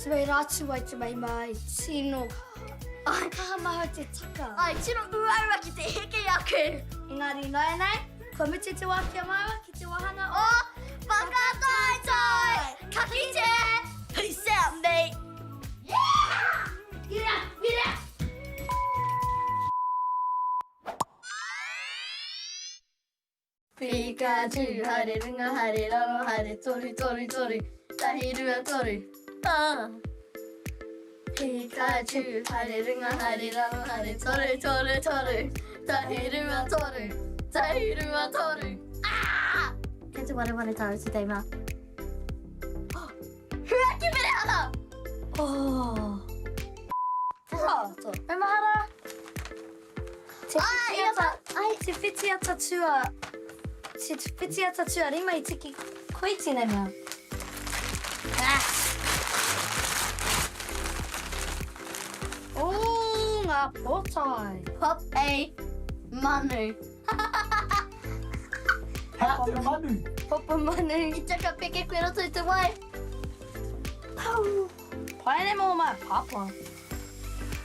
te mai rātu ai te mai mai tino. Ai, kaha maha te taka. Ai, tino uaua ki te heke aku. Engari, nai nei, kua mute te wākia maua ki te wahanga o Whakaata Māori! Ka kite! Peace out, mate! Yeah! Get out! Get out! Pikachu, hare runga, hare raro, hare tori, tori, tori. Tahi rua tori. Pikachu, hare runga, hare raro, hare tori, tori, tori. Tahi rua tori. Tahi rua tori. Ah! Kei te ware taro te teima. Hua ki mere ana! Oh. Me mahara. Te whitiata tua. Te whitiata tua rima I tiki koiti nei mea. Oh, ngā potai. Pop a manu. Papa manu. Papa manu. I taka peke koe roto I te wai. Pai nei mō mai papa.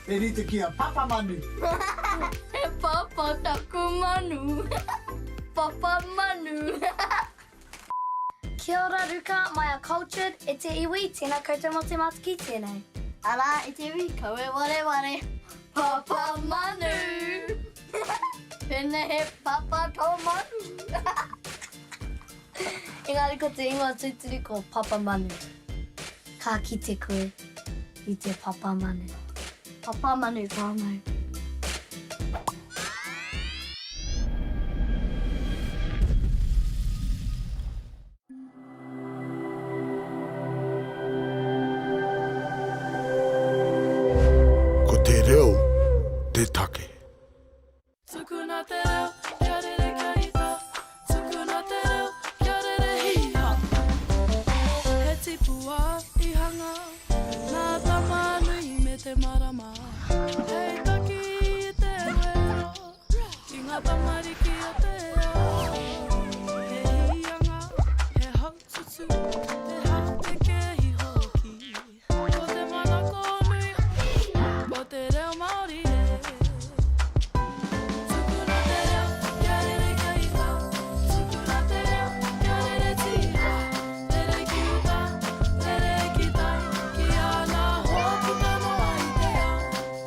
E rite ki a papa manu. He papa taku manu. Papa manu. Kia ora ruka, mai a cultured, e te iwi, tēnā koutou mō te mataki tēnei. Ara, I te iwi, kau e ware. Papa manu. Pene he papa tō manu. Engari ko te ingoa tūturu ko papa manu. Ka kite koe I te papa manu. Papa manu whānau. Ko te reo, te take. Tukuna te reo, kia rere kia ita. Tukuna te reo, kia rere hiha. He tipua I hanga, nā tama nui me te marama. Hei taki I te wero, I ngā tamariki o te ao. He hianga, he haututu, te hao te kehi hoki. Ko te manako nui, ko te reo Māori e. Tukuna te reo, kia rere kia ita. Tukuna te reo, kia rere tiha. Rere ki uta, rere ki tai. Ki ana hopu tano ai te ao.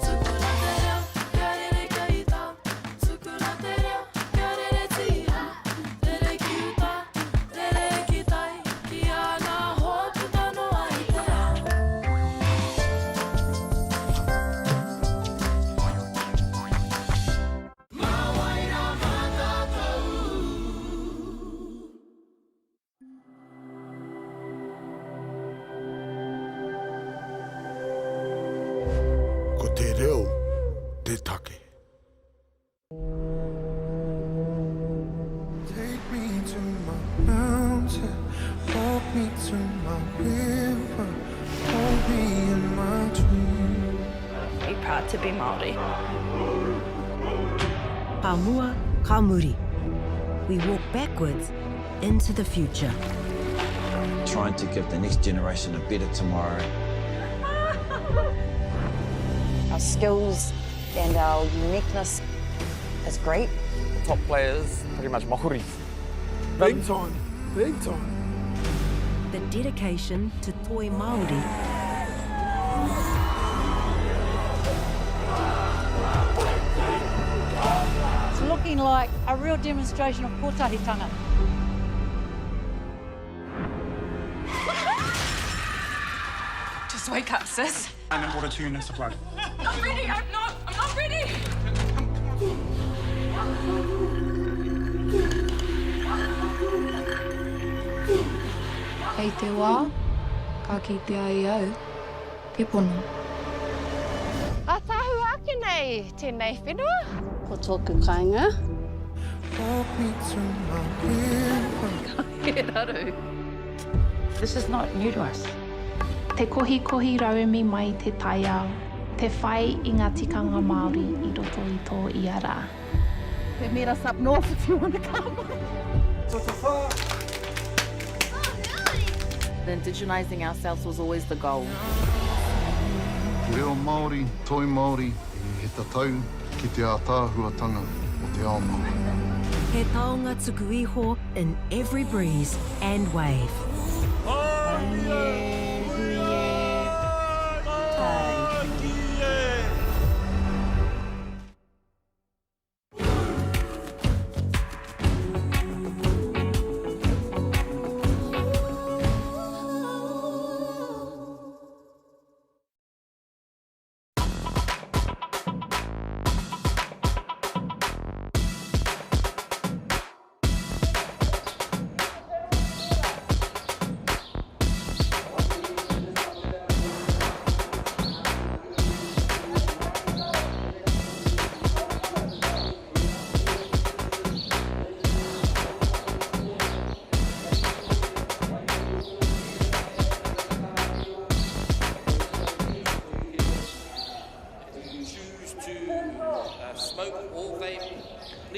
Tukuna te reo, kia rere kia ita. Tukuna te reo, kia rere tiha. Rere ki uta, rere ki tai. Ki ana hopu tano ai te ao. Ko te reo, te take. Take me to my mountain, walk me to my river, hold me in my dream. Be proud to be Māori. Ka mua, ka muri. We walk backwards into the future. Trying to give the next generation a better tomorrow. Our skills and our uniqueness is great. Top players, pretty much mahuri. Big time. Big time. The dedication to toi Māori. It's looking like a real demonstration of kotahitanga. Just wake up, sis. And then water 2 units of blood. I'm ready. I'm not ready. Kei te wā, ka kite ai au, te pono. A tahu ake nei, tēnei whenua. Ko tōku kāinga. Walk me to my river. He raru. This is not new to us. Te kohi rauemi mai te taiao. Te whai I ngā tikanga Māori I roto I tō iara. They meet us up north if you want to come. Toto wha. the indigenizing ourselves was always the goal. Reo Māori, toi Māori, he tatau ki te ātāhuatanga o te ao Māori. He taonga tuku iho in every breeze and wave.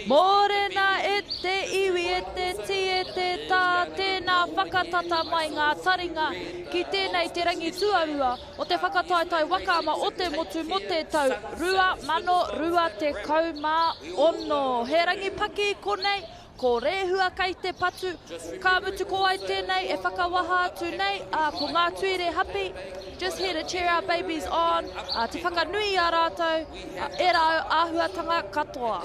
Morena e te iwi e te ti e te tā, tēnā whakatata mai ngā taringa ki tēnei te rangi tuarua o te whakataetai wakaama o te motu mo te tau. Rua mano rua te kaumā ono. He rangi paki konei, ko rehua kai te patu, ka mutu ko ai tēnei e whakawaha atu nei, ko ngā tuire hapi. Just here to cheer our babies on, te whakanui a rātou, e rā āhuatanga katoa.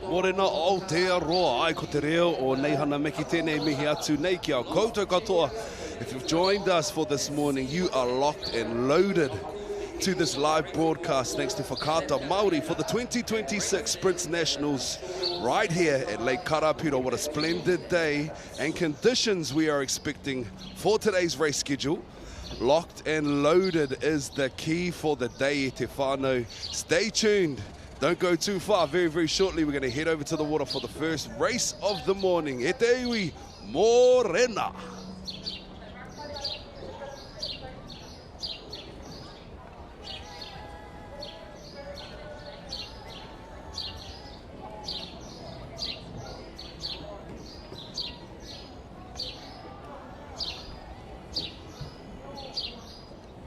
Morena Aotearoa, ai ko te reo o Neihana Meki tēnei mihi atu nei ki au koutou katoa. If you've joined us for this morning, you are locked and loaded to this live broadcast thanks to Whakaata Māori for the 2026 Sprints Nationals right here at Lake Karapiro. What a splendid day and conditions we are expecting for today's race schedule. Locked and loaded is the key for the day, e te whānau. Stay tuned. Don't go too far. Very, very shortly, we're going to head over to the water for the first race of the morning. E te iwi, Morena.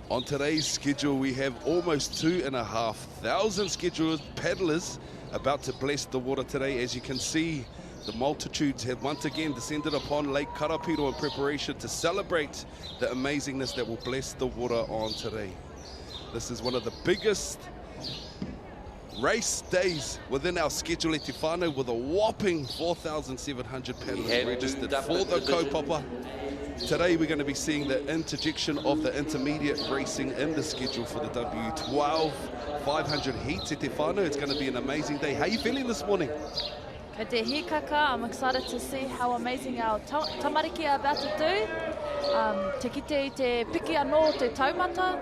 On today's schedule, we have almost 2,500 scheduled paddlers about to bless the water today. As you can see, the multitudes have once again descended upon Lake Karapiro in preparation to celebrate the amazingness that will bless the water on today. This is one of the biggest race days within our schedule, e te whānau, with a whopping 4,700 paddlers registered for the kaupapa. Today we're going to be seeing the interjection of the intermediate racing in the schedule for the W12 500 heats. E te whānau, it's going to be an amazing day. How are you feeling this morning? Kei te hikaka, I'm excited to see how amazing our tamariki are about to do. Te kite I te piki anō te taumata.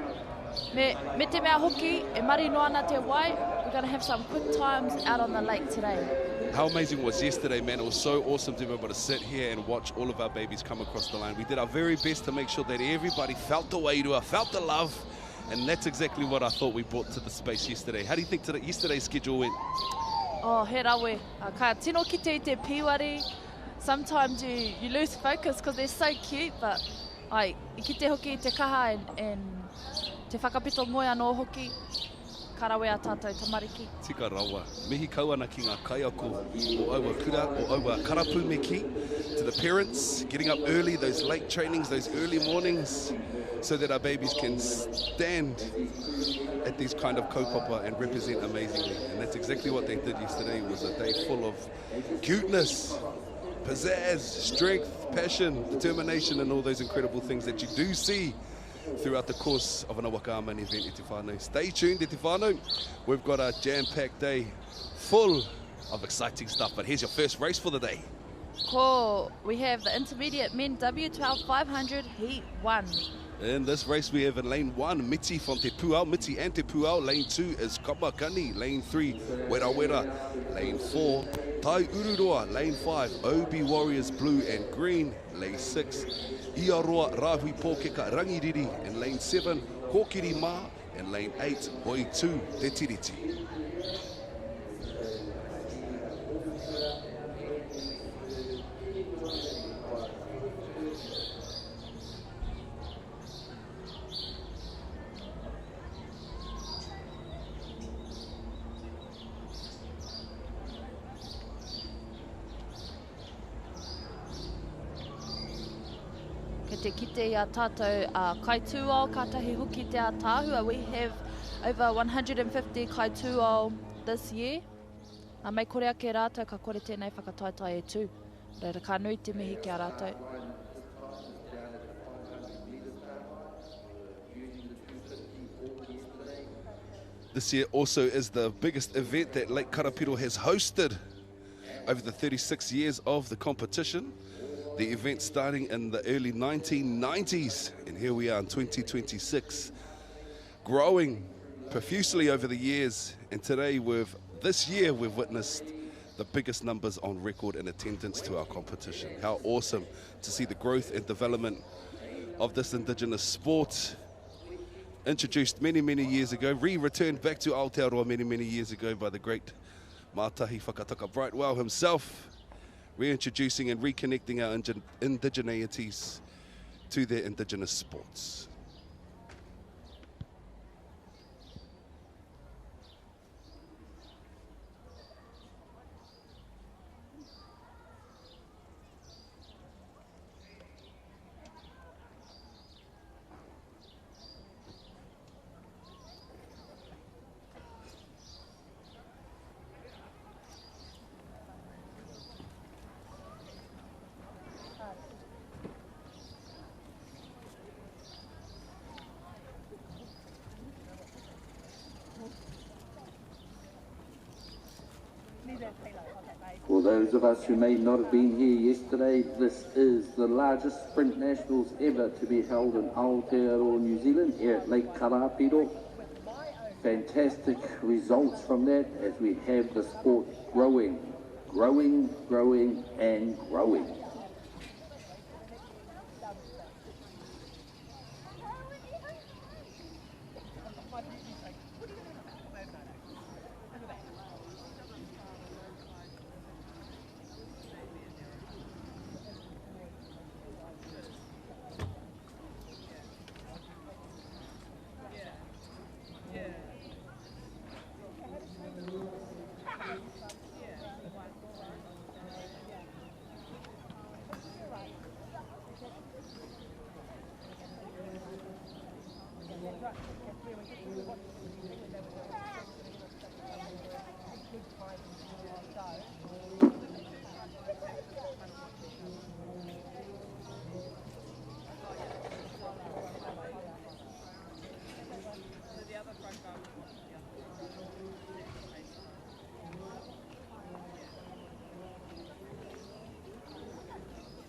Me te mea hoki, e mari no ana te wai. We're going to have some quick times out on the lake today. How amazing was yesterday, man? It was so awesome to be able to sit here and watch all of our babies come across the line. We did our very best to make sure that everybody felt the wairua, felt the love, and that's exactly what I thought we brought to the space yesterday. How do you think yesterday's schedule went? Oh, he rawe. Ka tino ki te piwari. Sometimes you lose focus because they're so cute, but I ki te hoki te kaha and te whakapito moe anō hoki. Karawe a tātou tamariki. Tika rawa. Mihi kauana ki ngā kaiako o aua kura, o aua karapu me ki. To the parents, getting up early, those late trainings, those early mornings, so that our babies can stand at these kind of kaupapa and represent amazingly. And that's exactly what they did yesterday. It was a day full of cuteness, pizzazz, strength, passion, determination, and all those incredible things that you do see throughout the course of an Wakaama event, e te whānau. Stay tuned, e te whānau. We've got a jam-packed day full of exciting stuff, but here's your first race for the day. Cool. We have the intermediate men W12 500 Heat 1. In this race, we have in lane 1, Miti from Te Puao, Miti and Te Puao. Lane 2 is Kamakani. Lane 3, Wera Wera. Lane 4, Tai Ururoa. Lane 5, Obi Warriors Blue and Green. Lane 6, Iaroa Rahui Pōkeka Rangiriri. And lane 7, Kokiri Ma. And lane 8, Hoi 2, Te Tiriti. te kite i a tātou kaitūo, kātahi huki te a tāhua. We have over 150 kaitūo this year. Mai kore ake rātou, ka kore tēnei whakataetai e tū. Reira ka nui te mihi ki a rātou. This year also is the biggest event that Lake Karapiro has hosted over the 36 years of the competition. The event starting in the early 1990s, and here we are in 2026, growing profusely over the years, and today this year we've witnessed the biggest numbers on record in attendance to our competition. How awesome to see the growth and development of this Indigenous sport. Introduced many, many years ago, returned back to Aotearoa many years ago by the great Mātahi Whakataka Brightwell himself, reintroducing and reconnecting our indigeneities to their Indigenous sports. For those of us who may not have been here yesterday, this is the largest sprint nationals ever to be held in Aotearoa, New Zealand, here at Lake Karapiro. Fantastic results from that as we have the sport growing and growing.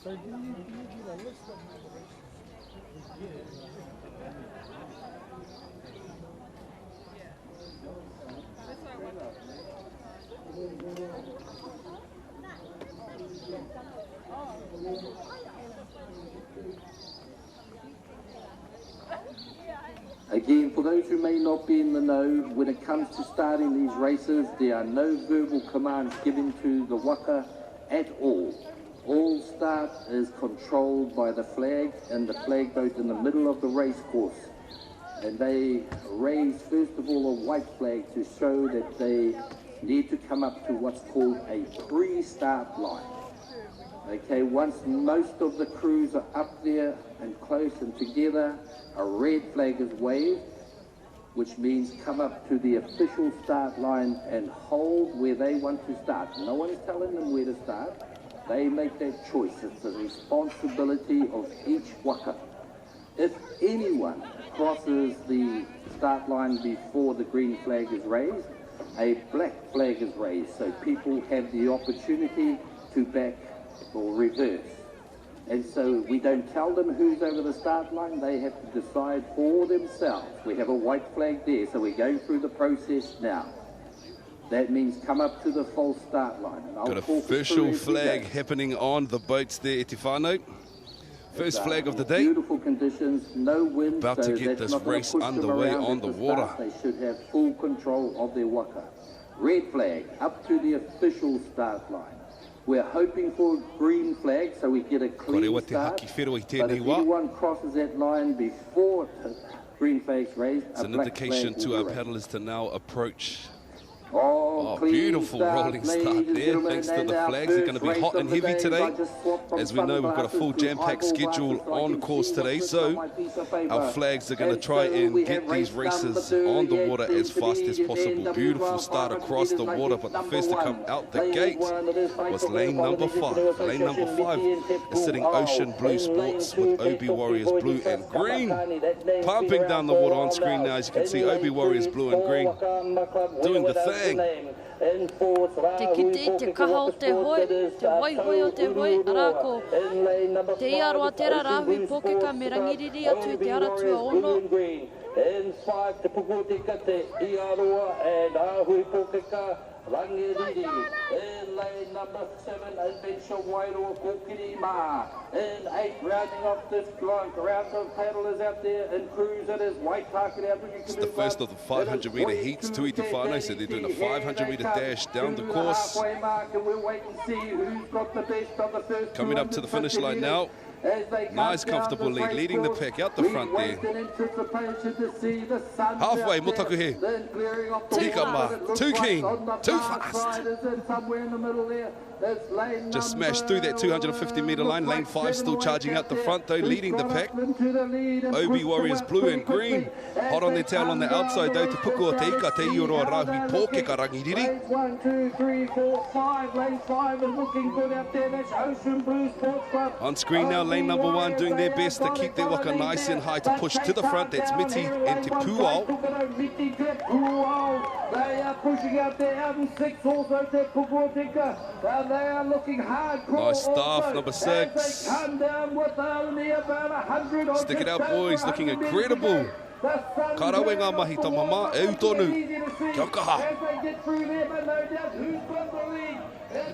So do you do a list of numbers? Again, for those who may not be in the know, when it comes to starting these races, there are no verbal commands given to the Waka at all. All start is controlled by the flag and the flag boat in the middle of the race course. And they raise, first of all, a white flag to show that they need to come up to what's called a pre-start line. Okay, once most of the crews are up there and close and together, a red flag is waved, which means come up to the official start line and hold where they want to start. No one's telling them where to start. They make that choice. It's the responsibility of each waka. If anyone crosses the start line before the green flag is raised, a black flag is raised, so people have the opportunity to back or reverse. And so we don't tell them who's over the start line, they have to decide for themselves. We have a white flag there, so we're going through the process now. That means come up to the false start line. And got a official flag happening on the boats there, Eti Whānau. First flag of the day. Beautiful conditions, no wind. About to get this race underway on the water. They should have full control of their waka. Red flag up to the official start line. We're hoping for a green flag so we get a clean start. But if anyone crosses that line before green flag's raised, it's an indication to our paddlers to now approach Oh, beautiful rolling start there. Thanks to the flags. They're going to be hot and heavy today. As we know, we've got a full jam-packed schedule on course today. So our flags are going to try and get these races on the water as fast as possible. Beautiful start across the water, but the first to come out the gate was lane number 5. Lane number 5 is sitting Ocean Blue Sports with OB Warriors Blue and Green. Pumping down the water on screen now, as you can see, OB Warriors Blue and Green doing the thing. Te kite, te kaha o te hoi, te waihoi o te hoi, arako. Te iaroa tera rāhui pōkeka me rangiriri atu te aratua ono. And 5 te pukotika te iaroa and ahui pōkeka rangiriri. In lane number 7, Adventure Wairoa Kōkiri Mā. In 8, rounding off this round of paddlers out there and cruisers, Waitakere. It's the first of the 500-metre heats, Tui Te Whānau, so they're doing a 500-metre dash down the course. Coming up to the finish line now. Nice comfortable lead, leading the pack out the front there. Halfway, Motaku here. Tikama, too keen, too fast. Just smashed through that 250-metre line. Lane 5 still charging out the front though, leading the pack. OB Warriors Blue and Green. Hot on their tail on the outside though. Te puku o te ika, te ioroa rāhui pōkeka rangiriri. 1, 2, 3, 4, 5. Lane 5 is looking good out there. That's Ocean Blue Sports Club. On screen now, lane number 1 doing their best to keep their waka nice and high to push to the front. That's Miti and Te Puao. They are pushing out there out in 6 also Te Pukotika. They are looking hard. Nice stuff, number 6. Come down with only about 100. Stick it out, boys, looking incredible. Karawe ngā mahi ta mama, e utonu. Kia kaha.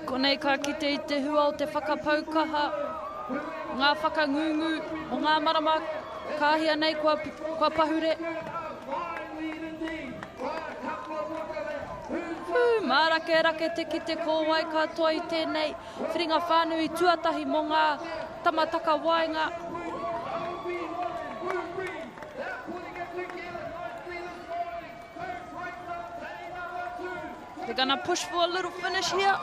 Konei ka kite I te hua o te whakapaukaha, ngā whakangungu o ngā marama, kāhia nei kua pahure. Mārake te kite ko wai katoa I tēnei, whiringa whānui tuatahi mo ngā tamataka wainga. They're going to push for a little finish here.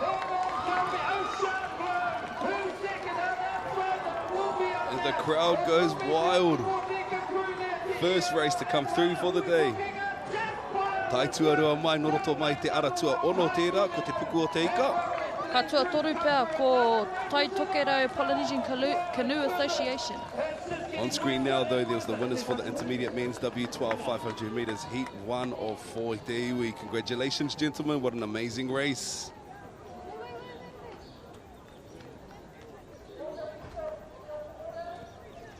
And the crowd goes wild. First race to come through for the day. Tai tuarua mai, noroto mai te aratua ono tērā, ko te puku o te ika. Katua toru pēr ko Tai Tokerau Polynesian Canoe Association. On screen now, though, there's the winners for the intermediate men's W12 500 metres, heat 1 of 4. Te iwi. Congratulations, gentlemen. What an amazing race.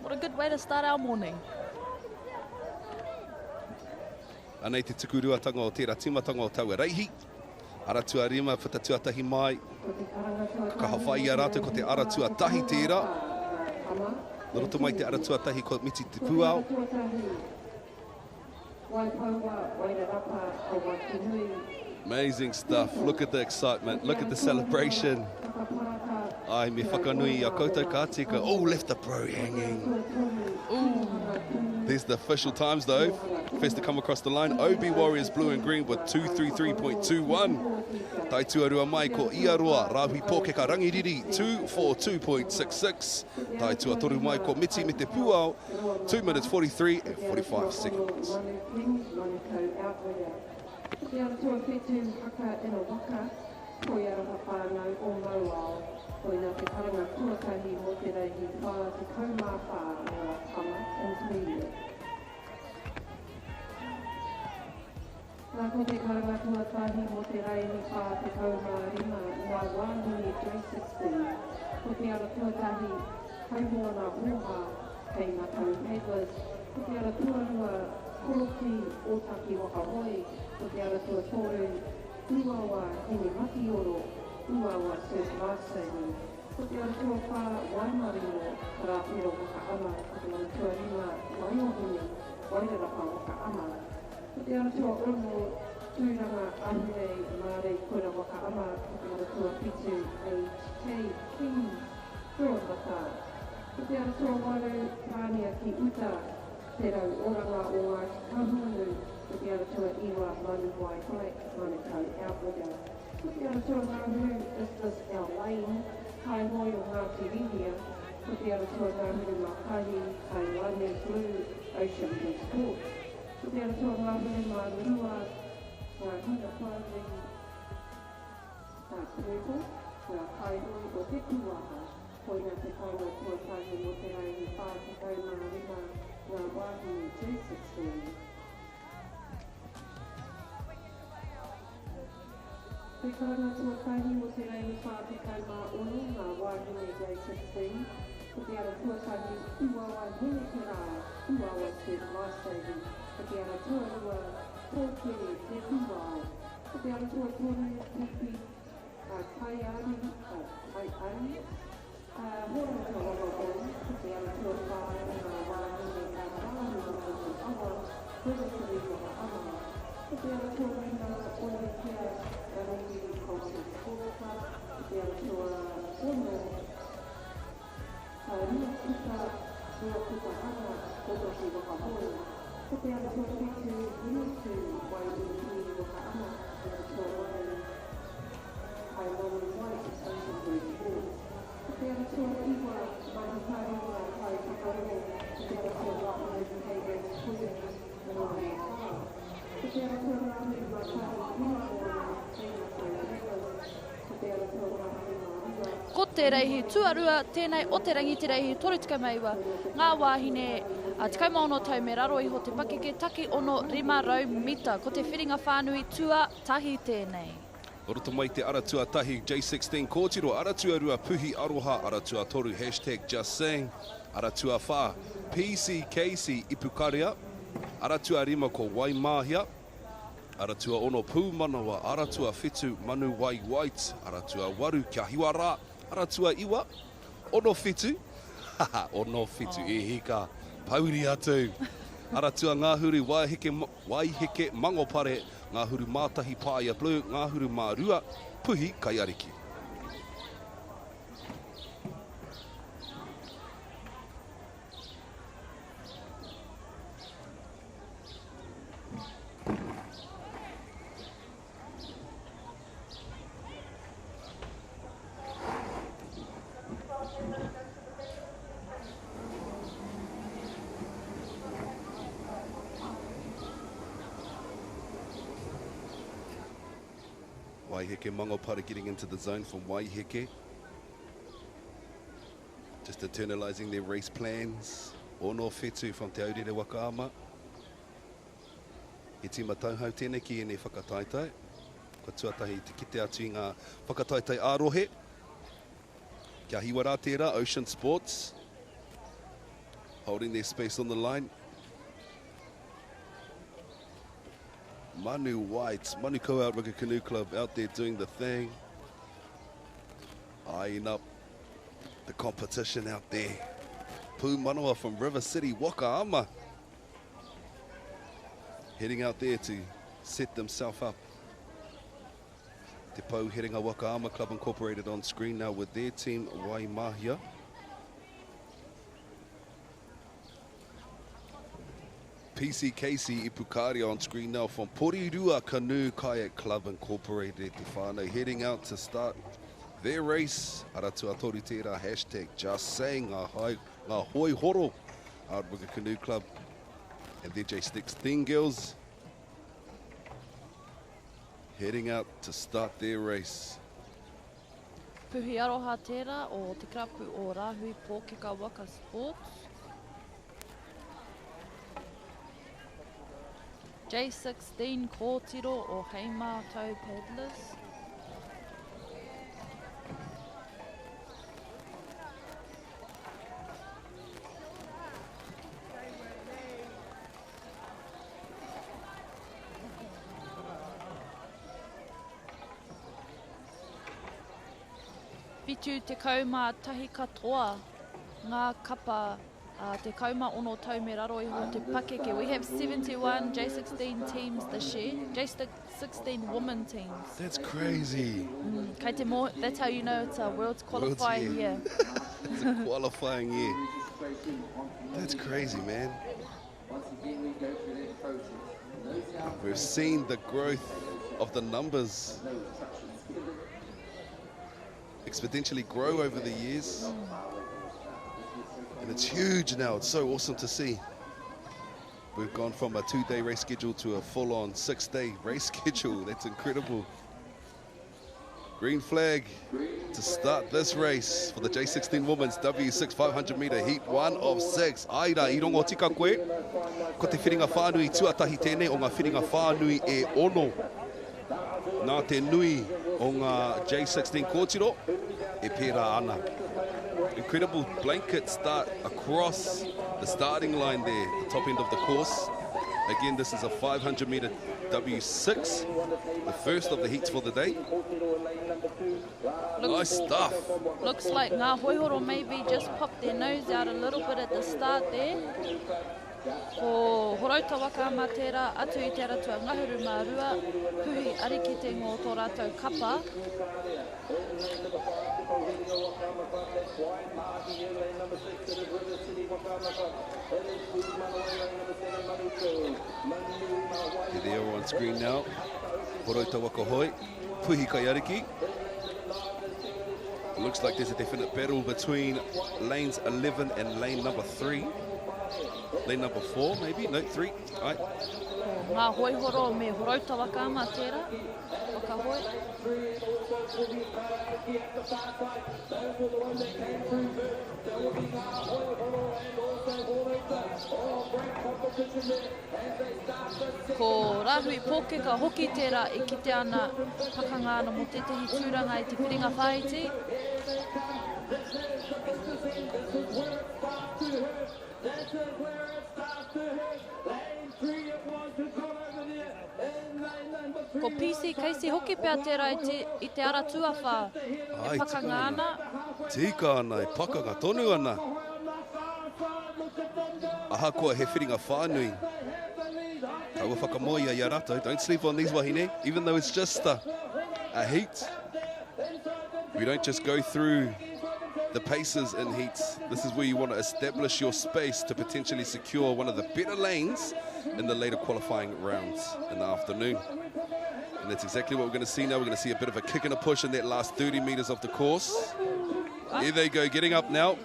What a good way to start our morning. Anei te tukuruatanga o tērā timatanga o taua reihi. Aratua rima, whatatua tahi mai. Ka hawhai a rātou ko te aratua tahi tērā. Noroto mai te aratua tahi ko Miti Te Puao. Amazing stuff. Look at the excitement. Look at the celebration. Ai, me whakanui a koutou ka tika. Oh, left the pro hanging. Ooh. There's the official times though. First to come across the line, OB Warriors Blue and Green with 233.21. Tai tuarua mai ko Iaroa Rāhui Pōkeka Rangiriri 242.66. Tai tuatoru mai ko Miti me Te Puao 2 minutes 43 and 45 seconds. Nā ko te karanga tuatahi mo te raini whā te kaumā rima ngā wānui 360. Ko te ara tuatahi kaumua ngā uha kei ngā tau paddlers. Ko te ara tuarua koroki ōtaki waka hoi. Ko te ara tuatoru uawa hini maki oro, uawa surf lifesaving. Ko te ara tuawha waimarino karapiro waka ama. Ko te ara tuarima waiohuni wairarapa waka ama. Ko te aratua ono tūranga ahurei Māori kura waka ama. Ko te aratua pitu HK King Kurawaka. Ko te aratua waru pānia ki uta te rau oranga o ngā kahunu. Ko te aratua iwa manu Wai Black Manukau Outwigger. Put the other two of Nauru is this our lane, Kai Hoi o Ngāti Ringia. Put the other two of Nauru Makahi, Kai Wane Blue Ocean Blue Sport. Put the other two of Nauru Marua, Ngā Hina Whānui, Purple, Ngā Kai Hoi o Te Tuaha. Hoi nā te kaua tuatahi mo te rai ni whā te kaumā rima ngā wāhine J16. Te kaua tuatahi mo te rai ni whā te kaumā unu ngā wāhine J16. Ko te ara tuatahi uawa hine te rā, uawa te lifesaving. Ko te ara tuarua tōkere te uao. Ko te ara tuatonu tupi kai ari, kai ari. Hora te wawawai, te ara tuatahi ngā wāhine ngā wāhine ngā awa, hora te waka awa. Ko te ara tuatahi ngā oe kia rangi culture sport club, ko te ara tuatahi ono rua kuta hana, koto ki waka hoi. Ko te ara tuatahi rutu wai uhi waka ama, ko te tuatahi kai Molly White, Asian Blue Sports. Te ara tua iwa, mai hāri ngā kai te koroho, te ara tua wāhine behaviours, quizzing, and all that stuff. Te ara tua rāhui ngā kai iwa o teina kai regas, te ara tua rāhui ngā iwa. Ko te reihi tuarua, tēnei o te rangi te reihi toru tika maiwa, ngā wāhine te kaumaono tau me raro iho te pakeke taki ono 500 mita, ko te whiringa whānui tua tahi tēnei. Roto mai te aratua tahi J16 kōtiro, aratua rua puhi aroha, aratua toru #JustSaying, aratua whā PCKC Ipukaria, aratua rima ko Waimahia, aratua ono pūmanawa, aratua whitu manu wai white, aratua waru kia hiwara, aratua iwa, ono whitu, ono whitu e hika, pauri atu. Aratua ngāhuru waiheke mangopare, ngāhuru mātahi pāia blue, ngāhuru mārua, puhi kaiariki. Waiheke Mangopara getting into the zone from Waiheke. Just internalising their race plans. Ono whetu from Te Aurere Wakaama. He tima tauhau tēnei ki e ne whakataitai. Ko tuatahi te kite atu I ngā whakataitai ārohe. Kia hiwara tērā, Ocean Sports. Holding their space on the line. Manu White, Manukau Outrigger Canoe Club out there doing the thing. Eyeing up the competition out there. Pū Manawa from River City, Wakaama. Heading out there to set themselves up. Te Pau Headinga Wakaama Club Incorporated on screen now with their team, Waimahia. PCKC Ipukaria on screen now from Porirua Canoe Kayak Club Incorporated. Te whānau heading out to start their race. Aratua tori tērā, #JustSaying, ngā hoi horo. Outrigger Canoe Club and their J16 girls heading out to start their race. Puhi aroha tērā o te krapu o Rahui Pōkeka Waka Sports. J16 kōtiro o Heima Tau Paddlers. Whitu te kauma tahi katoa, ngā kapa te kauma ono tau me raro iho te pakeke. We have 71 J16 teams this year, J16 women teams. That's crazy. Kei te mo, that's how you know it's a world's qualifying year. It's a qualifying year. That's crazy, man. Once again, we go through that process. Those out We've seen the growth of the numbers exponentially grow over the years. And it's huge now. It's so awesome to see. We've gone from a 2-day race schedule to a full-on 6-day race schedule. That's incredible. Green flag to start this race for the J16 Women's W6 500 metre heat 1 of 6. Aira, I rongo tika koe. Ko te whiringa whānui tuatahi tēnei o ngā whiringa whānui e ono. Nā te nui o ngā J16 kōtiro e pērā ana. Incredible blanket start across the starting line there, the top end of the course. Again, this is a 500 metre W6, the first of the heats for the day. Nice stuff. Looks like ngā hoihoro maybe just popped their nose out a little bit at the start there. Ko horauta waka ma tērā atu I te aratua ngahuru mā rua, puhi ariki te ngō tō rātou kapa. They're all on screen now. Horauta waka hoi, puhi kai ariki. It looks like there's a definite battle between lanes 11 and lane number 3. Lane number 4, maybe? No, 3. Right. Ngā hoihoro me horauta waka ma tērā. Waka hoi. Ko Rahui Pōkeka hoki tērā I kite ana pakangāna mo te tehi tūranga I te whiringa whaiti. Ko PC Casey hoki pia tērā I te ara tuawha E pakanga ana. Tika ana, e pakanga tonu ana. Aha koa he whiringa whānui. Kaua whakamoia I a rato. Don't sleep on these wahine. Even though it's just a heat. We don't just go through the paces in heats. This is where you want to establish your space to potentially secure one of the better lanes in the later qualifying rounds in the afternoon. And that's exactly what we're going to see now. We're going to see a bit of a kick and a push in that last 30 metres of the course. Here they go, getting up now.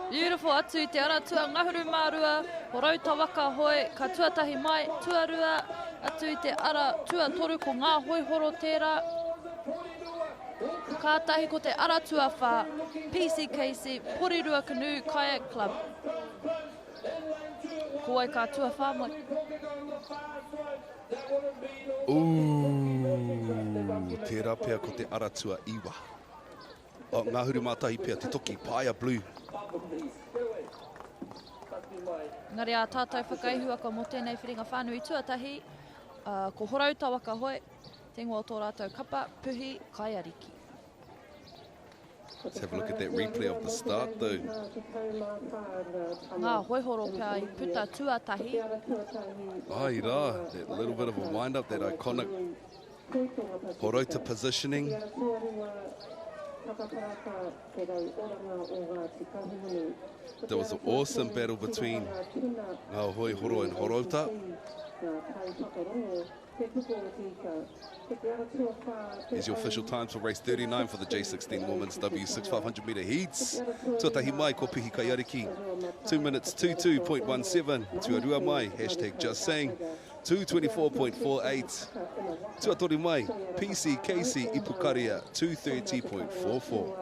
Beautiful atu I te aratua ngahuru mā rua, horauta waka hoi, ka tuatahi mai, tuarua, atu I te ara tua toru ko ngā hoihoro tērā. Kātahi ko te ara tuawha, PCKC, Porirua Canoe Kayak Club. Ko ai ka tuawha mai. Ooh, tērā pia ko te ara tua iwa. O ngāhuru mātahi pia te toki, Paia Blue. Ngari a tātou whakaihua ko mo tēnei whiringa whānui tuatahi, ko horauta waka hoi, te ngō tō rātou kapa, puhi, kai ariki. Let's have a look at that replay of the start though. Ngā hoihoro pia I puta tuatahi. Ai rā, that little bit of a wind-up, that iconic horauta positioning. There was an awesome battle between ngā hoihoro and horauta. Here's your official times for race 39 for the J16 Women's W6 500 metre heats. Tuatahi mai ko pihi kai ariki. 2 minutes 22.17. Tuarua mai, hashtag just saying. 224.48. Tuatori mai, PC Casey Ipukaria 230.44.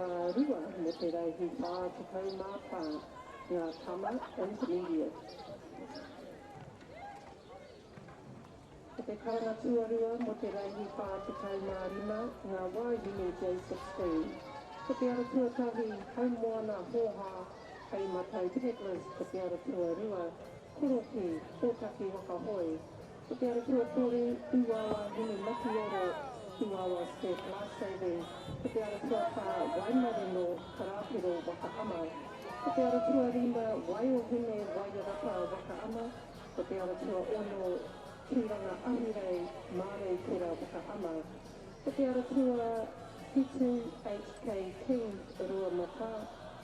Te karanga tuarua mo te reihi whā te kaumārima, ngā waihine J16. Ko te ara tuatahi, haumoana hoha, hei matau checklist, ko te ara tuarua, koroki, ōtaki waka hoi. Ko te ara tuatori, uawa hine maki oro, uawa step life saving. Ko te ara tuata, waimarino, karapiro waka ama. Ko te ara tuarima, waiohine, wairarapa waka ama. Ko te ara tua ono, Kiranga ahirei, mārei kura waka ama. Ko te ara tua Hitu HK King rua mata.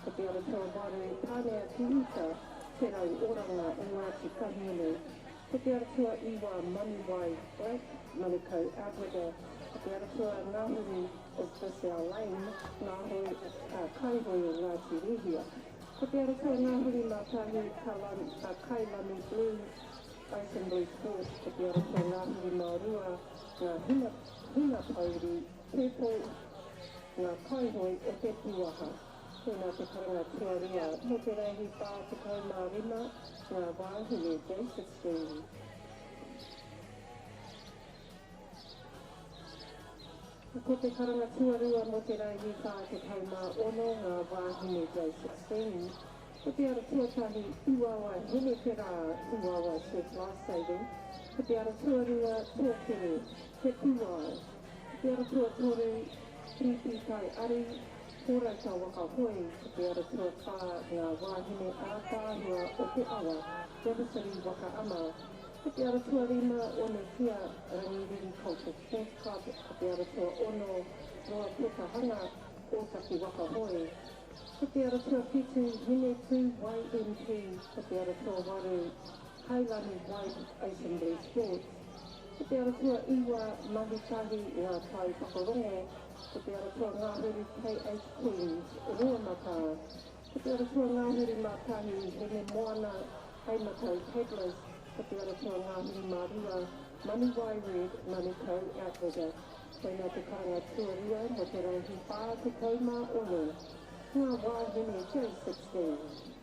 Ko te ara tua waru tānea tihuta, te rau oranga o Ngāti Kahine. Ko te aratua iwa mani wai black, manukau Africa. Ko te aratua ngāhuri o Fisher Lane, ngāhuri kaihoi o Ngāti Rihia. Ko te aratua ngāhuri mātahi Kailani Blues, Ocean Blue Sports. Ko te aratua ngāhuri Mārua, ngā hina pauri, purple, ngā kaihoi o te tuaha. Tēnā te karanga tuaria, mo te reihi pā te kaumārima, ngā wāhine J16. Ko te karanga tuarua mo te reihi pā te kaumāono, ngā wāhine J16. Ko te ara tuatahi uawa hene te rā, uawa Surf Life Saving. Ko te ara tuarua tōkere, te puai. Ko te ara tuatoru, tripi tai ari, Kōrau tā waka hoi, ko te ara tua whā ngā wāhine ātāhua o te awa, Devasaри Whakaama. Ko te ara tua rima o ne kia Rangiriri Culture Sports Club, ko te ara tua ono roa putahanga o taki waka hoi. Ko te ara tua whitu hine tū YMP, ko te ara tua waru Kailani White Ocean Blue Sports. Ko te ara tua iwa mahitahi ngā tai whakarongo, ko te ara tua ngāhuri KH Queens, Ruamata. Ko te ara tua ngāhuri mātahi hene moana heimatau Peddlers, ko te ara tua ngāhuri Mārua, Maniwai Red, Manukau Outridder. Koina te karanga tuaria mo te reihi pā te kaumā ono. Ngā wāhine J16.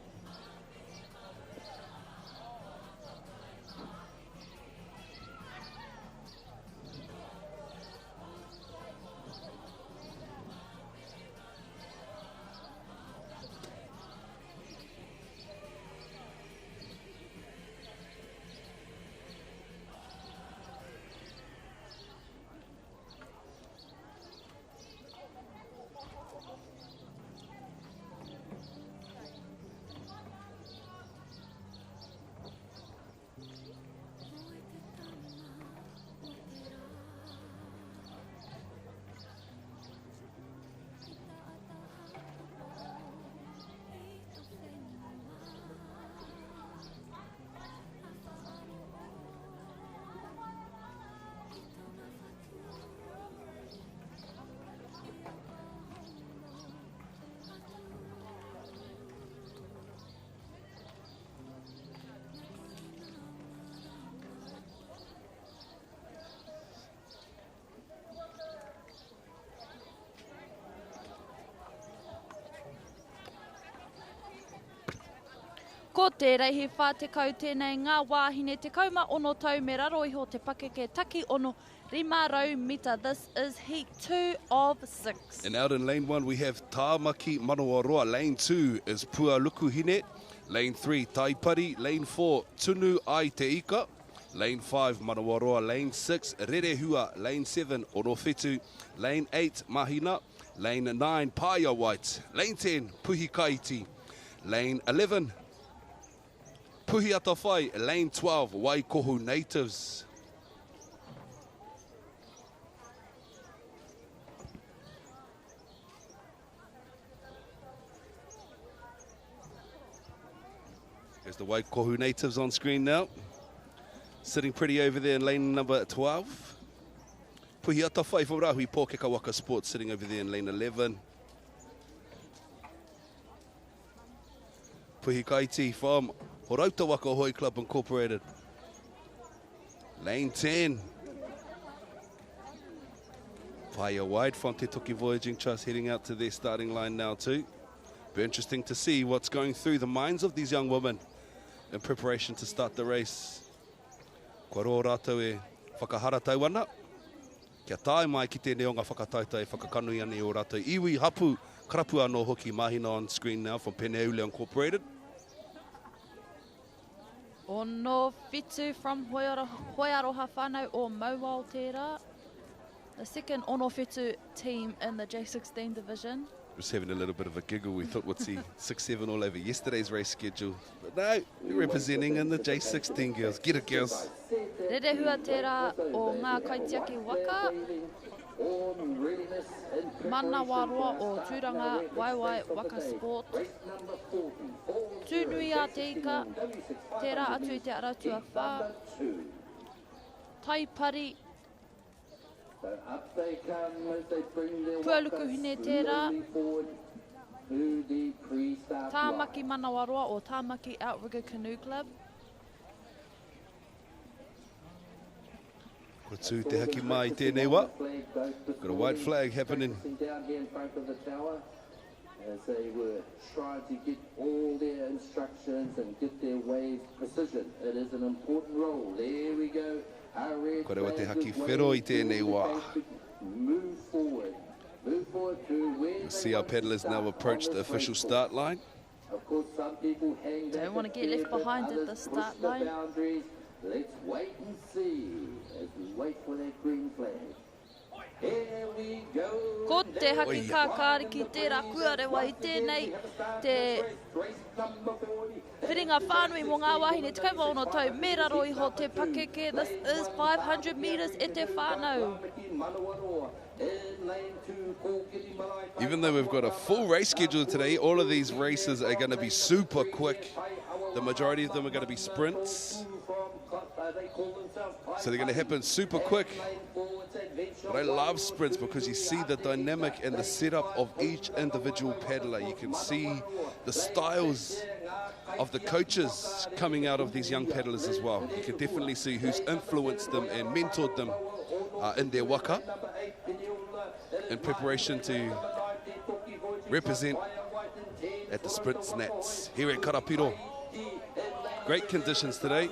Ko te reihi whā te kau tēnei ngā wāhine te kauma ono tau me raro iho te pakeke taki ono 500 mita. This is heat 2 of 6. And out in lane 1 we have Tāmaki Manawaroa. Lane 2 is Pualuku Hine. Lane 3 Taipari. Lane 4 Tunu Ai Te Ika. Lane 5 Manawaroa. Lane 6 Rerehua. Lane 7 Orowhetu. Lane 8 Mahina. Lane 9 Paia White. Lane 10 Puhi Kaiti. Lane 11 Puhi Atawhai. Lane 12 Waikohu Natives. There's the Waikohu Natives on screen now. Sitting pretty over there in lane number 12. Puhi Atawhai from Rahui Pōkeka Waka Sports sitting over there in lane 11. Puhi Kaiti from Horauta Waka Hoi Club Incorporated. Lane 10. Paia Wide from Te Toki Voyaging Trust heading out to their starting line now too. Be interesting to see what's going through the minds of these young women in preparation to start the race. Kua rō rātou e whakahara tauana. Kia tae mai ki tēnei o ngā whakataita e whakakanui ane o rātou. Iwi hapu karapu anō hoki mahina on screen now from Peneule Incorporated. Ono Fitu from Hoiaroha whānau o Mauaotera. The second Ono Fitu team in the J16 division. Just having a little bit of a giggle. We thought we'd see 6-7 all over yesterday's race schedule. But no, we're representing in the J16 girls. Get it, girls. Rere hua tērā o ngā kaitiaki Waka. Mana waroa o tūranga waiwai Waka Sport. Tūnui a te ika, tērā atu i te aratua whā. Taipari. Pualuku hine tērā. Tāmaki Manawaroa o Tāmaki Outrigger Canoe Club. Ko tū te haki mai tēnei wā. Got a white flag happening. Down here in front of the tower, as they were trying to get all their instructions and get their waves precision. It is an important role. There we go. Ko rewa te haki whero i tēnei wā. Move forward. Move forward to where You see our paddlers now approach the official start line. Of course, some people hang back. Don't want to get left behind at the start line. Let's wait and see as we wait for that green flag. Here we go. Ko te haki kākāri ki tērā kua rewa i tēnei te whiringa whānui mō ngā wahine te kaimauno tau me raro iho te pakeke. This is 500 metres e te whānau. Even though we've got a full race schedule today, all of these races are going to be super quick. The majority of them are going to be sprints. So they're going to happen super quick. But I love sprints because you see the dynamic and the setup of each individual paddler. You can see the styles of the coaches coming out of these young paddlers as well. You can definitely see who's influenced them and mentored them in their waka in preparation to represent at the sprint nats here at Karapiro. Great conditions today.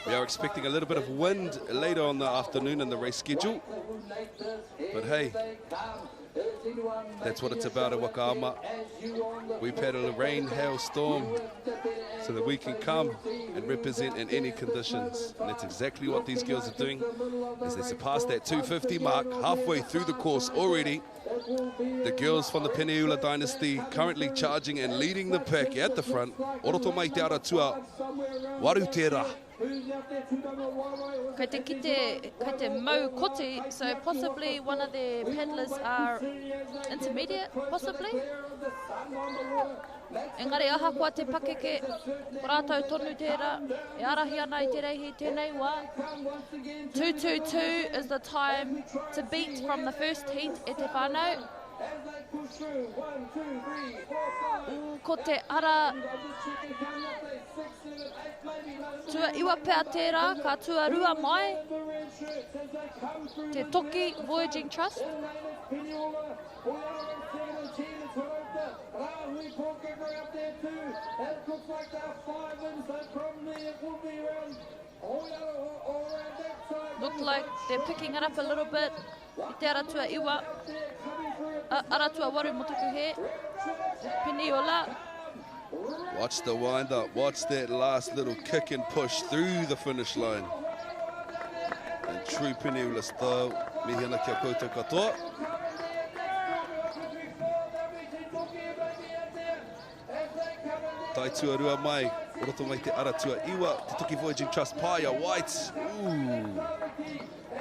We are expecting a little bit of wind later on the afternoon in the race schedule. But hey, that's what it's about at Whakaama. We paddle a rain, hail, storm so that we can come and represent in any conditions. And that's exactly what these girls are doing as they surpass that 250 mark halfway through the course already. The girls from the Peneula dynasty currently charging and leading the pack at the front. Oroto mai te aratua, waru tērā. Kei te mau koti, so possibly one of the paddlers are intermediate, possibly. Engari aha kua te pakeke, ko rātou tonu tērā, e arahi ana I te reihi tēnei wā. 2:22 is the time to beat from the first heat e te whānau. Ko te ara tua iwa pēr tērā, ka tua rua mai, te Toki Voyaging Trust. Look like they're picking it up a little bit. I te aratua iwa, aratua waru motuku he, Peneula. Watch the wind up, watch that last little kick and push through the finish line. And true Peneula style, mihina kia koutou katoa. Tai tuarua mai, oroto mai te aratua iwa, te Toki Voyaging Trust Paya White. Ooh.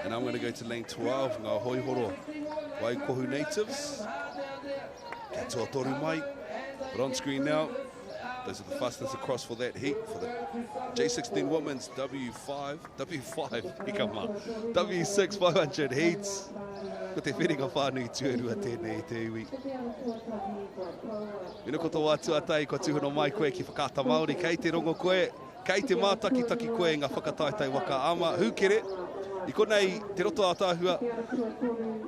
And I'm going to go to lane 12, ngā hoihoro Waikohu natives. Kia toa toru mai. But on screen now, those are the fastest across for that heat for the J16 Women's W6 500 heats. Ko te whiringa whānui tuarua tēnei te iwi. Ina koto wā tuatai ko tuhono mai koe ki Whakaata Māori. Kei te rongo koe, kei te mātaki koe ngā whakataitai Wakaama. Hūkere, I konei te roto ātāhua,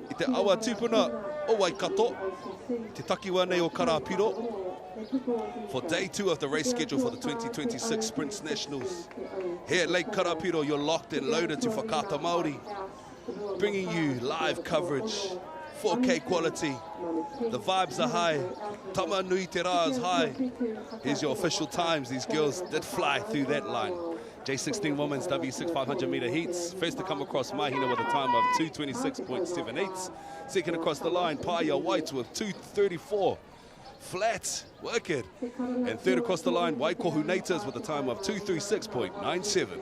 I te awa tūpuna o Waikato, te takiwa nei o Karapiro. For day 2 of the race schedule for the 2026 Sprints Nationals. Here at Lake Karapiro, you're locked and loaded to Whakaata Māori, bringing you live coverage, 4K quality. The vibes are high, tama nui te rā is high. Here's your official times. These girls did fly through that line. J16 Women's W6500 metre heats. First to come across Mahina with a time of 2:26.78. Second across the line, Paya White with 2:34. Flat, work it. And third across the line, Waikohu Natives with a time of 2:36.97.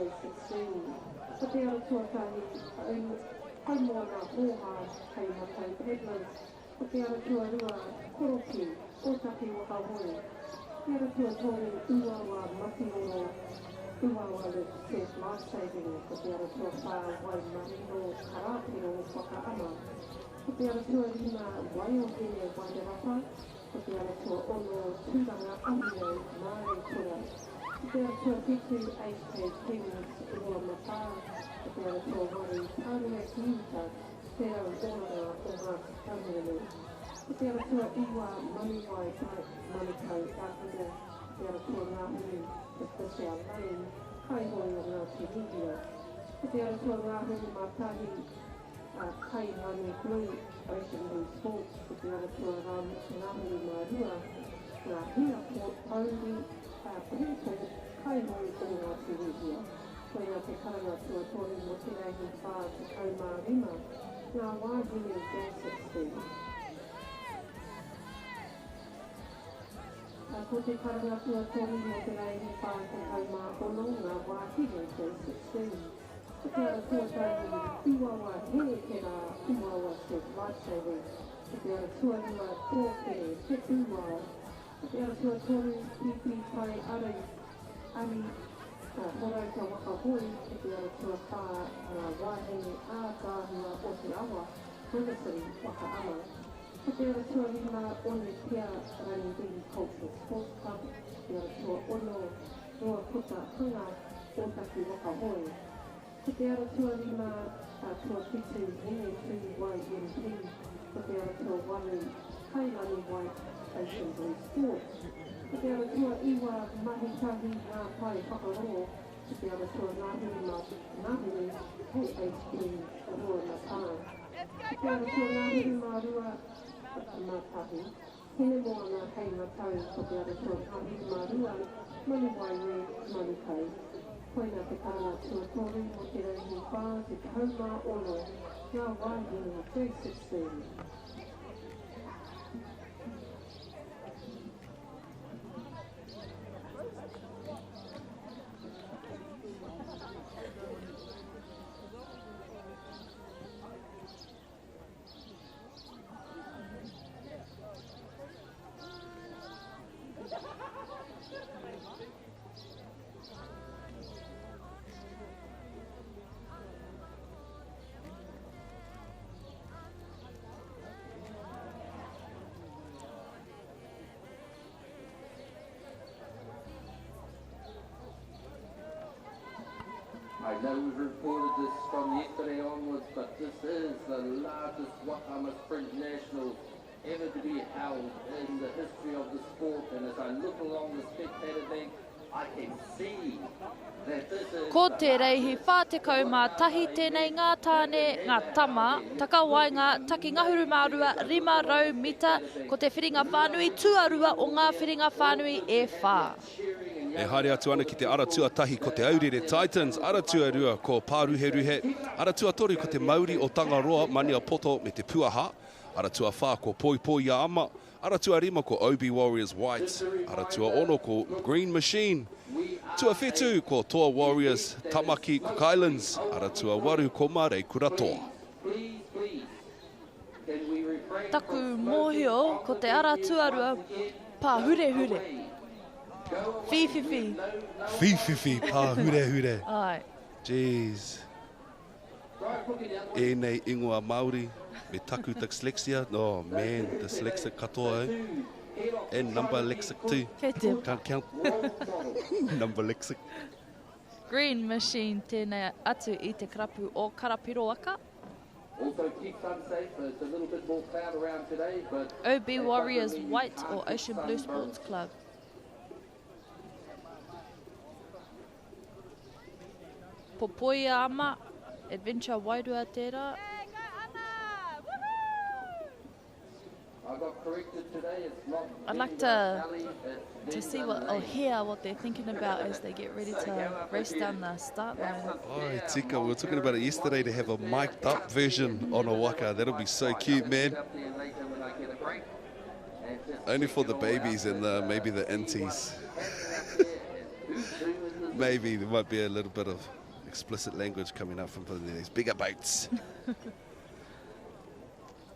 I know we've reported this from yesterday onwards, but this is the largest Whakaata Sprint Nationals ever to be held in the history of the sport. And as I look along the spectator bank, I can see that this is... Ko te reihi whātekau mā tahi tēnei ngā tāne ngā tama, takawai ngā taki ngahuru mārua 500 mita, ko te whiringa whānui tuarua o ngā whiringa whānui e whā. E haere atu ana ki te aratua tahi ko te Aurere Titans, aratua rua ko Pāruheruhe, aratua toru ko te Māori o Tangaroa, Mania Poto me te Puaha, aratua whā ko Poipoi a Ama, aratua rima ko Obi Warriors White, aratua ono ko Green Machine, tua whetu ko Toa Warriors Tamaki Cook Islands, aratua waru ko Mare Kuratoa. Taku mōhio ko te aratuarua Pāhurehure. Fififi. Fififi, Pāhurehure. Ai. Jeez. E nei ingoa Māori, me taku dyslexia. Oh man, dyslexic katoa eh? And number lexic too. Can't count. Number lexic. Green Machine tēnei atu I te karapu o Karapiro Waka. Also keeps unsafe, it's a little bit more cloud around today, but... OB Warriors White or Ocean Blue Sports Club. Popoi Ama, Adventure Wairua tērā. I'd like to see what, or hear what they're thinking about as they get ready to race down the start line. Oh, Tika, we were talking about it yesterday to have a mic'd up version on a Waka. That'll be so cute, man. Only for the babies and maybe the aunties. Maybe there might be a little bit of explicit language coming up from these bigger boats.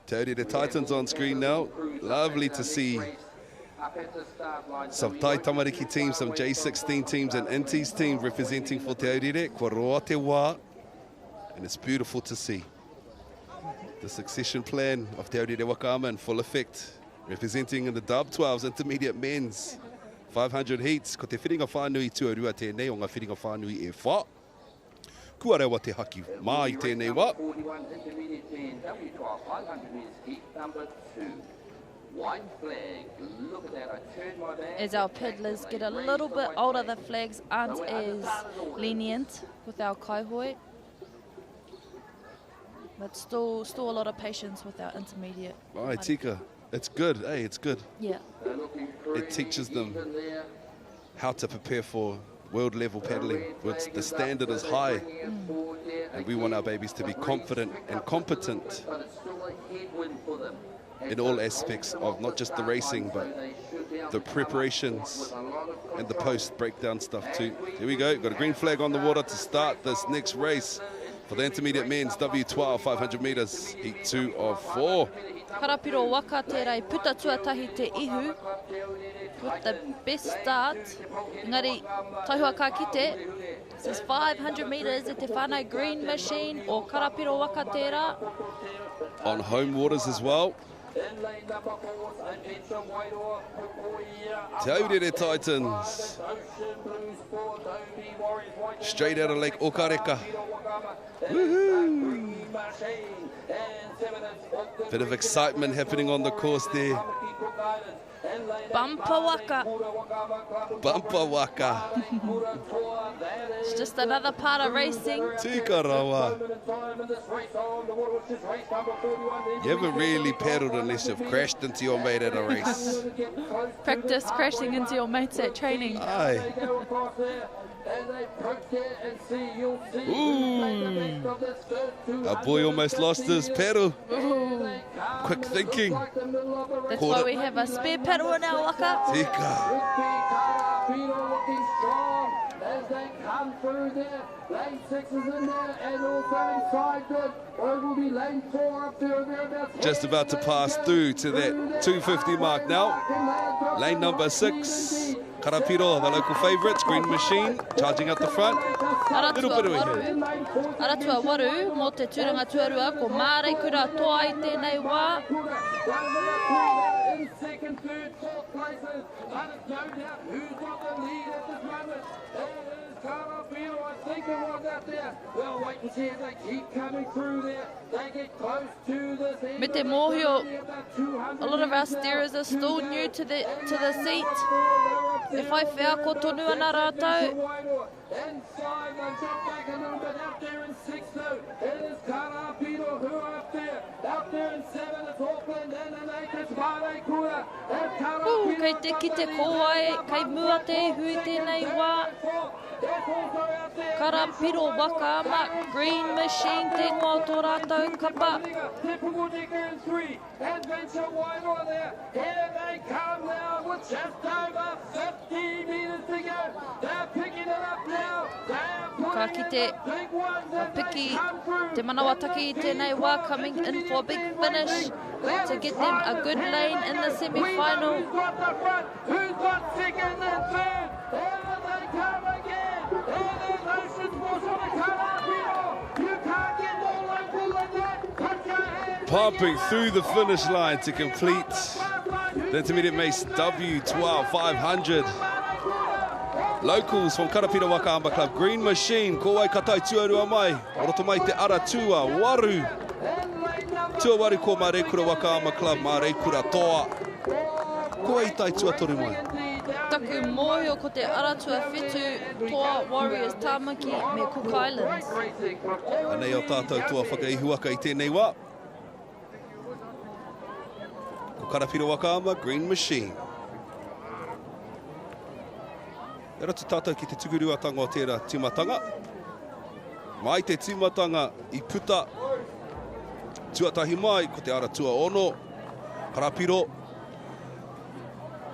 Tony, the Titans on screen now. Lovely to see some Tai Tamariki teams, some J16 teams and Intis teams representing for Te Aurere, Kua roa te wā. And it's beautiful to see the succession plan of Te Aurere Wakaama in full effect, representing in the Dub 12s intermediate men's 500 heats. Ko te whiringa whānui tuarua tēnei o ngā whiringa whānui e whā. Kua rewa te haki mai tēnei wā. As our peddlers get a little bit older, the flags aren't as lenient with our kaihoi. But still a lot of patience with our intermediate. Ai, Tika, it's good, hey, it's good. Yeah. It teaches them how to prepare for world level paddling. The standard is high, and we want our babies to be confident and competent in all aspects of not just the racing, but the preparations and the post breakdown stuff too. Here we go, got a green flag on the water to start this next race for the intermediate men's W12 500 meters, heat 2 of 4. Karapiro Waka te rei puta tuatahi te ihu with the best start. Engari, taihua ka kite. This is 500 meters at te whānau green machine or Karapiro Waka te ra. On home waters as well. Te Aurere Titans. Straight out of Lake Okareka. Woohoo! Bit of excitement happening on the course there. Bumper Waka. Bumper Waka. It's just another part of racing. Tika rawa. You haven't really paddled unless you've crashed into your mate at a race. Practice crashing into your mates at training. Aye. Ooh. Our boy almost lost his paddle. Ooh. Quick thinking. That's why we have a spare paddle in our Waka. As they come through there, lane 6 is in there, and also inside good. Or it will be lane 4 up there, thereabouts. Just about to pass through to that 250 mark now. Lane number 6, Karapiro, the local favourites, green machine, charging up the front. Little bit of a hit. Aratua waru, mo te tūranga tuarua, ko Mārei kura toa i tēnei wā. In second, third, fourth places. Let us no doubt who's got the lead at this moment. It is Karapiro, I think it was out there. We'll wait and see as they keep coming through there. They get close to this end. Me te mōhio, a lot of our steerers are still new to the seat. If I whea ko tonu ana rātou. Inside, they've got back a little bit out there in 6 though. It is Karapiro who are up there. Out there in 7, it's Auckland and in 8, it's Mārei Kura. Kei te kite kōai, kei mua te hui tēnei wā. Karapiro Wakaama, green machine, te ngā tō rātou kapa. Typical Dicker in 3, Adventure Wairua there. Here they come now with just over 50 metres to go. They're picking it up now. Ka kite, a piki, te manawataki i tēnei wā, coming in for a big finish to get them a good lane in the semi-final. Who's got the front? Who's got second and third? Here they come again. Here there's Ocean Sports on the Karapiro. You can't get more local than that. Put your hands Pumping through the finish line to complete the intermediate mace W12 500. Locals from Karapiro Wakaama Club, green machine, ko wai katai tuarua mai, oroto mai te ara tua, waru. Tua waru ko Mārei Kura Wakaama Club, Mārei Kura toa. Ko wai tai tua toru mai. Taku mōhio ko te aratua whetu toa Warriors Tāmaki me Cook Islands. Anei o tātou tua whakaihuaka i tēnei wā. Ko Karapiro Wakaama, Green Machine. E rata tātou ki te tukuruatanga o tērā timatanga. Mai te timatanga I puta. Tuatahi mai ko te ara tua ono. Karapiro.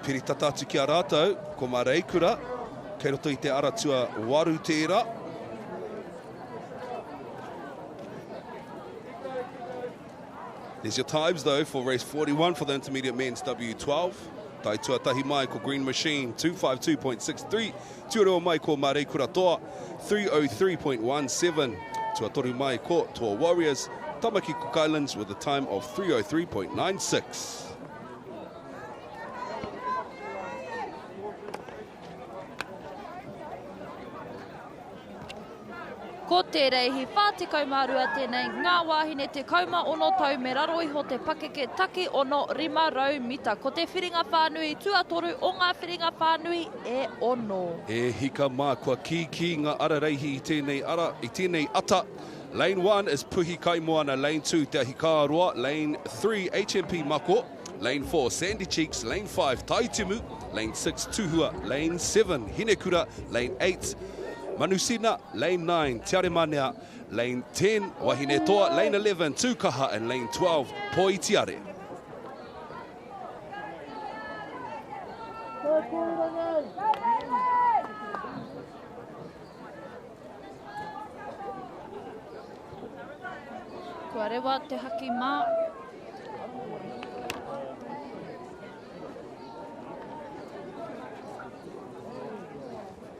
Piri tatatu ki a rātou, ko mā reikura. Kei roto I te ara tua waru tērā. There's your times though for race 41 for the intermediate men's W12. Tai tuatahi mai ko Green Machine 252.63. Tuarua mai ko mā reikura toa 303.17. Tuatoru mai ko Toa Warriors Tamaki Cook Islands with a time of 303.96. Ko te reihi whātikau mārua tēnei ngā wāhine te kauma ono tau me raro iho te pakeke taki ono 500 mita. Ko te whiringa whānui tuatoru o ngā whiringa whānui e ono. E hika mā kua ki ngā ara reihi I tēnei ata. Lane 1 is Puhi Kaimoana. Lane 2 Te Ahi Kāroa. Lane 3 HMP Mako. Lane 4 Sandy Cheeks. Lane 5 Taitumu. Lane 6 Tuhua. Lane 7 Hinekura. Lane 8 Manusina. Lane 9 Te Aremanea. Lane 10 Wahine Toa. Lane 11 Tukaha. And Lane 12 Poitiare. Kua rewa te haki mā.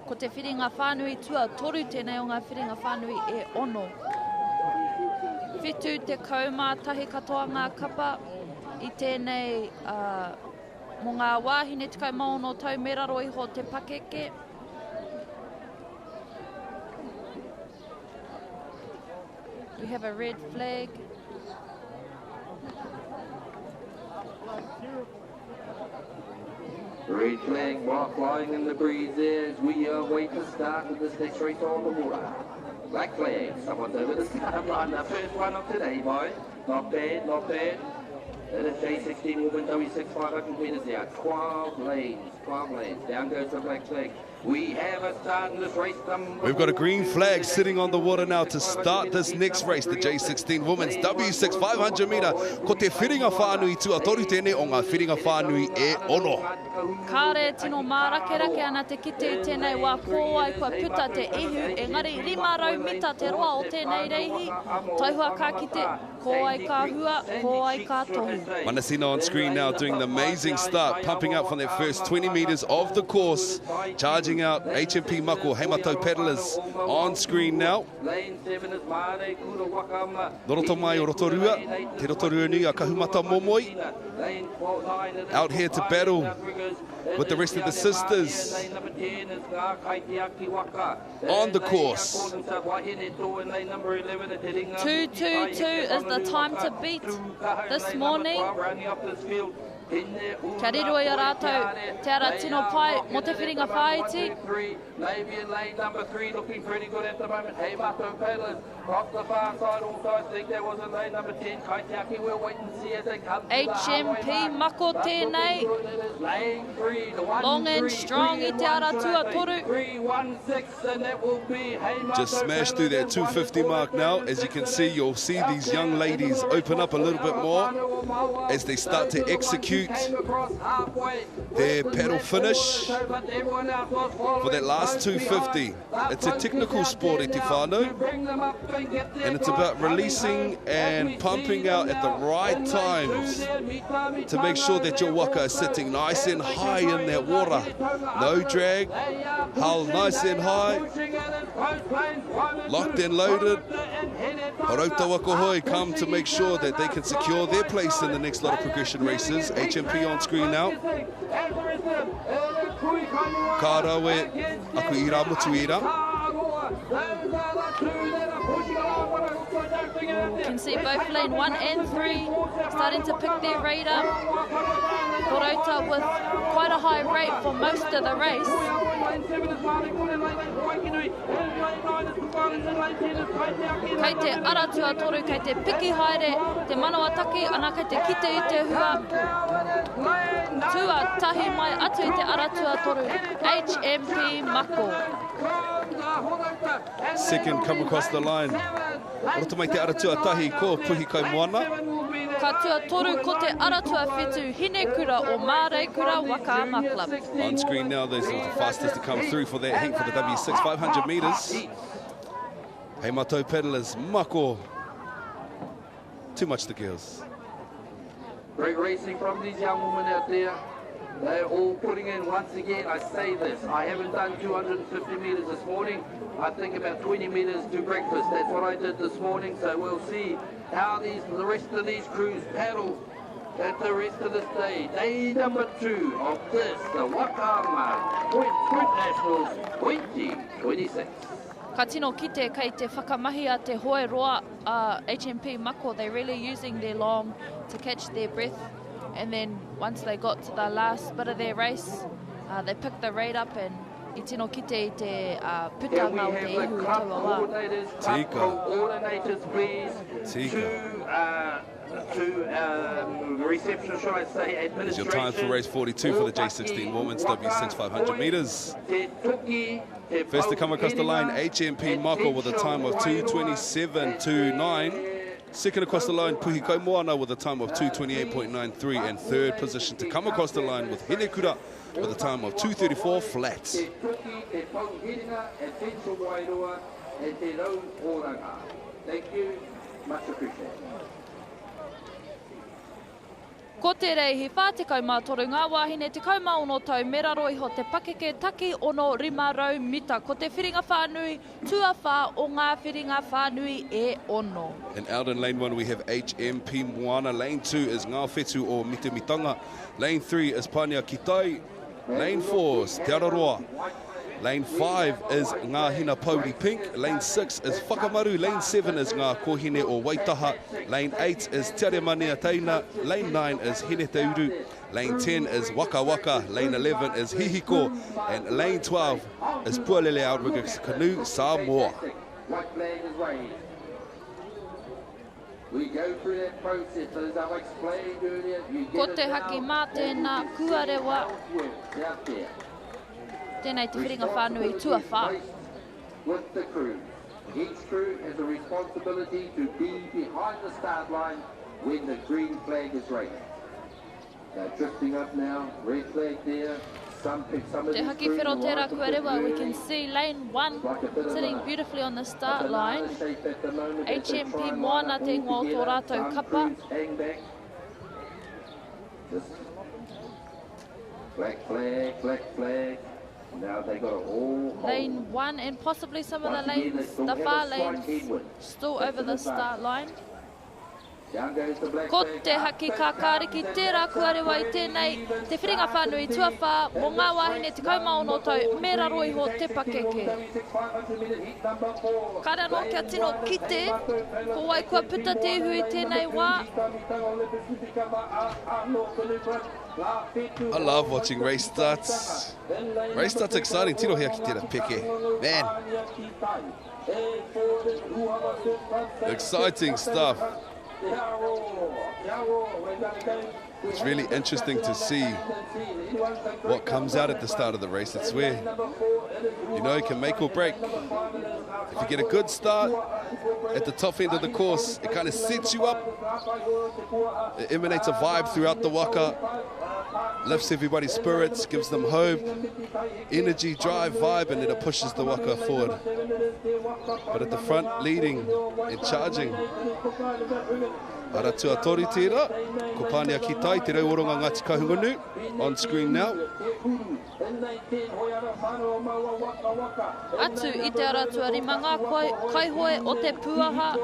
Ko te whiringa whānui tua toru tēnei o ngā whiringa whānui e ono. Whitu te kaumā tahi katoa ngā kapa I tēnei mo ngā wāhine te kaumaono tau me raro iho te pakeke. We have a red flag. Red flag flying in the breeze as we await the start of this next race on the water. Black flag, someone's over the start line. The first one of today, boys. Not bad, not bad. It is J16 will win W6 500 metres now. 12 lanes. Down goes the black flag. We have a start in this race. We've got a green flag sitting on the water now to start this next race, the J16 Women's W6 500 metre. Ko te whiringa whānui tuatoru tēnei o ngā whiringa whānui e ono. Kāre tino mārake ana te kite I tēnei wā pōai kua puta te ihu. Engari 500 mita te roa o tēnei reihi. Taihua kā kite, kōai kā hua, kōai kā tohu. Manasina on screen now doing the amazing start, pumping up from their first 20 metres of the course. Charging out HMP Mako, Heimatau Paddlers on screen now. Noroto mai o Rotorua, te Rotorua nui a Kahumata Momoi. Out here to battle with the rest of the sisters on the course. 2:22 is the time to beat this morning. Kia riro I a rātou, te ara tino pai, mo te whiringa whaiti. Maybe in lane number 3 looking pretty good at the moment. Hey, Mato Paddlers off the far side also. I think there was in lane number 10. Kaitiaki, we'll wait and see as they come. HMP Mako tēnei. Lane 3, the 1, long and strong I te ara tuatoru. 3-1-6 and that will be Hey Mato Just smashed through that 250 mark now. As you can see, you'll see these young ladies open up a little bit more as they start to execute their paddle finish for that last 250. It's a technical sport, e te whānau, and it's about releasing and pumping out at the right times to make sure that your waka is sitting nice and high in that water. No drag, hull nice and high, locked and loaded. Harauta waka hoi come to make sure that they can secure their place in the next lot of progression races. HMP on screen now. Ka rawe aku I rā motu ira. you can see both lane 1 and 3 starting to pick their rate up. Korota with quite a high rate for most of the race. Kei te aratua toru, kei te piki haere, te manawa taki, ana kei te kite I te hua. Tua tahi mai atu I te aratua toru, HMP Mako. Second come across the line. Roto mai te aratua tahi ko puhi kai moana. Ka tua toru ko te aratua whetu Hinekura o Māreikura Whakaama Club. On screen now, those are the fastest to come through for that heat for the W6, 500 metres. Hey Matou pedalers, Mako. Too much the girls. Great racing from these young women out there. They're all putting in, once again, I say this, I haven't done 250 metres this morning. I think about 20 metres to breakfast. That's what I did this morning, so we'll see how the rest of these crews paddle at the rest of this day. Day number 2 of this, the Whakaata Māori Nationals 2026. Ka tino kite kei te whakamahi a te hoe roa HMP Mako. They're really using their long to catch their breath. And then once they got to the last bit of their race, they picked the rate up and I tino kite I te putanga o te ihu I taua wā. Coordinators, please. To reception, should I say, administration. It's your time for race 42 for the J16 Women's W6 500 metres. First to come across the line, HMP Mako with a time of 2:27.29. Second across the line, Puhi Kaimoana with a time of 2:28.93. And third position to come across the line with Hinekura with a time of 2:34 flat. Thank you. Much appreciated. Ko te rei hi whātekau mātoru ngā wāhine te kaumauno tau meraro iho te pakeke taki ono 500 mita. Ko te whiringa whānui, tua whā o ngā whiringa whānui e ono. And out in lane 1 we have HMP Moana. Lane 2 is Ngā Whetu o Mitumitanga. Lane 3 is Pania Kitai. Lane 4 is Te Araroa. Lane 5 is Ngā Hina Pauri Pink. Lane 6 is Whakamaru. Lane 7 is Ngā Kohine o Waitaha. Lane 8 is Te Aremanea Teina. Lane 9 is Hine Te Uru. Lane 10 is Waka Waka. Lane 11 is Hihiko. And lane 12 is Pualele Outrigger Canoe Samoa. White flag is raised. We go through that process, as I've explained earlier. Ko te haki mā tēnā kuarewa. Out there. Tēnei te whiringa whānui tua whā. With the crew. Each crew has a responsibility to be behind the start line when the green flag is raised. They're drifting up now, red flag there. Te haki whiro tērā kuarewa, we can see lane 1 sitting beautifully on the start line. HMP Moana te ngō tō rātou kapa. Black flag, black flag. Now they got it all. Lane 1 and possibly some of the lanes, the far lanes, still over the start line. Ko te haki ka kāriki tērā kuarewa I tēnei te whiringa whānui tua whā mō ngā wāhine te kaumauno tau me raro iho te pakeke. Kare anō kia tino kite, ko wai kua puta te hui tēnei wā. I love watching race starts. Race starts exciting. Tino hea ki tērā peke. Man. Exciting stuff. It's really interesting to see what comes out at the start of the race. It's where, you know, it can make or break. If you get a good start at the top end of the course, it kind of sets you up. It emanates a vibe throughout the waka, lifts everybody's spirits, gives them hope, energy, drive, vibe, and then it pushes the waka forward. But at the front, leading and charging, Ara tua tori tira, ko Pānia ki tai, te rau oronga Ngāti Kahungunu, on screen now. Atu i te aratua rimanga, kaihoe o te puaha,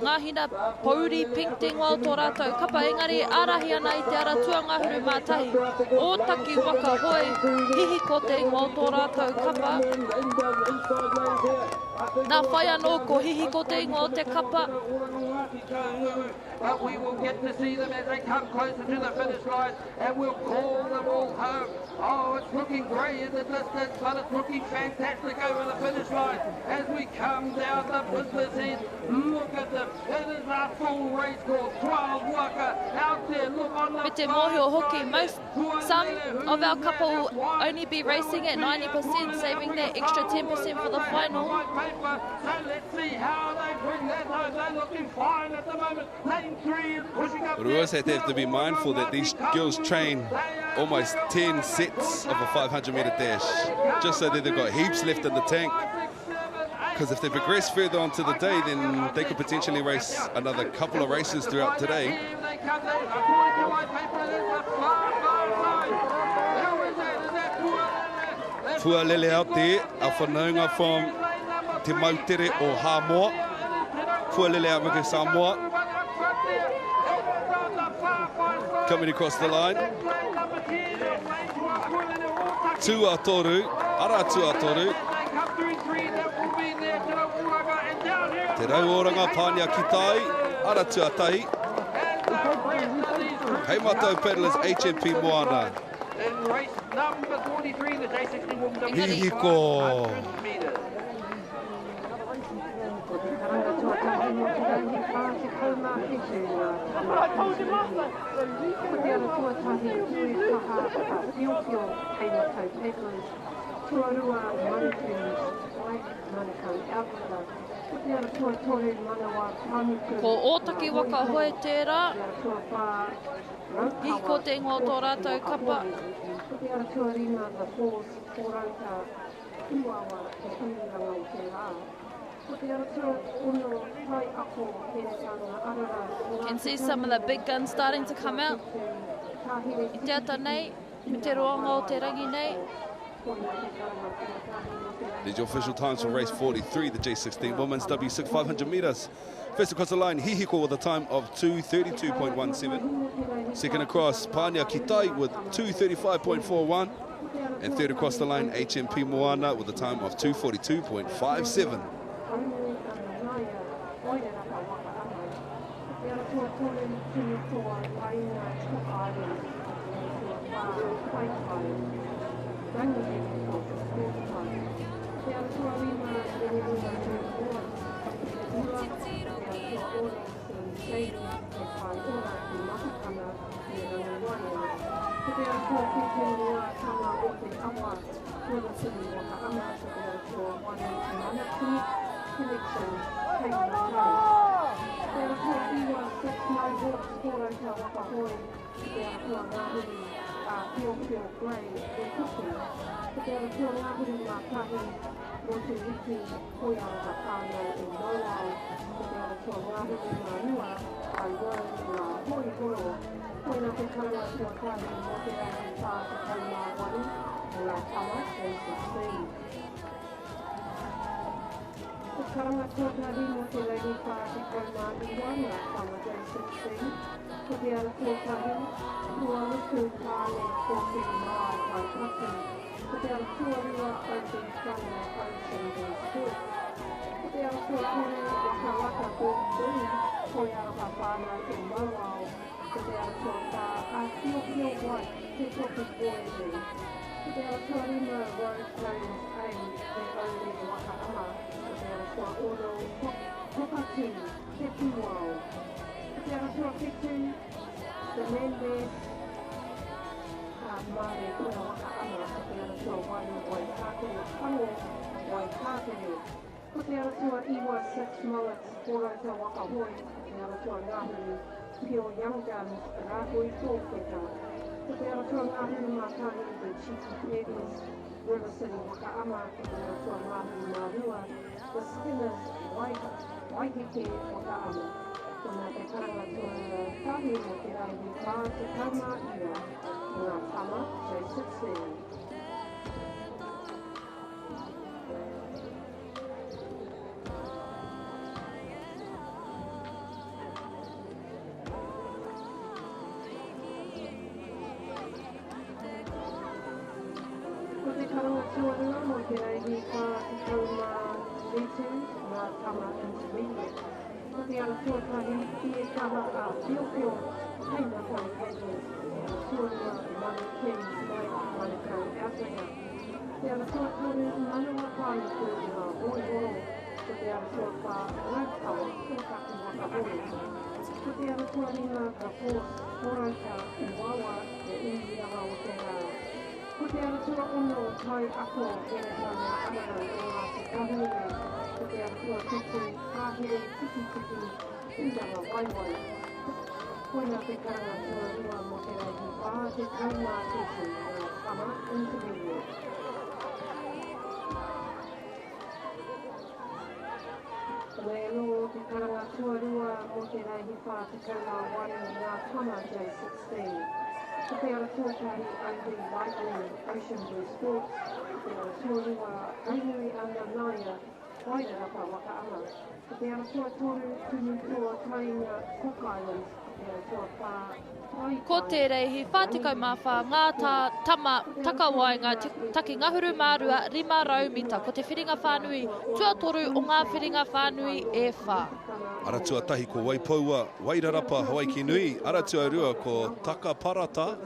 ngā hina pauri pingting o tō rātou kapa, engari arahi ana i te aratua ngā huru mātahi. O taki waka hoi, hihi ko te ingo o tō rātou kapa. Nā whai anō ko hihi ko te ingo o te kapa. But we will get to see them as they come closer to the finish line, and we'll call them all home. Oh, it's looking grey in the distance, but it's looking fantastic over the finish line as we come down the business end. Look at them. It is our full race course. 12 Waka out there. Look on the Me te mōhio hoki, some of our couple will only be racing at 90%, saving that extra 10% for the final. So let's see how they bring that home. They're looking fine at the moment. Lane 3 is pushing up. But we also have to be mindful that these girls train almost 10 sets of a 500-metre dash, just so that they've got heaps left in the tank. Because if they progress further onto the day, then they could potentially race another couple of races throughout today. Fualele out there, a whanaunga from Te Mautere o Hamoa. Fualele out with Samoa. Coming across the line. Tua Toru, Ara Tua Toru. Te rauoranga Pānia ki tai, Ara Tua Tai. Hei mātou pedalers HMP Moana. In race number 43, the J60 will be Hihiko. Ko ōtaki waka hoe tērā, hihi ko te ingo o tō rātou kapa. Can see some of the big guns starting to come out. I te ata nei, me te roanga o te rangi nei. These are your official times for race 43, the J16 women's W6 500 metres. First across the line, Hihiko with a time of 2:32.17. Second across, Pānia ki tai with 2:35.41. And third across the line, HMP Moana with a time of 2:42.57. Nā te karanga tua tahi mo te raihi pā te kaumā iwa, ngā tama J16. Ko te karanga tuarua mo te reihi ka te kaumā D2, ngā tama intermediate. Ko te ara tuatahi ki e kaha a whiowhio hei na whai kei tuarua Manu Kings mai Manukau Ātanga. Te ara tuatahi manua pai ko ngā oioro. Ko te ara tuatā raukawa ko kaki wakaori. Ko te ara tuaringa ka force horauka i wawa te uirawa o te rā. Ko te ara tua ono tai ako e tana anana o ngā te kahuia. Ko te ara tua tutu kāhere tiki indanga waiwai. Ko nā te karanga tua rua mo te reihi pā te kaumā tutu ngā tama intermediate. Me lo te karanga tua rua mo te reihi pā te kaumā wari ngā tama J16. Ko te ara tuatahi Angry Lightning Ocean Blue Sports, te ara tuarua Ainui Ana Naya, Wairarapa Wakaama. Ko te ara tuatoru tunu tua tainga Cook Islands, te ara tuapā Ko te reihi whātikau mawha ngā tama takawai ngā taki ngahuru mārua 500 mita. Ko te whiringa whānui tuatoru o ngā whiringa whānui e whā. Aratua tahi ko Waipaua, Wairarapa, Hawaii Nui. Aratua rua ko Taka Parata.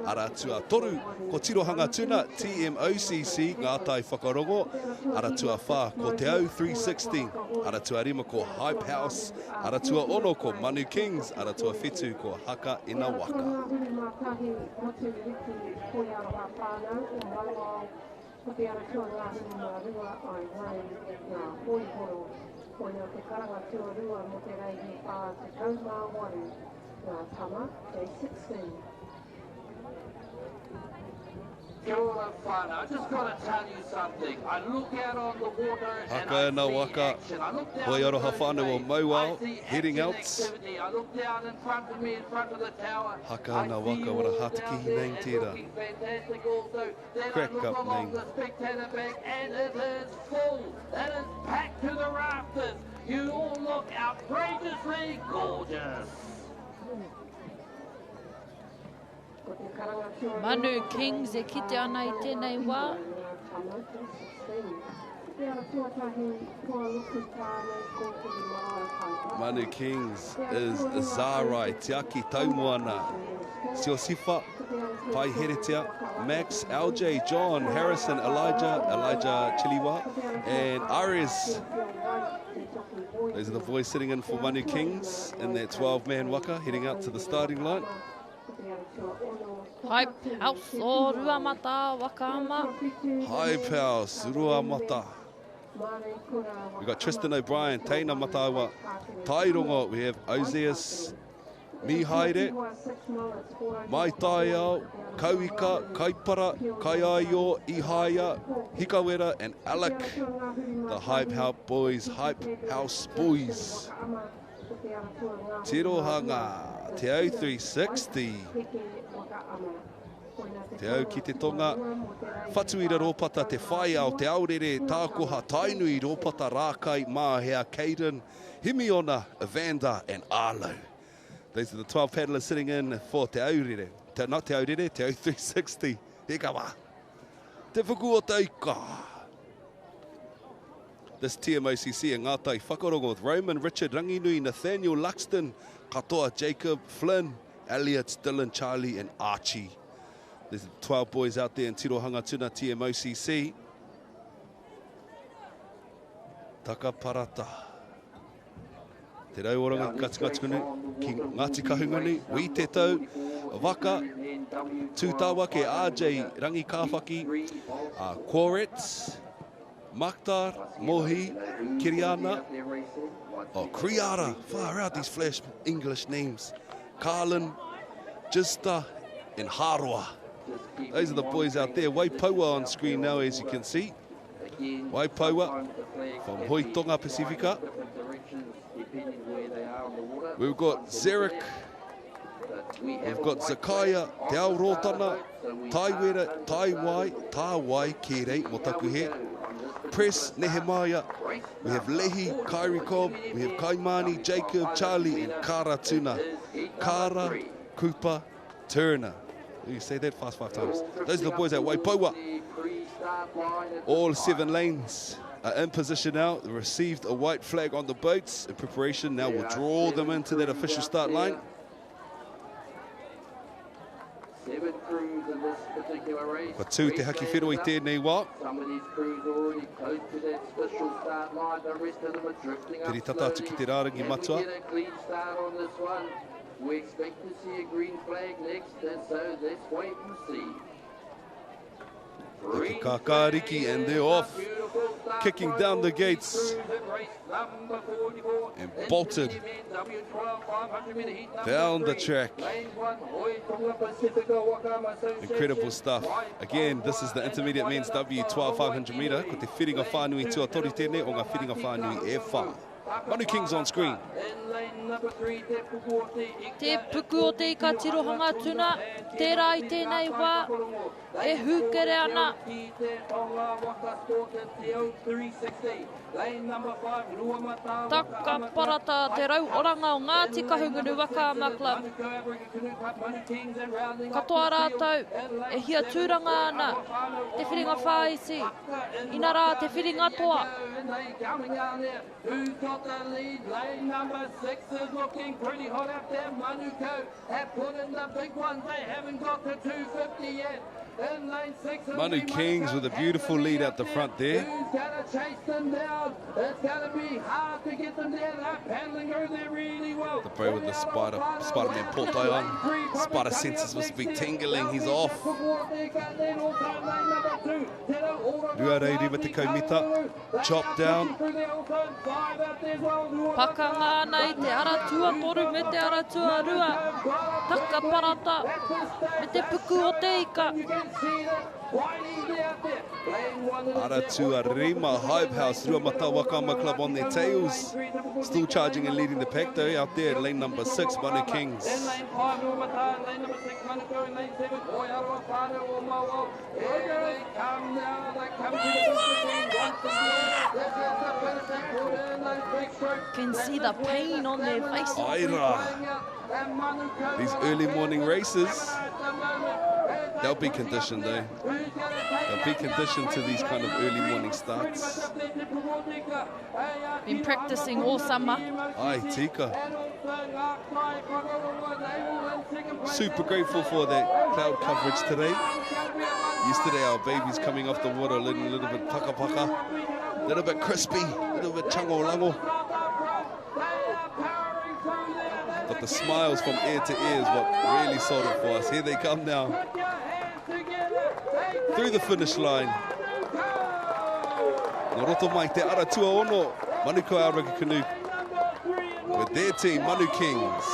Aratua toru ko Tirohanga Tuna, TMOCC, ngā tai whakarongo. Aratua whā ko Te Au 360. Aratua rima ko Hype House. Aratua ono ko Manu Kings. Aratua whetu ko Haka ina Waka. Ko te ara tua ngā hima rua ai nei ngā hoihoro. Ko nā te karanga tua rua mo te reihi pā te kaumā waru ngā tama J16. Kia ora whānau. I just got to tell you something. I look out on the water and Haka I ina see Waka. action. I look down Hoi the aroha whānau o raceway. Mauao, I see heading action out. activity. I look down in front of me, in front of the tower. Haka I ina see Waka, you what a all hataki down there name and tira. looking fantastic also. Then Crack I look up along name. the spectator bank and it is full. It is packed to the rafters. You all look outrageously gorgeous. Manu Kings e kite ana I tēnei wā. Manu Kings is Zarai, Te Aki Taumoana, Siosifa, Pai Heretia, Max, LJ, John, Harrison, Elijah Chiliwa, and Aris. Those are the boys sitting in for Manu Kings in their 12-man waka, heading out to the starting line. Hype House o Ruamata, Wakaama. Hype House, Ruamata. We got Tristan O'Brien, Teina Matawa, Tairongo. We have Oseas, Mihaere, Mai Taiao, Kauika, Kaipara, Kaiaio, Ihaya, Hikawera, and Alec. The Hype House Boys. Tirohanga, Te Au 360. Te au ki te tonga, whatuira rōpata te whai ao te aurere tākoha tainui rōpata rākai māhea Caden, Himiona, Evander and Arlo. These are the 12 paddlers sitting in for te aurere. Not te aurere, te au 360. He kawa. Te whuku o teika. This TMOCC e ngātai whakarongo with Roman, Richard, Ranginui, Nathaniel, Luxton, Katoa, Jacob, Flynn, Elliot, Dylan, Charlie and Archie. There's 12 boys out there in Tirohanga Tuna TMOCC. Taka Parata. Te rauoranga katikatunu ki Ngāti Kahungunu, Wi Te Tau, Waka, Tūtawa ke RJ Rangi Kāwhaki, Quaretz, Maktar, Mohi, Kiriana, Kriara, far out these flash English names, Carlin, Gista and Haroa. Those are the boys out there. Waipaua on screen now, as you can see. Waipaua from Hoitonga Pacifica. We've got Zarek. We've got Zakaya, Te Ao Rōtana, Taiwera, Taiwai, Tāwai, Kere, Motakuhe. Press, Nehemiah. We have Lehi, Kairi Cobb. We have Kaimani, Jacob, Charlie, and Kara Tuna. Kara, Cooper, Turner. You say that fast 5 times. Those are the boys at Waipaua. All 7 lanes are in position now. They received a white flag on the boats in preparation. Now we'll draw them into that official start line. 7 crews in this particular race. Ka tū te haki whero I tēnei wā. Some of these crews are already close to that official start line. The rest of them are drifting up Tiri tata atu ki te rārangi matua. Get a clean start on this one. We expect to see a green flag next, and so let's wait and see. Eki Kakariki, and they're off, kicking down the gates and bolted down the track. Incredible stuff. Again, this is the intermediate men's W12 500 metre. Ko te whiringa whānui tuatori tēnei o ngā whiringa whānui e whā. Manu King's on screen. Te puku o te ika tirohanga tuna, tērā I tēnei wā, e hūkere ana. Taka parata te rau oranga o Ngāti Kahungunu Whakaama Club. Katoa rātou, e hia tūranga ana, te whiringa whāisi, ina rā te whiringa toa. Who's got the lead? Lane number 6 is looking pretty hot up there. Manuko have put in the big ones. They haven't got to 250 yet. In lane 6, Manu Kings with a beautiful lead at the front there. Who's going to chase them down? It's going to be hard to get them down. They're paddling over there really well. The boy with the Spider-Man portai on. Spider senses must be tingling. He's off. Rua reiri me te kaumita. Chop down. Pakanga ana I te aratua toru me te aratua rua. Taka parata me te puku o te ika. Aratua Rima, Hype House, Ruamata Whakaama Club on their tails. Still charging and leading the pack though, out there, lane number 6, Manu Kings. In lane 5, Ruamata, lane number 6, Manuko, in lane 7, Oiaroa Whānau o Maua. Here they come now, they come to the 15 once again. Can see the pain on their faces. Aira. These early morning races, they'll be conditioned though. They'll be conditioned to these kind of early morning starts. Been practicing all summer. Ai, tika. Super grateful for that cloud coverage today. Yesterday our babies coming off the water a little bit paka, a little bit crispy, a little bit chango lango. But the smiles from ear to ear is what really sold it for us. Here they come now. Through the finish line. Noroto mai te aratua ono. Manuko Auranga Canoe. With their team, Manu Kings.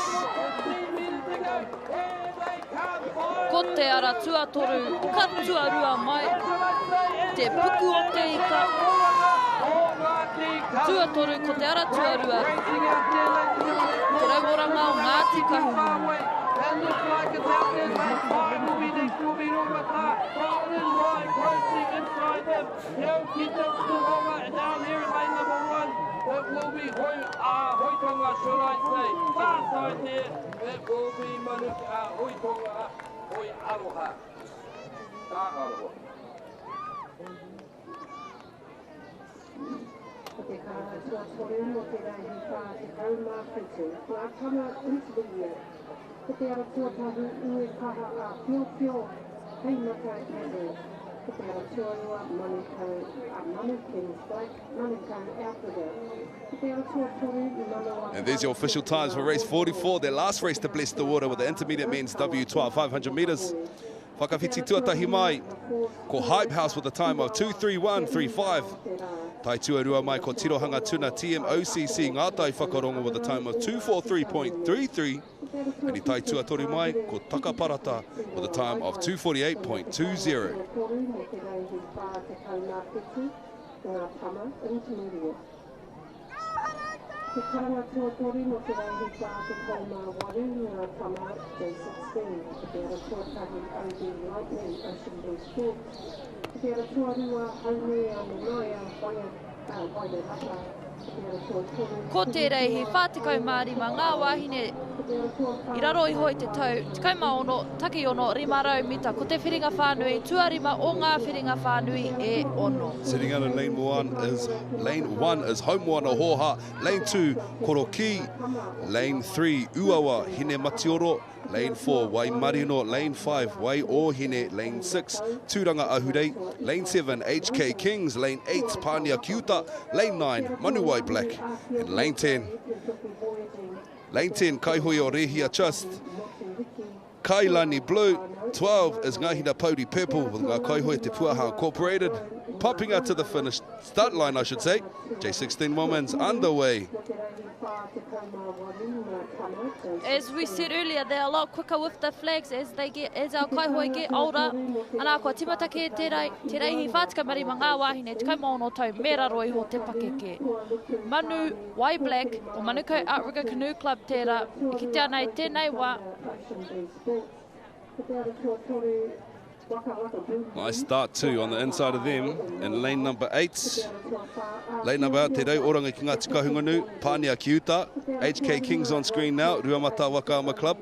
Ko te aratua toru, katua rua mai. Te puku o te ika. Tua toru ko te aratua rua. Te rauoranga o Ngāti Kahungunu. And looks like it's out there. Lane 5 will be next. Will be Ruamata. Golden line crossing inside them. Yo, get them to Honga. And down here in lane number 1, it will be Hoitonga, should I say. Far side there, it will be Hoitonga, Hoi Aroha. Ta Aroha. Ko te kātua toru mo te rahi whā te kaumā whitu, kua tama into the year. Ko te aratua tahu ue kaha a pio, hei maka e kere. Ko te aratua rua Manuko a Manu Kings Black, Manuko Alfreda. Ko te aratua toru I Manawa. And there's your official times for race 44, their last race to bless the water with the intermediate men's W12 500 metres. Whakawhiti tuatahi mai, ko Hype House with a time of 2:31.35. Tai tuarua mai ko Tirohanga Tuna TMOCC Ngātai Whakarongo with a time of 2:43.33. And I tai tuatori mai ko Takaparata with a time of 2:48.20. Te karawa tuatori no te raihi pā te kaumāwaru ngā tama J16. Te ara tuatahi OB Lightning Ocean Blue Sport. Te ara tuarua haunui a Minoia Waine Haka. Ko te reihi whātekau Māori mā ngā wāhine i raro i hoi te tau, te kaumaono, take ono, rimarau mita, ko te whiringa whānui, tuarima o ngā whiringa whānui e ono. Sitting out in lane one is Homewana Hoha, lane 2 Koroki, lane 3 Uawa Hine Matioro, lane 4 Waimarino, lane 5 Wai Ohine, lane 6 Tūranga Ahurei, lane 7 HK Kings, lane 8 Pānia Kiuta, lane 9 Manuai Black, and lane 10 Kaihui o Rehia Trust, Kailani Blue, 12 is Ngahina Pauri Purple with Ngā Kaihui Te Puaha Incorporated, popping out to the finish start line, I should say. J16 Women's underway. As we said earlier, they're a lot quicker with the flags as our kaihui get older. Anā kua timata ke te reihi whātika mari ma ngā wāhine, te kaumaono tau, mera roi ho te pakeke. Manu Wai Black o Manukau Outrigger Canoe Club tērā, ki te anei tēnei wā. Nice start too on the inside of them in lane number 8. Lane number 8, te rau oranga ki ngā tikahunganu, Pānia Kiuta, HK Kings on screen now, Ruamata Whakaama Club.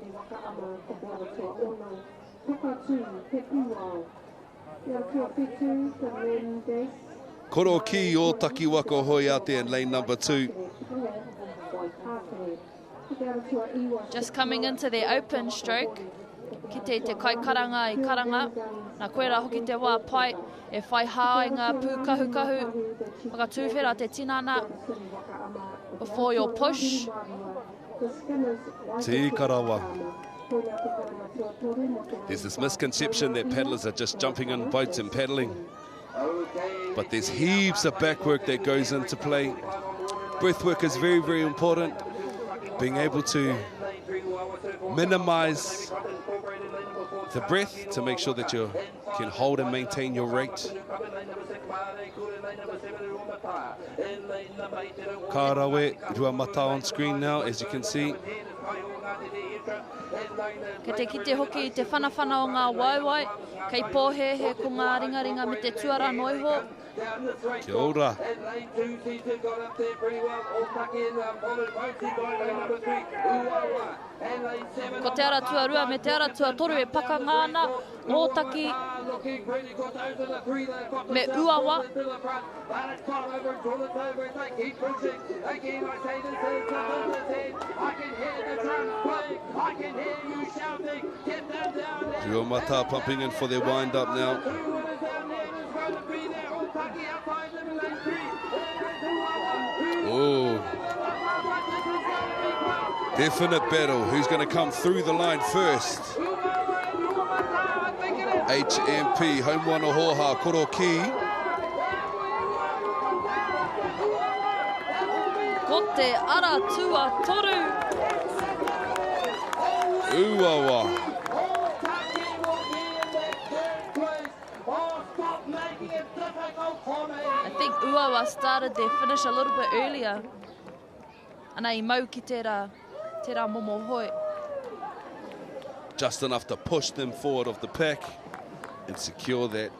Koro ki o Taki Waka hoi out there in lane number 2. Just coming into their open stroke. Ki te kai karanga I karanga, nā koera hoki te wā pai, e whai hāi ngā pū kahu, waka tūwhera te tinana, before your push. Te karawa. There's this misconception that paddlers are just jumping in boats and paddling, but there's heaps of back work that goes into play. Breath work is very, very important. Being able to minimize the breath to make sure that you can hold and maintain your rate. Kārawe, Ruamata on screen now, as you can see. Kei te kite hoki I te whanawhana o ngā waiwai, kei pōhehe ko ngā ringaringa me te tuara noiho. Kia ora. Ko te ara tuarua me te ara tuatoru e paka ngāna, Ōtaki me Uawa. Ruamata pumping in for their wind up now. Oh, definite battle. Who's going to come through the line first? HMP, Homewana Hoha, Koroki. Ko te ara tuatoru. Uawa. I think Uawa started their finish a little bit earlier. Ana I mau ki tērā momo hoi. Just enough to push them forward of the pack and secure that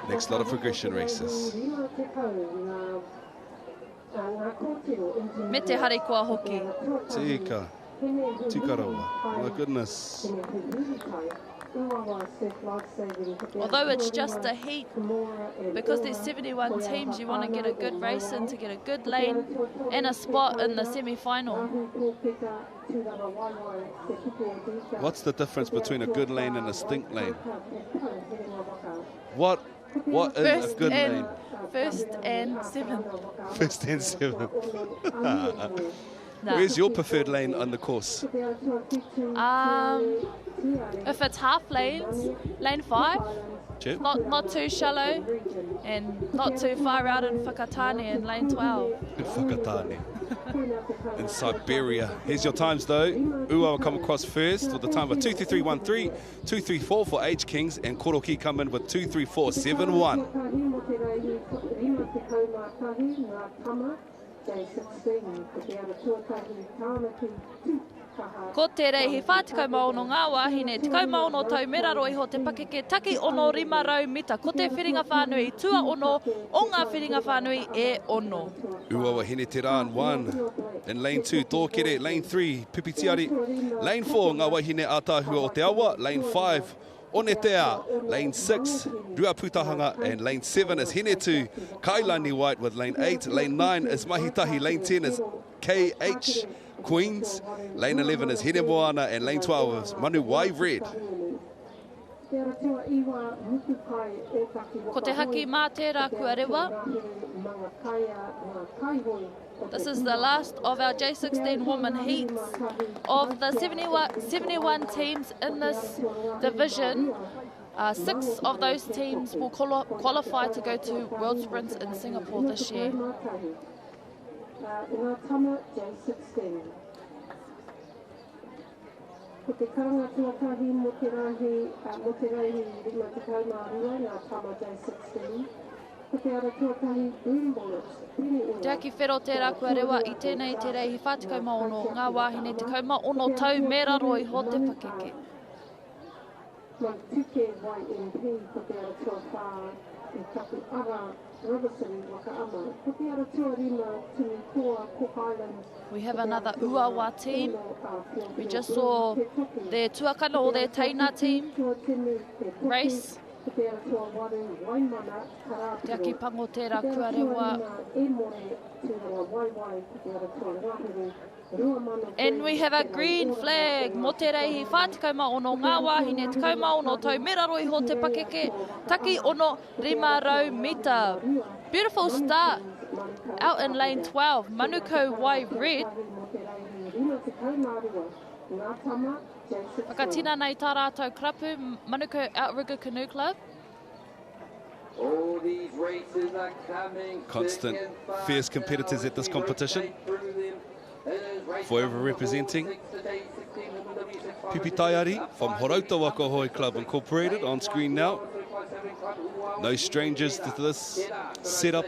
next lot of progression races. Me te hari kua hoki. Tika. Tikarawa. My goodness. Although it's just a heat, because there's 71 teams, you want to get a good race in to get a good lane and a spot in the semi-final. What's the difference between a good lane and a stink lane? What is a good lane? First and seventh. First and seventh. Where's your preferred lane on the course? If it's half lanes, lane 5, not too shallow and not too far out in Whakatane in lane 12. In Whakatane. In Siberia. Here's your times though. Ua will come across first with the time of 233.13, 234 for H Kings, and Koroki come in with 234.71. Ko te rei he whātikau maono ngā wāhine, tikau maono tau meraro iho te pakeke taki ono 500 mita. Ko te whiringa whānui tua ono, o ngā whiringa whānui e ono. Ua wahine te rā in 1. In lane 2, Tōkere. Lane 3, Pipitiari. Lane 4, ngā wahine ātāhua o te awa. Lane 5, Onetea. Lane 6, Rua Putahanga. And lane 7 is Hinetu Kailani White with lane 8. Lane 9 is Mahitahi. Lane 10 is KH Queens. Lane 11 is Hine Moana. And lane 12 is Manu Wai Red. Ko te haki mā tērā kua rewa. This is the last of our J16 women heats. Of the 71 teams in this division, 6 of those teams will qualify to go to World Sprints in Singapore this year. Ko te karanga tuatahi mo te rahi rima te kaumārua ngā tama J16. Ko te ara tuatahi Green Bullets. Te aki whero tērā kua rewa I tēnei te rei hi whātikau maono ngā wāhine te kauma ono tau mera roi ho te pakeke. Mai tuke YMP ko te ara tuawhā e taku ara Riverson Whakaama. Ko te ara tuarima tuni toa Cook Islands. We have another Uawa team. We just saw their tuakana or their Taina team race. Te aki pango tērā kua rewa. And we have a green flag. Mo te reihi whātikau maono ngā wāhine tikau maono tau meraro iho te pakeke. Taki ono 500 mita. Beautiful start. Out in lane 12, Manuko Wai Red. Whakatina nei tā rātou krapu, Manuko Outrigger Canoe Club. All these races are coming. Constant, fierce competitors at this competition. Forever representing Pipitaiari from Whakaata Waka Club Incorporated on screen now. No strangers to this setup.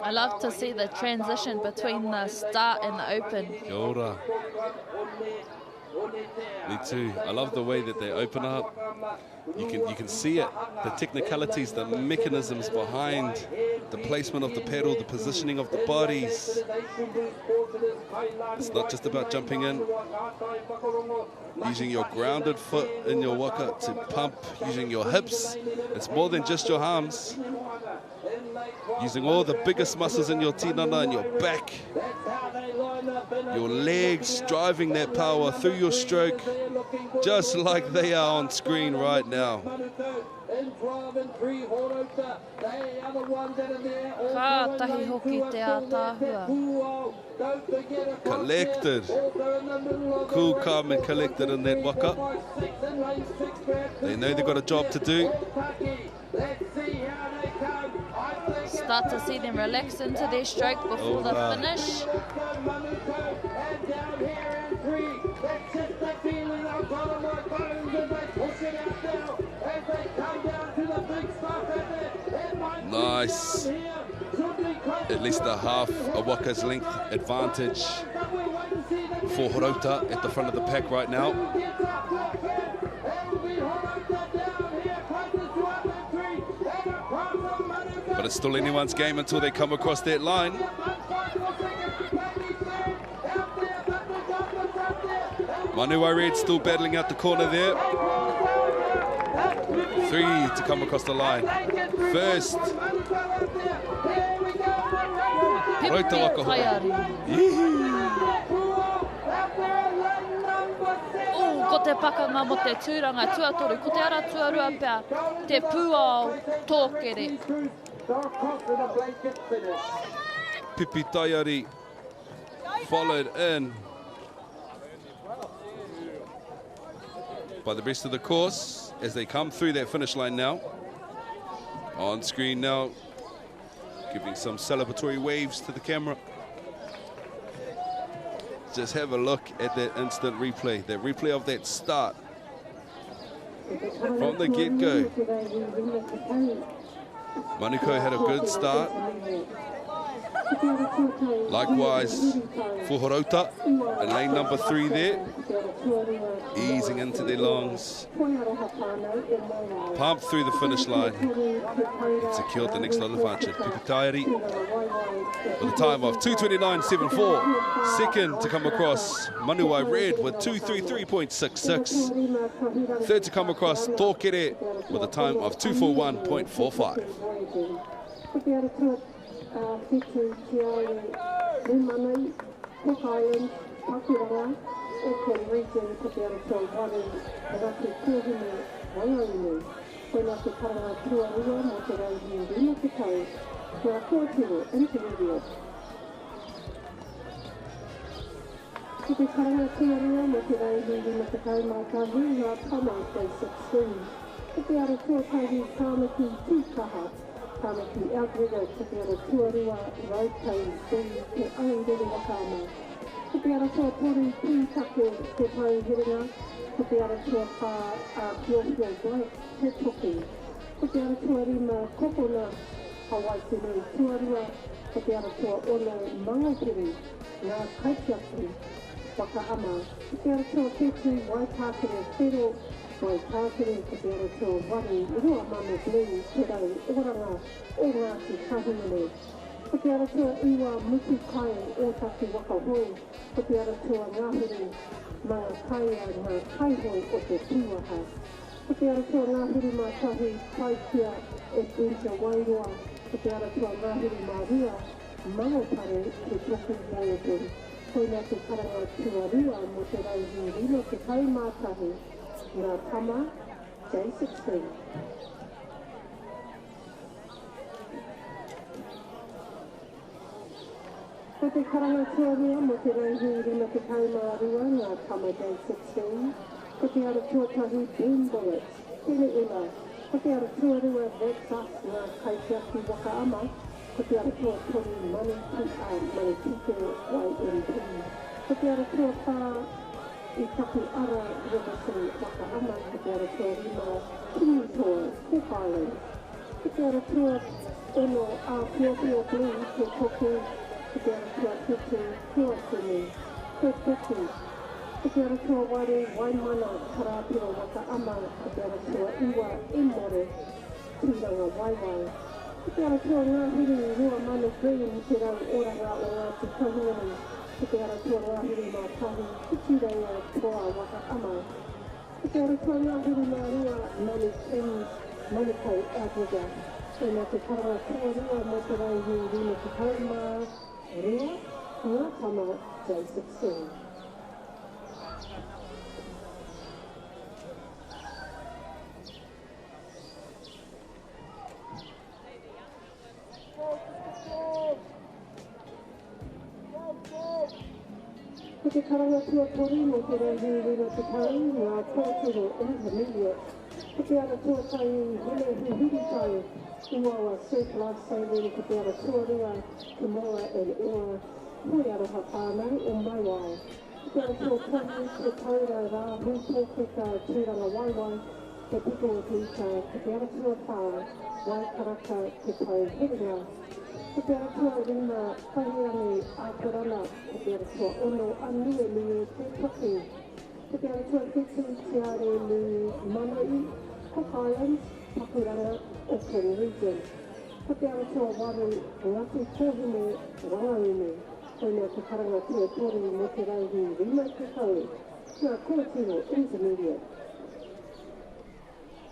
I love to see the transition between the start and the open. Kia ora. Me too. I love the way that they open up. You can see it, the technicalities, the mechanisms behind the placement of the pedal, the positioning of the bodies. It's not just about jumping in, using your grounded foot in your waka to pump, using your hips. It's more than just your arms. Using all the biggest muscles in your tinana and your back. Your legs driving that power through your stroke, just like they are on screen right now. Ka tahi hoki te ātāhua. Collected. Cool, calm and collected in that waka. They know they've got a job to do. Start to see them relax into their stroke before the finish. Nice. At least a half a waka's length advantage for Whakaata at the front of the pack right now. But it's still anyone's game until they come across that line. Manu Wai Red still battling out the corner there. 3 to come across the line. First. Whakaata Waka Ko te pakanga mo te tūranga tuatoru, ko te ara tuarua pēr, te pūao tōkere. Pipitaiari followed in by the rest of the course as they come through that finish line now. On screen now, giving some celebratory waves to the camera. Just have a look at that instant replay, that replay of that start. from the get-go. Manukau had a good start. Likewise for Horota in lane number 3 there. Easing into their longs. Pumped through the finish line. And secured the next lot advantage. Pipitairi with a time of 2:29.74. Second to come across Manuai Red with 2:33.66. Third to come across Tōkere with a time of 2:41.45. Whitu Tiare, Rimanai, Cook Island, Pakuranga, Auckland region, Kupiara Tō Wari, Raki Kuhine, Wangaine, Koina Te Karanga Tuarua, Mo Te Raihi, Rima Te Tau, Kua Kōtiro, Intermediate. Ki Te Karanga Tuarua, Mo Te Raihi, Rima Te Tau, Mā Kahu, Ngā Tama, Day 16. Kupiara Tōtahi, Tāmaki, Tūkaha, Tāmaki Outrigger, Kupiara Tuarua, Rautau, Te Aurere Wakama. Kupiara Tō Tori, Tūtake, Te Tau Hiringa, Kupiara Tō Pā, Piohio White, Te Toki. Kupiara Tō Rima, Kopona, Hawaii Tunu, Tuarua, Kupiara Tō Ono, Mangaupiri, Ngā Kaitiaki, Wakaama. Kupiara Tō Tetu, Waitakere, Whero, Waitakere, Kupiara Tō Wari, Rua Mama Blue, Terau, Oranga, Oraki Kahumene. Kupiara Tō Iwa Mutu Kai, Otaki Wakahoi, Kupiara Tō Ngāhiri, Mā Kaia, Ngā Kaihoi o Te Tūaha. Kupiara Tō Ngāhiri Mā Tahi, Kaitia, e Bunja Wairua, Kupiara Tō Ngāhiri Mā Ria, Maopare, Te Toku Moetu. Koina Te Karanga Tuarua, Mo Te Raihi, Rino Te Kau Mātahi, Ngā Tama, Day 16. Ko te karanga tuarua mo te Raihi, Rima Te Kau Mārua, Ngā Tama, Day 16. Ko te ara tuatahi, Boom Bullets, Tene Ula. Ko te ara tuarua, Vexas, Ngā Kaitiaki Wakaama. Ko te ara tuatori, Mani Tike, YMP. Ko te ara tuatā, I taku ara Riverton Wakaama, Ko te ara tuarima, Kinitoa, Cook Island. Ko te ara tuatono, a Piohio Blue, Te Toku, Ko te ara tuatutu, Tuatunu, Te Toku. Ko te ara tua ware, Waimana, Karapiro Wakaama, Ko te ara tua iwa, Imore, Tūranga Waiwai. Ko te ara tua ngāhiri, Rua Manu Green, Te rau oranga o ngā te kahuani. Ko te ara tua ngāhiri mā tahi, Titiranga Toa Wakaama. Ko te ara tua ngāhiri mā Rua, Manu Kings, Manukau Outrigger. E nā te karanga tuarua mo te Raihi, Rima Te Kau Mā Ria, Ngā Tama, Day 16. Ko te karanga tuatori mo te Raihi, Rima Te Kau, Ngā Kōtiro Intermediate. Ko te ara tuatai, Hine Hihiritai, Uawa Surplus Sailing, ko te ara tuarua, Kumoa and Ua, Hui aroha whānau o Maiwai. Ko te ara tuatahi, Te Taura Rā, Hūtōkeka, Tūranga Waiwai, Te Piko o Tika, ko te ara tuatā, Waikaraka, Te Tau Hiringa. Ko te ara tua rima, Whahiangi, Āpurana, ko te ara tua ono, Anue Nui, Te Toki. Ko te ara tua Titu, Tiare Nui, Manai, Cook Island, Pakuranga, Auckland region. Ko te ara tua waru, Ngāti Kōhine, Wangaine. Koina te karanga tuatori mo te Raihi, Rima Te Kau. Ngā Kōtiro Intermediate.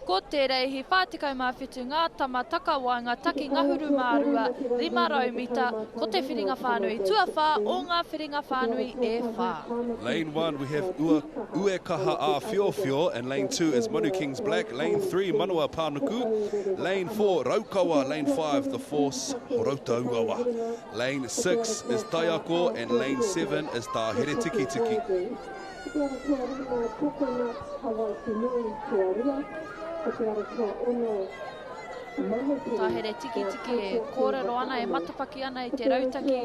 Ko te reihi, whātikau mā whitu, ngā tama takawa, ngā taki ngahuru mārua, 5 mita, ko te whiringa whānui tuawha o ngā whiringa whānui e whā. Lane 1, we have Uekaha A Whiowhio, and lane 2 is Manu Kings Black. Lane 3, Manua Pānuku. Lane 4, Raukawa. Lane 5, The Force, Horota Uawa. Lane 6 is Taiako, and lane 7 is Tā Here Tiki Tiki. Ko te ara tua ono, Tahere tiki tiki e kōrero ana e matapaki ana i te rautaki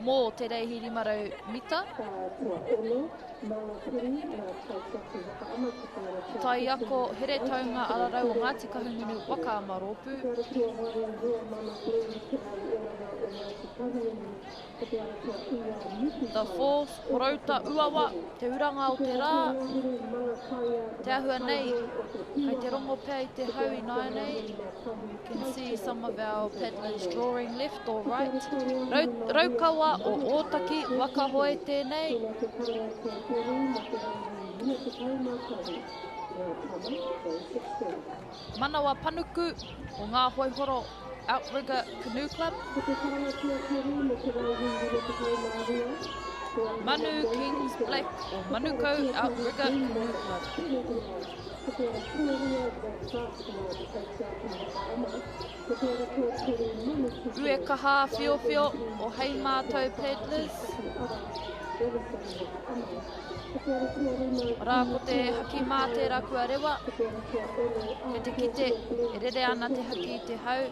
mō te reihi 500 mita. Tai ako here taunga alarau o Ngāti Kahungunu Waka ama rōpū. The fourth, Horauta Uawa, te uranga o te rā. Te ahua nei, kei te rongo pēi te hau I nai nei. You can see some of our paddlers drawing left or right. Raukawa o Ōtaki, waka hoi tēnei. Manawa Panuku o ngā hoihoro Outrigger Canoe Club. Manu Kings Black o Manuko Outrigger Canoe Club. Ue kaha whio whio o hei mātou paddlers. Rā ko te haki mā te rakua rewa. Kei te kite, e rere ana te haki I te hau.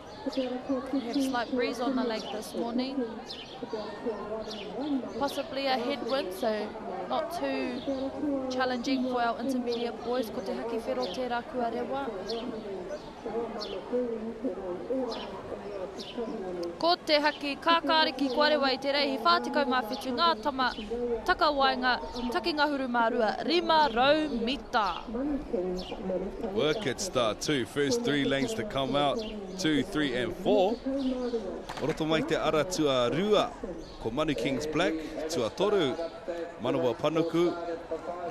We have slight breeze on the lake this morning. Possibly a headwind, so not too challenging for our intermediate boys. Ko te haki whero te rakua rewa. Ko te haki kākāriki kua rewa I te reihi whātikau mā whitu ngā tama takawainga taki ngahuru mārua 500 mita. Work it, start two. First 3 lanes to come out. 2, 3 and 4. Oroto mai te ara tua rua ko Manu Kings Black. Tua toru Manawa Panuku.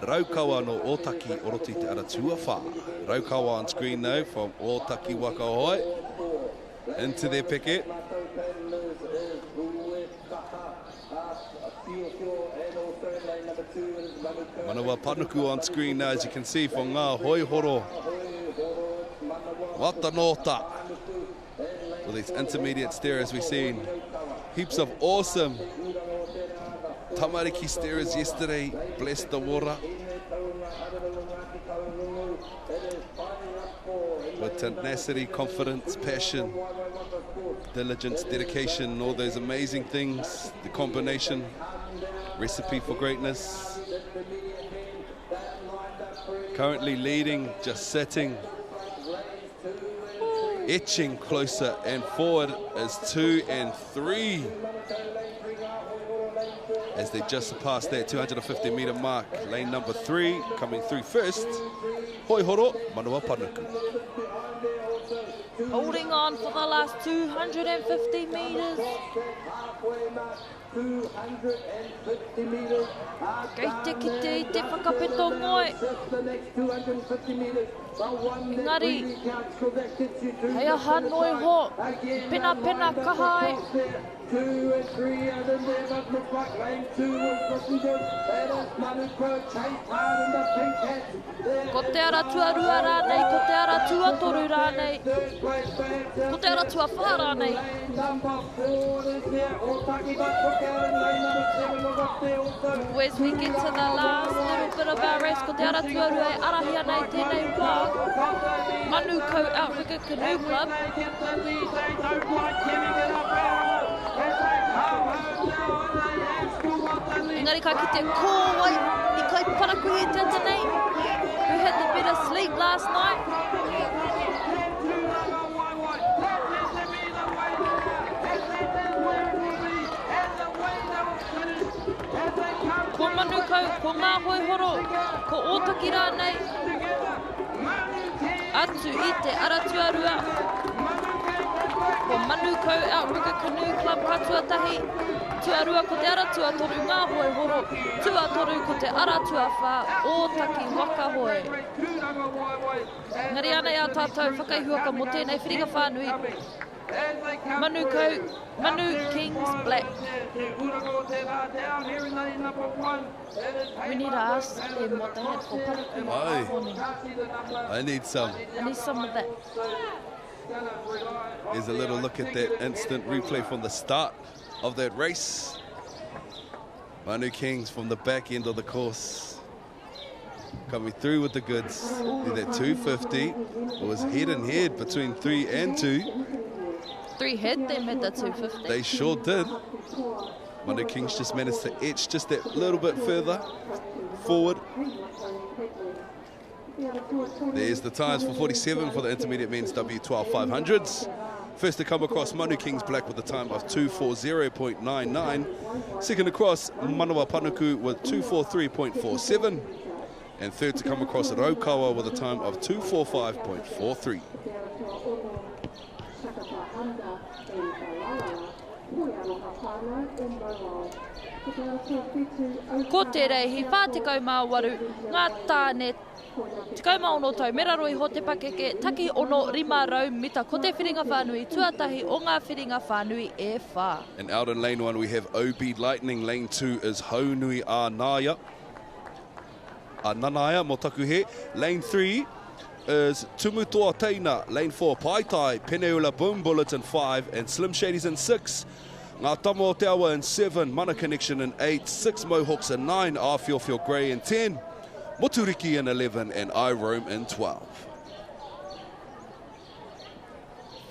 Raukawa no Ōtaki oroto I te ara tua whā. Raukawa on screen now from Ōtaki Waka Hoi. Into their picket. Manawa Panuku on screen now, as you can see, from ngā hoihoro. Wata nota. With these intermediate steerers we've seen. Heaps of awesome tamariki steerers yesterday. Blessed the water. With tenacity, confidence, passion, diligence, dedication, all those amazing things, the combination, recipe for greatness. Currently leading, just setting, etching closer and forward as 2 and 3. As they just surpassed that 250 meter mark. Lane number 3 coming through first. Hoihoro, Manawa Panuku. Holding on for the last 250 metres. Kei te kite I te whakapeto ngoi. Engari, hei aha noi ho, pena pena kahai. 2 and 3 and then there but looks like lane 2 was looking good. That is Manuko chased hard in the pink hat. Ko te ara tua rua rānei, ko te ara tua toru rānei. Ko te ara tua whā rānei. As we get to the last little bit of our race, ko te ara tua rua e arahia nei tēnei wā. Manuko Outrigger Canoe Club. Engari ka ki te kōwai I kai paraku he tata nei, who had the better sleep last night. Ko Manuko, ko ngā hoihoro, ko Ōtaki rānei. Atu I te aratua rua. Ko Manuko Outrigger Canoe Club katuatahi. Tuarua ko te aratua toru ngā hoihoro. Tuatoru ko te aratua whā Ōtaki Waka Hoi. Ngari ana ia tātou whakaihuaka mo tēnei whiringa whānui. Manu Kings Black. We need to ask him what they had for Paraku morning. I need some. I need some of that. Here's a little look at that instant replay from the start of that race. Manu Kings from the back end of the course. coming through with the goods. In that 250, it was head and head between 3 and 2. 3 head them at the 250. They sure did. Manu Kings just managed to etch just that little bit further forward. There's the times for 47 for the intermediate men's W12 500s. First to come across, Manu Kings Black with a time of 240.99. Second across, Manawa Panuku with 243.47. And third to come across, Raukawa with a time of 245.43. Ko te reihi, whātekau mā waru, ngā tāne, tekau mā ono tau, mera roi ho te pakeke, taki ono 500 mita, ko te whiringa whānui, tuatahi o ngā whiringa whānui e whā. And out in lane 1 we have OB Lightning, lane 2 is Haunui Anaya. Ananaya, mo taku he. Lane 3 is Tumutoa Teina, lane 4 Paitai, Peneula Boom Bullets in 5, and Slim Shadys in 6. Ngā Tamo o Te Awa in 7, Mana Connection in 8, 6 Mohawks in 9, I Feel Grey in 10, Moturiki in 11, and I Roam in 12.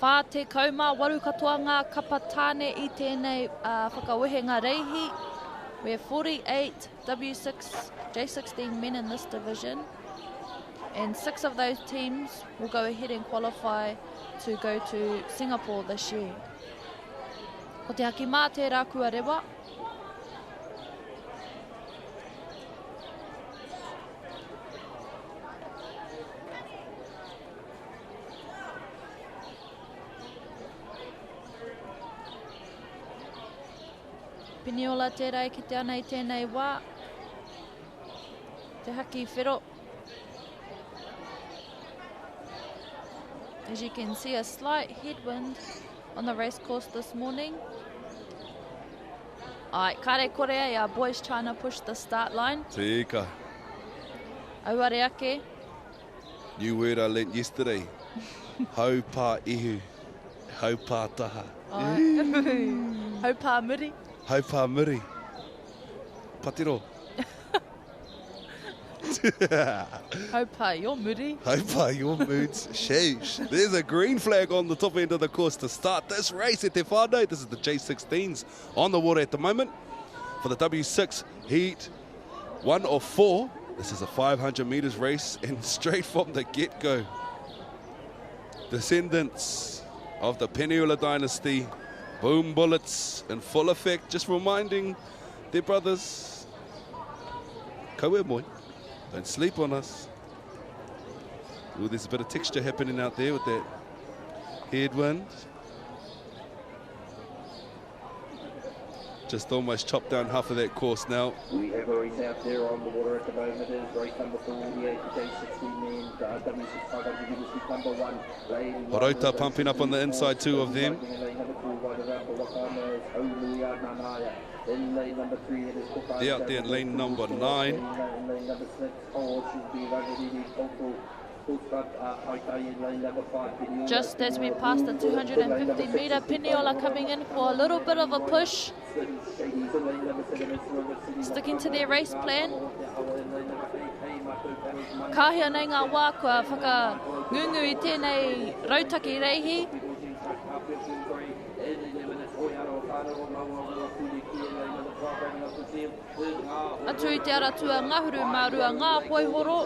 Whātekau mā waru katoa ngā kapatāne i tēnei whakawehenga reihi. We have 48 W6, J16 men in this division. And 6 of those teams will go ahead and qualify to go to Singapore this year. Ko te haki mā te rā kua rewa. Piniola tērā ki te ana i tēnei wā. Te haki whiro. As you can see, a slight headwind on the race course this morning. Ai, kare korea, our boys trying to push the start line. Tika. Auare ake. New word I learnt yesterday. Haupā ihu. Haupā taha. Haupā muri. Haupā muri. Patiro. Haupā your muri. Haupā your moods. Sheesh. There's a green flag on the top end of the course to start this race at Te Whānau. This is the J16s on the water at the moment. For the W6 heat 1 of 4. This is a 500 meters race, and straight from the get-go, descendants of the Peninsula dynasty, Boom Bullets in full effect, just reminding their brothers, kaue moi, don't sleep on us. Ooh, there's a bit of texture happening out there with that headwind. Just almost chopped down half of that course now. We have a race out there on the water at the moment. It is race number 48, J16 men, W6500 leadership number 1. Horota pumping up on the inside, 2 of them. They're out there in lane number 9. Just as we pass the 250 metre, Piniola coming in for a little bit of a push. Sticking to their race plan. Kahia nei ngā wā kua whakangungu i tēnei rautaki reihi. Atu i te aratua ngahuru mārua ngā poihoro.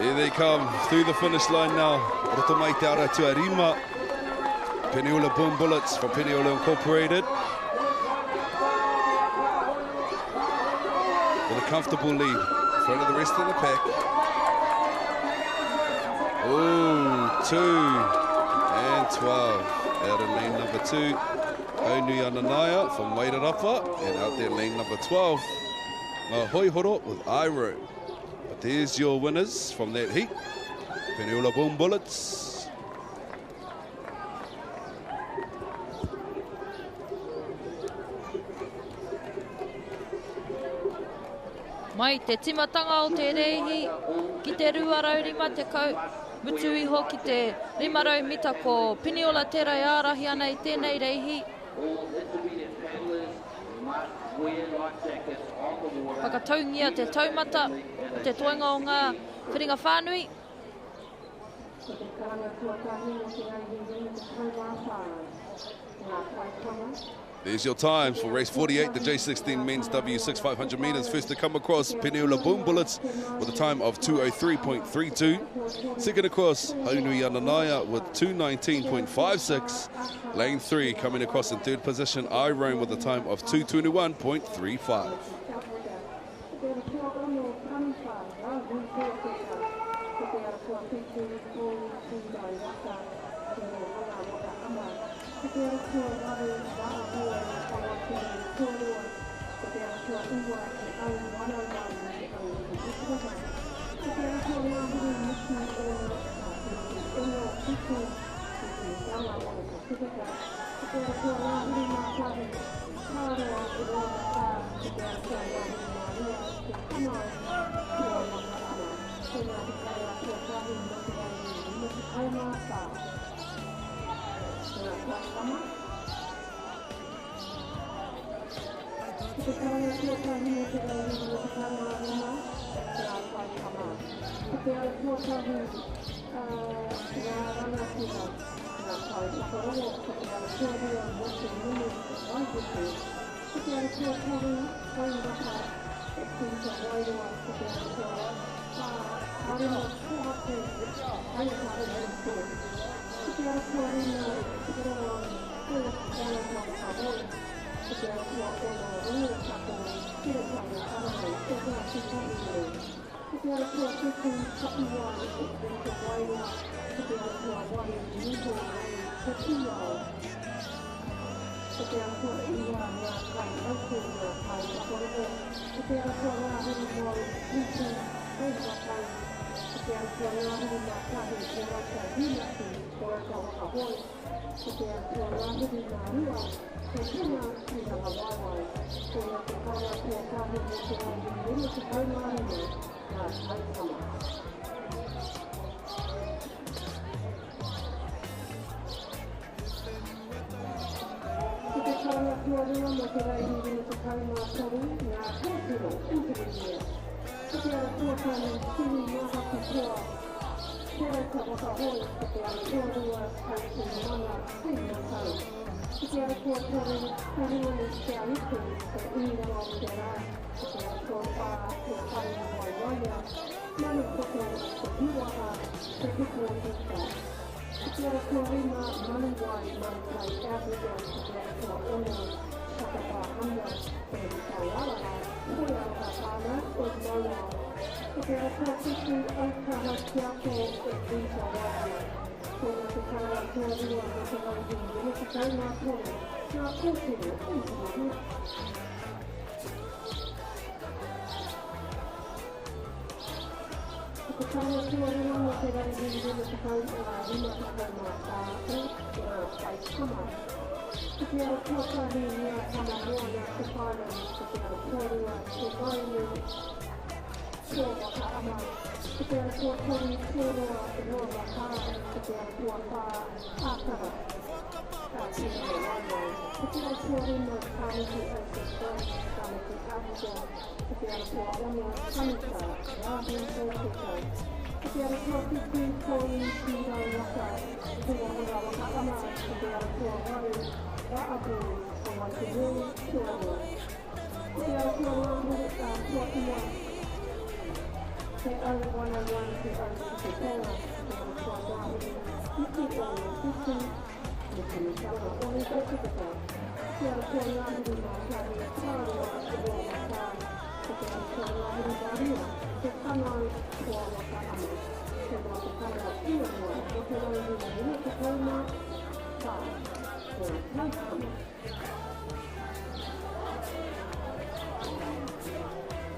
Here they come through the finish line now. Roto mai te ara tu arima. Peninsula Boom Bullets from Peninsula Incorporated. With a comfortable lead in front of the rest of the pack. Ooh, 2 and 12. Out in lane number 2. Haunui Ananaya from Wairarapa. And out there lane number 12. Hoi Horo with Iroh. But there's your winners from that heat. Peniula Boom Bullets. Mai te timatanga o te reihi, ki te ruarau rima te kau, mutu iho ki te rimarau mita ko Piniola Terai ārahi ana i tēnei reihi. Whakataungia te taumata o te toinga o ngā whiringa whānui. There's your times for race 48, the J16 men's W6 500 metres. First to come across, Peniula Boom Bullets with a time of 2:03.32. Second across, Haunui Ananaya with 2:19.56. Lane 3 coming across in third position, Iroh with a time of 2:21.35.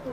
Ko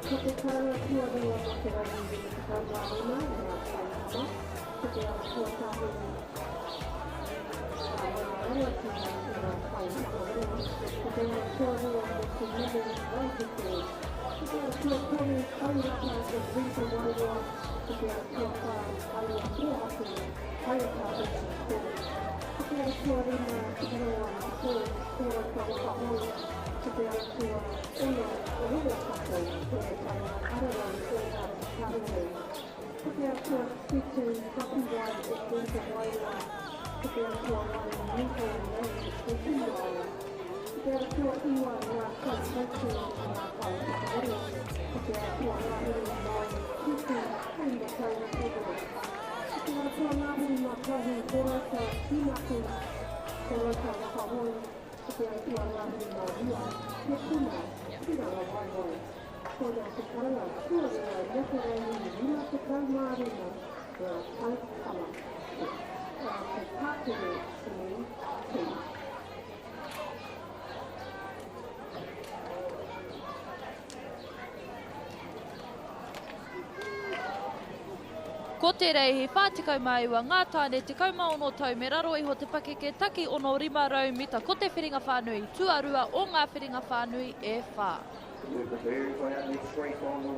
te reihi, whātikau mai ua ngā tāne te kaumaono tau me raro iho te pakeke taki ono 500 mita. Ko te whiringa whānui, tuarua o ngā whiringa whānui e whā.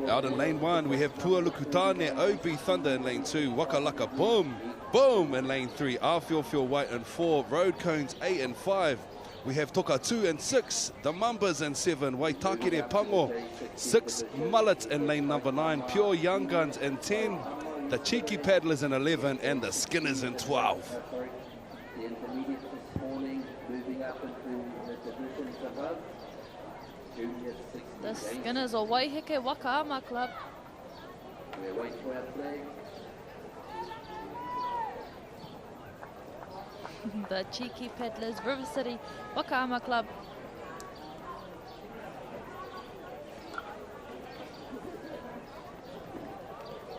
Out in lane 1, we have Pualukutane, OB Thunder in lane 2, Waka Laka Boom, Boom in lane 3, Awhiowhio White in 4, Road Cones 8 and 5. We have Toka 2 and 6, the Mambas in 7, Waitakere Pango, 6 Mullets in lane number 9, Pure Young Guns in 10, the Cheeky Paddlers in 11, and the Skinners in 12. The intermediates this morning moving up into the divisions above. Junior 68. The Skinners of Waiheke Whakaama Club. We're waiting for our flag. The Cheeky Paddlers, River City Whakaama Club.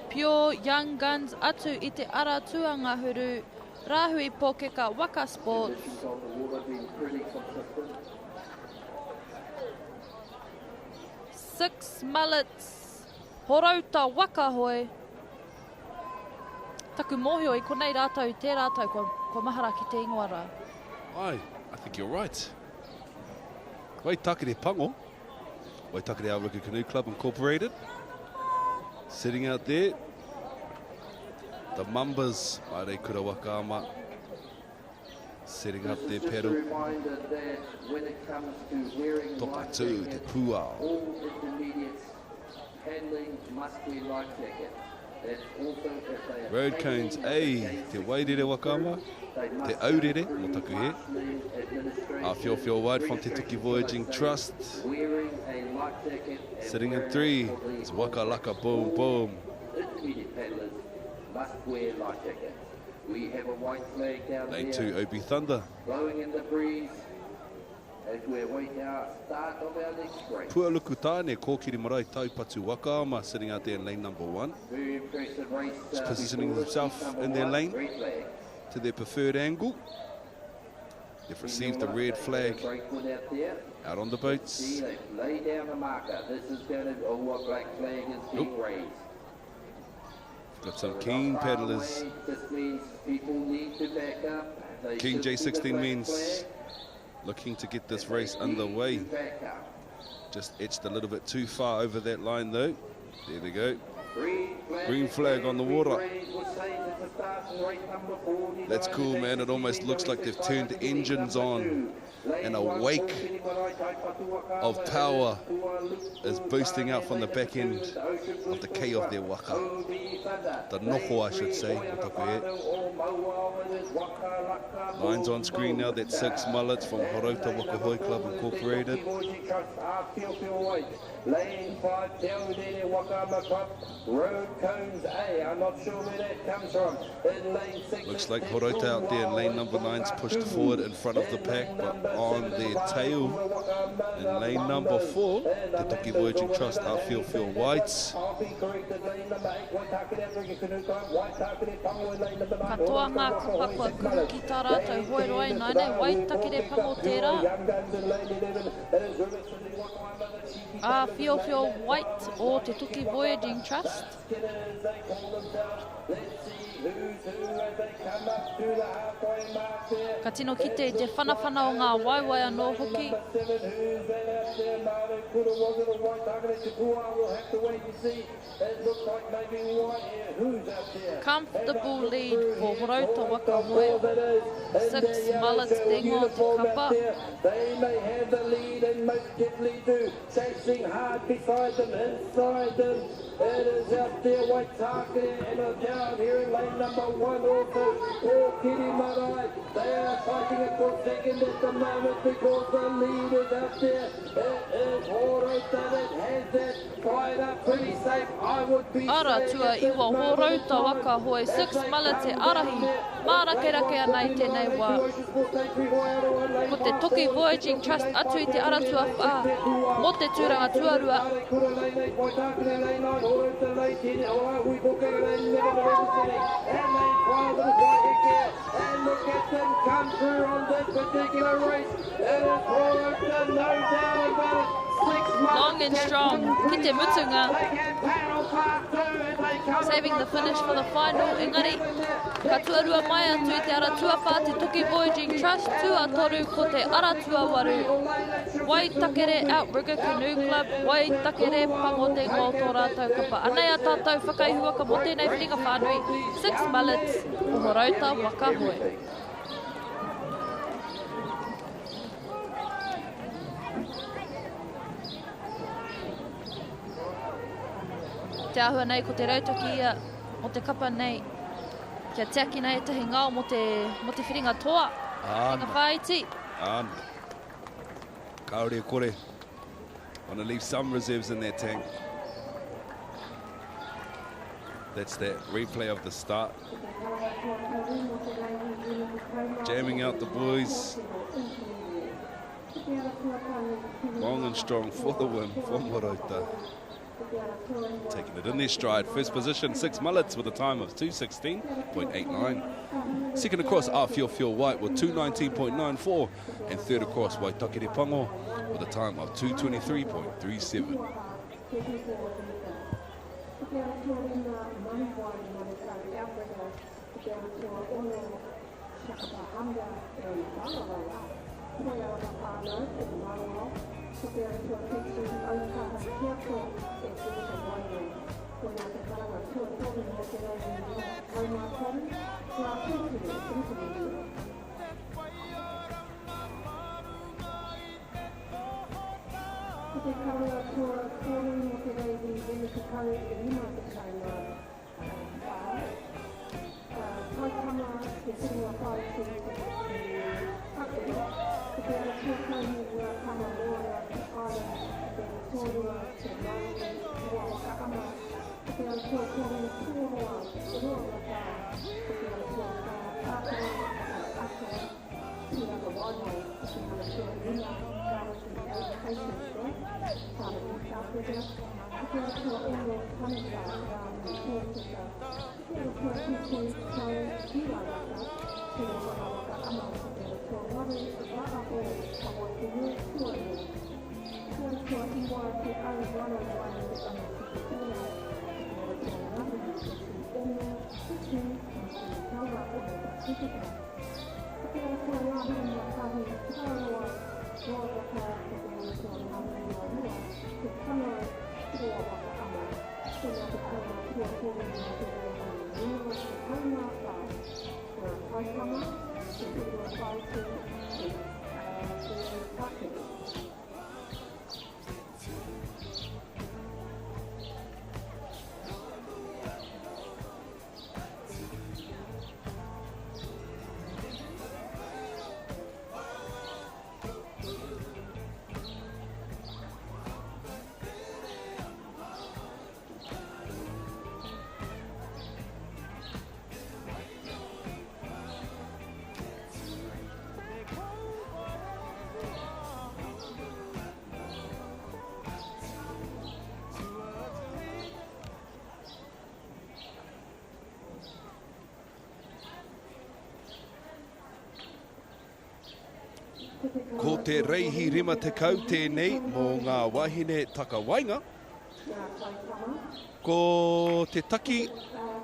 Pure Young Guns atu I te ara tuanga huru, Rahui Pōkeka Waka Sports. Six Mullets, Horauta Waka Hoi. Taku mohio I konei rātou, te rātou ko mahara ki te ingoara. I think you're right. Waitakere Pango, Waitakere Awaruku Canoe Club Incorporated. Sitting out there, the Mambas, Aere Kura Wakaama, setting up their pedal. Toka 2, Te Pua. All intermediates handling must be life jacket. That's also if they are Road Cones A, Te Wairere Wakaama, Te Aurere, mo taku he. Awhiowhio White from Te Tuki Voyaging Trust. Sitting in 3 is Waka Laka Boom Boom. Intermediate paddlers must wear life jackets. We have a white flag down Lane there. 2, OB Thunder. Blowing in the breeze as we're waiting our start of our next race. Pualukutane, Kōkiri Marae Taupatu Wakaama, sitting out there in lane number 1. Very impressive race. Just positioning himself in their lane to their preferred angle. They've received the red flag out on the boats. They've laid down a marker. This is going to, what black flag is being raised. Got some keen paddlers. This means people need to back up. They King should J16 keep the black means flag. looking to get this race underway. Just etched a little bit too far over that line though. There they go. Green flag on the water. That's cool, man. It almost looks like they've turned the engines on and a wake of power is boosting out from the back end of the K of their waka. The noho, I should say. Lines on screen now, that's 6 Mullets from Horauta Wakahoi Club Incorporated. Lane 5, Whakaama Club, Road Cones A. I'm not sure where that comes from. Looks like Horota out there in lane number 9's pushed forward in front of the pack, but on their tail in lane number 4, Te Toki Voyaging Trust outfield field whites. Katoa ngā kupakua kuru ki tā rātou hoi roa nai nei, Waitakere pango tērā. Fio White o Te Toki Voyaging Trust. Ka tino ki te whanawhana o ngā waiwai anō hoki. Comfortable lead for Horota Waka Hoe. 6 mullets dingo te kapa. They may have the lead and most definitely do. Chasing hard beside them, inside them. It is out there, Waitakere, and down here in lane number 1 also. Oh, Kiri Marae, they are fighting it for second at the moment because the lead is out there. It is Horota that has that fired up pretty safe. I would be Ara tua iwa Horota Waka Hoe, 6 mullets e arahi. Mārakerake anai tēnei wā. Ko te Toki Voyaging Trust atu I te aratua wha. Mo te tūranga tuarua. And look at them come through on this particular race. It is Horota, no doubt about it. Long and strong, ki te mutunga. Saving the finish for the final, engari. Ka tuarua mai atu I te aratua wha, te Toki Voyaging Trust, tua toru ko te aratua waru. Waitakere Outrigger Canoe Club, Waitakere pango te ngō tō rātou kapa. Anei a tātou whakaihua ka mo tēnei whiringa whānui, 6 mullets o Horota Waka Hoe. Te ahua nei ko te rautaki ia o te kapa nei. Kia teaki nei e tahi ngao mo te whiringa toa. Whiringa whaiti. Kaore kore. Want to leave some reserves in their tank. That's that replay of the start. Jamming out the boys. Long and strong for the win from Horota. Taking it in their stride. First position, 6 mullets with a time of 2:16.89. Second across, Fio White with 2:19.94. And third across, Waitakere Pango with a time of 2:23.37. Ko te reihi rima te kau tēnei mō ngā wahine takawainga. Ko te taki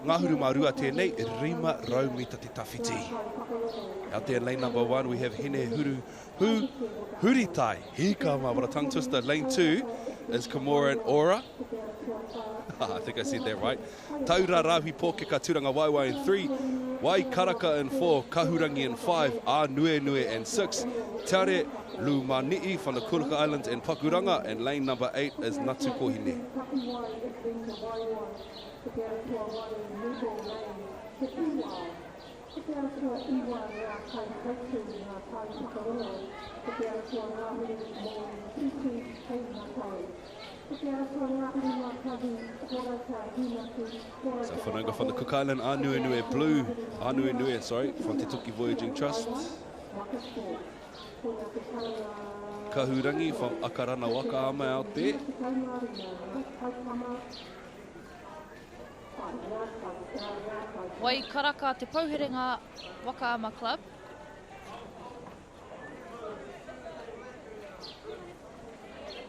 ngahuru marua tēnei rima raumita te tawhiti. Out there in lane number 1 we have Hine Huritai. Hikama, what a tongue twister. Lane 2 is Kimura and Ora. I think I said that right. Taura Rahi Pōkeka Turanga Waiwai in 3. Wai Karaka in 4. Kahurangi in 5. A Nue Nue in 6. Tare Lumani'i from the Kuruka Islands in Pakuranga. And lane number 8 is Natu Kohine. So whananga from the Cook Island, Anue Nue Blue, Anue Nue, sorry, from Te Tuki Voyaging Trust. Kahurangi from Akarana Waka out there. Wai karaka te pauherenga Whakaata Club.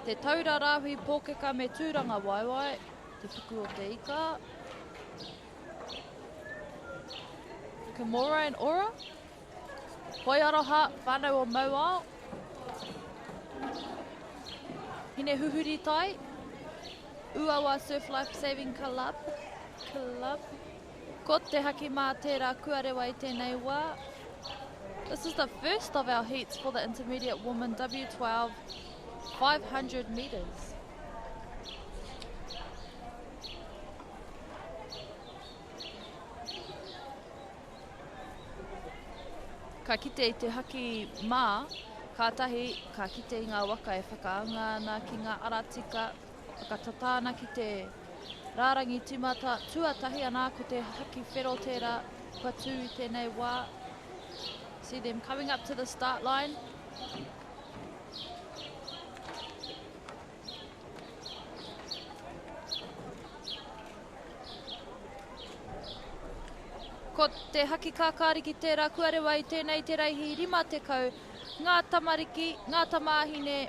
Te taura rāhui pōkeka me tūranga waiwai, te puku o te ika. Kimura and Ora. Hoi aroha, whānau o Mauao. Hine huhuri tai. Uawa Surf Life Saving Club. Ko te haki mā tērā kuarewa I tēnei wā. This is the first of our heats for the Intermediate Women W12 500 metres. Ka kite I te haki mā, kātahi ka kite I ngā waka e whakaangana ki ngā aratika, whakatatana ki te rārangi tīmata tuatahi anā ko te haki whero tērā kua tū I tēnei wā. See them coming up to the start line. Ko te haki kākāri ki tērā kuarewa I tēnei te reihi rima te kau, ngā tamariki, ngā tamāhine,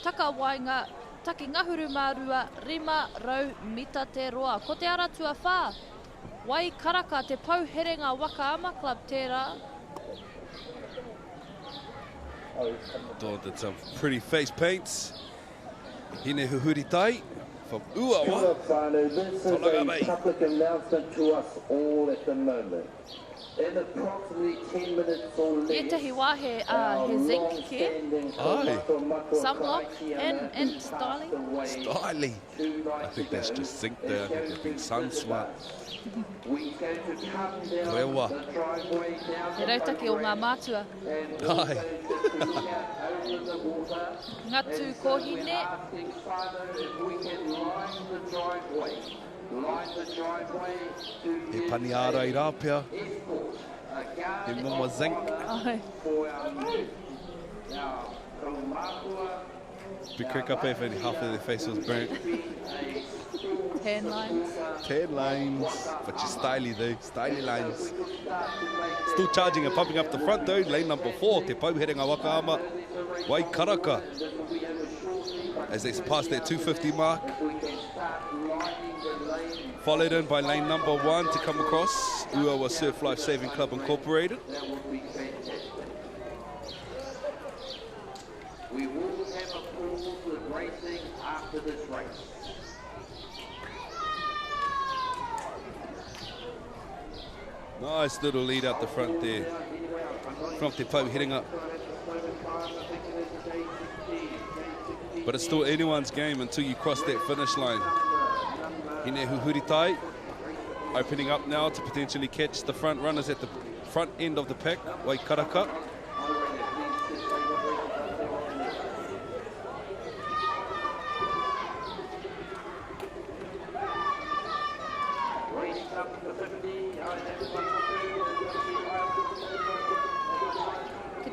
takawainga, taki ngahuru mārua, rima rau mita te roa. Ko te ara tua whā, wai karaka te pauherenga Whakaata Club tērā. Did some pretty face paints. Hine Huhuri Tai from Uawa. This is a public announcement to us all at the moment. In approximately 10 minutes or less, E tahi wāhe he zinc ki. Aye. Sunblock and styling. Styling. I think that's just zinc there. I think they're being sun smart. Rewa. He rautaki o ngā mātua. Aye. Ngatu kohine. He paniara I rāpea. He mama zinc. Aye. Be quick up if any half of their face was burnt. Tan lines. Tan lines. But you're styly though. Styly lines. Still charging and pumping up the front though. Lane number 4. Te pauherenga Wakaama. Wai Karaka. As they pass their 250 mark. Followed in by lane number 1 to come across. Uawa Surf Life Saving Club Incorporated. We will have a pause of racing after this race. Nice little lead out the front there. From Te Pauherenga. But it's still anyone's game until you cross that finish line. Hine Huhuri Tai opening up now to potentially catch the front runners at the front end of the pack. Wai Karaka.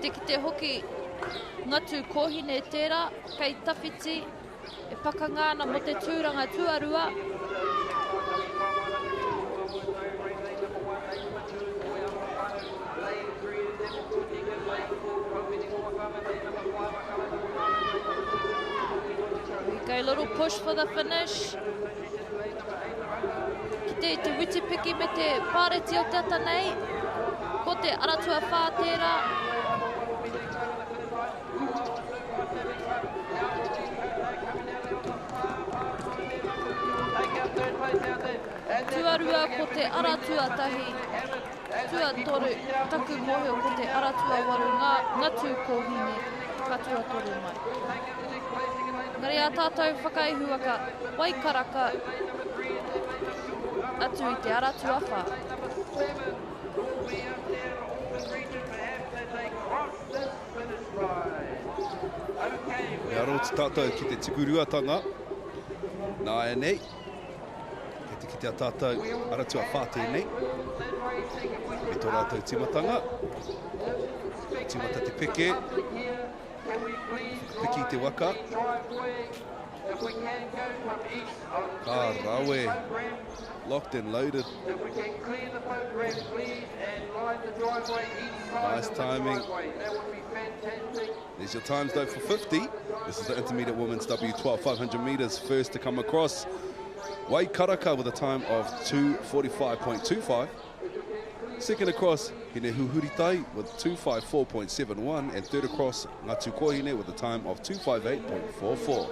Ki te hoki ngatu kohine tērā, kei tawhiti, e pakangana mo te tūranga tuarua. little push for the finish. Ki te witi piki me te pāreti o te ata nei. Ko te aratua whātera. Tuarua ko te aratua tahi. Tua toru, taku mohio ko te aratua waru, ngā tū kōhine, katua toru mai. Ngari a tātou whakaihu aka, waikaraka, atu i te aratua whā. E aro te tātou ki te tikuruatanga, nā e nei, ki te tātou aratua whāte nei. Me tō rātou timatanga, timata te peke, peki te waka. Ka rawe, locked and loaded. Nice timing. There's your times though for 50. This is the intermediate women's W12 500 meters. First to come across, Whakaata with a time of 2:45.25. Second across, Hine Huhuritai with 2:54.71, and third across, Ngatu Kohine with a time of 2:58.44.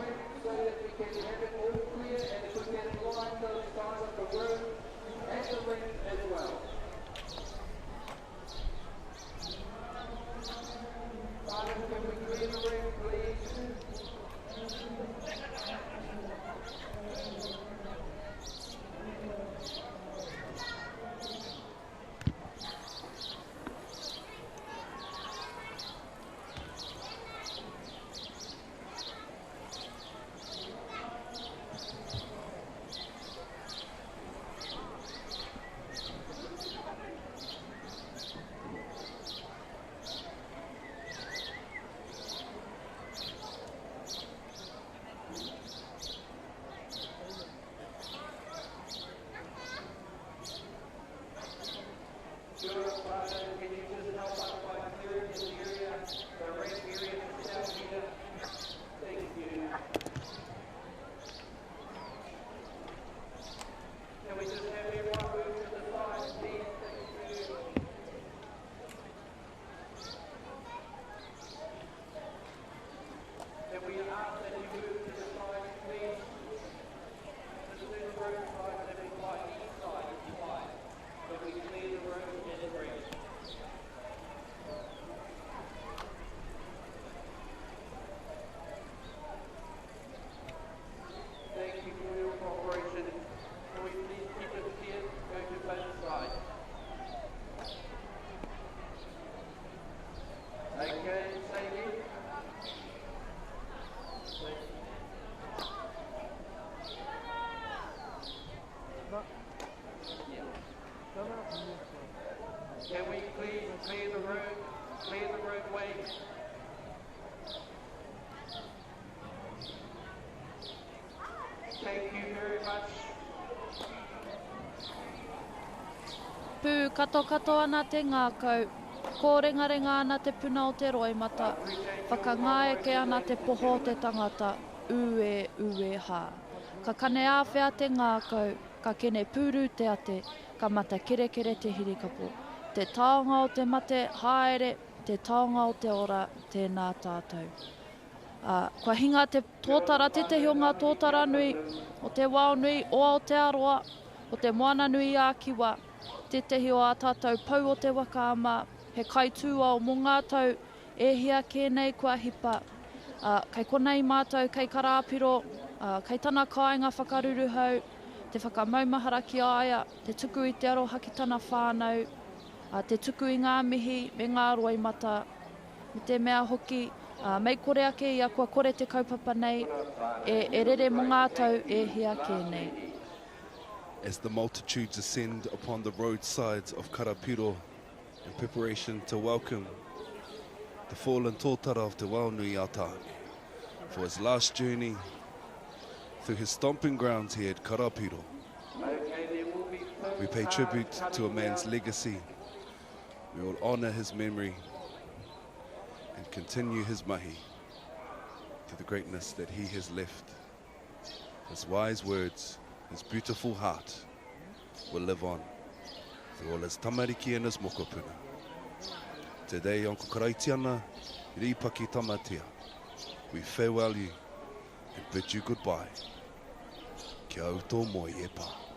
Can we please clear the roadway? Thank you very much. Pū kato ana te ngākau, kōrengarenga ana te puna o te roimata, whakangāeke ana te poho o te tangata, ue hā. Ka kane āwhea te ngākau, ka kene pūru te ate, ka mata kerekere te hirikapo. Te taonga o te mate, haere, te taonga o te ora, tēnā tātou. Kua hinga te tōtara, te o ngā tōtara nui, o te wao nui, o Aotearoa, o te moana nui a Kiwa, te tehi o a tātou pau o te Whakaama, he kaitūa o mō ngātou, e hia kēnei kua hipa. Kei konei mātou, kei karāpiro, kei tana kāinga whakaruru hau, te whakamaumahara ki aia, te tuku i te aro haki tana whānau, te tuku i ngā mihi, me ngā roimata, me te mea hoki, mei kore ake ia kua kore te kaupapa nei, e rere mō ngātou e hia kēnei. As the multitudes ascend upon the roadsides of Karapiro in preparation to welcome the fallen tōtara of Te Waunui Ata for his last journey through his stomping grounds here at Karapiro. We pay tribute to a man's legacy. We will honour his memory and continue his mahi to the greatness that he has left His wise words, his beautiful heart will live on through all his tamariki and his mokopuna. Today, on Kukaraitiana, Ripaki Tamatea, we farewell you and bid you goodbye. Kia auto moi e pā.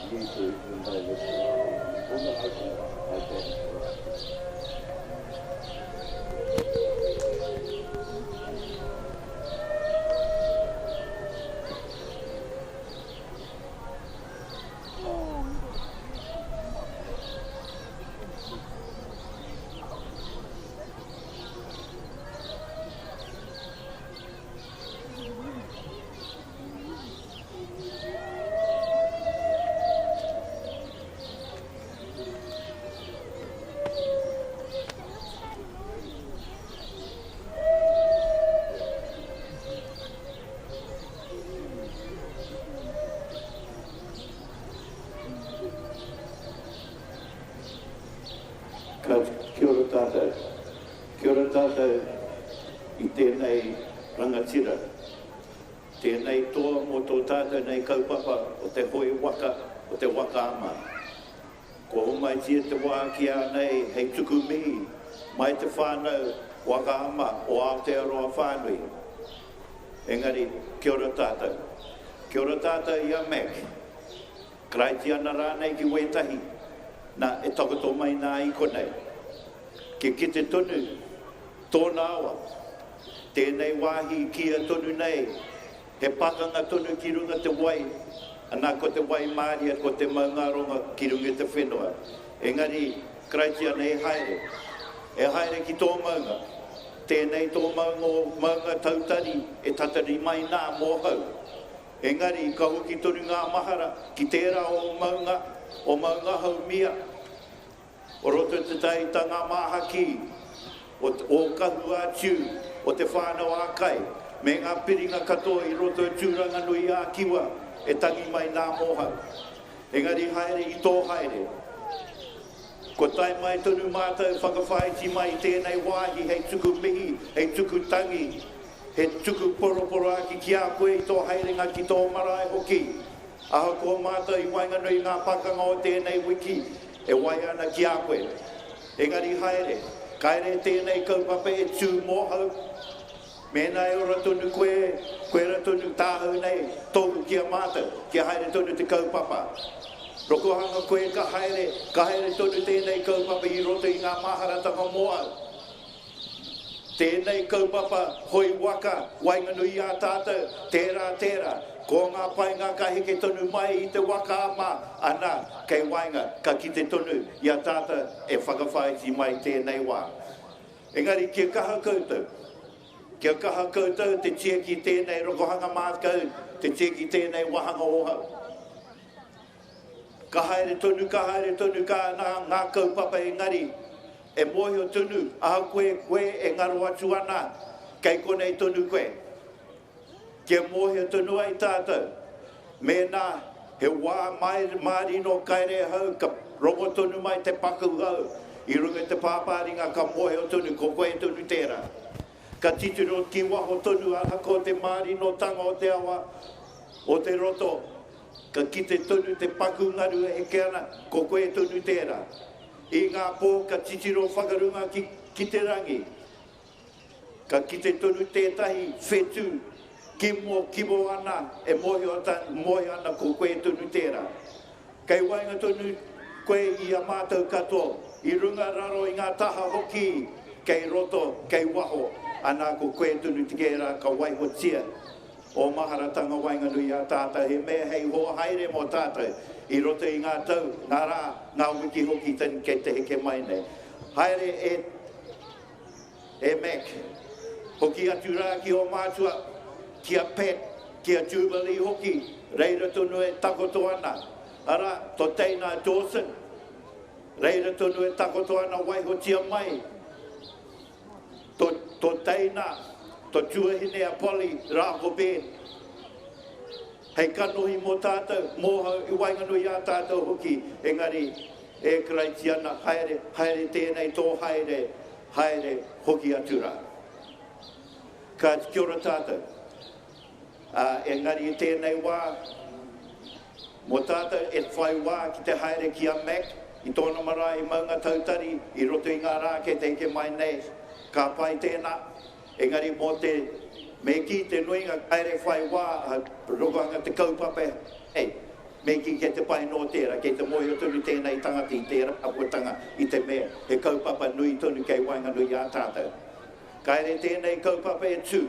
YouTube and they listen. All the okay. Kia ora tātou. Kia ora tātou I tēnei rangatira. Tēnei toa mō tō tātou nei kaupapa o te hoi waka o te Whakaata. Ko umai tia te wā ki a nei hei tuku mihi mai te whānau Whakaata o Aotearoa whānui. Engari, kia ora tātou. Kia ora tātou I a Mac. Kraiti ana rānei ki wetahi. Nā e takoto mai nā I konei. Ke kite tonu, tōna awa. Tēnei wāhi kia tonu nei. He pakanga tonu ki runga te wai. Anā ko te wai Māori ko te maungaronga ki runga te whenua. Engari, kraiti ana e haere. E haere ki tō maunga. Tēnei tō maunga tautari e tatari mai nā mōhau. Engari, ka hoki tonu ngā mahara ki tērā o maunga hau mia. O roto te taita ngā mahaki, o kahu ātiu, o te whānau ākai, me ngā piringa katoa I roto e tūranga nui ā kiwa, e tangi mai nā mōhau. Engari haere I tō haere. Ko tai mai tonu mātou whakawhaiti mai tēnei wāhi, hei tuku mihi, hei tuku tangi, he tuku poroporo aki ki a koe I tō haerenga ki tō marae hoki. Aho ko mātou I wainga nui ngā pakanga o tēnei wiki, e wai ana ki a koe. Engari haere, kaere tēnei kaupapa e tū mōhau. Mēnā e ora tonu koe ratonu tāhau nei, tōku ki a mātou, ki a haere tonu te kaupapa. Rokohanga koe ka haere tonu tēnei kaupapa I roto I ngā maharatanga moau. Tēnei kaupapa hoi waka, wainganui a tātou, tērā. Ko ngā painga ka heke tonu mai I te Whakaata, ana kei wainga ka ki te tonu I a tāta e whakawhaiti mai tēnei wā. Engari, kia kaha koutou. Kia kaha koutou te tia ki tēnei rokohanga mātkau, te tia ki tēnei wahanga ohau. Ka haere tonu ka ngā kaupapa engari, e mohi o tonu, aha koe e ngaro atu ana, kei konei tonu koe. Kia mohi tonu ai tātou. Mēnā, he wā Māori no kaire hau, ka rongo tonu mai te paku hau. I runga te pāpāringa ka mohi o tonu, ko koe tonu tērā. Ka tituro ki waho tonu aha ko te Māori no tanga o te awa, o te roto. Ka kite tonu te paku ngaru e heke ana, ko koe tonu tērā. I ngā pō ka titiro whakarunga ki te rangi. Ka kite tonu tētahi whetu, Kimo ana, e mohi ana ko koe tonu tērā. Kei wainga tonu koe I a mātou katoa, I runga raro I ngā taha hoki, kei roto, kei waho, ana ko koe tonu te kērā ka waihotia. O maharatanga wainga nui a tātou, he mea hei hoa haere mo tātou, I roto I ngā tau, ngā rā, ngā wiki hoki tani kei te heke mai nei. Haere e Mac, hoki atu rā ki o mātua, kia pet, kia Jubilee hoki, reira tonu e takoto ana. Ara, to teina Dawson, reira tonu e takoto ana waihotia mai. To teina, to tuahine a poli, rāko ben. Hei kanohi mō tātou, mōhau I wainganui a tātou hoki, engari e kraiti ana, haere tēnei tō haere hoki atura. Ka kia ora tātou. Engari I tēnei wā, mō tātou e whai wā ki te haere ki a Mac, I tōna marae I maunga tautari, I roto I ngā rā ke te heke mai nei, ka pai tēnā. Engari mō te me ki te nuinga haere whai wā, rokohanga te kaupapa, me ki ke te pai no tera, ke te mohi o tonu tēnei tangata i tera apotanga i te mea, he kaupapa nui tonu kei wainga nui a tātou. Kaere tēnei kaupapa e tū,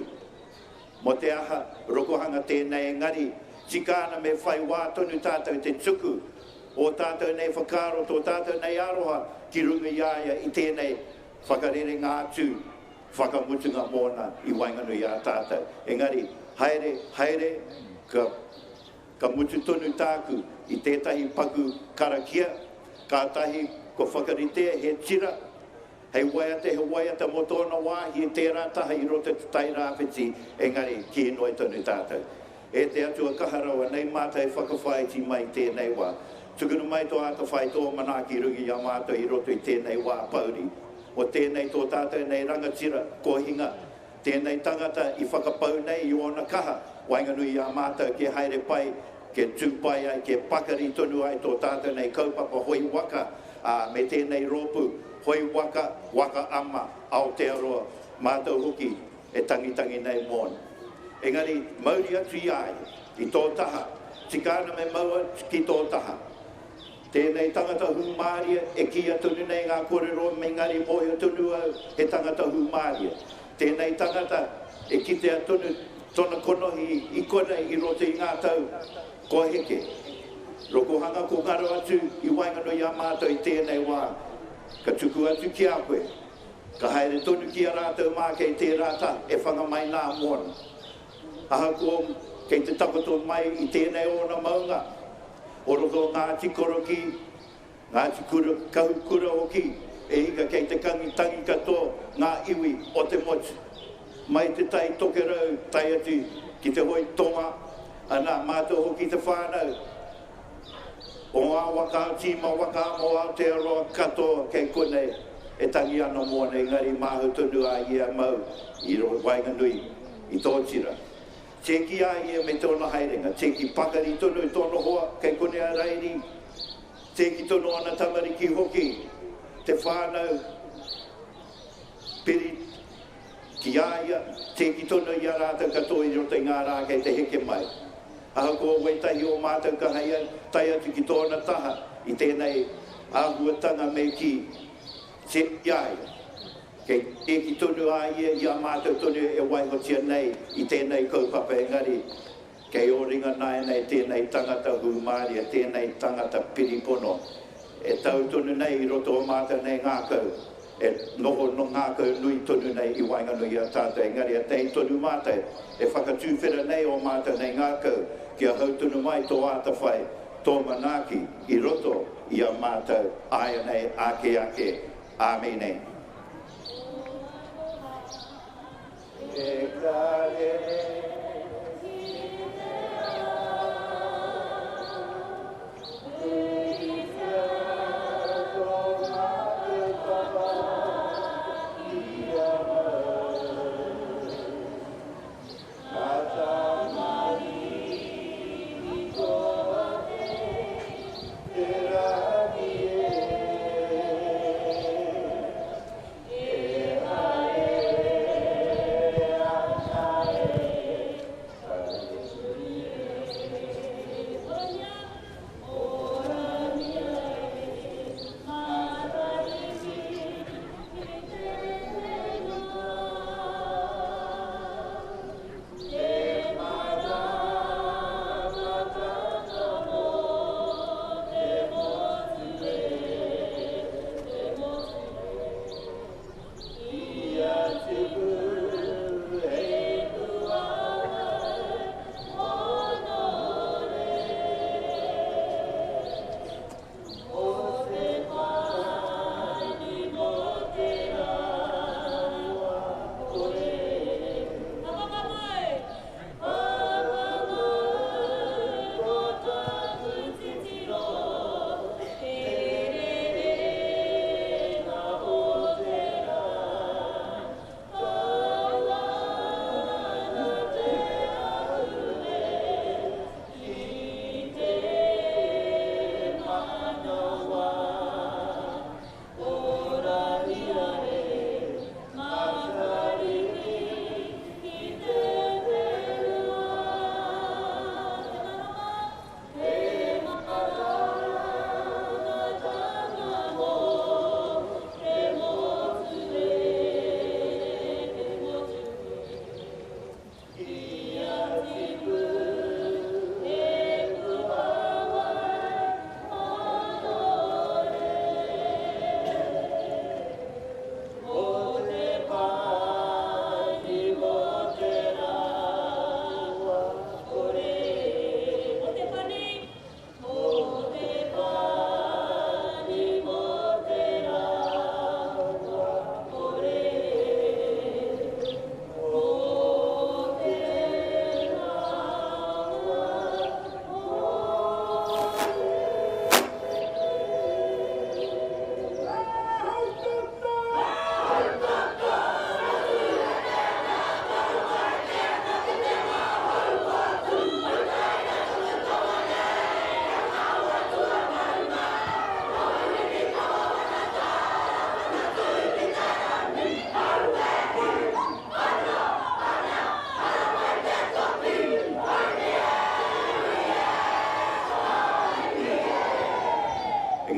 mo te aha rokohanga tēnei ngari, tikana me whai wā tonu tātou te tuku, o tātou nei whakaro, tō tātou nei aroha, ki runga iaia i tēnei whakarere ngā tū, whakamutunga mōna i wainganui a tātou. Engari, haere, ka mutu tonu tāku i tētahi paku karakia, ka tahi ko whakaritea he tira, hei waiata mo tōna wāhi e tērā taha i roto te tai rāwhiti, engari, ki e noi tonu tātou. E te atua kaharawa, nei mātai whakawhaiti mai tēnei wā. Tukunu mai tō ata whai tō manaki rungi a mātou i roto i tēnei wā pauri. O tēnei tō tātou nei rangatira, ko hinga, tēnei tangata i whakapau nei i ona kaha, wainganui a mātou ke haere pai, ke tūpai ai, ke pakari tonu ai tō tātou nei kaupapa hoi waka, me tēnei rōpu, hoi waka, waka ama, Aotearoa, mātou hoki, e tangitangi nei mōna. Engari, mauri atu i ai, i tō taha, tikana me maua ki tō taha. Tēnei tangata humāria, e kia tonu nei ngā kōrero me ngari mohi tonu au, he tangata humāria. Tēnei tangata, e kitea tonu, tona konohi i kona i roto i ngā tau, ko heke. Rokohanga ko ngaro atu, i waingano i a mātou i tēnei wā, ka tuku atu ki a koe. Ka haere tonu ki a rātou mā kei tē rāta, e whanga mai nā mōna. Aha ko kei te takoto mai i tēnei ona maunga, o roto ngāti koroki, ngāti kahukura hoki, e hika kei te tangi katoa ngā iwi o te motu. Mai te tai tokerau, tai atu ki te hoi tonga, ana mātou hoki te whānau. O ngā waka tīma waka mo Aotearoa katoa kei kone e tangi ana mōna i ngari māhu tonu a ia mau i ro wainganui i tōtira. Teki a ia me tōna haerenga, teki pakari tonu i tōna hoa, kei kone a rairi, teki tono ana tamariki hoki, te whānau, piri, ki aia, teki tono i a rātou katoa i roto i ngā rā kei te heke mai. Aha ko weitahi o mātou ka haia, tai atu ki tōna taha, i tēnei āhuatanga me ki, te iaia. Kei eki tonu a ia i a mātou tonu e waihotia nei i tēnei kaupapa engari. Kei oringa nai nei tēnei tangata humāria, tēnei tangata piripono. E tau tonu nei i roto o mātou nei ngākau. E noho no ngākau nui tonu nei i wainganui a tātou engari. A tei tonu mātou e whakatūwhera nei o mātou nei ngākau. Kia hau tonu mai tō ata whai, tō manaki i roto i a mātou aia nei ake ake. Āmene. E kare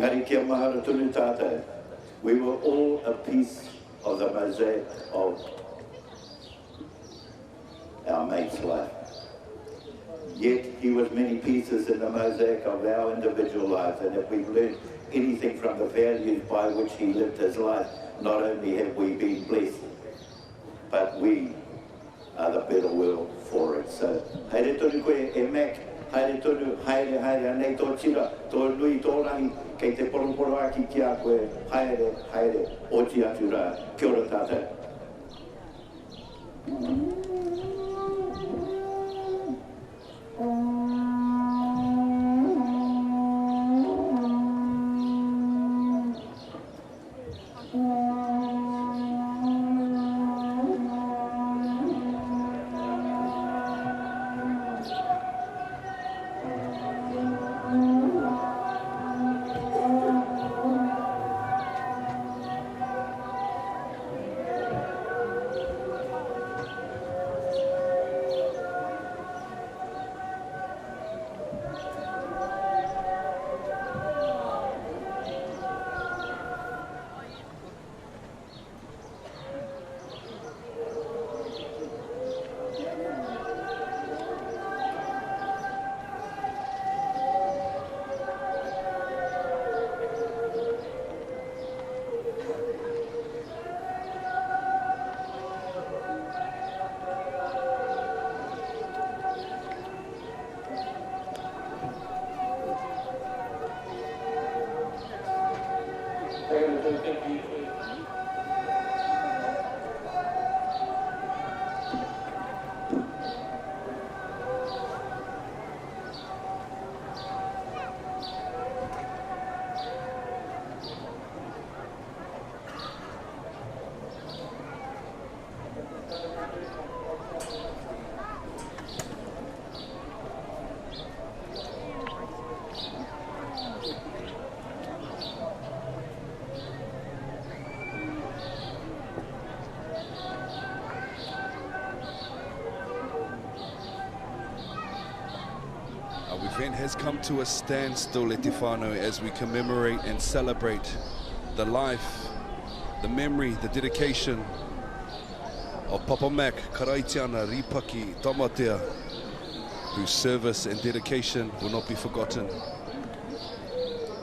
Engari kia mahara tunu tātou. We were all a piece of the mosaic of our mate's life. Yet he was many pieces in the mosaic of our individual lives, and if we've learned anything from the values by which he lived his life, not only have we been blessed, but we are the better world for it. So, haere tonu koe e mek, haere tonu, haere anei tō tira, tō nui tō rangi, kei te poroporo aki ki a koe, haere, oti atu rā, kia ora tātou. Event has come to a standstill, e te whānau, as we commemorate and celebrate the life, the memory, the dedication of Papa Mac Karaitiana Ripaki Tamatea, whose service and dedication will not be forgotten.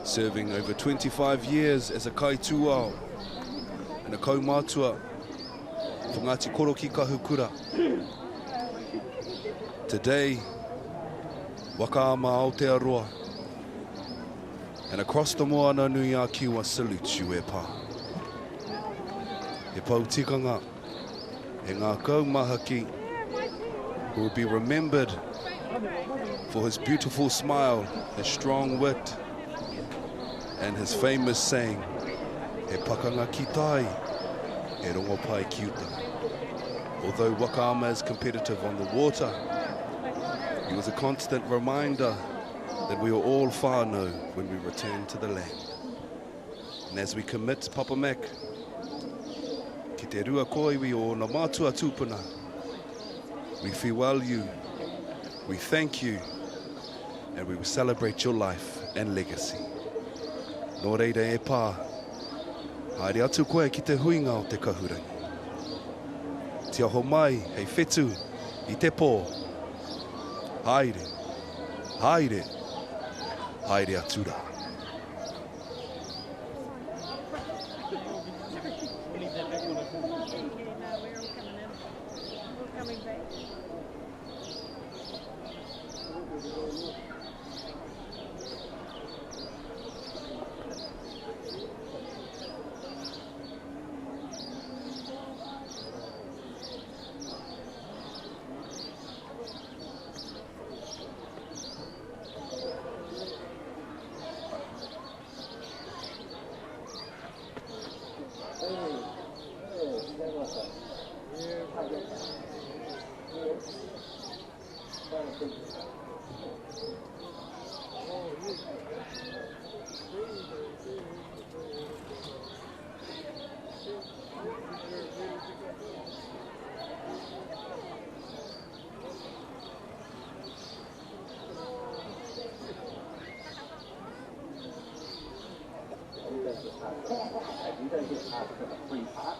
Serving over 25 years as a kaitūao and a kaumātua for Ngāti Koroki Kahukura. Today, Waka ama Aotearoa, and across the moana nui a kiwa salutes you e pā. E pautikanga, e ngā kaumahaki, who will be remembered for his beautiful smile, his strong wit, and his famous saying, e pakanga ki tai, e rongo pai ki uta. Although Waka is competitive on the water, he was a constant reminder that we are all whānau when we return to the land. And as we commit Papa Mac, ki te rua koiwi o na mātua tūpuna, we farewell you, we thank you, and we will celebrate your life and legacy. Nō reira e pā, haere atu koe ki te huinga o te kahurangi. Te aho mai, hei whetu, i te pō. Haere, haere, haere atura. And you don't get asked for the free part.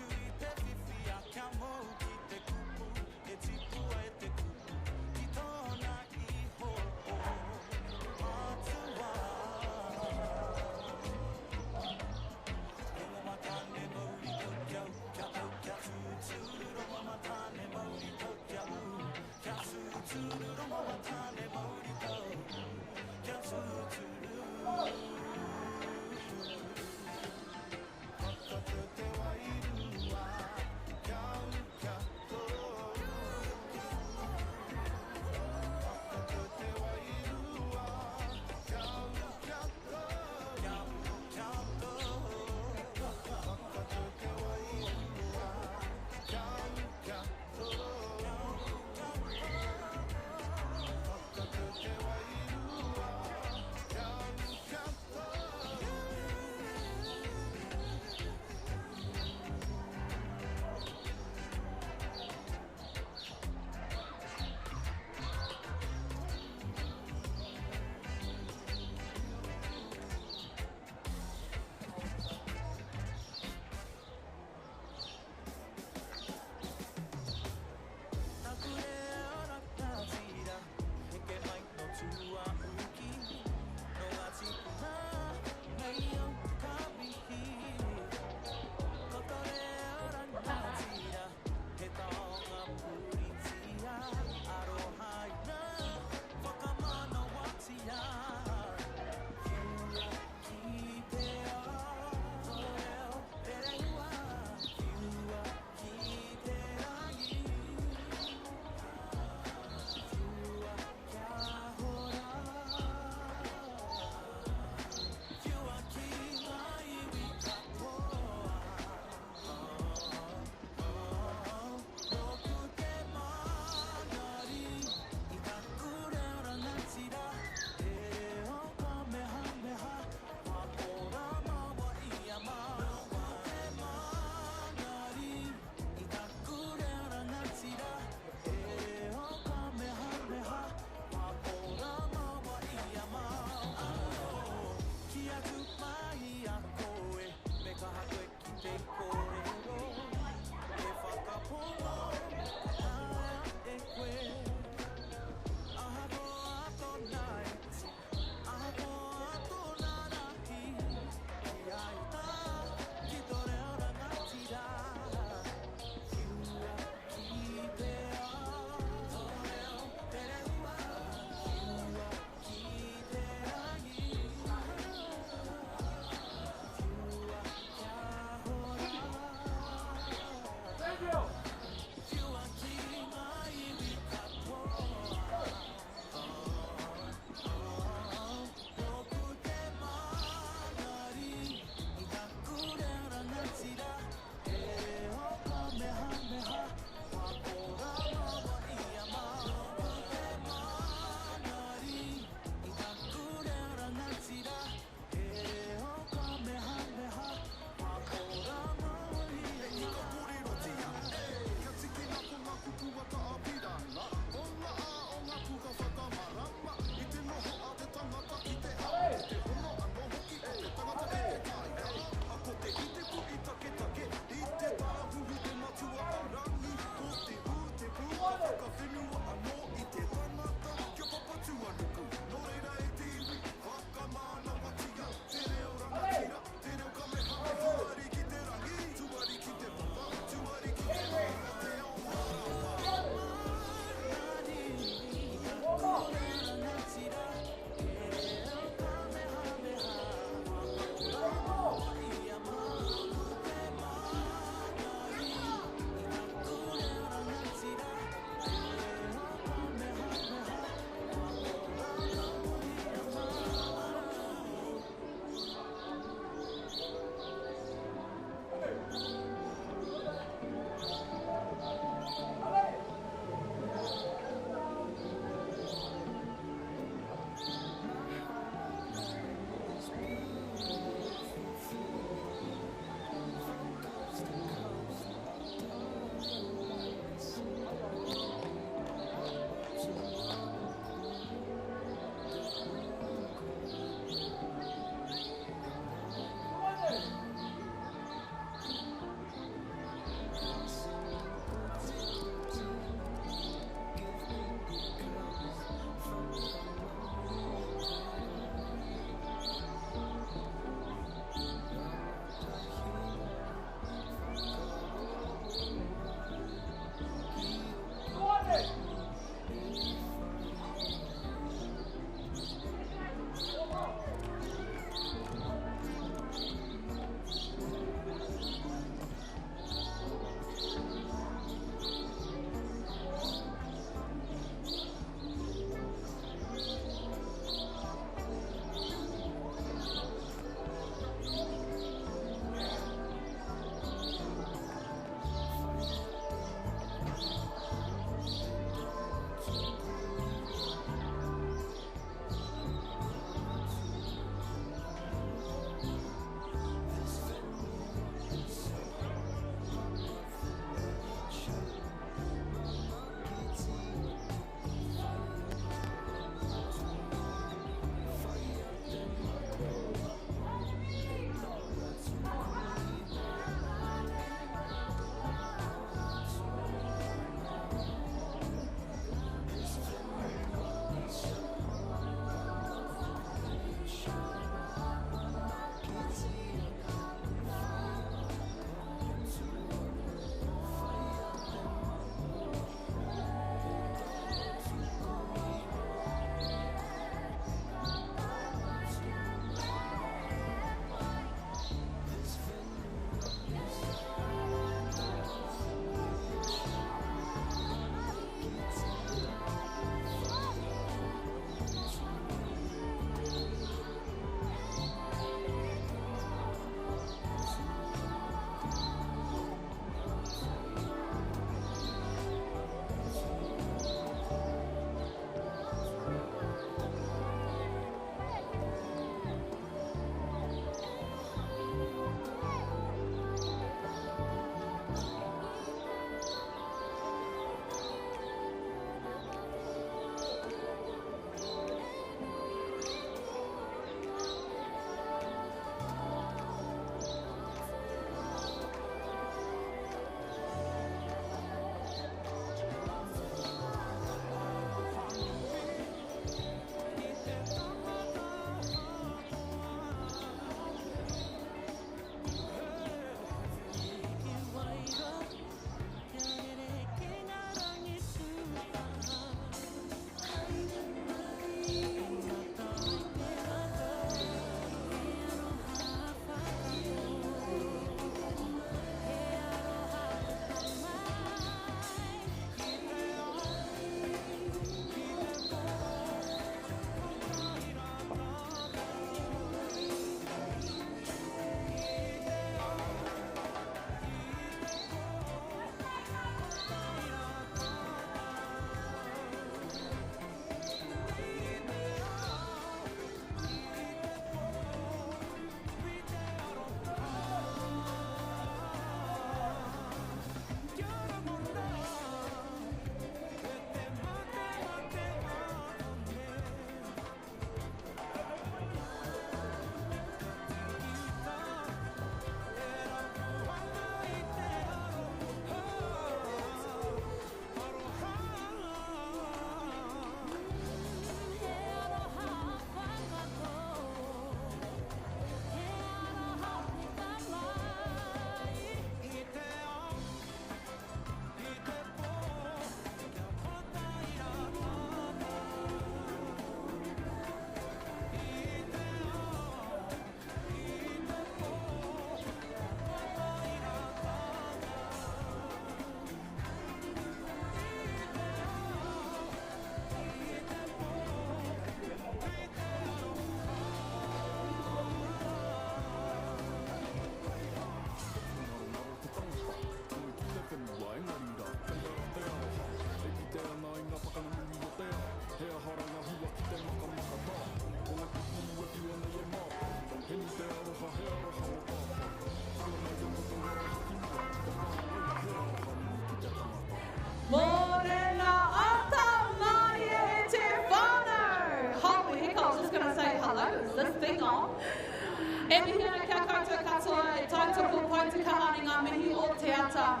mihi ana kia koutou katoa, e tautoko pai te kahani ngā mihi o te ata.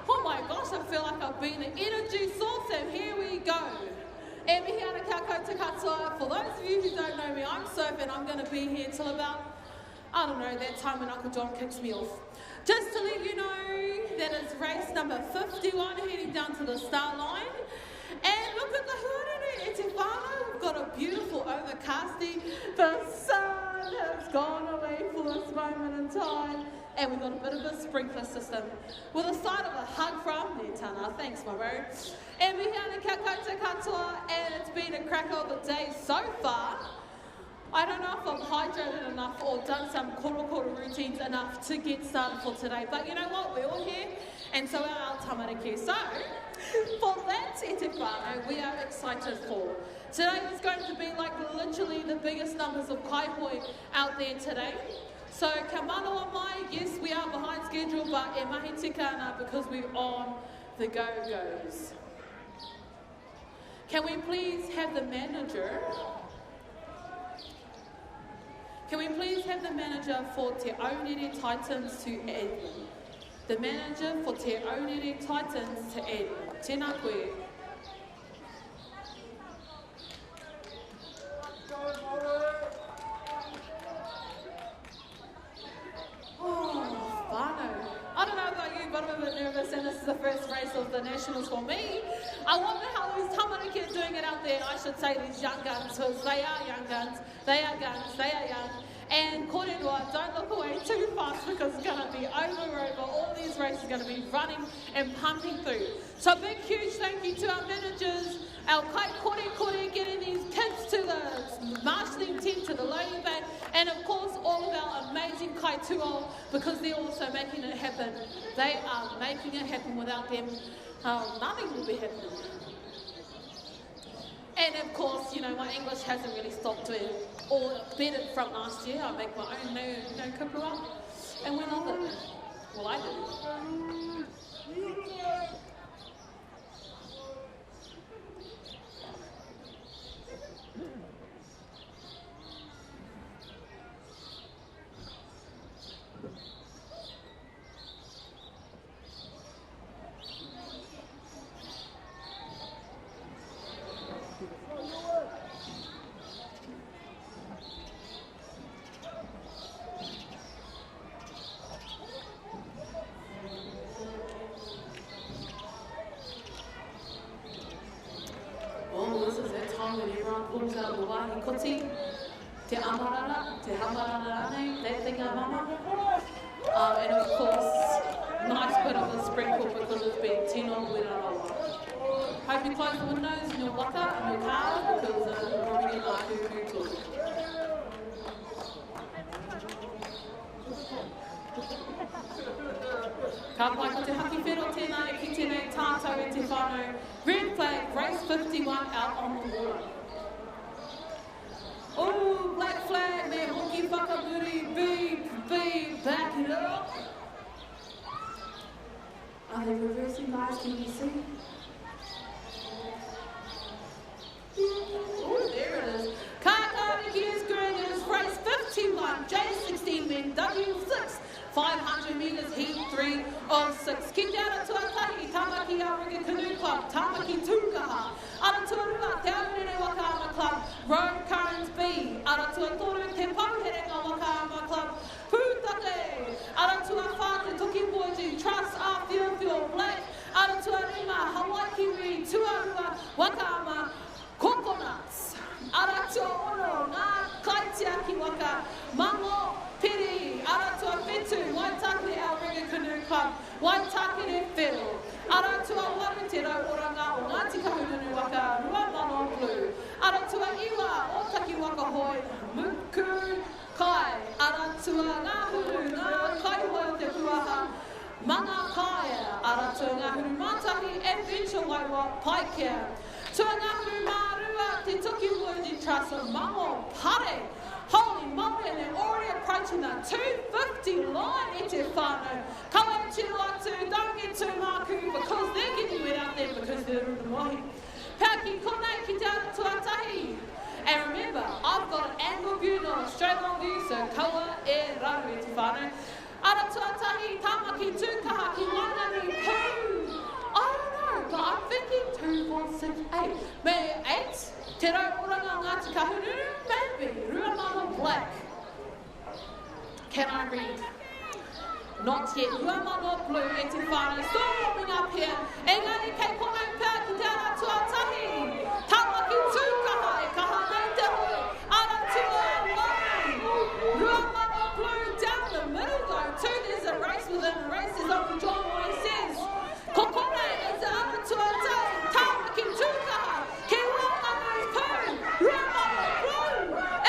Oh my gosh, I feel like I've been an energy source, and here we go. E mihi ana kia koutou katoa. For those of you who don't know me, I'm surfing. I'm going to be here till about, I don't know, that time when Uncle John kicks me off. Just to let you know that it's race number 51 heading down to the start line. And look at the huarere, e te whānau. We've got a beautiful overcasting. The sun has gone away for this moment in time. And we've got a bit of a sprinkler system with a side of a hug from me, Tana. Thanks, my bro. And mihi ana kia koutou katoa, and it's been a cracker of a day so far. I don't know if I've hydrated enough or done some koro routines enough to get started for today. But you know what? We're all here, and so are our tamariki. So, for that e te whānau, we are excited for. Today is going to be like literally the biggest numbers of kaihoi out there today. So, ka manawa mai, yes, we are behind schedule, but e mahi tika ana because we're on the go-go's. Can we please have the manager? Can we please have the manager for Te Aunere Titans to add? The manager for Te Aunere Titans to add. Tēnā koe. Oh, whānau. I don't know about you, but I'm a bit nervous, and this is the first race of the Nationals for me. I wonder how these tamariki are doing it out there. I should say these young guns, because they are young guns, they are guns, they are young. And kōrerua, don't look away too fast because it's going to be over. All these races are going to be running and pumping through. So big, huge thank you to our managers, our kai kore, getting these kids to the marshalling team, to the loading bay, and of course all of our amazing kai tuo, because they're also making it happen. They are making it happen. Without them, nothing will be happening. And of course, you know, my English hasn't really stopped it or bettered from last year. I make my own no kupua, and we love it. Well, I do. Pulls out the wahi koti, te amarara, te hamarara ane, te tinga mama. And of course, nice bit of a sprinkle because it's been tino wiraroa. Hope you close the windows in your waka and your car because we're probably getting like who talk. Ka pai ko te haki whero tēnā e ki tēnei tātou e te whānau. Red flag, race 51 out on the water. Oh, black flag, me hoki whakamuri, beep, back it up. Are they reversing, guys? Can you see? Oh, there it is. Kākari Gears Gregors, race 51, J16 men, W6, 500 metres, heat 3 of 6. Ki te ara tuatahi, Tamaki Auranga Canoe Club, Tamaki Tūkaha, ara tuarua, Te Aunere Whakaata Club, Road Currents B, ara tuatoru, Te Pauherenga Whakaata Club, Pūtate, ara tuawha, Te Toki Poji, Trust R Feel Black, ara tuarima, Hawaii Kiwi, Tuarua, Wakaama, Coconuts, ara tuaono, Ngā Kaitiaki Waka, Mango, Piri, Aratua Whetu, Waitaki Auranga Canoe Club, Waitaki Whetu, Aratua Warutero Oranga o Ngāti Kahurunu Waka, Ruamano Blue, Aratua Iwa, Otaki Waka Hoi, Muku Kai, Aratua Ngāhuru, Ngā Kaihoi Te Huaha, Manga Kaya, Aratua Ngāhuru Mātahi, Adventure Waiwa, Paikea, Tua Ngāhuru Mārua, Te Toki Woji Trust, Mango Pare, holy moly, and they're already approaching the 250 line e te whānau. Kawe te atu, don't get too maku because they're getting wet out there because they're rurumohi. Paki konei ki te ara tuatahi. And remember, I've got an angle view of straight along to you, so kaua e raru e te whānau. Ara tuatahi, tamaki tūkaha ki wainani pū. I don't know, but I'm thinking 2, 4, 6, 8. Maybe 8? Te rauporanga Ngāti Kahungunu? Maybe. Ruamana Black. Can I read? Not yet. Ruamana Blue e te whānau. Still warming up here. Engari kei konau pā ki te ara tuatahi. Tamaki tūkaha e kaha nei te hoi. Ara tuatahi. Ruamana Blue down the middle though too. There's a race within a race. There's Uncle John what he says. Kokone is the ara tuatahi. Tamaki tūkaha. Ke Ruamana's pū. Ruamana Blue.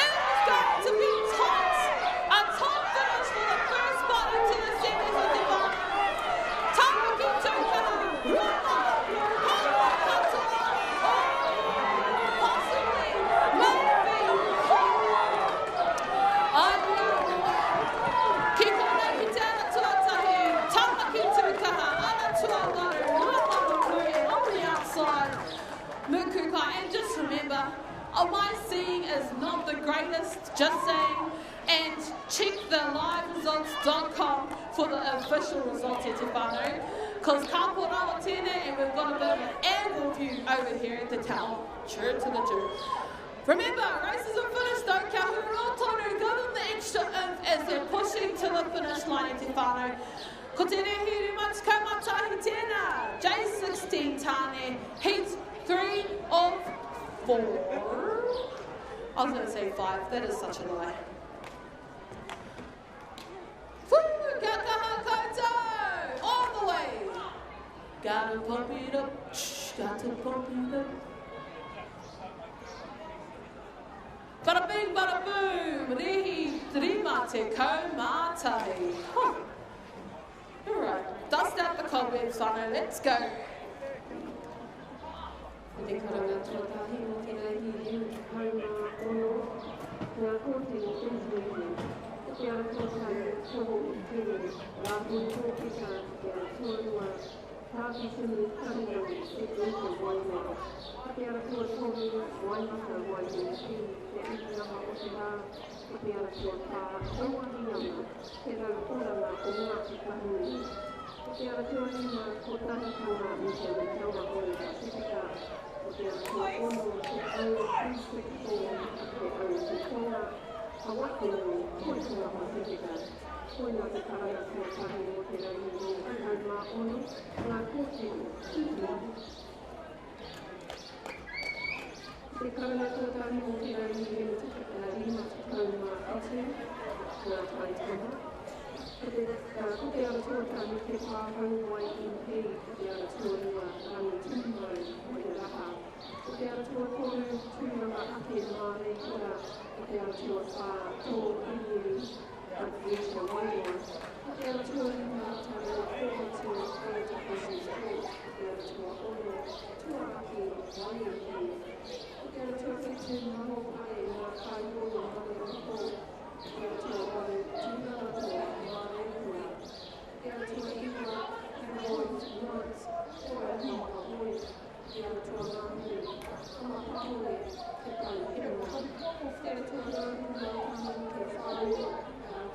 It is going to be tight. A top finish for the first spot into the semis of the whānau. Tamaki tūkaha. Ruamana Blue. Whakaata. Possibly. Maybe. I know. Ki konei ki te ara tuatahi. Tamaki tūkaha. Ara tuatahi. Ruamana Blue. And on the outside. Mukuka. And just remember, my seeing is not the greatest, just saying, and check the liveresults.com for the official results e te whānau, because ka porawa tēnei, and we've got a bit of an angle view over here at the tower. True to the true. Remember, races are finished though, kia hurra tonu, give them the extra oomph as they're pushing to the finish line e te whānau. Ko te rehiri matu kaumatahi tēnā, J16 tāne, heat 3 of 4. I was going to say 5, that is such a lie. Woo! Kia kaha koutou! All the way! Gotta pump it up, gotta pump it up. Bada bing, bada boom! Rihi, rima te kaumatahi. Huh. Alright, dust out the cobwebs, whānau, let's go. Te karanga tuatahi mo te reihi riu te kaunga ono, ngā kōtei o Queensland. Te ara tuatahi tohu i tēne, rā hui tōpika te ara tuarua, tāki tunu karinga te eke waina. Te ara tuatahi waimaka waini ki te itinama o te rā, te ara tuatā auahinanga, te rau oranga o Ngāti Kahungunu. Te ara tuahima ko tahi kaunga i te taua o i Pasifika. Te ara tuaono te au 364 te au te tonga, hawakino koitunga Pasifika. Koina te karanga tuatahi o te reihi o kaumā ono, ngā kōtei tūturu. Te karanga tuatahi o te reihi o te rima te kaumā atu, ngā taitona. Ko te ara tuatahi te pāhau wai i pei te ara tuarua rangi tūmau o te raha. Ko te ara tuatoru tūranga ake Māori kora o te ara tuatā tō iwi a Greta Wainua. Ko te ara tuarima tāna kōhatu o te Christmas Street. Ko te ara tuaono tuaraki wai i pei. Ko te ara tuatitu maho pai ngā kaiono hane o ko. Ko te ara tuaono tūranga tō Te ara tua iwa, te boys, nods, te ara tua boys, te ara tua ngāhuri, kama pahore, te tau hirua. Te ara tua ngāhuri ngā tāmanu te whāu,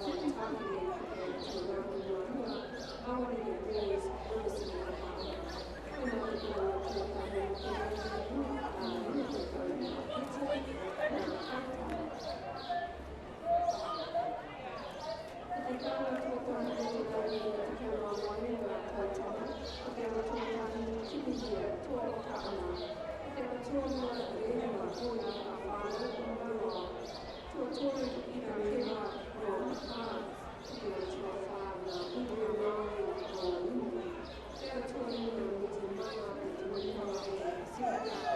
te tāhine, te ara tua ngāhuri ngā rua, awari te reis, orisi ngā pāha. Kuna te tua ngā tua tāhine, te ara rua, rua te tau ngā iti, ngā ata. Te karanga tuatahi o te reihi o te kaumā waenga tautana, o te ara tuatahi kipihia tuarika ana, te ara tuarua rehema hoia a whānau o maua, tuatoru i ka rewa o Waka, te ara tuawha ngā uia Māori o Umi, te ara tuarua i te maia o te maihawa o te Pasifika,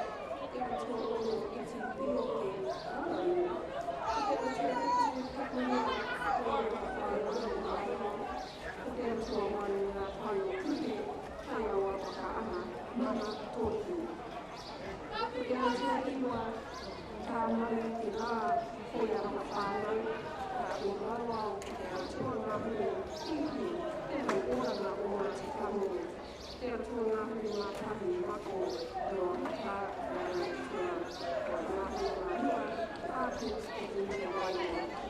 te ara tuaono i te pioke Araru, te ara tuahitu kakuia o te Ko te ara tuawai ngā pai o kuhi, kai a Waka mana tōku. Ko te ara tuahiwa, ka maru te rā, hoi ara whānau, ka o rawa o te ara tua ngāhuri, ihi, tēnei oranga o Ngāti Kahungunu. Te ara tua ngāhuri ngā tahi mako, no ka ngāhuri ngā rua, āpus o te wainua.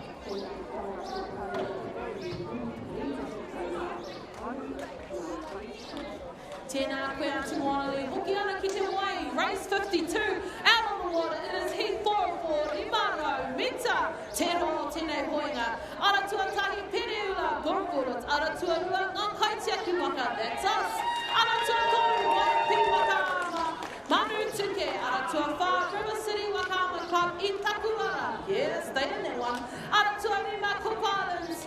Tēnā koe atu moana li, hoki ana ki te wai, race 52, out on the water, it is heat 404, Rimano, Mita, te roa tēnei hoinga, ara tua tahi Pereula, Gorgorot, ara tua rua, ngā ki Waka, that's us, ara tua toru, Waipi Wakaama, Manu Tuke, ara tua wha, River City Wakaama Club, I Takuara, yes, stay in that one, ara tua Rima Cook Islands,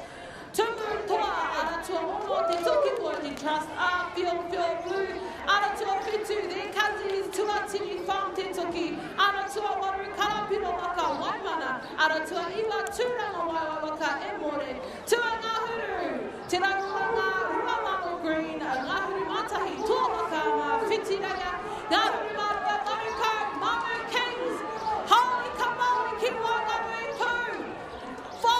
Tumu Toa, ara tua Ono, te Toki Working Trust, Feel Blue, ara tua Whitu, their cousins, Tuatini Farm Te Toki, ara tua Waru Karapiro Waka, Waimana, ara tua Iwa Tūranga Waiwa Waka, e More, tua Ngahuru, te Rauranga, Ruamano Green, Ngahuru Matahi, Tua Wakaama, Whitiranga, Ngahuru Mara, Maruko, Maru Kings, Holy Kamau, Kiwa, Ngahuru Poo, 5,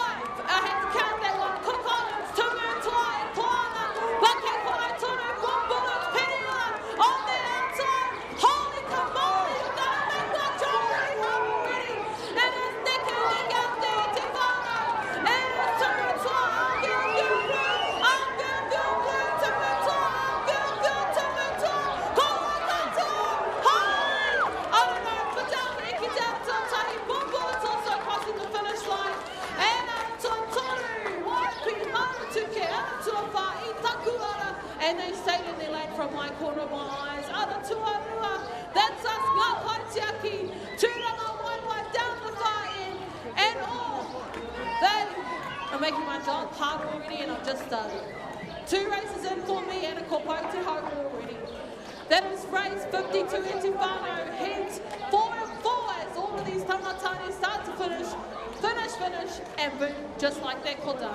I had to count that one, Cook Islands, Tumu Toa, Toana, Wake Koi Tonu, Bumbuluk, Penila, on the outside, Holy Kamau, you're gonna make that job already, and it's Nicky Leg out there, Tifano, and it's Tumu Toa, Gil Gil Blue, Gil Gil Blue, Tumu Toa, Gil Gil Tumu Toa, Ko Whakaata, hi! I don't know, but down Iki down to Tahi, Bumbuluk's also crossing the finish line, and Toru, Waipi, Manu Tuke, Aratua Wha, I Takuara, and they stayed in their lane from my corner of my eyes. Aratua Rua, that's us, Ngā Kaitiaki, Tūranga Waiwai down the far end, and all. They are making my job hard already, and I've just started. 2 races in for me, and a kopai te hau already. That is race 52 in Tufano, heads 4 and 4 as all of these tangatani start to finish, and boom, just like that kota.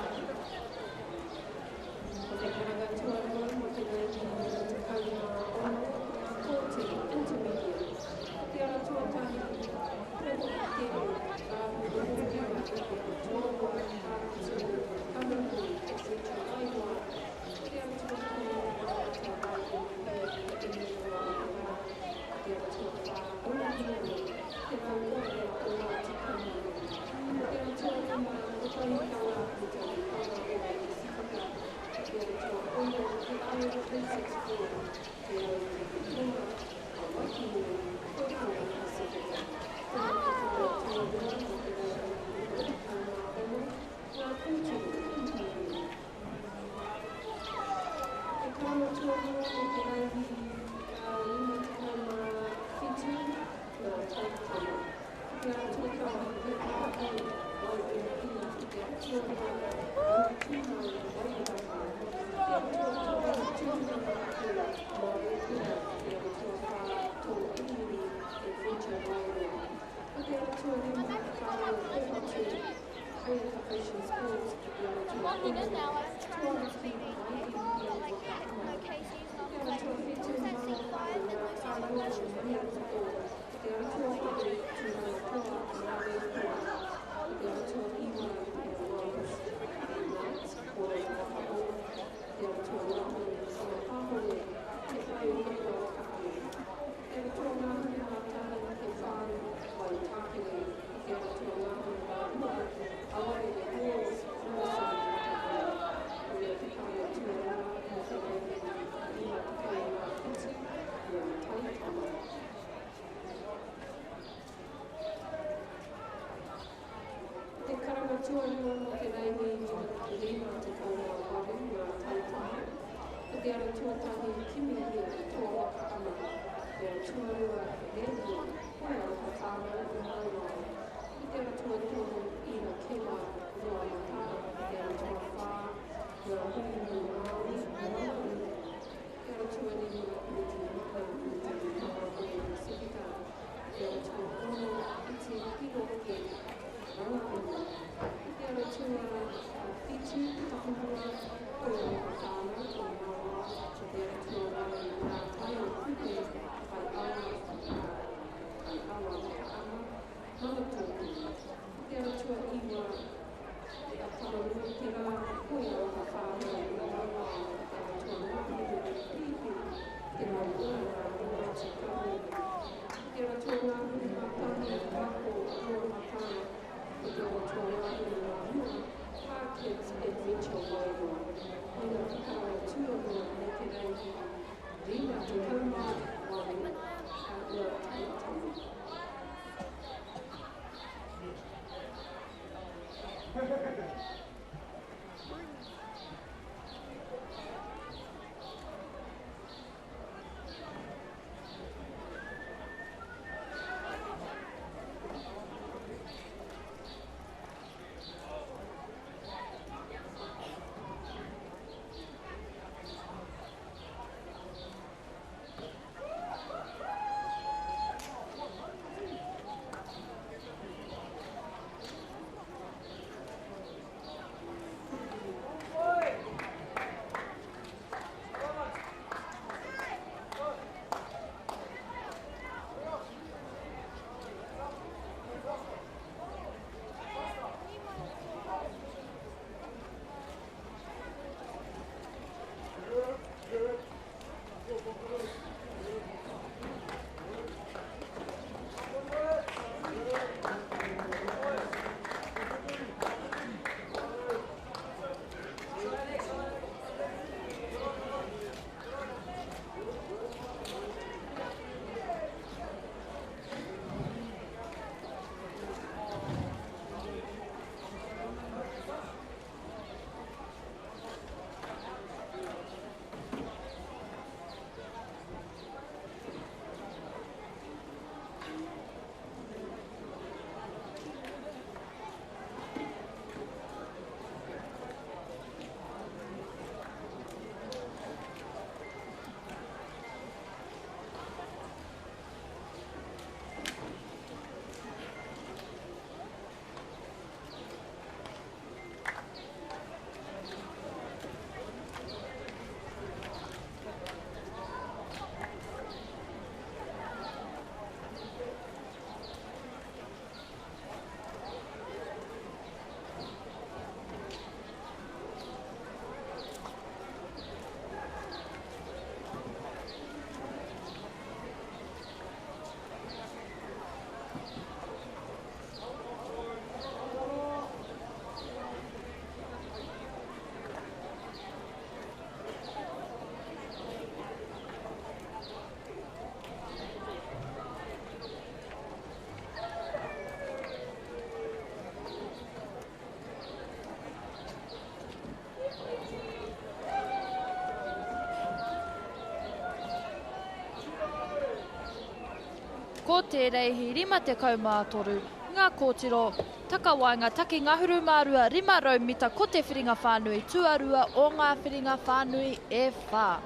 Ko te reihi 53, ngā kōtiro, takawainga taki ngahuru mārua 500 mita ko te whiringa whānui tuarua o ngā whiringa whānui e whā.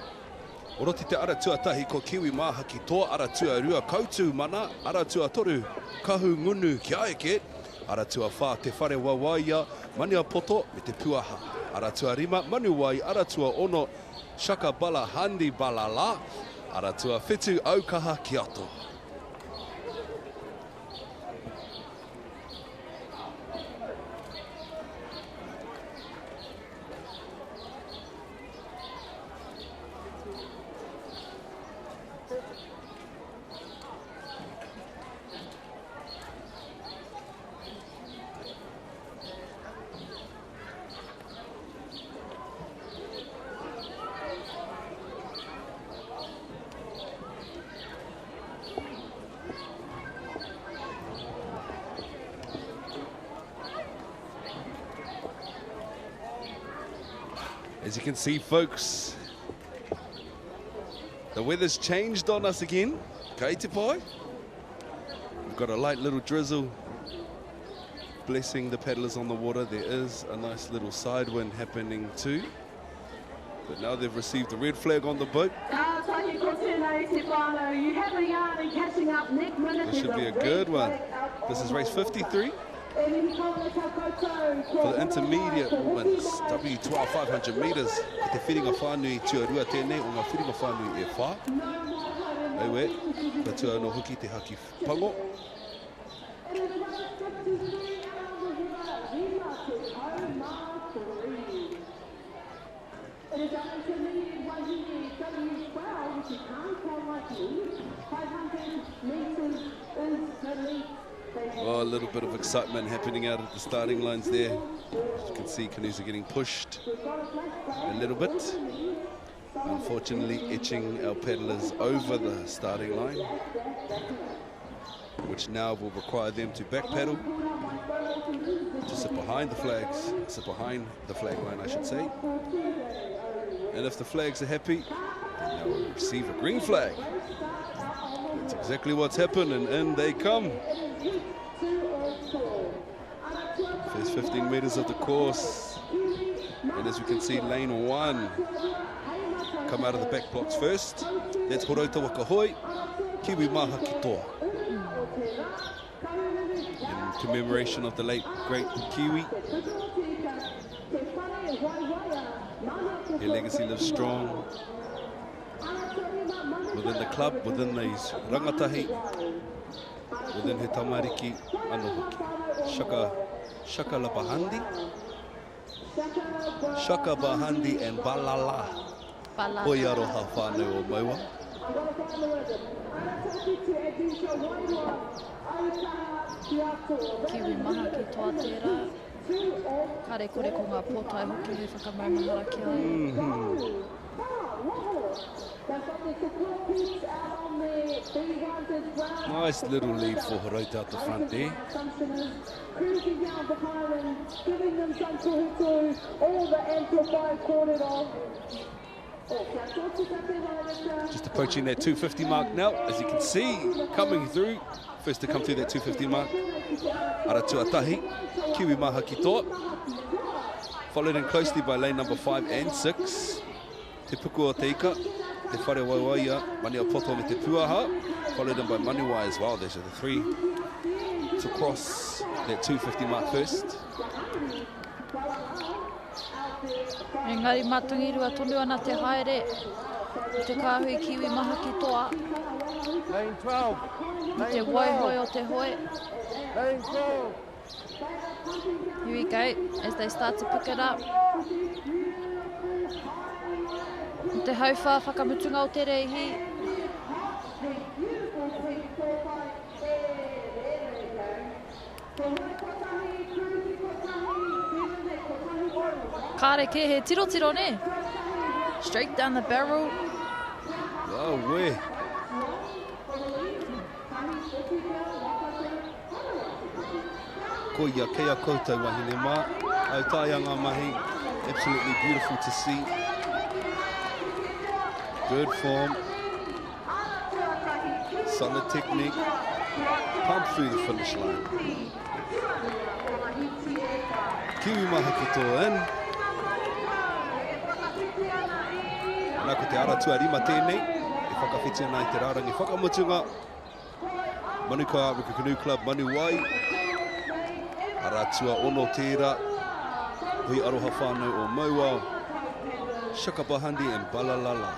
Oroti te ara tuatahi ko Kiwi Māhaki tō ara tuarua kautū mana, ara tuatoru kahu ngunu ki aeke, ara tua whā te whare wawaia mania poto me te puaha. Ara tua rima manuwai, ara tua ono shaka bala handi balala, ara tua whetu aukaha ki ato. As you can see, folks, the weather's changed on us again. Kei te pai. We've got a light little drizzle blessing the paddlers on the water. There is a nice little side wind happening too. But now they've received the red flag on the boat. This should be a good one. This is race 53. For the intermediate women's W12 500 meters, te whiringa whānui tuarua tēnei o ngā whiringa whānui e whā. Ewe, ka tua no huki te haki pango. Oh, a little bit of excitement happening out at the starting lines there. As you can see, canoes are getting pushed a little bit. Unfortunately, etching our paddlers over the starting line, which now will require them to back paddle, to sit behind the flag line, I should say. And if the flags are happy, then they'll receive a green flag. That's exactly what's happened, and in they come. First 15 meters of the course. And as we can see, lane 1 come out of the back blocks first. That's Whakaata Waka Hoi, Kiwi Maha Kitoa. In commemoration of the late great Kiwi. Her legacy lives strong within the club, within these rangatahi, within he tamariki anō hoki. Shaka la Bahandi. Shaka Bahandi and Balala. Hoi aroha whānau o maua. Kiwi maha ki toa tērā. Kare kore ko ngā pōtai hoki he whakamaumahara ki ai. Nice little lead for Whakaata out the front there. Cruising down behind them, giving them some tuhutu, all the amplified corridor. Just approaching that 250 mark now, as you can see, coming through. First to come through that 250 mark, Aratuatahi, Kiwi Maha Kitoa. Followed in closely by lane number 5 and 6. Te Puku o Te Ika, Te Whare Waiwaia, Mani o Poto me Te Puaha. Followed in by Maniwai as well. Those are the 3 to cross that 250 mark first. Engari matangi rua tonu ana te haere. Te kāhui Kiwi Maha Kitoa. Lane 12. Te waihoi o te hoi. Lane 12. Here we go, as they start to pick it up. Te hauwha, whakamutunga o te reihi. Kāre ke he tiro ne. Straight down the barrel. Oh, we. Ko ia kea koutou wahine mā. Au tāianga mahi. Absolutely beautiful to see. Good form. Solid technique. Pump through the finish line. Kiwi Maha Kitoa in. Nā ko te ara tuarima tēnei. E whakawhitia nai te rārangi whakamutunga. Manukā Ruka Canoe Club, Maniwai. Aratua ono tērā. Hui aroha whānau o Maua. Shaka Bahandi and Balalala.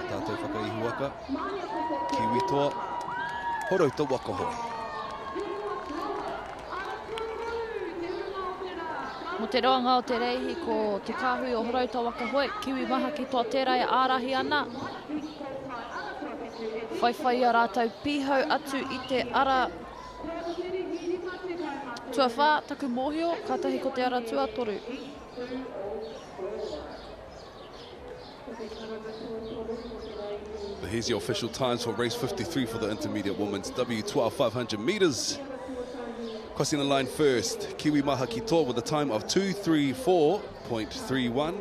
Tātou whakaihu waka. Kiwi toa. Whakaata Waka Hoi. Mo te roanga o te reihi ko te kāhui o Whakaata Waka Hoi. Kiwi Maha Kitoa tērā e ārahi ana. Whaiwhai a rātou pihau atu I te ara. Tua whā, taku mōhio, kātahi ko te ara tua toru. But here's your official times for race 53 for the intermediate women's W12 500 meters. Crossing the line first, Kiwi Maha Kitoa with a time of 234.31.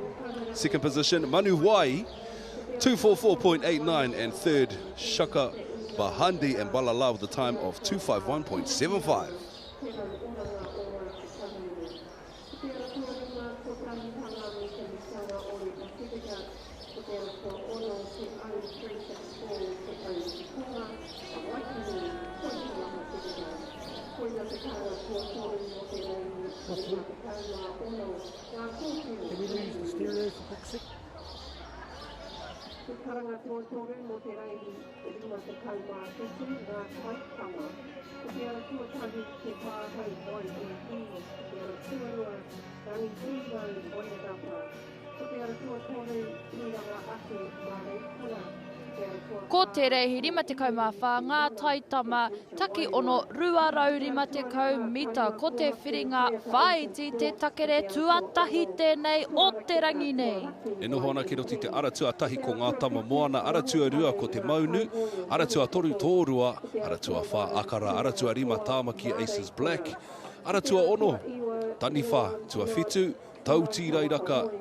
Second position, Maniwai, 244.89. And third, Shaka Bahandi and Balala with a time of 251.75. Did we lose the stereo for book 6? Te karanga tōtore mo te reihi e rima te kaumā ketu ngā kaitama. Ko te ara tuatahi te pāhau mai e tūno. Ko te ara tuarua rangi tūnau o e rapa. Ko te ara tuatore tūranga atu mā rei kura. Ko te ara tuatore Ko te reihi 54 ngā taitama, taki ono 250 mita. Ko te whiringa whaiti te takere tuatahi tēnei o te rangi nei. E noho ana ki roti te ara tuatahi ko ngā tama moana, ara tua rua ko te maunu, ara tua toru tōrua, ara tua wha akara, ara tua rima tāmaki Aces Black, ara tua ono, tani wha, tua whitu, tauti rairaka,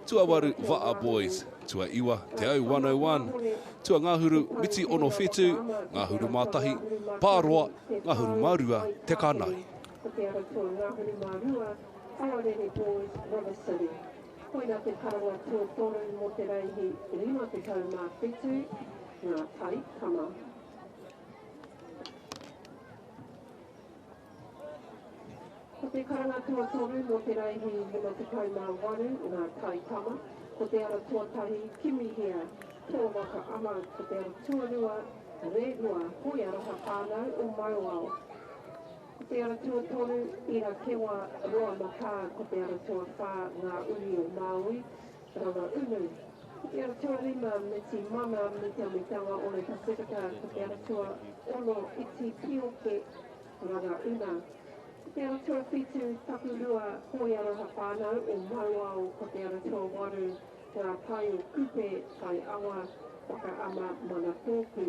tua waru Va'a Boys, tua iwa, te au 101, tua ngāhuru miti ono whitu, ngāhuru mātahi, pāroa, ngāhuru mārua, te kānai. Ko te ara tua ngāhuru mārua, Aorere Boys, River City. Koina te karanga tua toru mo te reihi 54, ngā tai tama. Ko te karanga tua toru mo te reihi 58, ngā tai tama. Ko te ara tuatahi kimihia, tō waka ama, ko te ara tuarua, rehua, hoi aroha whānau o Mauao. Ko te ara tua toru, ira kewa roa maka, ko te ara tua whā ngā uri o Maui, ranga unu. Ko te ara tua rima meti mana me te amitanga o le Pasifika, ko te ara tua ono iti pioke, ranga una. Ko te ara tua whitu takurua hoi aroha whānau o Mauao, ko te ara tua waru ngā tai o kupe kai awa Whakaama mana tōku.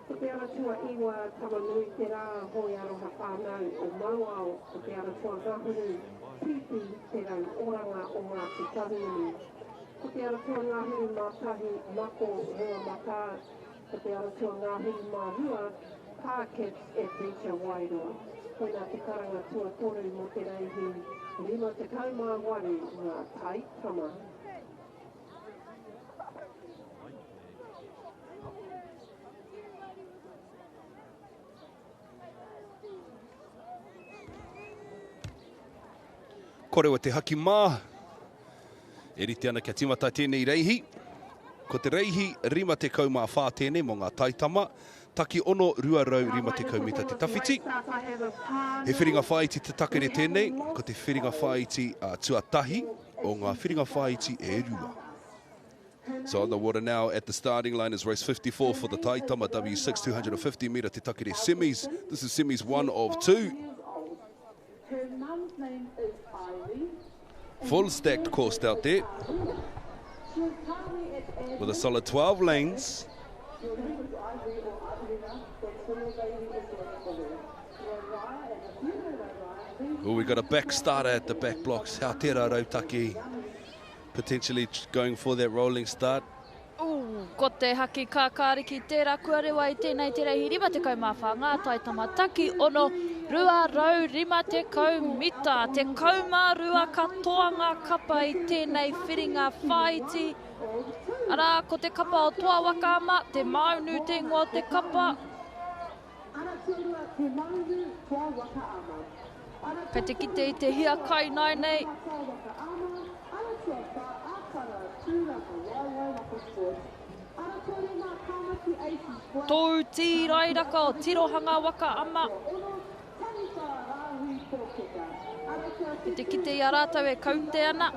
Ko te ara tua iwa tamanui te rā hoi aroha whānau o Mauao, ko te ara tua ngāhuru pipi te rau oranga o ngā te taruni. Ko te ara tua ngāhuru mātahi mako roa maka, ko te ara tua ngāhuru mārua Pākets e Beacher Wairoa. Koina te karanga tua toru mo te reihi 58 ngā tai tama. Korewa te haki mā. E rite ana kia timata tēnei reihi. Ko te reihi 54 tēnei mo ngā taitama. Taki ono 250 mita te tawhiti. He whiringa whaiti te takere tēnei. Ko te whiringa whaiti tuatahi o ngā whiringa whaiti e rua. So on the water now at the starting line is race 54 for the Taitama W6 250 meter te takere semis. This is semis 1 of 2. Her mum's name is Ivy. Full stacked course out there with a solid 12 lanes. Oh, we got a back starter at the back blocks. Hautera Rautaki potentially going for that rolling start. Ko te haki kākāriki tērā kua rewa I tēnei te reihi 54 ngā taitama taki ono 250 mita. Te kaumārua katoanga kapa I tēnei whiringa whaiti. Arā, ko te kapa o toa Wakaama, te maunu te ingoa te kapa. Kei te kite I te hia kai nai nei. Tō tī rairaka o tirohanga Wakaama. Te kite I a rātau e kaute ana.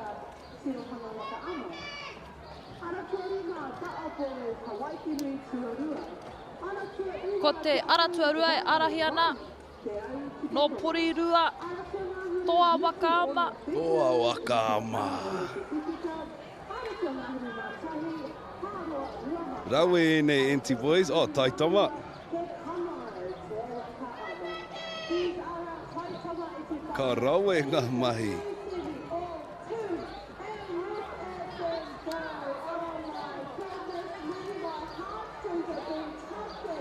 Ko te aratua rua e arahi ana. No pori rua. Toa Wakaama. Toa Wakaama. Rawe nei enti boys. Oh, taitama. Ka rawe ngā mahi.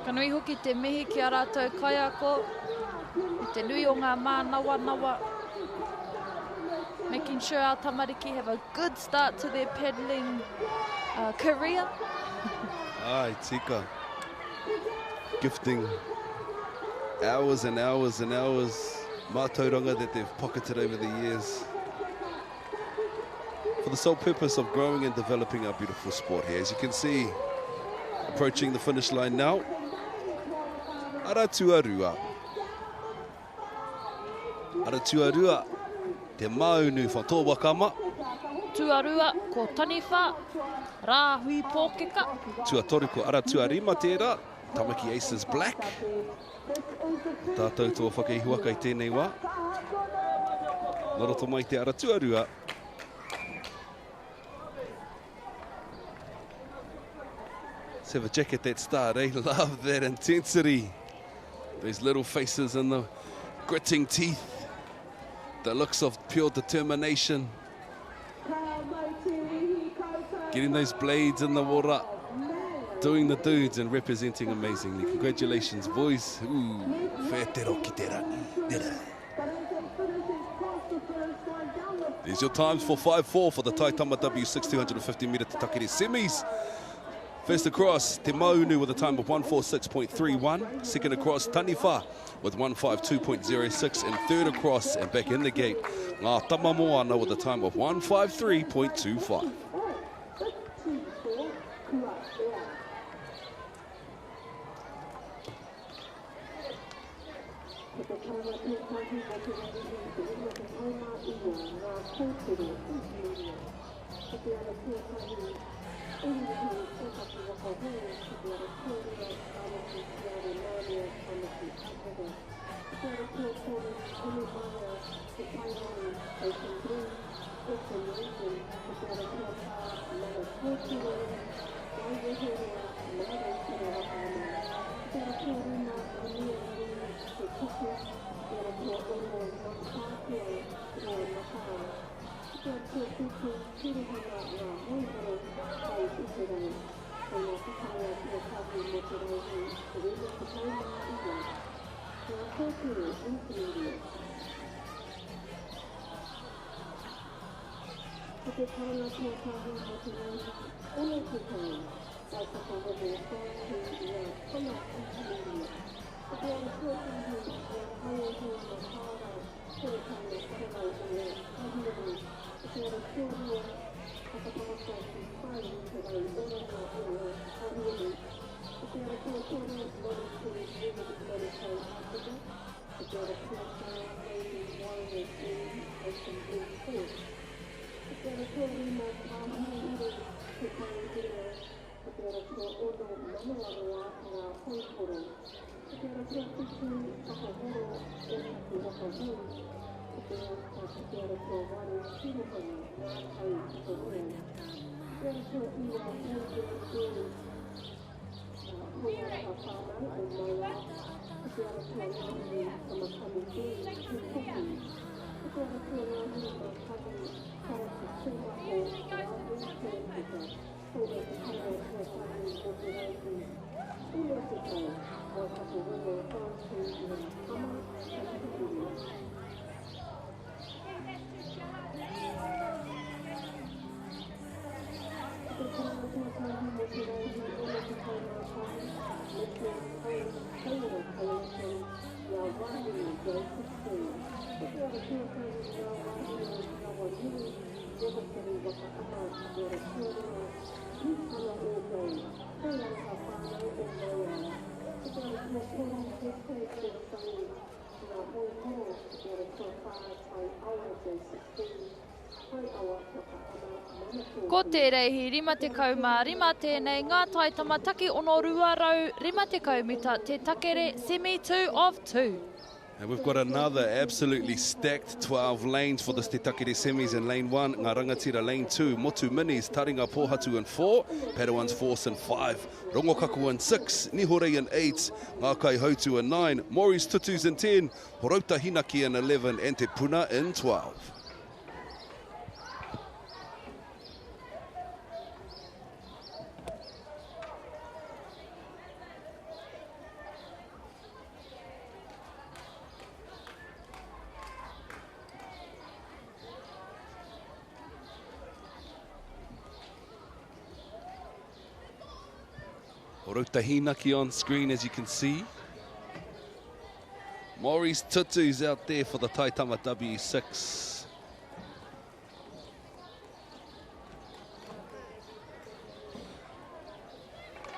Ka nui hoki te mihi ki a rātou kaiako. I te nui o ngā mā nawa. Making sure our tamariki have a good start to their paddling career. Ai, tika. Gifting hours and hours and hours mātauranga that they've pocketed over the years for the sole purpose of growing and developing our beautiful sport here. As you can see, approaching the finish line now. Aratuarua. Aratuarua. Te maunu wha tō Wakaama. tuarua ko taniwha, rāhui pōkeka. Tuatoru ko ara tuarima tērā, Tamaki Aces Black. Tātou tō whakeihuaka I tēnei wā. Noroto mai te ara tuarua. Let's have a check at that start, eh? Love that intensity. Those little faces and the gritting teeth. The looks of pure determination. Getting those blades in the water. Doing the dudes and representing amazingly. Congratulations, boys. Ooh, whē te roki te rangi. There's your times for 5-4 for the Taitama W6 250 metre Te Takere semis. First across, Te Maunu with a time of 146.31. Second across, Taniwha with 152.06. And third across and back in the gate, Ngā Tamamoana with a time of 153.25. Ko te reihi rima te kaumā rima tēnei ngā taitama taki ono ruarau rima te kaumita te takere semi 2 of 2. And we've got another absolutely stacked 12 lanes for the Te Takere semis in lane 1, Ngā Rangatira lane 2, Motu Minis, Taringa Pohatu in 4, Padawans Force in 5, Rongokaku in 6, Nihorei in 8, Ngā Kai Hautu in 9, Mauri's Tutus in 10, Horauta Hinaki in 11, and Te Puna in 12. Horauta Hinaki on screen, as you can see. Mauri's Tutu's out there for the Taitama W6.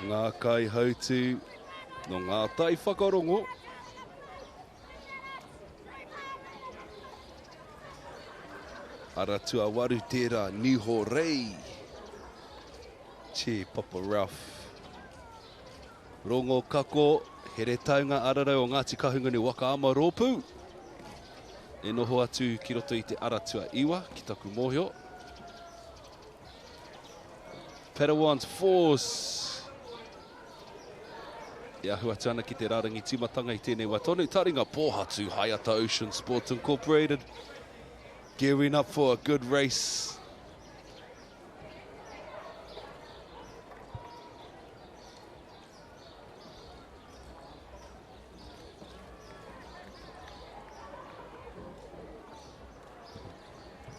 Ngā Kai Hautu no ngā tai whakarongo. Aratua waru tērā, niho rei. Che Papa Ralph. Rongo kako, here taunga ararau o Ngāti Kahungunu Waka ama rōpū. E noho atu ki roto i te aratua iwa, ki taku mōhio. Padawans Force. E ahu atu ana ki te rārangi timatanga i tēnei wā tonu. Taringa pōhatu, Whaiata Ocean Sports Incorporated. Gearing up for a good race.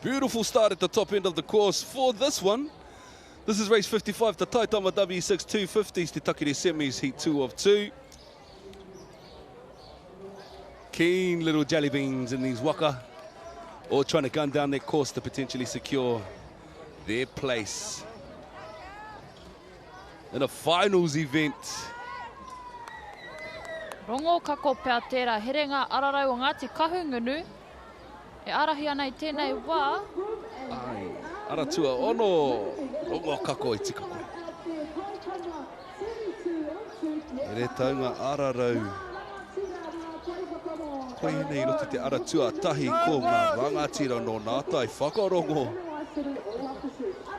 Beautiful start at the top end of the course for this one. This is race 55, the Taitama W6 250s, the Takiri Semis, heat 2 of 2. Keen little jelly beans in these Waka, all trying to gun down their course to potentially secure their place in a finals event. Rongo kako pea tērā herenga ararau o Ngāti Kahungunu. E arahi ana i tēnei wā. Ai, aratua ono, rongo kako i tika koe. E re taunga ararau. Koe nei roti te aratua tahi ko ngā rangatira no nātai whakarongo.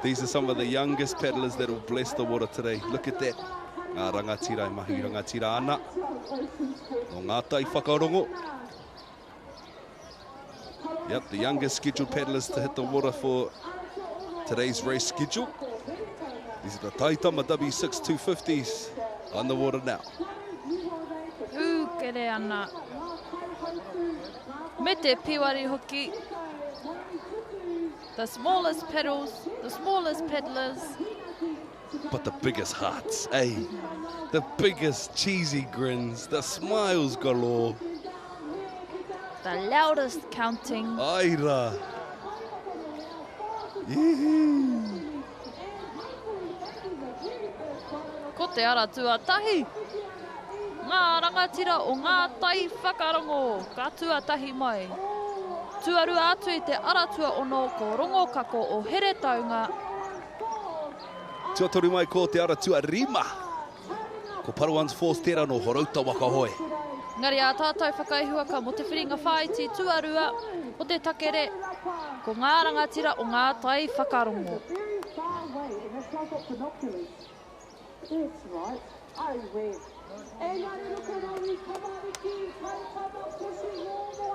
These are some of the youngest paddlers that will bless the water today. Look at that. Ngā rangatira i mahi rangatira ana. No nātai whakarongo. Yep, the youngest scheduled paddlers to hit the water for today's race schedule. These are the Taitama W6 250s on the water now. Kere ana. Me te piwari hoki. The smallest paddles, the smallest paddlers. But the biggest hearts, eh? The biggest cheesy grins, the smiles galore. The loudest counting. Aira. Ko te ara tuatahi. Ngā rangatira o ngā tai whakarongo. Ka tuatahi mai. Tuarua atu i te aratua ono ko rongo kako o here taunga. Tuatori mai ko te aratua rima. Ko Padawans Force tērā no horauta waka hoe. Ngari a tātou whakaihuaka mo te whiringa whaiti tuarua o te takere ko ngā rangatira o ngā tai whakarongo.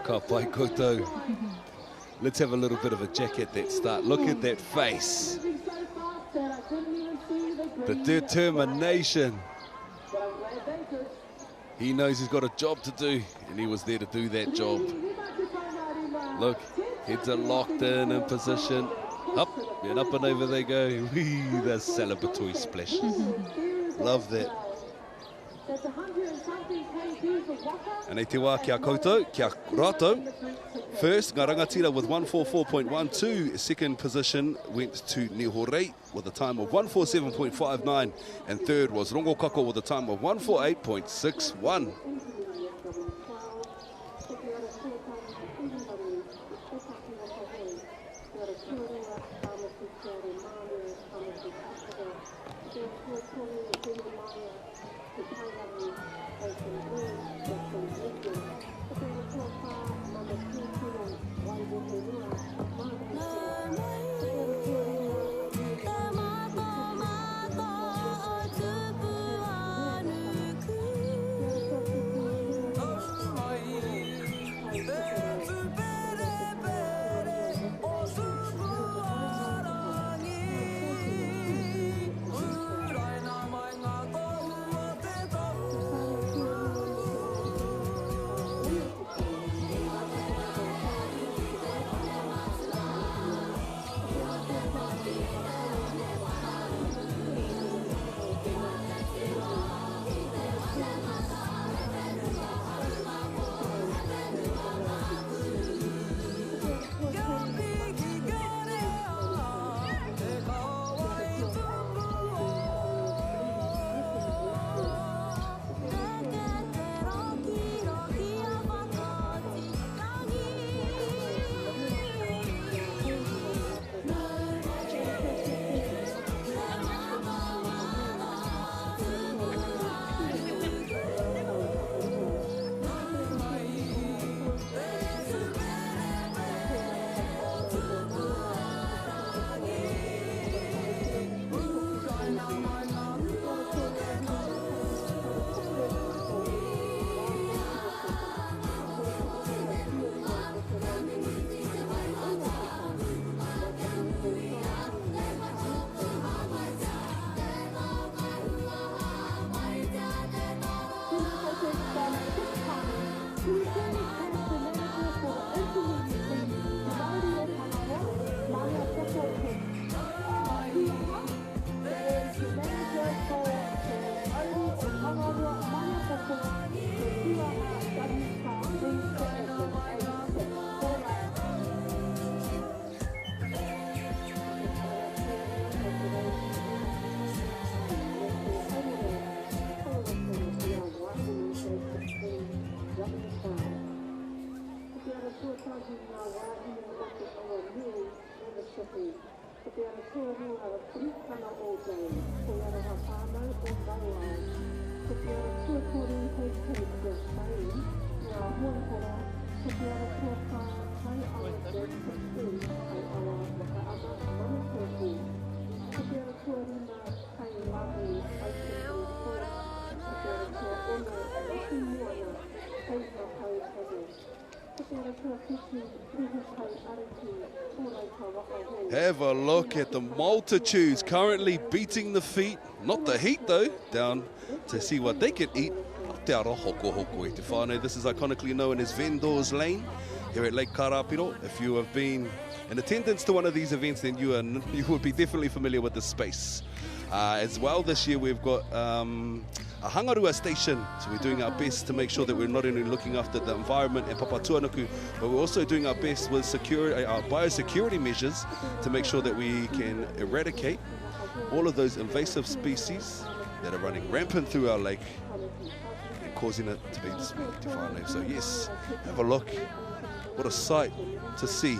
Ka pai koutou. Let's have a little bit of a jack at that start. Look at that face. The determination. He knows he's got a job to do, and he was there to do that job. Look, heads are locked in position. Up, and up and over they go. Whee, the celebratory splash. Love that. And te wā kia koutou, kia rātou. First, ngā rangatira with 144.12. Second position went to Nihorei with a time of 147.59. And third was Rongo Kako with a time of 148.61. Have a look at the multitudes currently beating the feet, not the heat though, down to see what they can eat. Te ara hoko hoko e te whānau. This is iconically known as Vendors Lane here at Lake Karapiro. If you have been in attendance to one of these events, then you would be definitely familiar with this space. As well, this year we've got a hangarua station, so we're doing our best to make sure that we're not only looking after the environment and papatuanuku, but we're also doing our best with our biosecurity measures to make sure that we can eradicate all of those invasive species that are running rampant through our lake and causing it to be disappeared. Te whānau. So yes, have a look. What a sight to see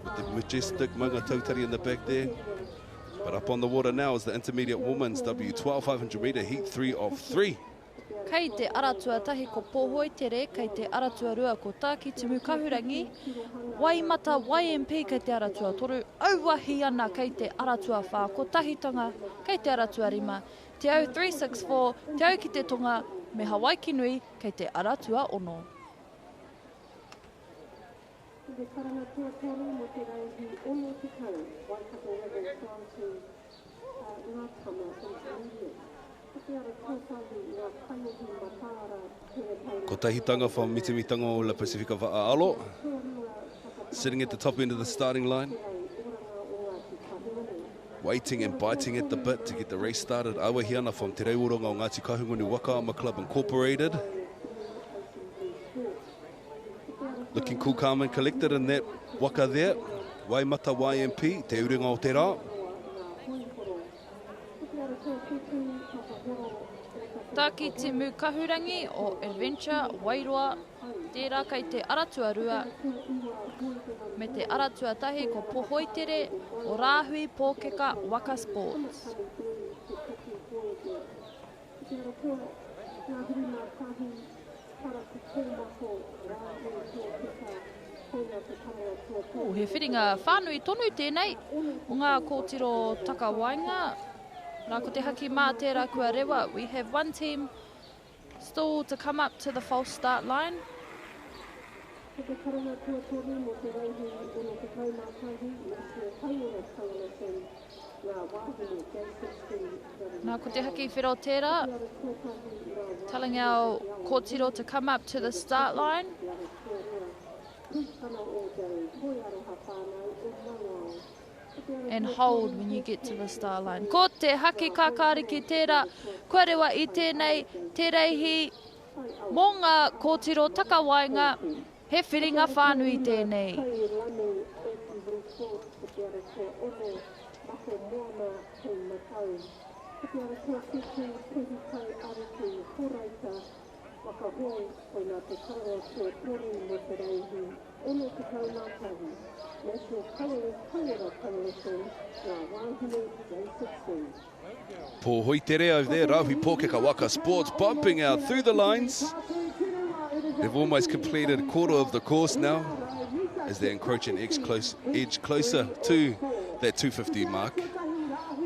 with the majestic Maunga Tautari in the back there. But up on the water now is the intermediate women's W12 500 metre heat 3 of 3. Kei te aratua tahi ko pohoi tere, kei te aratua rua ko Tāki Timu Kahurangi, Waimata YMP kei te aratua toru, auwahi ana kei te aratua whā ko tahitanga, kei te aratua rima, te au 364, te au ki te tonga, me Hawaii ki nui kei te aratua ono. Te karana tuatoru mo te rauhi ono te kau, Waikato level down to ngā tama intermediate. Te ara tuatahi ngā kaiuhi matara te Ko tahitanga from Mitimitango o La Pacifica Va'aalo, sitting at the top end of the starting line, waiting and biting at the bit to get the race started. Awahiana from Te Reiworonga o Ngāti Kahungunu Whakaama Club Incorporated. Looking cool, calm and collected in that waka there. Waimata YMP, te uringa o te rā. Tāki Timu Kahurangi o Adventure Wairoa, tērā kei te aratua rua. Me te aratua tahi ko pohoi tere o Rāhui Pōkeka Waka Sports. He whiringa whānui tonu tēnei o ngā kōtiro takawainga. Nā ko te haki mā tērā kua rewa. We have one team still to come up to the false start line. Nā ko te haki whiro tērā, telling our kōtiro to come up to the start line. And hold when you get to the start line. Ko te haki kakāriki tērā, kua rewa i tēnei, te reihi, mō ngā kōtiro takawainga, he whiringa whānui tēnei. Pohoi tere over there, Rāhui Pōkeka Waka Sports bumping out through the lines. They've almost completed a quarter of the course now as they're encroaching edge closer to that 250 mark,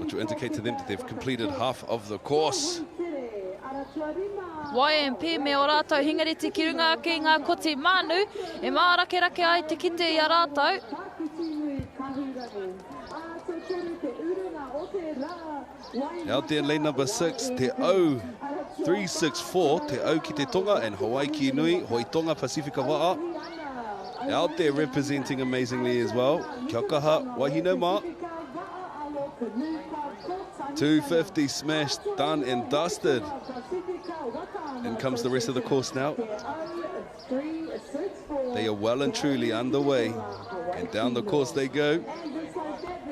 which will indicate to them that they've completed half of the course. YMP me o rātou hingareti ki runga ki ngā koti mānu, e mārake ai te kite i a rātou. Out there in lane number 6, te au 364, te au ki te tonga, and Hawaii ki nui, hoi tonga Pacifica Wa'a. Out there representing amazingly as well. Kia kaha, wahine mā. 250 smashed, done and dusted. In comes the rest of the course now. They are well and truly underway. And down the course they go.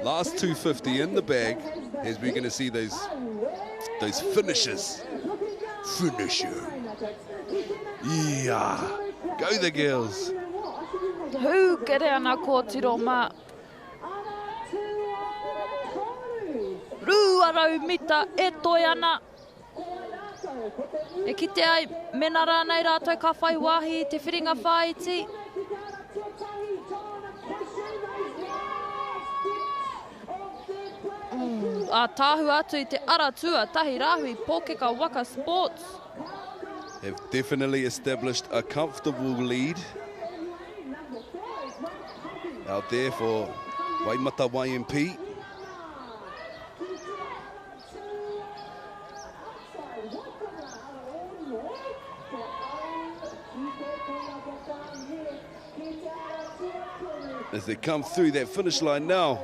Last 250 in the bag as we're going to see those finishes. Finisher. Yeah. Go the girls. Hu kere ana kōtiro mā. Rūarau mita e toi ana. E kite ai, mena rānei rātou ka whai wāhi, te whiringa whaiti. A tāhu atu I te ara tuatahi rāhui pōkeka Waka Sports. They've definitely established a comfortable lead out there for Waimata YMP. As they come through that finish line now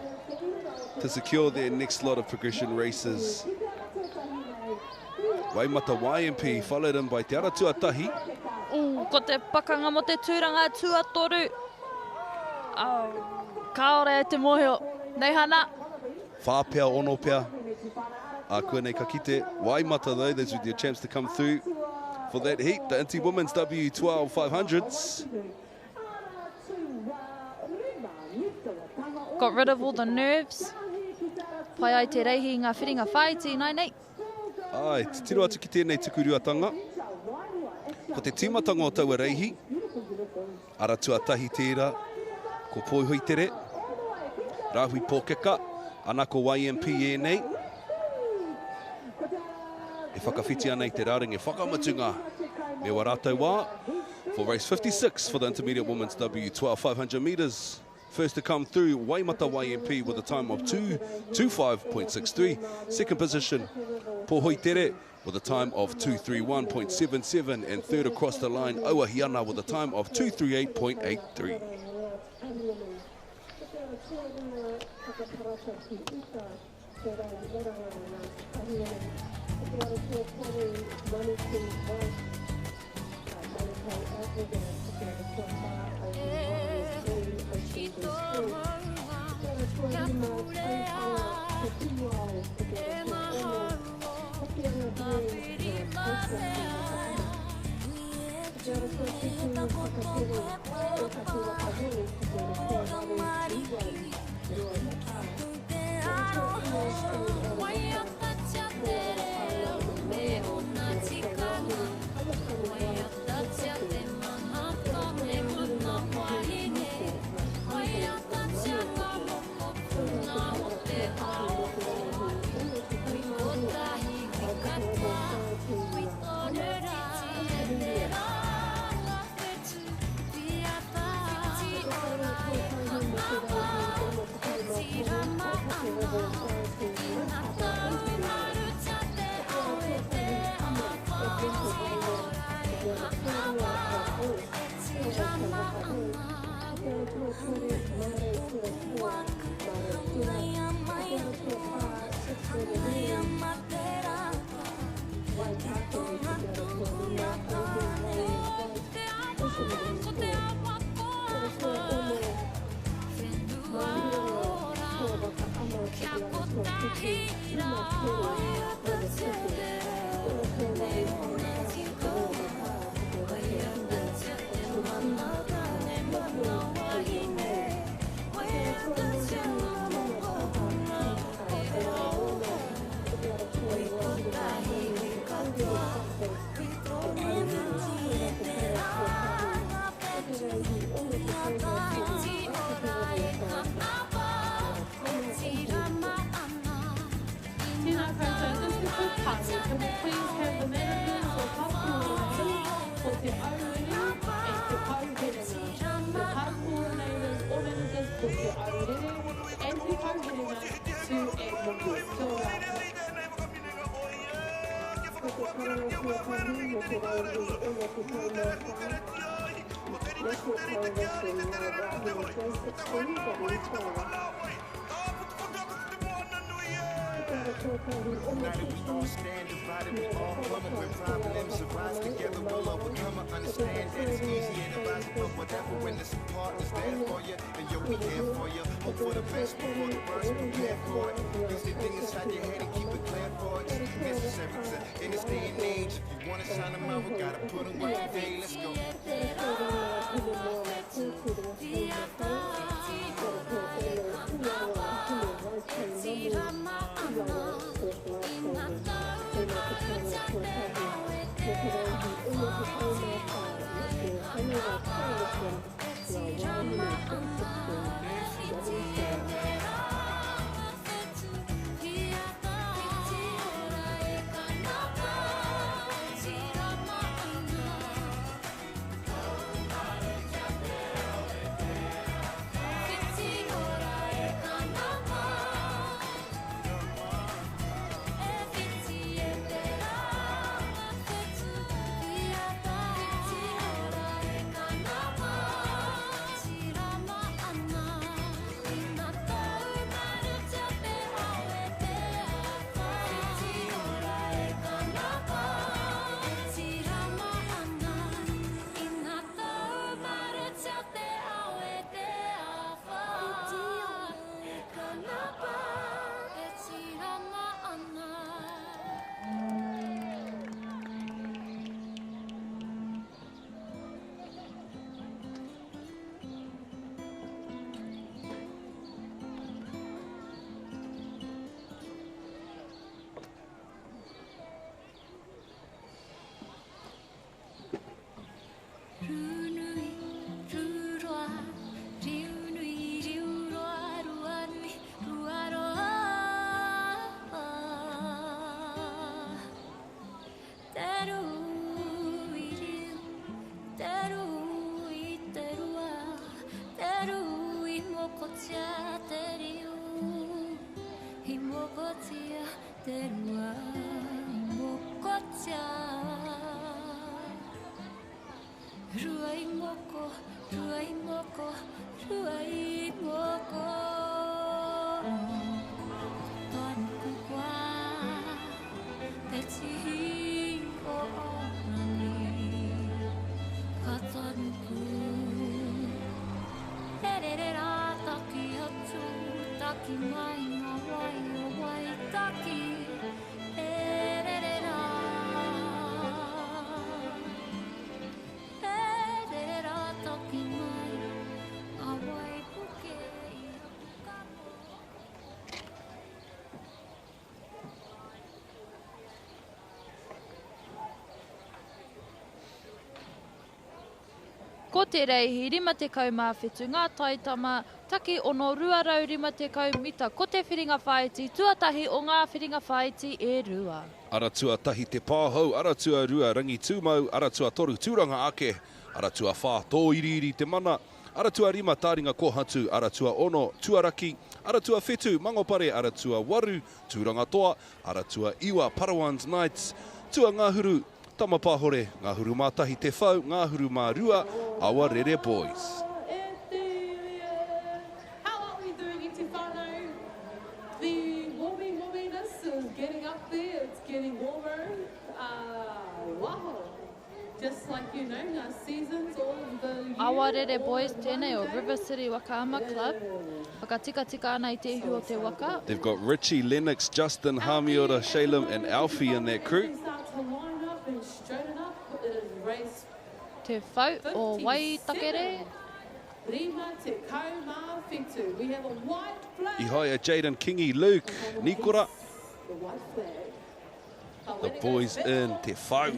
to secure their next lot of progression races. Waimata YMP followed in by Te Ara Tuatahi. Ko te pakanga mo te tūranga tuatoru. Kaore te mohio. Nei hana. Whāpea ono pea. A koe nei ka kite. Waimata though, those with your chance to come through for that heat. The Inti Women's W12 500s. Got rid of all the nerves. Pai ai te reihi ngā whiringa whaiti, nai nei. Ai, te tiro atu ki tēnei tukuruatanga. Ko te tīmatanga o taua reihi. Ara tuatahi tērā. Ko pōhui tere. Rāhui pōkeka. Ana ko YMP e nei. E whakawhiti ana I te rāring e whakamatunga. Me wa rātou wā. For race 56 for the intermediate women's W12 500 metres. First to come through, Waimata YMP with a time of 2:25.63. Second position, Pōhui Tere with a time of 2:31.77. And third across the line, Auahiana with a time of 2:38.83. United we all stand, divided we all coming. When problems arise together, we'll overcome and understand that it's easier to rise above whatever when it's apart. It's there for you, and yo, we here for you. Hope for the best before the worst, prepare for it. Use the thing inside your head and keep it clear for it. It's necessary to, in this day and age, if you want to shine them out, we gotta put them work today. Let's go. Ko te reihi, 57 ngā taitama, taki ono ruarau 50 mita. Ko te whiringa whaiti, tuatahi o ngā whiringa whaiti e rua. Aratua tahi te pāhau, aratua rua rangi tūmau, aratua toru tūranga ake, aratua whā tō iriri te mana, aratua rima tāringa kohatu, aratua ono tuaraki, aratua whetu mangopare, aratua waru, tūranga toa, aratua iwa Parawans Nights, tua ngāhuru, tamapāhore, ngāhuru mātahi te whau, ngāhuru mā rua, awa rere boys. How are we doing in Te Whānau? The warminess is getting up there, it's getting warmer. Wow. Just like you know, seasons all of the year. Awa rere boys tēnei o River City Wakaama Club. Whakatika ana I te ihu o te waka. They've got Richie, Lennox, Justin, Hamiora, Shalem and Alfie in their crew. Te whau o Waitakere. Rima te kaumā whetū. We have a white flag. Ihaya, Jaden, Kingi, Luke, Nikora. The white flag. The boys in te whau.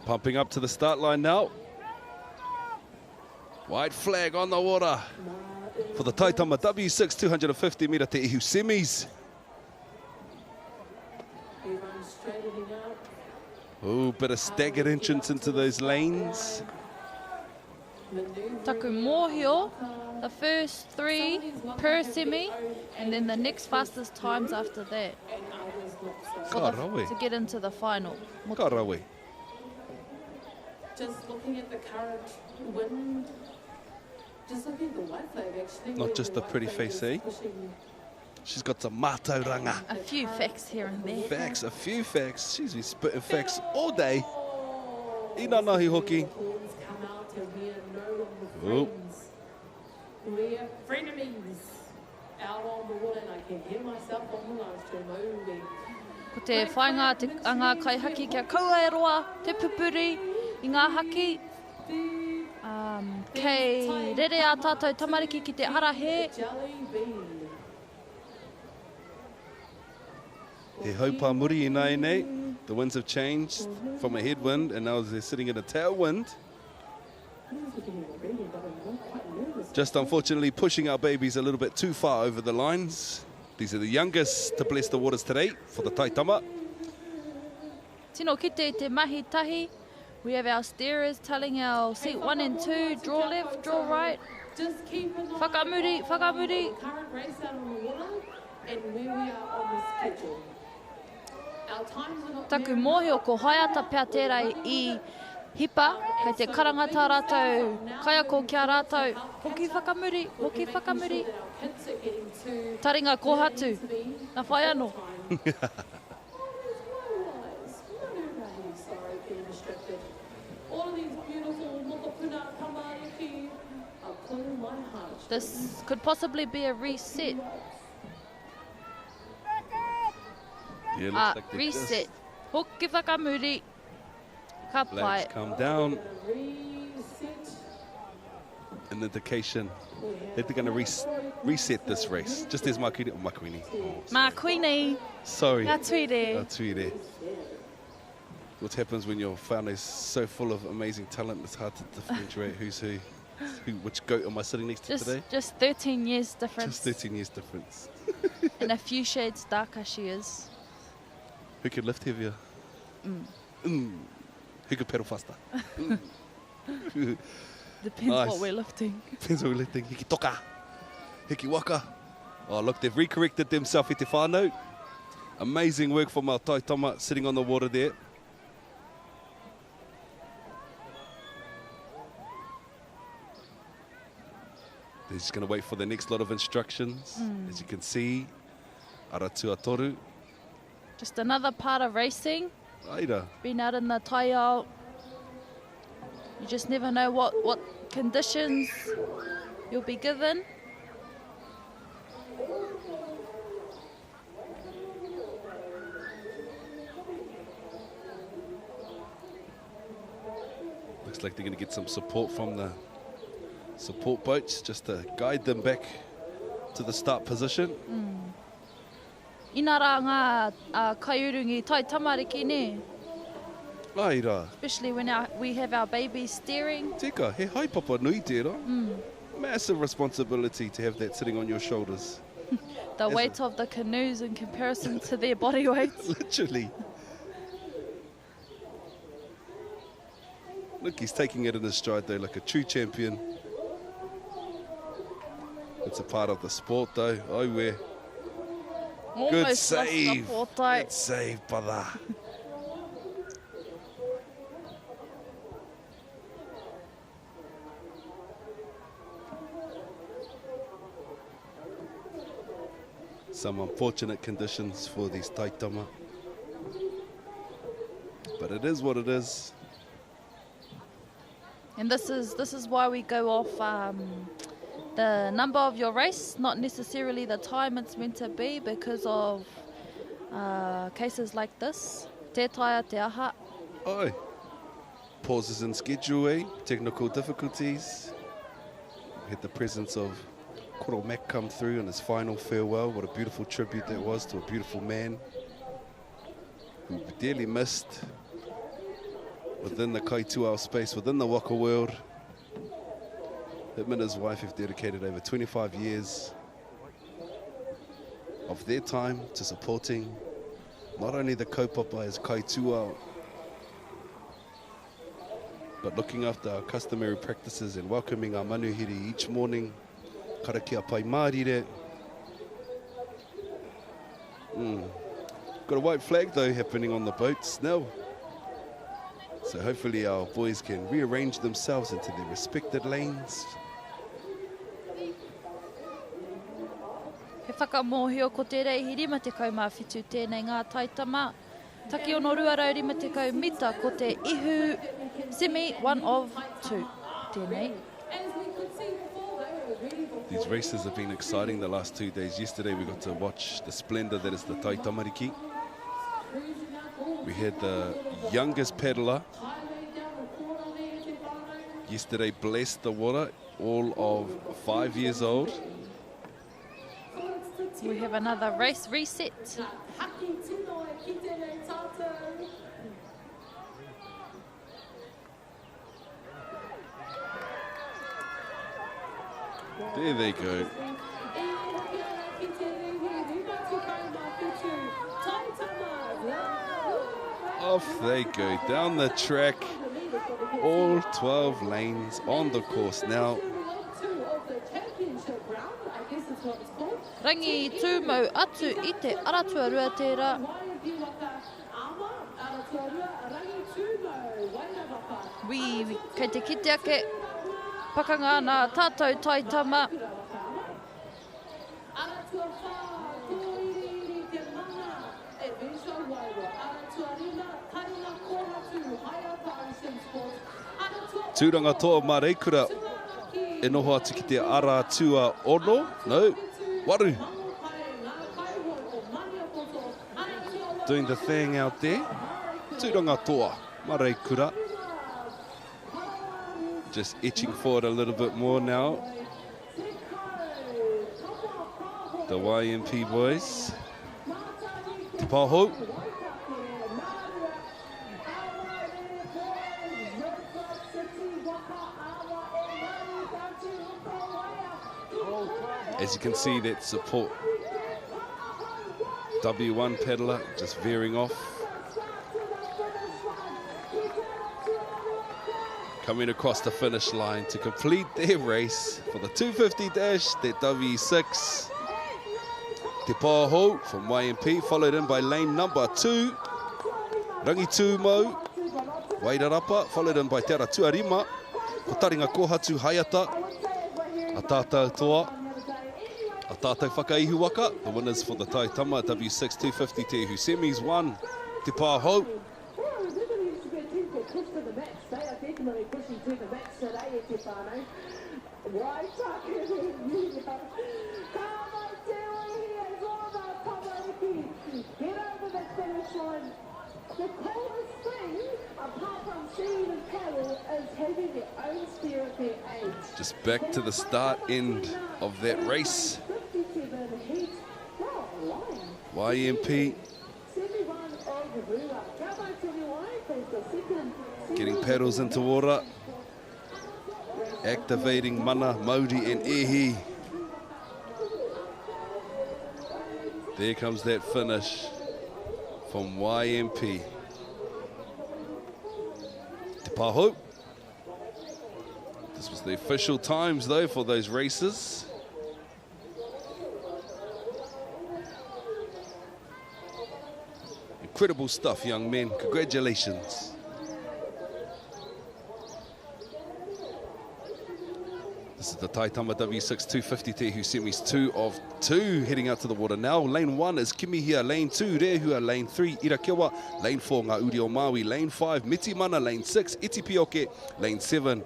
Pumping up to the start line now. White flag on the water for the Taitama W6 250 metre te ihu semis. Oh, bit of staggered entrance into those lanes. Taku mōhio, the first 3 per semi, and then the next fastest times after that. To get into the final. Karawe. Just looking at the current wind, just looking at the white flag actually. Not just a pretty face, eh? She's got some mātauranga. A few facts here and there. Facts, a few facts. She's been spitting facts all day. Ina nahi hoki. Oh. We're frenemies out on the water, and I can hear myself on the live stream moving. Ko te whainga te anga kaihaki kia kauairoa, te pupuri, I ngā haki. Kei rere a tātou tamariki ki te harahe. He haupa muri I nai nei. The winds have changed from a headwind and now they're sitting in a tailwind. Just unfortunately pushing our babies a little bit too far over the lines. These are the youngest to bless the waters today for the taitama. Tino kite te mahi tahi. We have our steerers telling our seat 1 and 2, draw left, draw right. Just keep in mind Whakamuri, whakamuri. current race out on the water and where we are on the schedule. Our times are not Taku mōhio ko haiata pia tērei I hipa, kei te karangata rātou, kaya ko kia rātou. Hoki whakamuri, hoki whakamuri. Taringa kohatu, na whai anō. All of these beautiful mokopuna tamariki are pulling my heart. This could possibly be a reset. Yeah, looks like they Reset. just- Hoki whakamuri. Ka pai. Flags come down. An indication that they're going to reset this race. Just as Makuini. Mā Queenie. Sorry. Ngā tuire. Ngā tuire. What happens when your family is so full of amazing talent, it's hard to differentiate who's who. Which goat am I sitting next to today? Just 13 years difference. Just 13 years difference. And a few shades darker she is. Who could lift heavier? Who could pedal faster? Depends what we're lifting. Depends what we're lifting. Hiki toka. Hiki waka. Oh, look, they've recorrected themselves, Ite whānau. Amazing work from our taitama sitting on the water there. They're just going to wait for the next lot of instructions. As you can see, Aratua Toru. Just another part of racing. Aira. Been out in the taiao. You just never know what conditions you'll be given. Looks like they're going to get some support from the support boats just to guide them back to the start position. Ina rā ngā kaiurungi tai tamariki ne. Aira. Especially when we have our babies steering. Tika, he haipapa nui tērā. Massive responsibility to have that sitting on your shoulders. The weight of the canoes in comparison to their body weights. Literally. Look, he's taking it in his stride though, like a true champion. It's a part of the sport though. Oh, we're good Almost save. lost the portai. Good save, brother. Some unfortunate conditions for these taitama. But it is what it is. And this is why we go off the number of your race, not necessarily the time it's meant to be, because of cases like this. Te taia te aha. Oi. Pauses in schedule, eh? Technical difficulties. We had the presence of Koro Mac come through in his final farewell. What a beautiful tribute that was to a beautiful man who we dearly missed within the Kaituao space, within the Waka world. Him and his wife have dedicated over 25 years of their time to supporting not only the kaupapa as Kaituao, but looking after our customary practices and welcoming our manuhiri each morning. Karakia pai Māori. Got a white flag though happening on the boats now. So hopefully our boys can rearrange themselves into their respected lanes. He whakamōhio ko te reihiri ma te kaumawhitu tēnei ngā taitama. Taki ono ruarauri ma te kaumita ko te ihu semi 1 of 2 tēnei. These races have been exciting the last 2 days. Yesterday we got to watch the splendor that is the Tai Tamariki. We had the youngest paddler yesterday blessed the water, all of 5 years old. We have another race reset. There they go. Off they go down the track. All 12 lanes on the course now. Rangi tūmau atu I te aratua rua tērā. Kei te kite ake, pakanga nā tātou taitama. Tūranga toa Māreikura e noho atu ki te ara tua ono, waru. Doing the thing out there. Tūranga toa Māreikura. Just itching forward a little bit more now. The YMP boys. Te pāhou. As you can see, that support W1 peddler just veering off. Coming across the finish line to complete their race for the 250 dash, their W6. Te Pāhou from YMP, followed in by lane number 2. Rangi Tūmau, Wairarapa, followed in by Te Ara Tuarima. Ko Taringa Kohatu Haiata, a tātou toa. A tātou whakaihu Waka, the winners for the Taitama W6 250 Te Ihu semis won. Te Pāhou. The coolest thing, apart from seeing the paddle, is having their own steer at their age. Just back to the start end of that race. YMP getting paddles into water, activating mana, Māori and ehi. There comes that finish from YMP. Te Pāhou. This was the official times though for those races. Incredible stuff, young men. Congratulations. This is the Taitama W6 250 Te Ihu semis 2 of 2 heading out to the water now. Lane 1 is Kimihia, lane 2 Rehua, lane 3 Irakewa, lane 4 Ngā Uri o Māui, lane 5 Mitimana, lane 6 Itipioke, lane 7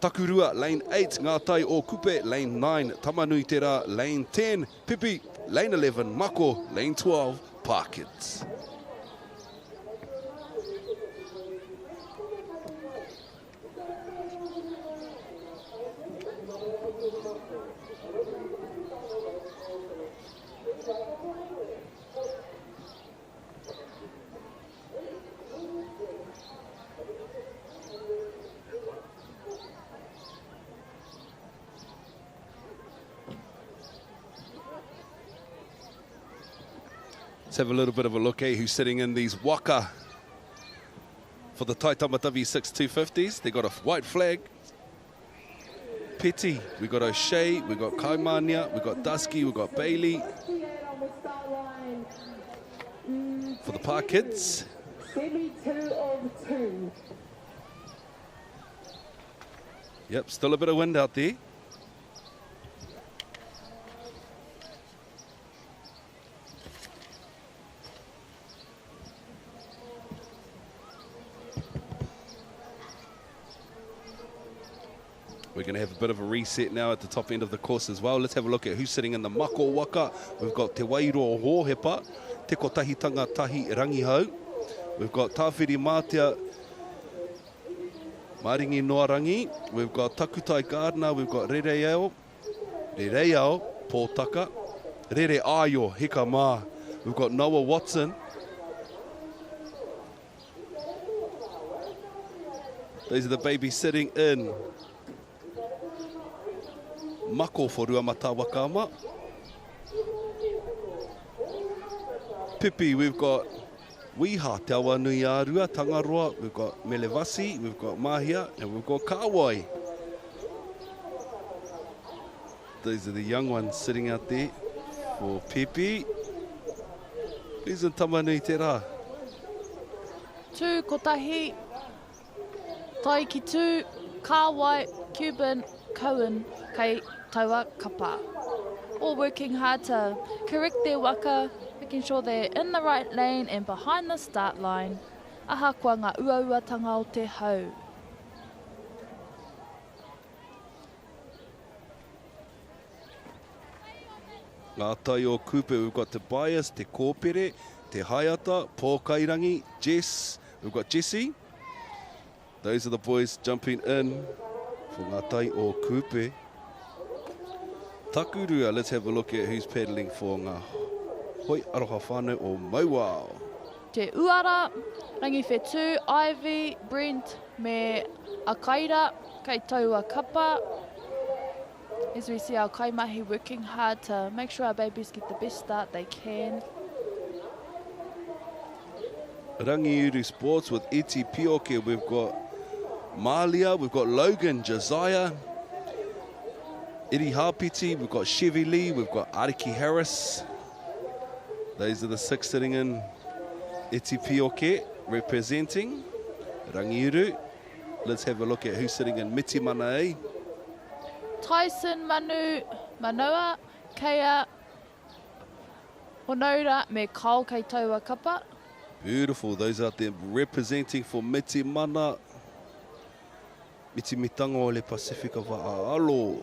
Takurua, lane 8 Ngā Tai o Kupe, lane 9 Tamanui Te Rā, lane 10 Pipi, lane 11 Mako, lane 12 Parkins. Let's have a little bit of a look at who's sitting in these Waka for the Taitama W6 250s. They got a white flag. Peti, we got O'Shea, we got Kaimania, we got Dusky, we got Bailey. For the Park Kids. 72 of 2. Yep, still a bit of wind out there. We're going to have a bit of a reset now at the top end of the course as well. Let's have a look at who's sitting in the Mako Waka. We've got Te Wairo o Hōhepa, Te Kotahitanga Tahi Rangihau. We've got Tāwhiri Mātea Maringi Noarangi. We've got Takutai Gardner. We've got Rereao Pōtaka. Rere aio, hika mā. We've got Noah Watson. These are the babies sitting in mako for Ruamata Wakama. Pipi, we've got Wiha, Te Awa Nui Arua, Tangaroa, we've got Melevasi, we've got Mahia, and we've got Kawai. These are the young ones sitting out there for Pipi. Please and tamanui te rā. Tū kotahi, tai ki tū, Kawai, Cuban, Cohen, kei taua kapa. All working hard to correct their waka, making sure they're in the right lane and behind the start line. Aha kua ngā uauatanga o te hau. Ngā tai o kupe, we've got Tobias, Te Kōpere, Te Haiata, Pōkairangi, Jess, we've got Jessie. Those are the boys jumping in for ngā tai o kupe. Takurua, let's have a look at who's pedalling for ngā hoi aroha whānau o Mauao. Te Uara, Rangi Whetū, Ivy, Brent, me Akaira, kei taua kapa. As we see our kaimahi working hard to make sure our babies get the best start they can. Rangiuru Sports with Iti Pioke, we've got Malia, we've got Logan, Josiah, Iri Hapiti, we've got Chevy Lee, we've got Ariki Harris. Those are the 6 sitting in Iti Pioke representing Rangiuru. Let's have a look at who's sitting in Miti Manae. Tyson, Manu, Manoa, Kea, Honoura, me Kau kei taua kapa. Beautiful, those out there representing for Miti Mana. Miti Mitango o le Pasifika Va'aalo.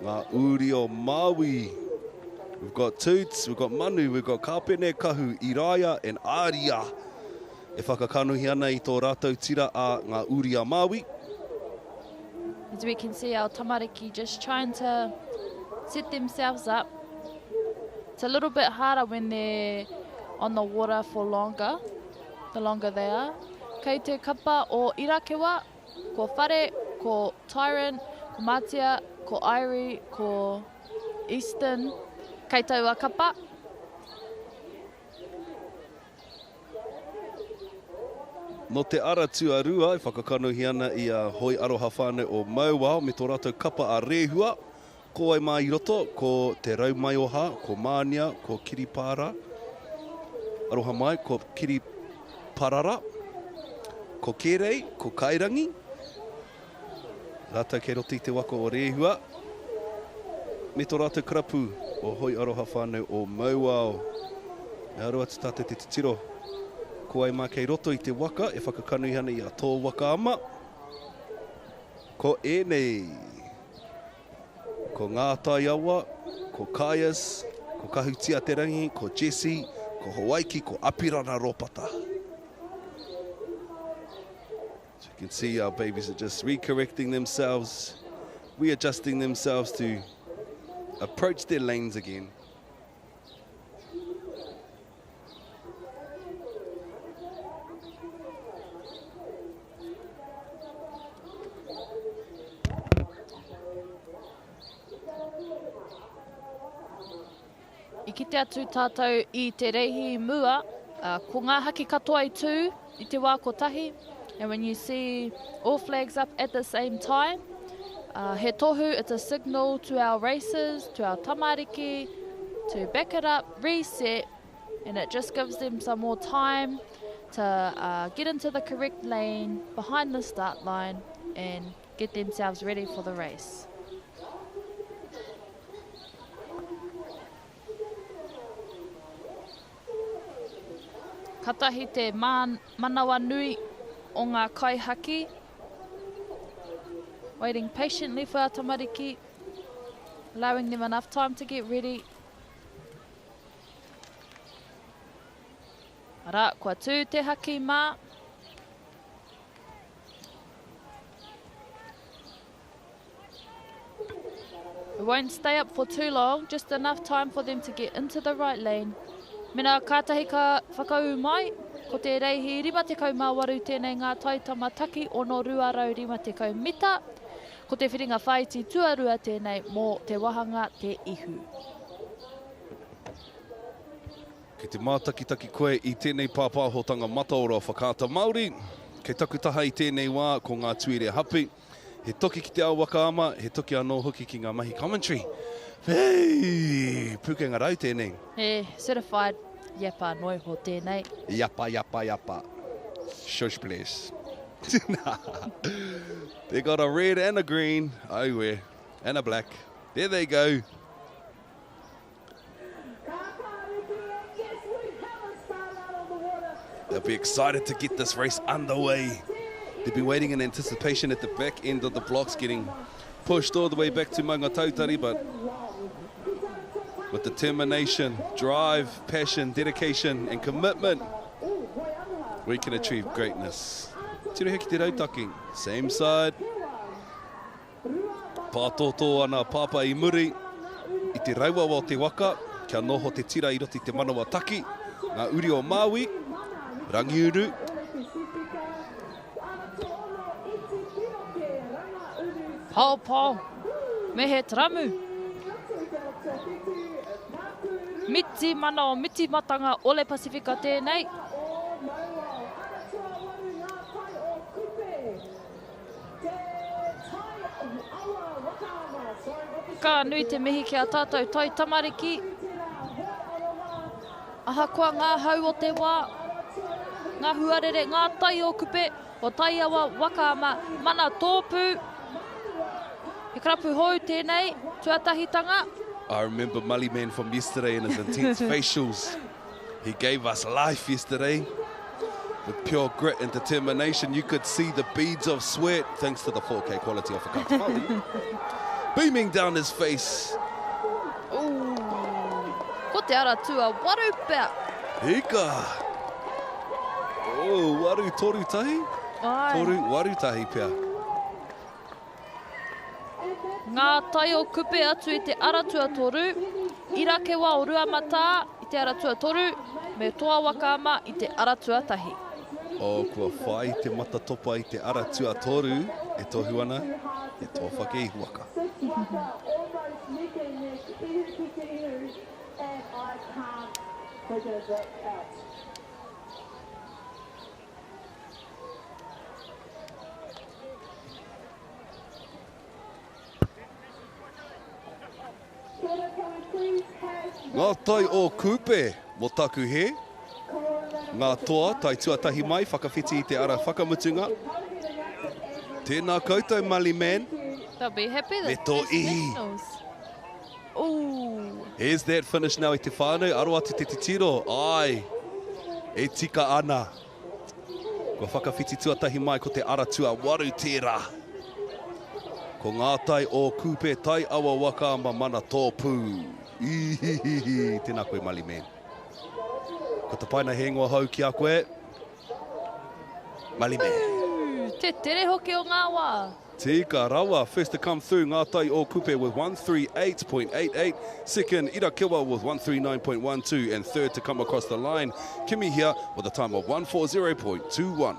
Ngā uri o Maui. We've got Toots, we've got Manu, we've got Kapene, Kahu, Iraya and Aria. E whakakanuhi ana I tō rātou tira a ngā uri a Maui. As we can see, our tamariki just trying to set themselves up. It's a little bit harder when they're on the water for longer, the longer they are. Kei te kapa o Irakewa, ko Whare, ko Tyrant, ko Matia, ko Irie, ko Easton, kei taua kapa. No te ara tuarua, I whakakanuhi ana I a hoi aroha whānau o Mauao, me tō rātou kapa a rehua, ko ai mai I roto, ko te raumaioha, ko Mānia, ko Kiripara, aroha mai, ko Kiriparara, ko Kerei, ko Kairangi, rātou kei roti te waka o rehua, me tō rātou karapu o hoi aroha whānau o Mauao. Me arua te tate te tiro. Ko ai mā kei roto I te waka, e whakakanuhi ana I a tō waka ama. Ko Enei. Ko ngā tai awa, ko Kaias, ko Kahutia Te Rangi, ko Jessie, ko Hawaiki, ko Apirana Ropata. So you can see our babies are just recorrecting themselves, readjusting themselves to approach their lanes again. I kite atu tātou I te reihi mua, ko ngā haki katoa I tū, I te wā kotahi. And when you see all flags up at the same time, he tohu, it's a signal to our racers, to our tamariki, to back it up, reset, and it just gives them some more time to get into the correct lane, behind the start line, and get themselves ready for the race. Katahi te manawa nui o ngā kaihaki. Waiting patiently for our tamariki, allowing them enough time to get ready. Ara, kua tū te haki mā. We won't stay up for too long, just enough time for them to get into the right lane. Mena kātahi ka whakau mai, ko te reihi 58 tēnei ngā taitama taki ono ruarau 50 mita, ko te whiringa whaiti tuarua tēnei mō te wahanga te ihu. Ki te mātakitaki koe i tēnei pāpāhotanga mataora o Whakaata Māori. Kei takutaha i tēnei wā ko ngā tuire hapi. He toki ki te ao wakaama, he toki anō hoki ki ngā mahi commentary. Hei, pukenga rau tēnei. He, certified yapa noiho tēnei. Yapa. Shush please. They got a red and a green. Oh, yeah. And a black. There they go. They'll be excited to get this race underway. They've been waiting in anticipation at the back end of the blocks, getting pushed all the way back to Maunga Tautari, but with determination, drive, passion, dedication, and commitment, we can achieve greatness. Tira heki te rautaki, same side. Pātoto ana pāpa I muri, I te rauawa o te waka, kia noho te tira I roti te manawa taki, ngā uri o Māui, Rangiuru. Pau, me he tramu. Miti mana o miti matanga ole Pasifika tēnei. Ka nui te mihi ki a tātou tai tamariki. Ahakoa ngā hau o te wā. Ngā huarere, ngā tai o kupe, o tai awa wakaama, mana tōpū. He karapu hou tēnei, tuatahitanga. I remember Mully Man from yesterday and his intense facials. He gave us life yesterday. With pure grit and determination, you could see the beads of sweat, thanks to the 4K quality of Whakaata Māori, beaming down his face. Ooh, ko te ara tua, waru pea. Hika. Oh, waru toru tahi? Ai. Toru waru tahi pea. Ngā tai o kupe atu I te aratua toru, irakewa o ruamata I te aratua toru, me toa wakaama I te aratua tahi. O kua whai te matatopa I te aratua toru, e tohu ana, e tō whake I Waka. Ngā tai o kupe mo taku he. Ngā toa tai tuatahi mai whakawhiti I te ara whakamutunga. Tēnā koutou Mully Man. They'll be happy Me that tō there's ihi. signals. Ooh. Here's that finish now I te whānau. Aro atu te titiro. Ai. E tika ana. Kua whakawhiti tuatahi mai ko te ara tua waru tērā. Ko ngā tai o kupe tai awa wakaama mana tōpū. Ihihihi, tēnā koe Mully Man. Ko te paina he ngoa hau ki a koe. Mully Man. Te tere hoki o ngā wā. Tika rawa, first to come through, ngā tai o kupe with 138.88. Second, Irakewa with 139.12. And third to come across the line, Kimi here with a time of 140.21.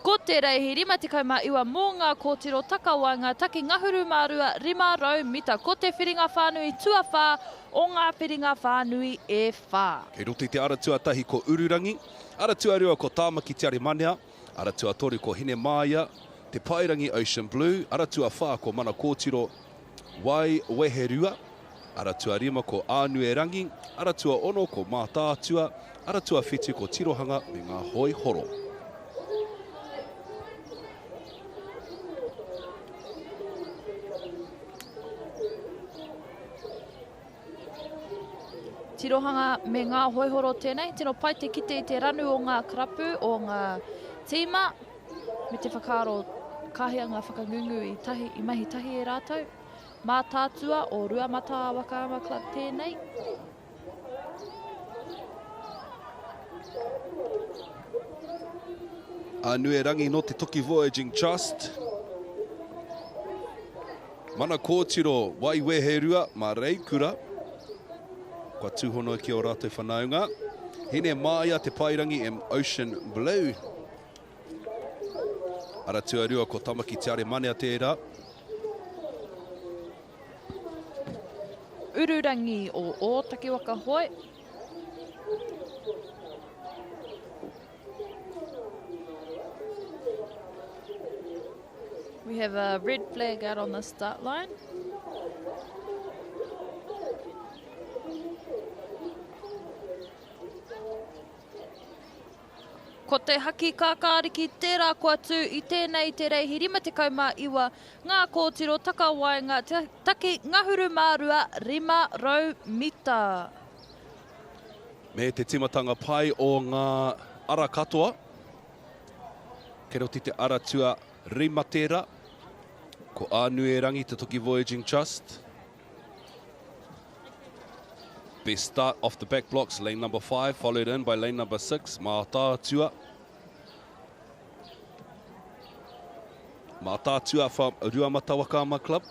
Ko te reihi 59 mō ngā kōtiro takawanga taki ngahuru mārua 500 mita. Ko te whiringa whānui tuawhā o ngā whiringa whānui e whā. Kei roti te aratua tahi ko Ururangi, aratua rua ko Tāmaki Te Arimanea, aratua tori ko Hine Māia, te Pairangi Ocean Blue, aratua whā ko Mana Kōtiro Wai Weherua, aratua rima ko Ānue Rangi, aratua ono ko Mātātua, aratua whitu ko Tirohanga me ngā hoi horo. Tirohanga me ngā hoihoro tēnei, tino pai te kite I te ranu o ngā karapu o ngā tīma, me te whakaaro kahea ngā whakangungu I mahi tahi e rātou. Mā tātua o Ruamata Whakaama Club tēnei. Anue rangi no te Toki Voyaging Trust. Mana kōtiro waiwe he rua, mā rei kura. Kua tūhono ki o rātou whanaunga. Hine māia te pairangi Ocean Blue. Ara tuarua ko Tamaki Te Are Manea tērā. Ururangi o Takiwaka Hoi. We have a red flag out on the start line. Ko te haki kākāriki tērā kua tū I tēnei te reihi 59 ngā kōtiro takawaenga take ngahuru mārua 500 mita. Me te timatanga pai o ngā ara katoa. Ke roti te ara tua rimatera. Ko ānue rangi te Toki Voyaging Trust. Best start off the back blocks, lane number 5, followed in by lane number 6, Mā Tātua. Mā Tātua from Ruamata Whakaama Club.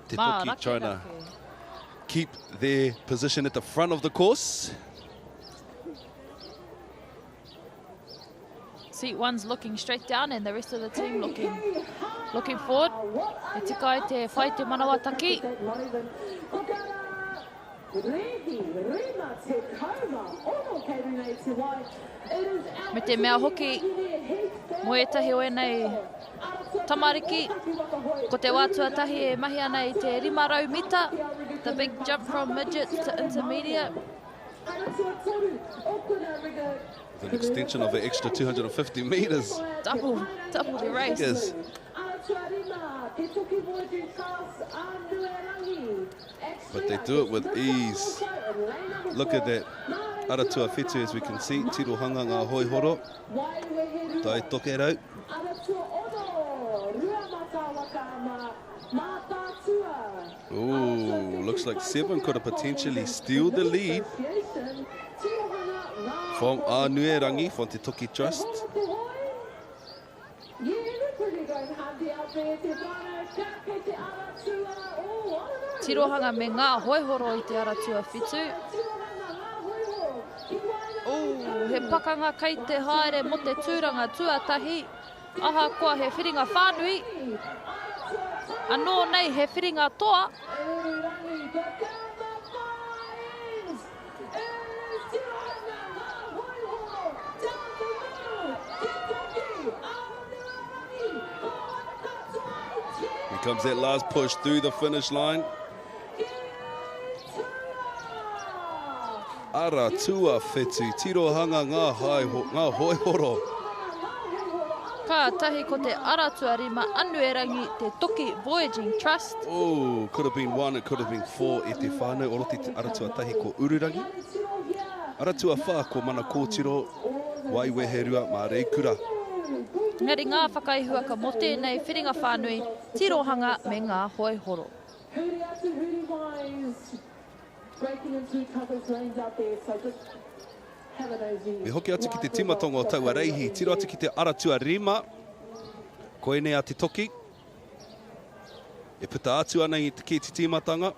Te Toki trying to keep their position at the front of the course. Seat 1's looking straight down and the rest of the team looking forward. E tika I te whai te manawa taki. Me te mea hoki, mo e tahi o enei tamariki, ko te wātua tahi e mahi ana I te 500 mita, the big jump from midget to intermediate. With an extension of an extra 250 meters. Double the race. Yes. But they do it with ease. Look at that. Aratua whitu, as we can see. Tirohanga ngā hoi horo. Tai toke rau. Ooh, looks like 7 could have potentially steal the lead from Anuerangi from Te Toki Trust. Tirohanga me ngā hoihoro I te aratua whitu. He pakanga kei te haere mo te tūranga tuatahi. Aha koa he whiringa whānui. Anō nei he whiringa toa. Here comes that last push through the finish line. Aratua whitu, tirohanga ngā hoihoro. Ka tahi ko te aratua rima Anuerangi te Toki Voyaging Trust. Oh, could have been 1, it could have been 4 e te whānau oroti te aratua tahi ko Ururangi. Aratua whā ko mana kōtiro, waiwe he rua mā reikura. Ngari ngā whakaihuaka mo tēnei whiringa whānui, tirohanga me ngā hoihoro. Me hoki atu ki te timatonga o taua reihi, tiro atu ki te aratua rima, koe nei a te toki. E puta atu ana I ki te timatanga.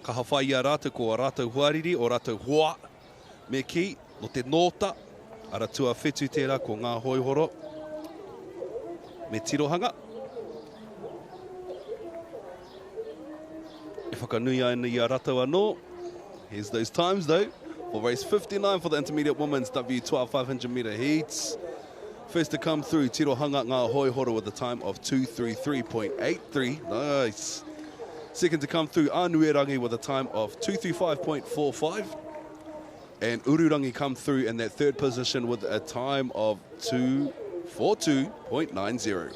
Ka hawhai a rātou ko a rātou huariri, o rātou hoa, me ki, no te nota, aratua whitu tērā ko ngā hoihoro, me tirohanga. E whakanui ana I a rātou anō. Here's those times though. For race 59 for the intermediate women's W12 500 meter heats. First to come through, Tirohanga ngā hoihoro with a time of 233.83. Nice. Second to come through, Anuerangi with a time of 235.45. And Ururangi come through in that third position with a time of 242.90.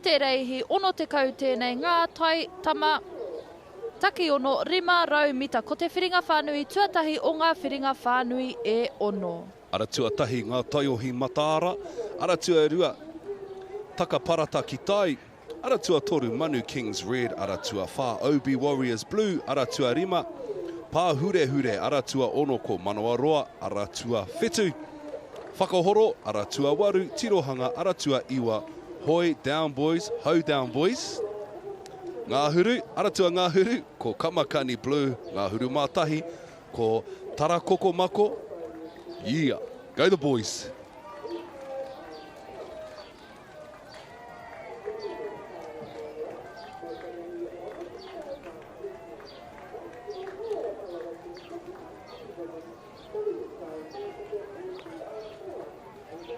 te reihi, ono te kau tēnei ngā tai tama taki ono 500 mita. Ko te whiringa whānui tuatahi o ngā whiringa whānui e ono. Ara tuatahi ngā taiohi mataara, ara tua rua taka parata ki tai, ara tua toru Manu Kings Red, ara tua whā Obi Warriors Blue, ara tua rima, pā hure hure, ara tua ono ko manoa roa, ara tua whetu, whakahoro, ara tua waru, tirohanga, ara tua iwa, hoi down boys, ho down boys, ngā huru, ara tua ngā huru, ko Kamakani Blue, ngā huru mātahi, ko Tarakoko Mako, yeah, go the boys.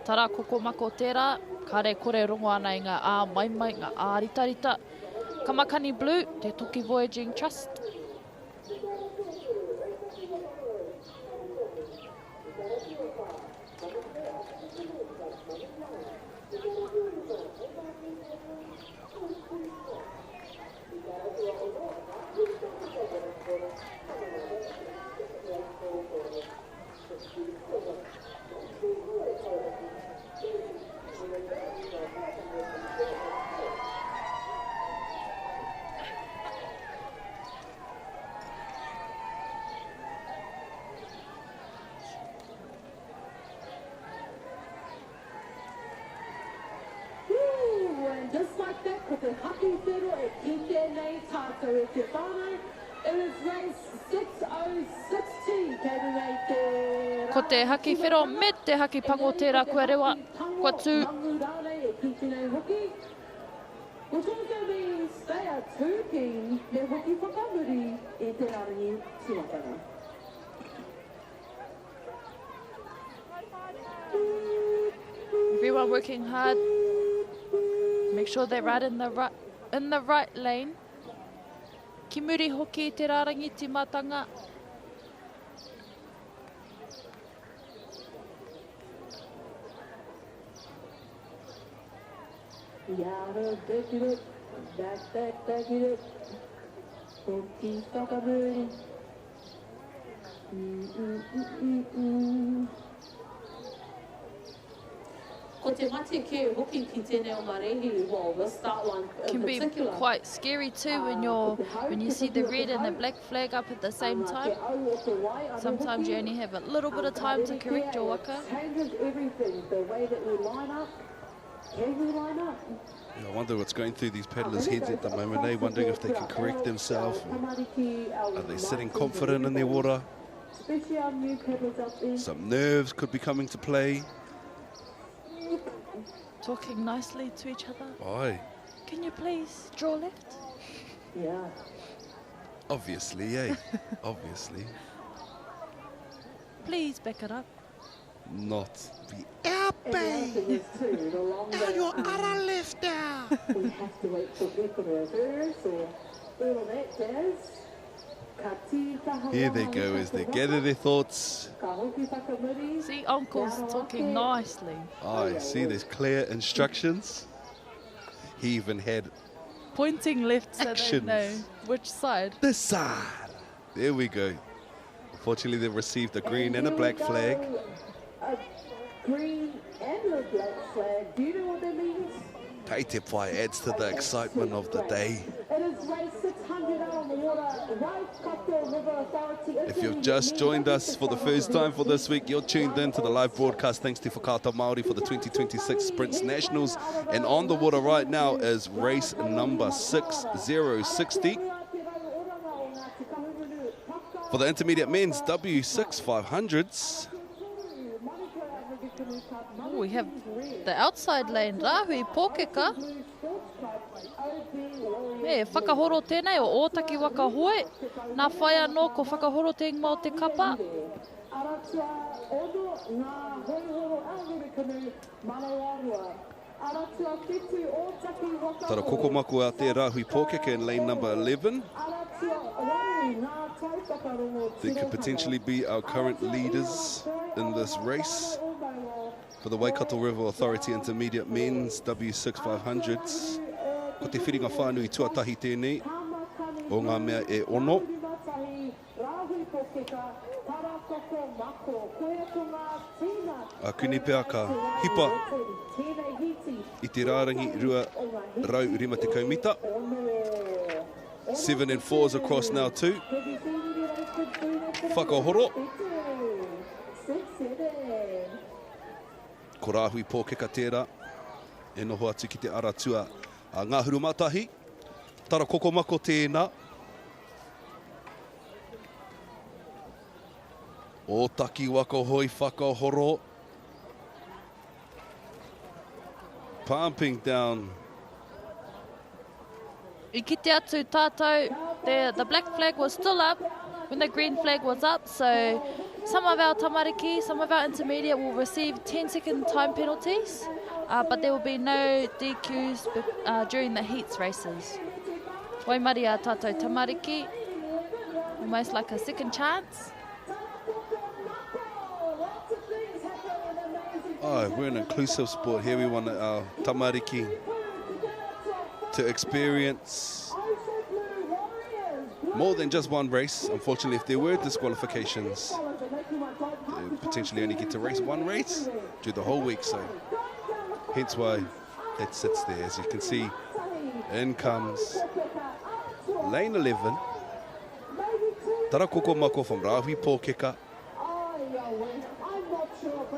Tara koko mako tērā, kare kore rongo ana i ngā maimai, ngā ritarita. Kamakani Blue, te Toki Voyaging Trust. Just like that, ko te haki whiro e ki tēnei tātou e te whānau. It is race 6016, kei rei te... Ko te haki whiro me te haki pango tērā kua rewa, kua tū. Mangurane e ki tēnei hoki. Which also means they are too keen me hoki whakamuri e te rarangi tiwatanga. Everyone working hard. Make sure they ride in the right lane. Ki muri hoki te rarangi timatanga. Yara dekire, dakire, hoki whakamuri. Can be quite scary too when you see the red and the black flag up at the same time. Sometimes you only have a little bit of time to correct your waka. Changes everything, the way that we line up. Can we line up? Yeah, I wonder what's going through these paddlers' heads at the moment. They're wondering if they can correct themselves. Are they sitting confident in their water? Some nerves could be coming to play. Talking nicely to each other. Aye. Can you please draw left? Yeah. Obviously, eh? Obviously. Please back it up. Not the airplane. Now you're out of left now. We have to wait for people to reverse or all of that jazz. Here they go as they gather their thoughts. See, Uncle's talking nicely. I see there's clear instructions. He even had pointing left so they know which side. This side. There we go. Unfortunately, they've received a green and a black flag. A green and a black flag. Do you know what that means? Kaitewhai adds to the excitement of the day. It is race 600 out on the water. Whakaata River Authority. If you've just joined us for the first time for this week, you're tuned in to the live broadcast thanks to Whakaata Māori for the 2026 Sprints Nationals. And on the water right now is race number 6060. For the intermediate men's W6 500s. Oh, we have the outside lane, Rahui Pōkeka. E, whakahoro tēnei o ōtaki waka hoe. Nā whai anō ko whakahoro tēng mō te kapa. Tara kokomaku out there, Rahui Pōkeka in lane number 11. They could potentially be our current leaders in this race for the Waikato River Authority Intermediate Men's W6 500s. Ko te whiringa whānui tuatahi tēnei, o ngā mea e ono. A kuni pea ka hipa I te rārangi rua rau rima te kaumita. 7 and 4s across now too. Whakahoro. Ko rāhui pōkeka tērā. E noho atu ki te aratua a ngā huru matahi. Tara koko mako tēnā. O taki waka hoi whakahoro. Pumping down. I kite atu tātou, the black flag was still up when the green flag was up, so some of our tamariki, some of our intermediate will receive 10-second time penalties, but there will be no DQs during the heats races. Waimari a tātou tamariki, almost like a second chance. Oh, we're an inclusive sport here. We want our tamariki to experience more than just one race. Unfortunately, if there were disqualifications, they would potentially only get to race one race through the whole week. So hence why it sits there. As you can see, in comes lane 11. Tara koko mako from Rāhui Pōkeka.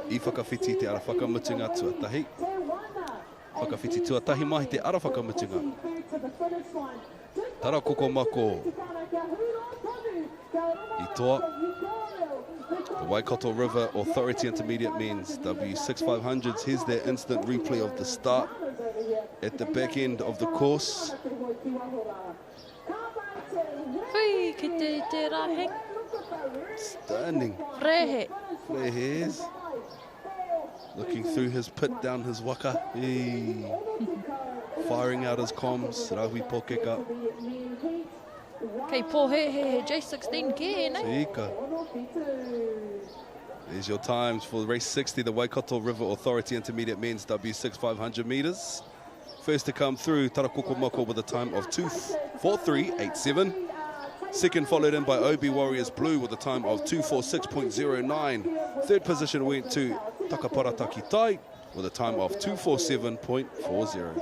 I whakawhiti te ara whakamutunga tuatahi. Whakawhiti tuatahi mahi te ara whakamutunga. Tara koko mako. I toa. The Waikato River Authority Intermediate Men's W6500s. Here's their instant replay of the start at the back end of the course. Hui, ki te raheng. Stunning. Rehe. Frehes. Looking through his pit down his waka. Hey. Firing out his comms. Rāhui Pōkeka. Kei pōhehe J16 ke, ne? Tika. There's your times for race 60, the Waikato River Authority Intermediate Men's W6500 meters. First to come through, Tara koko mako with a time of 2:43.87. Second followed in by OB Warriors Blue with a time of 2:46.09. Third position went to Takaparataki Tai with a time of 2:47.40.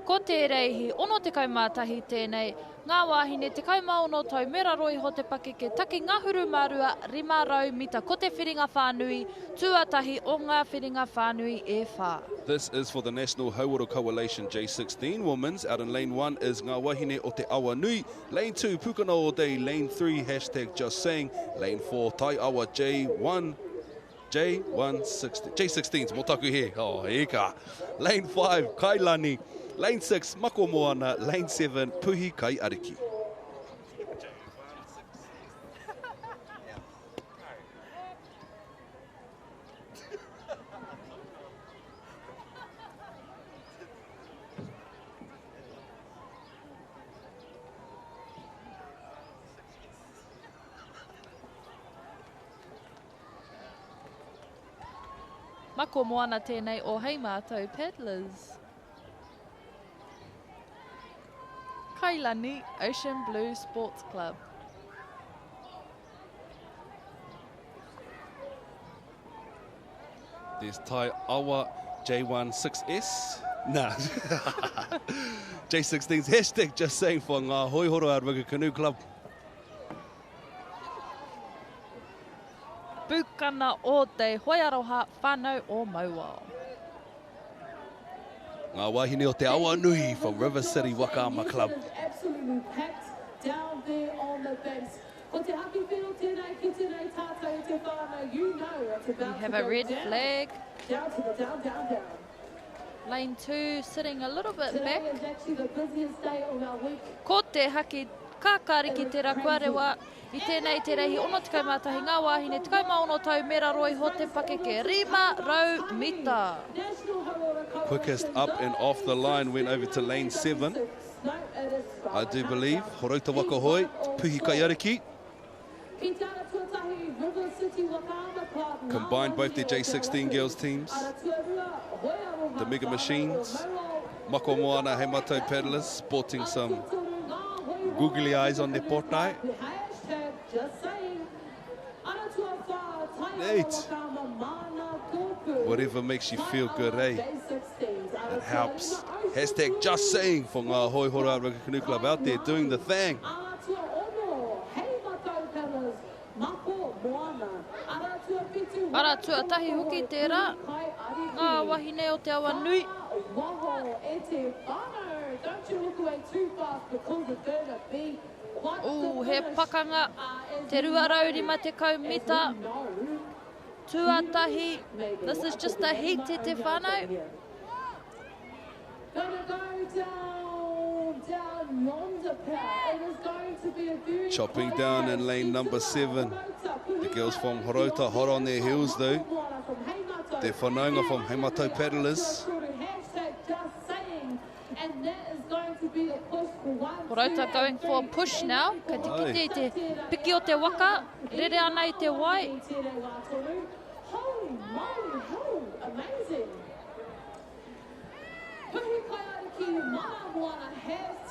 Ko te reihi, ono te kaumātahi tēnei, ngā wāhine te kaumaono tau mera roi ho te pakeke take ngahuru marua 500 mita ko te whiringa whānui, tuatahi o ngā whiringa whānui e whā. This is for the National Hauora Coalition J16 Women's. Out in lane 1 is Ngā Wahine o te Awa Nui. Lane 2, Pukana all day. Lane 3, hashtag just saying. Lane 4, Tai Awa J1. J16's motaku he. Oh, eka. Lane 5, Kailani. Lane 6, Mako Moana. Lane 7, Puhi Kai Ariki. Mako moana tēnei o hei mātou paddlers. Kailani Ocean Blue Sports Club. There's Tai Awa J16S. Nah. J16's hashtag just saying for Ngā Hoihoroa Rugby Canoe Club. Pukana o te hoiaroha whānau o Mauao. Ngā wahine o te Awa Nui from River City Whakaama Club. Absolutely packed down there on the banks. Ko te haki whiro tēnei ki tēnei tātou te whānau, you know it's about We have to a go red down. flag. Down to the down. Lane 2 sitting a little bit back. Today is actually the busiest day of our week. Ko te haki kākāri ki te rakuarewa i tēnei te reihi ono te kaumātahi ngā wāhine te kaumaono tau mera roi ho te pakeke 500 mita. Quickest up and off the line went over to lane 7. I do believe. Horauta waka hoi, Puhi Kai Ariki. Combined both their J16 girls teams. The Mega Machines. Mako Moana, hei mātou paddlers, sporting some googly eyes on their portai. Hashtag just saying. Nate, whatever makes you feel good, eh? It helps. Hashtag just saying for ngā hoi hora Rugby Canoe Club out there doing the thing. Ara tuatahi hoki tērā, ngā wahine o te awa nui. He pakanga, te ruaraurima te kaumita. Tuatahi, this is just a heat te whānau. Chopping down in lane number 7. The girls from Horota, hot on their heels though. They're whanaunga from Heimatau Paddlers. Horota going for a push now. Ka tikite te piki o te waka, rere ana I te wai. Holy moly, amazing.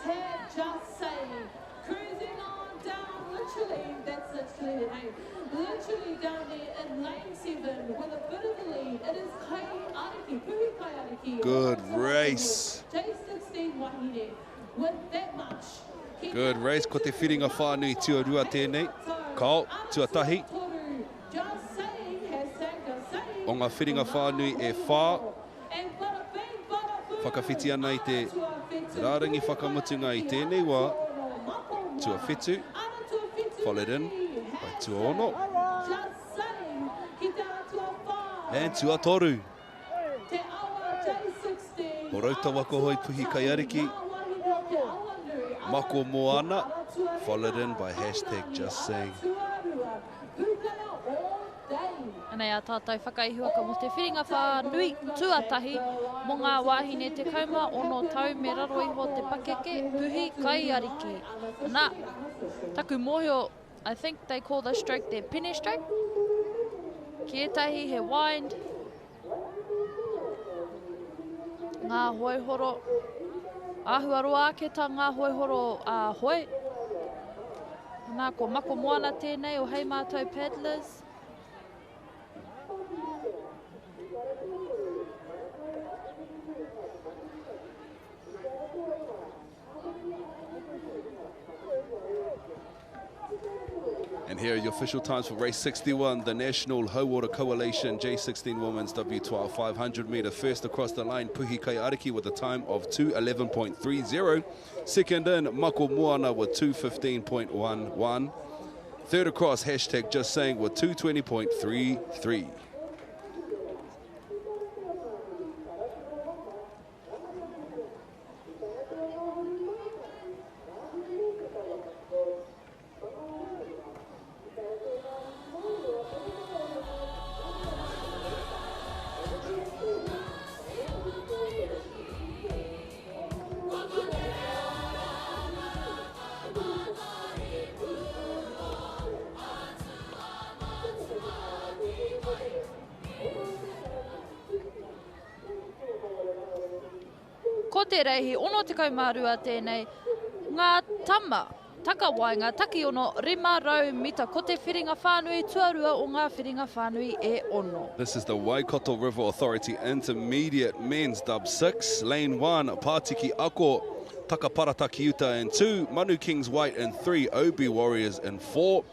Hashtag just saying. Cruising on down, literally, that's literally the name. Literally down there in lane 7 with a bit of the lead. It is Kai Ariki, Puhi Kai Ariki. Good race. J16 Wahine with that much. Good race. Ko te whiringa whānui tuarua tēnei. Kao, tuatahi. Just saying, hashtag just saying. O ngā whiringa whānui e whā. Whakawhiti ana I te rārangi whakamutunga I tēnei wā. Tua whetu, followed in by Tua Ono. And Tua Toru. Horota wako hoi Puhi Kai Ariki. Mako Moana, followed in by hashtag just saying. Anei a tātou whakaihuaka mo te whiringa whānui tuatahi mo ngā wāhine te kauma ono tau me raro iho te pakeke Puhi Kai Ariki. Nā, taku mōhio, I think they call this stroke their pene stroke. Ki etahi he wind. Ngā hoihoro. Ahuaroa ake tā ngā hoihoro a hoi. Nā ko mako moana tēnei o hei mātou paddlers. And here are your official times for race 61, the National Hau Water Coalition J16 Women's W12 500 metre. First across the line, Puhi Kai Ariki with a time of 2:11.30. Second in, Mako Moana with 2:15.11. Third across, hashtag just saying with 2:20.33. Ko te reihi, ono te kaumārua tēnei, ngā tama, takawai, ngā taki ono, 500 mita, ko te whiringa whānui, tuarua o ngā whiringa whānui e ono. This is the Waikato River Authority Intermediate Men's Dub 6, Lane 1, Pātiki Ako, Takaparata Kiuta in 2, Manu Kings White in 3, Obi Warriors in 4,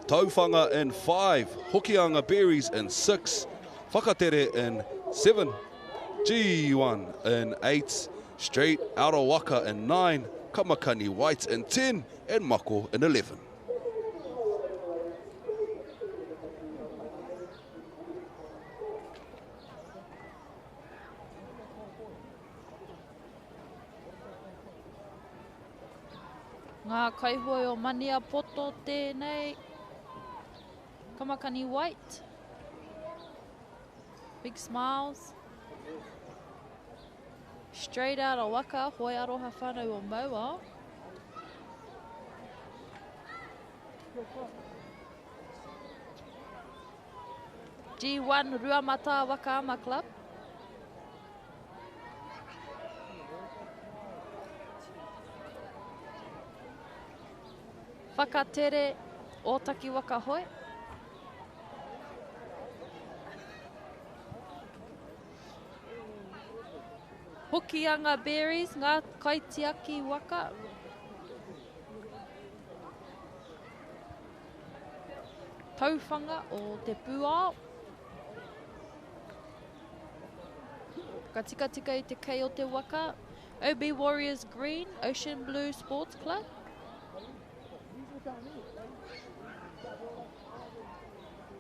Tauwhanga in 5, Hokianga Berries in 6, Whakatere in 7, G1 in 8, Straight Out of Waka in 9, Kamakani White in 10, and Mako in 11. Ngā kaihoi o Mania Poto tēnei, Kamakani White, big smiles. Straight Out of Waka, hoi aroha whānau o Maua. G1 Ruamata Whakaama Club. Whakatere o taki waka hoi. Hokianga berries, ngā kaitiaki waka. Tauwhanga o te pūao. Ka tika tika I te kei o te waka. OB Warriors Green, Ocean Blue Sports Club.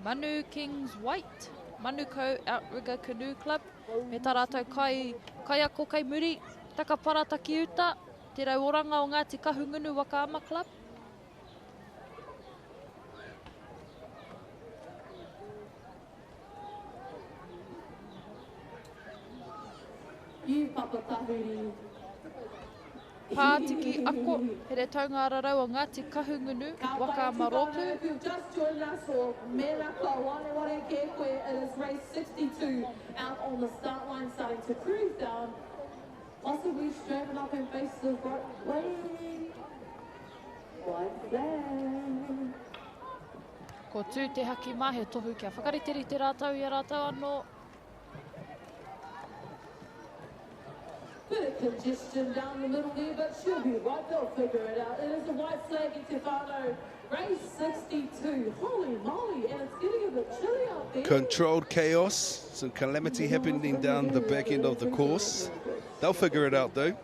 Manu Kings White, Manukau Outrigger Canoe Club. Me tā rātou kai ako kai muri, taka para taki uta, te rauoranga o Ngāti Kahungunu Wakaama Club. You papa tahuri. Pātiki ako, he re taunga rarau o Ngāti Kahungunu Wakaama Rōpū. If you've just joined us or Meraka Ware Ke Koe, it is race 62 out on the start line, starting to cruise down, possibly strapping up and face the right way. White flag. Ko tū te haki mā, he tohu kia whakariteri te rātau I a rātau anō. Bit of congestion down the middle there, but she'll be right, they'll figure it out. It is a white flag in Tefano, race 62. Holy moly, and it's getting a bit chilly out there. Controlled chaos, some calamity happening down the back end of the course. They'll figure it out though.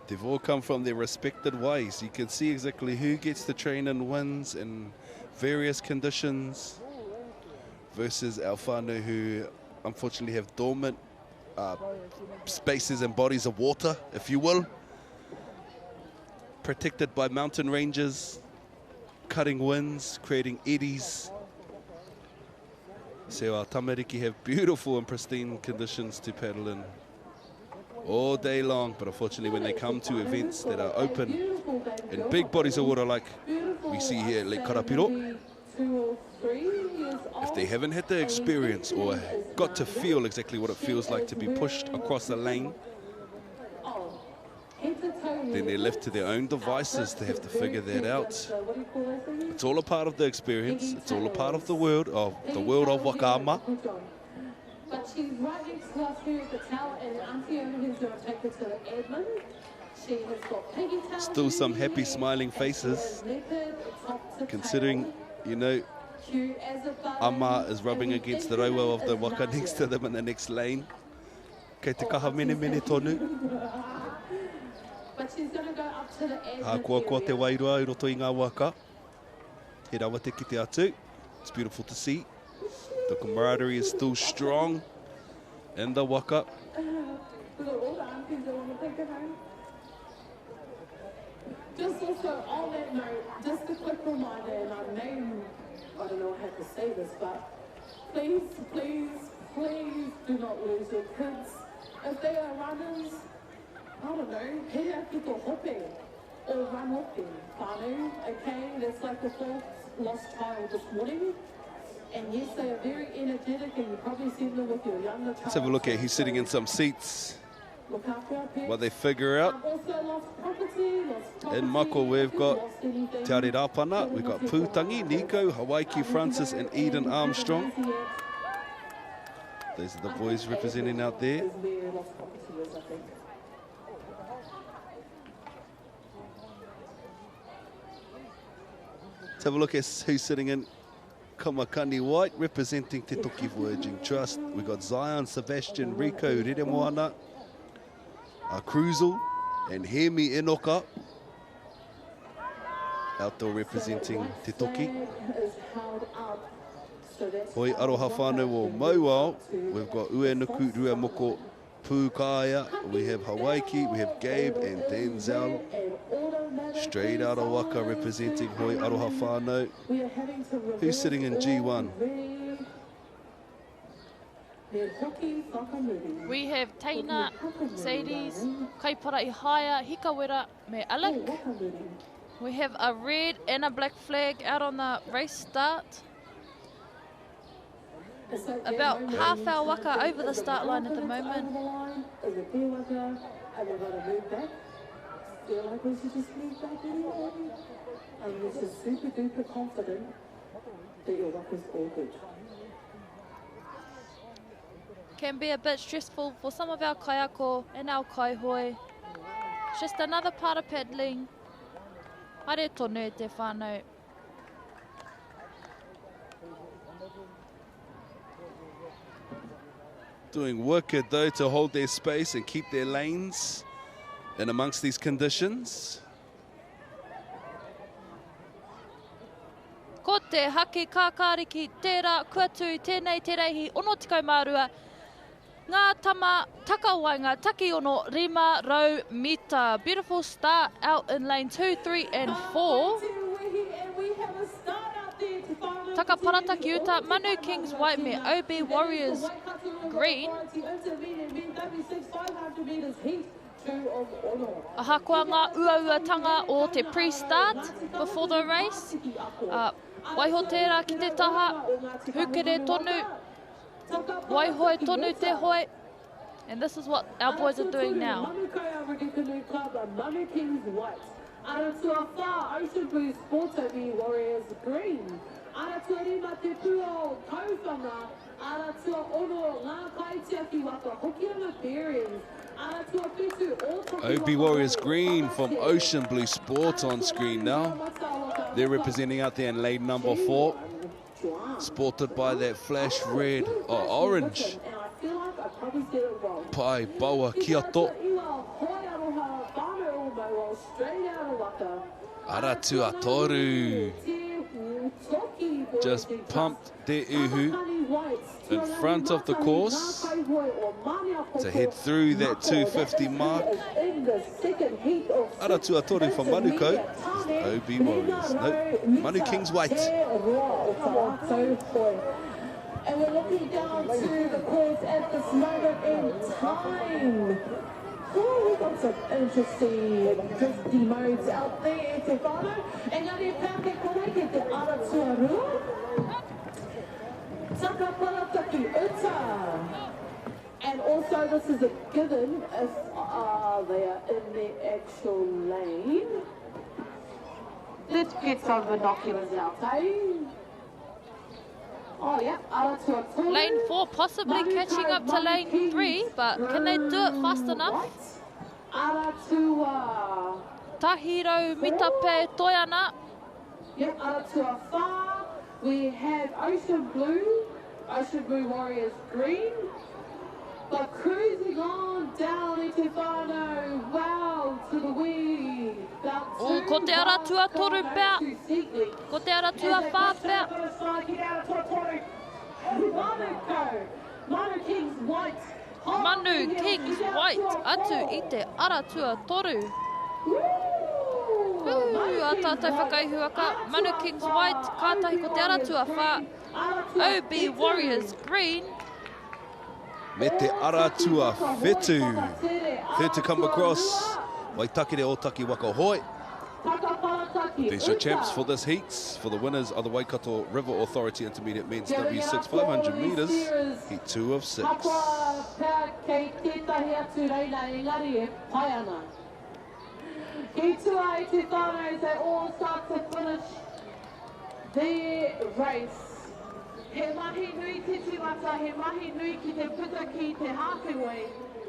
They've all come from their respected ways. You can see exactly who gets to train and wins in various conditions versus our whānau who unfortunately have dormant spaces and bodies of water, if you will, protected by mountain ranges, cutting winds, creating eddies. So our tamariki have beautiful and pristine conditions to paddle in all day long, but unfortunately when they come to events that are open in big bodies of water like we see here at Lake Karapiro, if they haven't had the experience or got to feel exactly what it feels like to be pushed across a lane, then they're left to their own devices to have to figure that out. It's all a part of the experience. It's all a part of the world of Wakaama. But she's right next to us here at the tower, and Auntie Ona who's going to take her to the admin. She has got piggy tails. Still some happy smiling faces, considering, you know, Ama is rubbing against the raua of the waka next to them in the next lane. Kei te kaha mene mene tonu. But she's going to go up to the admin. Kua te wairua I roto I ngā waka. He rawa te ki te atu. It's beautiful to see. The camaraderie is still strong in the waka. Just also on that note, just a quick reminder, and I don't know how to say this, but please, please, please do not lose your kids. If they are runners, I don't know, head out people hopping or run with them. Whānau, okay? That's like the fourth lost child this morning. And yes, they are very energetic, and you probably see them with your younger child. Let's have a look at who's sitting in some seats. What they figure out. In Mako, we've got Te Are Rapana, we've got Pūtangi, Nico, Hawaiki Francis, and Eden Armstrong. Those are the boys representing out there. Let's have a look at who's sitting in Kamakani White, representing Te Toki Voyaging Trust. We've got Zion, Sebastian, Rico, Reremoana, Cruzel, and Hemi Enoka, outdoor representing Te Toki. Hoi aroha whānau o Mauao, we've got Uenuku, Ruamoko, Pūkāia, we have Hawaiki, we have Gabe and Denzel. Straight out of Waka representing Hoi aroha whānau. Who's sitting in G1? We have Taina, Sadie's, Kaipara I Haya, Hikawera, me Alec. We have a red and a black flag out on the race start. About half our waka over the start line at the moment. feel like we should just move back in here. And we're just super duper confident that your waka's all good. Can be a bit stressful for some of our kaiako and our kaihoi. It's just another part of paddling. Haere tonu e te whānau. Doing wicked though to hold their space and keep their lanes in amongst these conditions. Ko te haki kākāriki tērā kua tū tēnei te reihi ono tikau mārua. Ngā tama takawainga taki ono 500 mita. Beautiful start out in lane 2, 3 and 4. Taka parata ki uta, Manu Kings white me, OB Warriors green. Aha kua ngā ua-uatanga o te pre-start before the race. Waiho tērā ki te taha, hukere tonu, waihoe tonu te hoi. And this is what our boys are doing now. Manu Kings white. Ara tua whā, Ocean Blue Sports OB Warriors green. Ara tua rima te pua tauwhanga. Ara tua ono ngā kaitiaki waka hokianga bearings. Ara tua pitu o OB Warriors green from Ocean Blue Sports on screen now. They're representing out there in lane number 4. Sported by that flash red or orange. Pai Baua Kiato. Aratua Toru. Just pumped Te Uhu in front of the course to head through that 250 mark. Aratua Toru from Manukau. OB Warriors. No, Manu Kings white. And we're looking down to the course at this moment in time. Oh, we've got some interesting drifty modes out there, Te whānau. E ngari pāke kore ki te ara tuarua. Taka parataki uta. And also this is a given if they are in the actual lane. Let's get some binoculars out, eh? Oh, yeah. Lane 4 possibly catching up to lane 3, but can they do it fast enough? Tahiro Mitape Toiana. Yep, Aratua Whā. We have Ocean Blue Warriors green. But cruising on down i te whānau, wow, to the wee. Oh, ko te Aratua Toru pea. Ko te Aratua Whā pea. Manu Kings white. Manu Kings white atu i te Aratua Toru. A tātou whakaihu aka. Manu Kings white, kātahi ko te Aratua Whā. OB Warriors green. Me te Aratua Whetu. Whetu come across. Waitakere o taki waka hoi. These are champs for this heat. For the winners of the Waikato River Authority Intermediate Men's W6 500 metres. Heat 2 of 6. Heat 2 ai te whānau as they all start to finish their race. He mahi nui te tīmata, he mahi nui ki te puta ki te hākewai,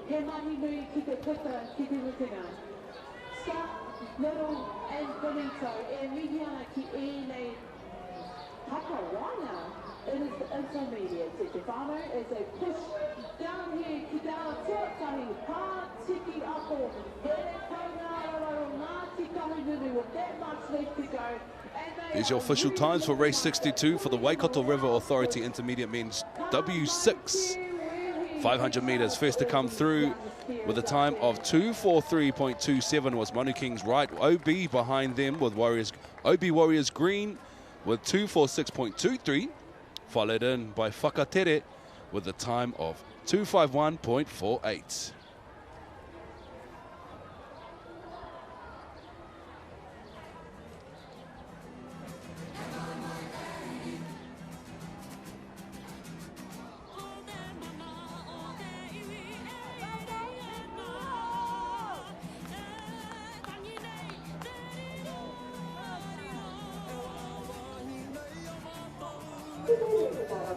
he mahi nui ki te puta ki te mutinga. Scott, Little and Benito, e mihi ana ki ēnei Hakawana. It is the intermediate. Te whānau as they push down here ki te ara tuatahi, pā tiki ako, here kaungararo ngā tikahu nunu with that much left to go. These are your official times for race 62 for the Waikato River Authority Intermediate Men's W6 500 metres. First to come through with a time of 2:43.27 was Manu Kings right. OB behind them with OB Warriors green with 2:46.23, followed in by Whakatere with a time of 2:51.48. They're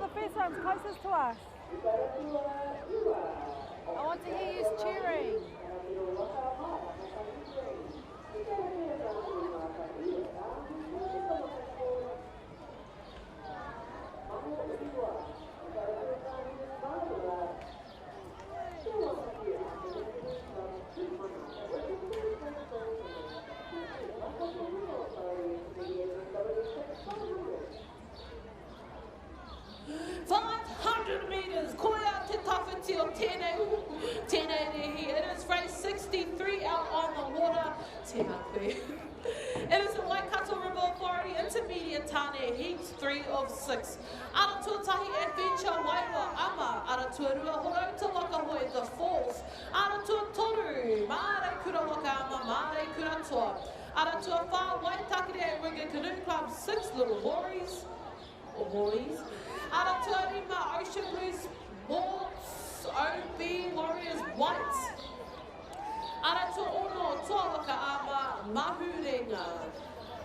the best ones closest to us. I want to hear you cheering. It is race 63 out on the water. It is the Whakaata River Authority Intermediate Tane, heats 3 of 6. Ara tuatahi Adventure Waiwa Ama, ara tuarua horo te waka hoi the falls. Ara tuatoru, maare kura waka ama, maare kura toa. Ara tuawha Waitakere Ringa Canoe Club, 6 little hories, or hories. Ara tuarima Ocean Blue Sports, OB Warriors White. Ara tua ono toa waka ama mahurenga.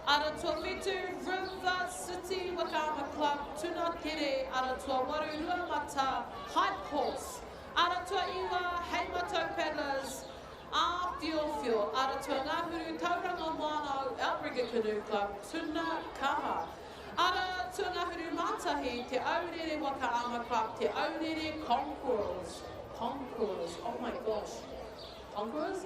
Ara tua Fitu River City Waka Ama Club Tuna Tere. Ara tua Waru Ruamata Hype Horse. Ara tua Iwa Heimato Paddlers Fuel. Ara tua Ngahuru Tauranga Moana Outrigger Canoe Club Tuna Kaha. Ara tua Ngahuru Matahi Te Aurere Waka Ama Club Te Aurere Conquerors. Oh my gosh. Conquerors?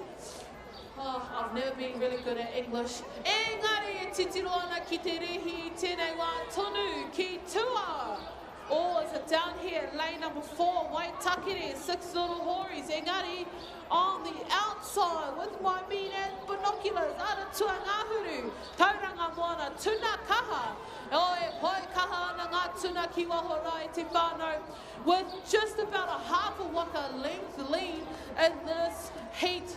Oh, I've never been really good at English. Engari e titiroana ki te rehi tēnei wā tonu ki tua. Oh, is it down here, lane number 4, Waitakere, 6 little hories. Engari on the outside with my mean binoculars. Ara tua ngahuru, tauranga moana, tuna kaha. Oh, e poi kaha ana ngā tuna ki wahorai te whānau. With just about a half a waka length lead in this heat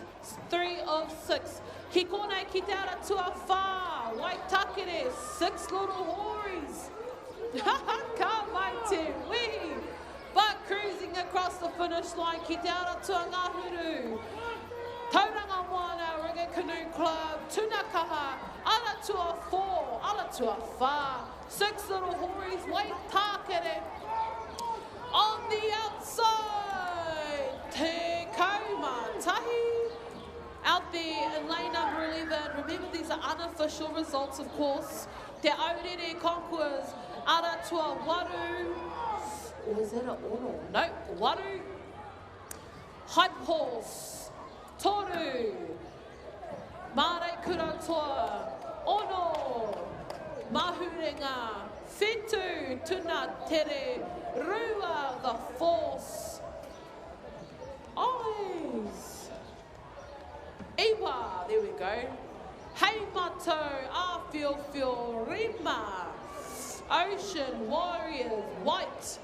3 of 6. Ki konei ki te ara tua whā, Waitakere, 6 little hories. Ka mai te wihi. But cruising across the finish line, ki te ara tua ngahuru. Tauranga Moana Ringa Canoe Club, Tuna Kaha, ara tua 4, ara tua whā. 6 little hories, Waitakere. On the outside, Te Kaumatahi. Out there in lane number 11, remember these are unofficial results, of course. Te Aurere Conquerors, ara tua Waru. Or is that a Ono? No, Waru. Hype Horse, Toru. Mare Kuratoa, Ono. Mahurenga, Fitu, Tuna Tere, Rua, the Force. Eyes. Iwa, there we go. Heimato, Fuel, Rima. Ocean Warriors, White.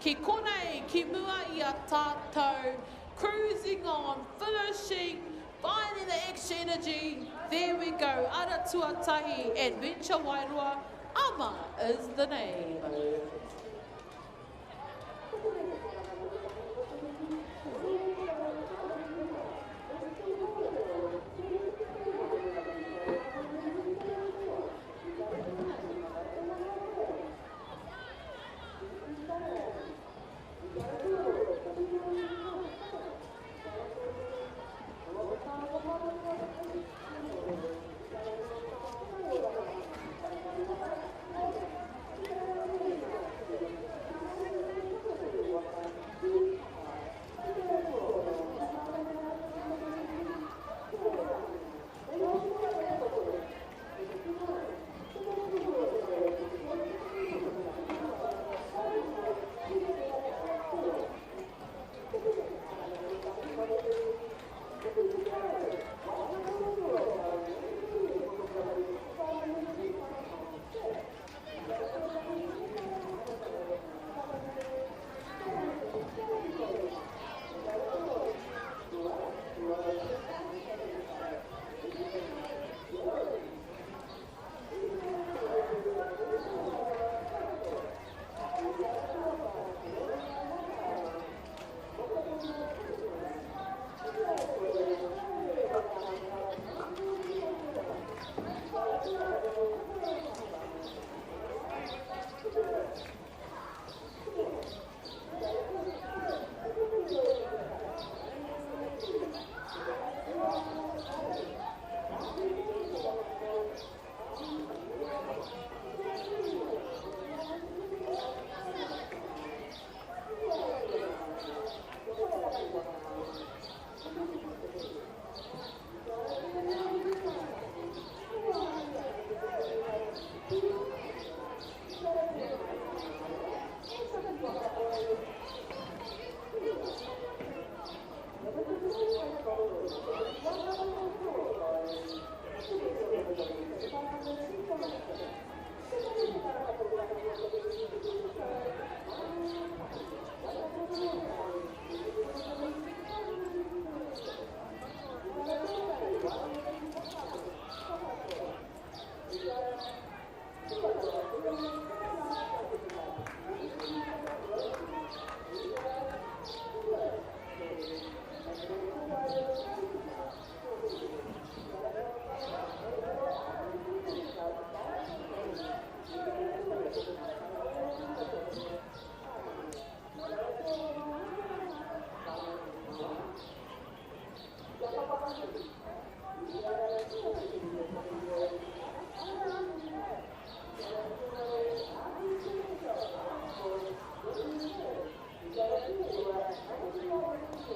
Ki konei, ki mua I a tātou. Cruising on, finishing, finding the extra energy. There we go. Ara tuatahi, Adventure Wairua. Ama is the name.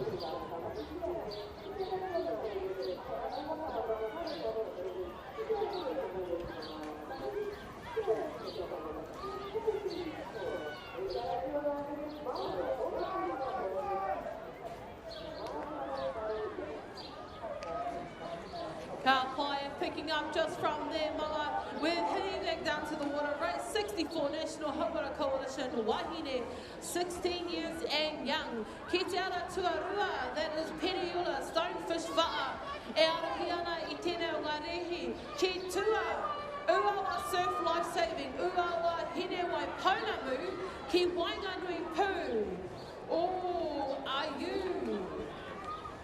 Ka Paia picking up just from there, Mama. We're heading back down to the water, right? 64 National Hopara Coalition, Wahine, 16 years and young. Ki te ara tuarua, that is Periula, Stonefish Va'a, e arahiana I tēnei o ngā rehi, ki tua, Uawa Surf Lifesaving, Uawa Hine Wai Pounamu, ki Wainganui Pū. Oh, are you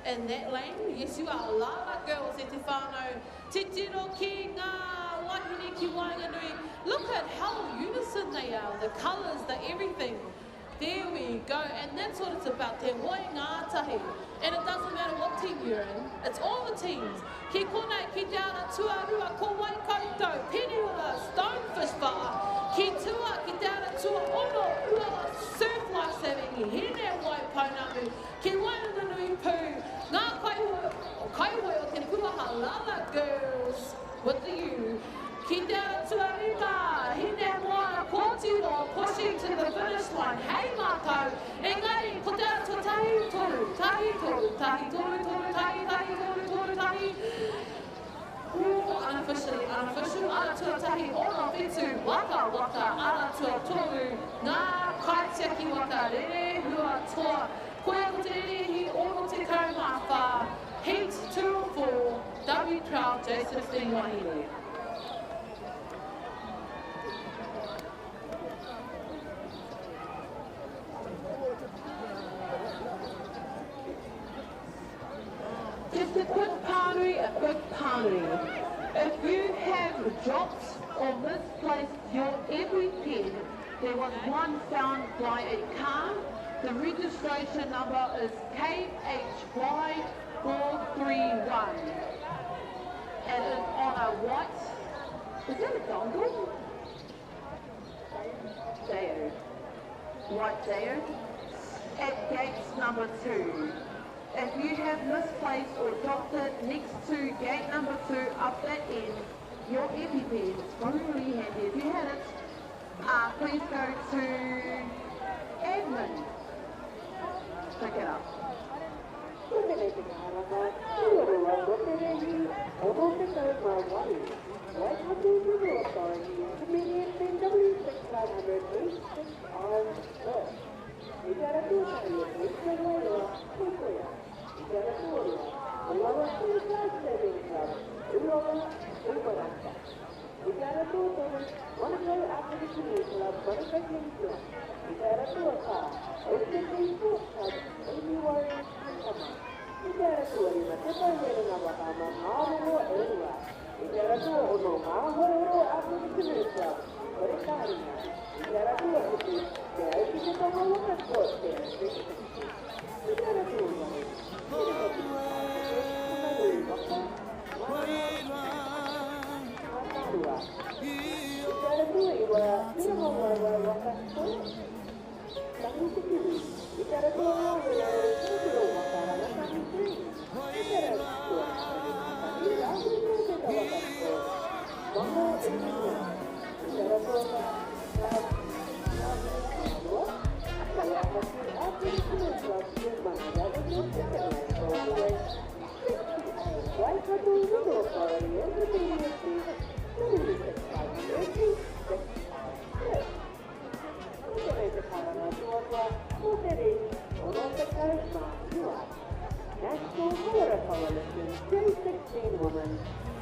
in that lane? Yes, you are. Lava girls e te whānau. Te tiro ki ngā wahine ki Wainganui. Look at how unison they are, the colours, the everything. There we go, and that's what it's about, te hoi ngātahi. And it doesn't matter what team you're in, it's all the teams. Ki konei ki te ara tuarua, ko wai koutou, Peniula, Stonefish Va'a. Ki tua ki te ara tua ono, ua Surf Lifesaving, hine wai Pounamu, ki Wainganui Pū. Ngā kaiwoi o te puaha lava girls, with the U. Ki te ara tuarika, hine moana kōtiro, pushing to the finish line. Hei mātou, engari, ko te ara tua tahi toru, tahi toru, tahi toru, toru, tahi, tahi toru, toru, tahi. Unofficially, unofficial, ara tua tahi, ono whetū, waka, waka, ara tua toru, ngā kaitiaki waka, rere hua toa. Koe ko te rerehi, ono te kaumawha, Heat 204, W Crowd, J16 Wahine. Just a quick party, a quick party. If you have dropped or misplaced your every pen, there was one found by a car. The registration number is KHY431. And it's on a white, is that a dongle? Deo. White Deo. At gates number 2. If you have misplaced or dropped it next to gate number 2 up that end, your EpiPen, it's probably really handy. If you had it, please go to admin. Pick it up. National Hopara Coalition, J16 woman,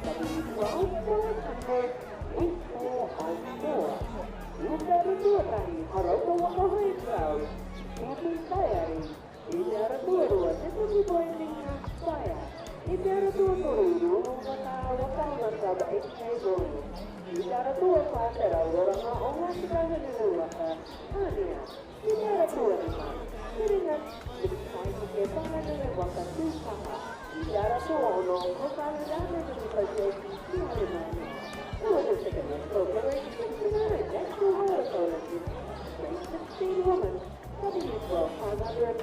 W12-48404. Yundari Tuatani, Haroko Waka Crowd, Captain Sayari, Idara Tuarua, Tiffany Boiling Saya, Idara Tuaturu, Waka Club, HK Road, Idara Tuatara, Rorama, Ola Sikana Waka, Hania, Idara Tuatama, sitting up with the time to get Bana Waka Tupaha, Idara Tuano, Hokana Dana, J16 woman, W12-500,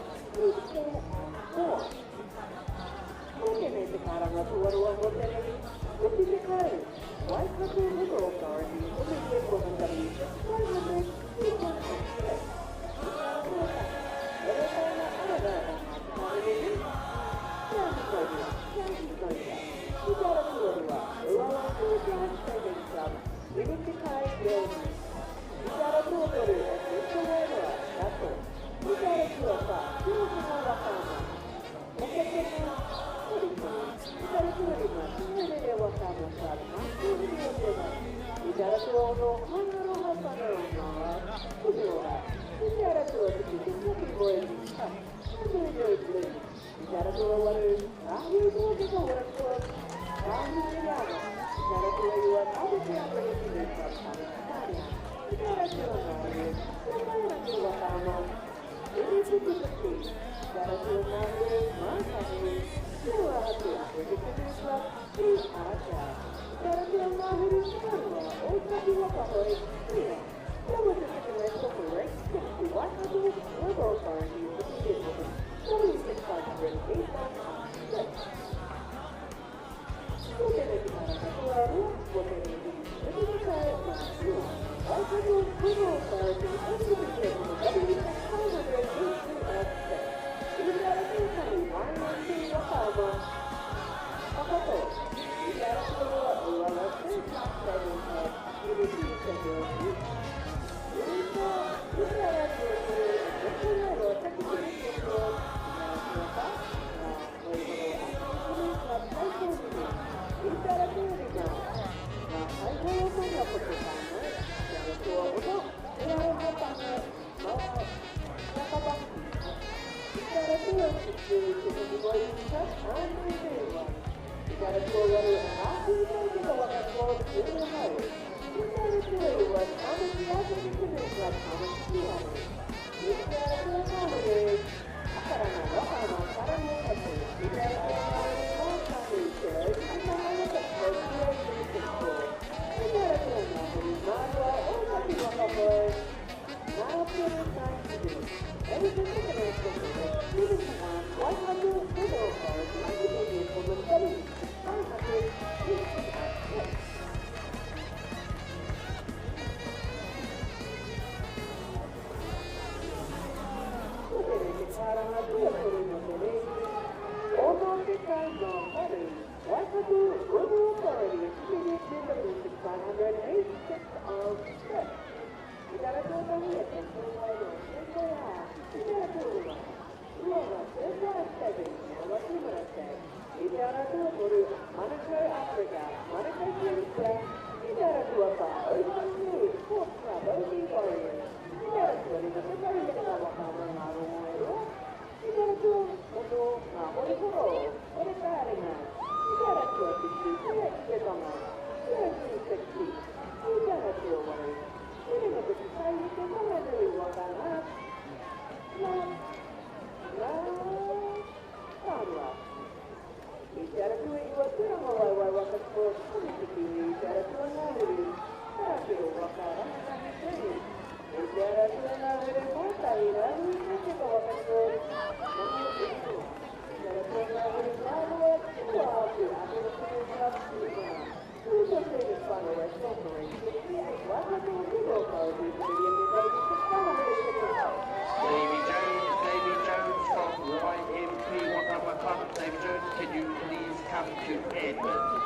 Davy Jones, can you please come to Edmund?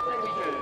Davy Jones.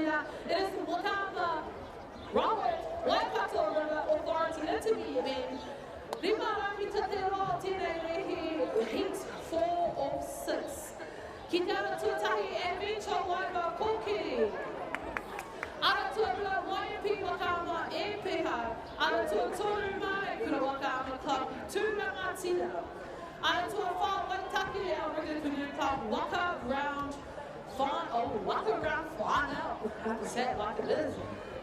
Kia. It is the Whakaata Robert Waikato River Authority interviewing Rima Ramita Te Roa Tēnei Rehi Heat 4 of 6. Ki te ara tuatahi e Venture Waiva Pōkiri. Ara tuarua YMP Wakaama e Peha. Ara tua toru mai kura Wakaama Club Tūranga Tina. Ara tua wha Waitaki e Auriga Community Club Waka Round Final. I have to say it like it is.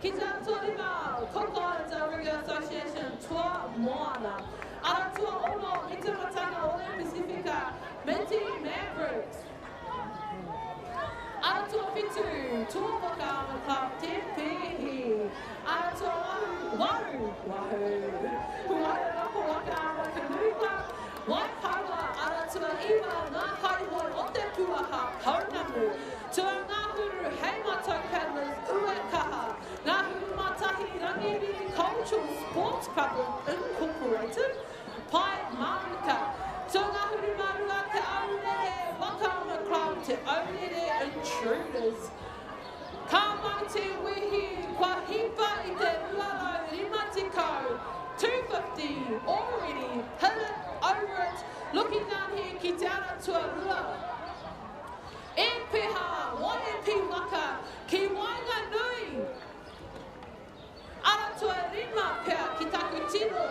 Ki te ara tua rima Coco Islands Auriga Association Tua Moana. Ara tua ono i te matanga o le Pacifica Meti Mavericks. Ara tua fitu, tua Wakaama Club Te Pehi. Ara tua waru, Rako Wakaama Canoe Club, Waikawa, ara tua iwa ngā kaihoi o te puaha Paunamu, tua ngā huru hei mātou paddlers ue kaha, ngā huru mātahi Rangiriri Cultural Sports Club Incorporated, Pai Manuka, tua ngā huru marua te aurere Wakaama Club te aurere Intruders. Ka mai te wihi, kua hipa i te ruaro rima tikau, 250 already, hit it, over it, looking down here ki te ara tua rua. E peha, YMP Waka, ki wainga nui. Ara tua rima pea ki taku tino,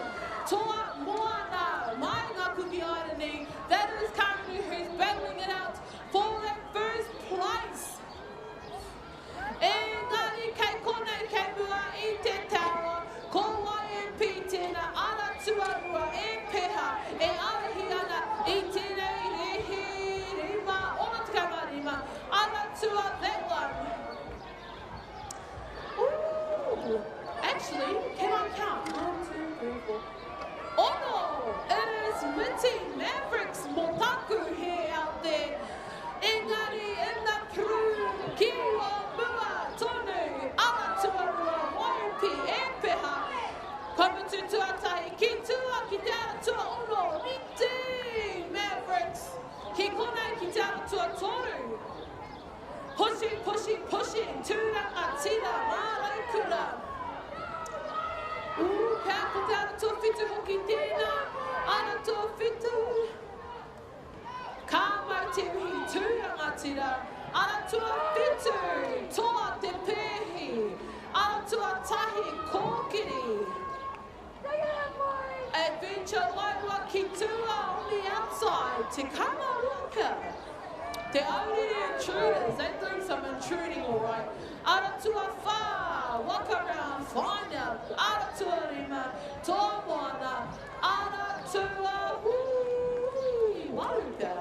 toa moana, mai ngā kuki airani, that is currently who's battling it out for that first place. Engari kei konei kei mua i te tawa, ko YMP tēnā ara tuarua e peha, e arahi ana i tēnei rehi rima, ona te kaima rima, ara tua that one. Ooh, actually, can I count? 1, 2, 3, 4. Oh no, it is Minty Mavericks Motaku here out there. Engari in the crew, Kiwa Mua Tonu, Ala Tuarua, YMP e peha. Kamutu tuatahi, ki tua ki te ara tua ono, Minty Mavericks. Ki konei ki te ara tua toru. Pushing, pushing, pushing, tūranga tina, mārai kura. Pea ko te ara tua whitu hoki tēnā, ara tua whitu. Ka mau te uhi tūranga tira, ara tua whitu, toa te pēhi, ara tua tahi kōkiri. Adventure Laua ki tua on the outside, te Kamawaka. Te aurere intruders, they're doing some intruding alright. Ara tua wha, waka round, find out. Ara tua rima, toa moana, ara tua waruka.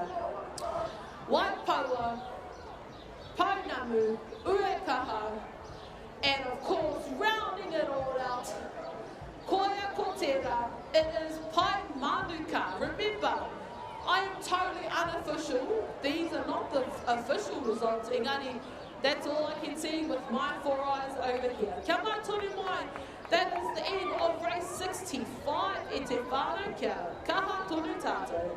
Waipaua, Paunamu, Uekaha, and of course, rounding it all out, Koia Kotera, it is Pai Manuka. Remember, I am totally unofficial. These are not the official results. Engari, that's all I can see with my 4 eyes over here. Kia mai tonu mai. That is the end of race 65 e te whānau kia. Kaha tonu tātou.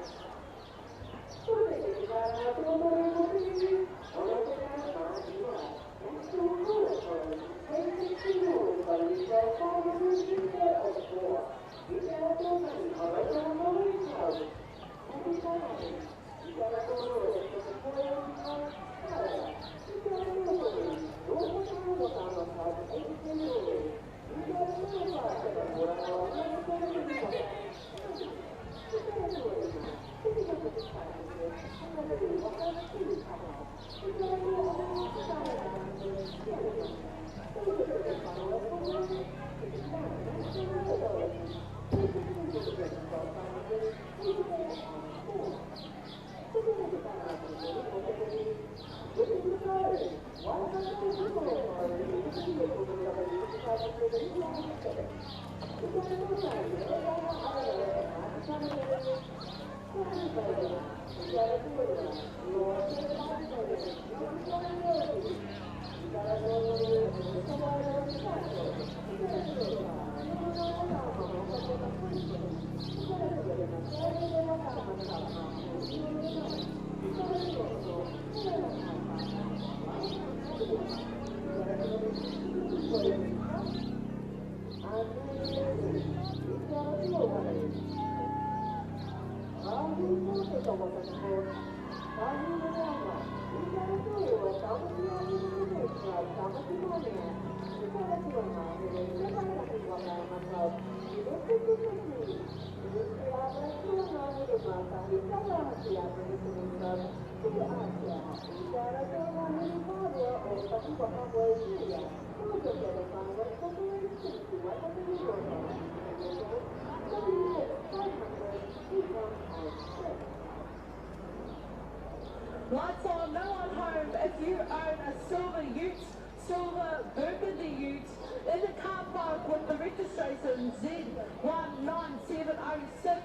Lights on, no one home. If you own a silver ute, silver burgundy ute, in the car park with the registration Z19706,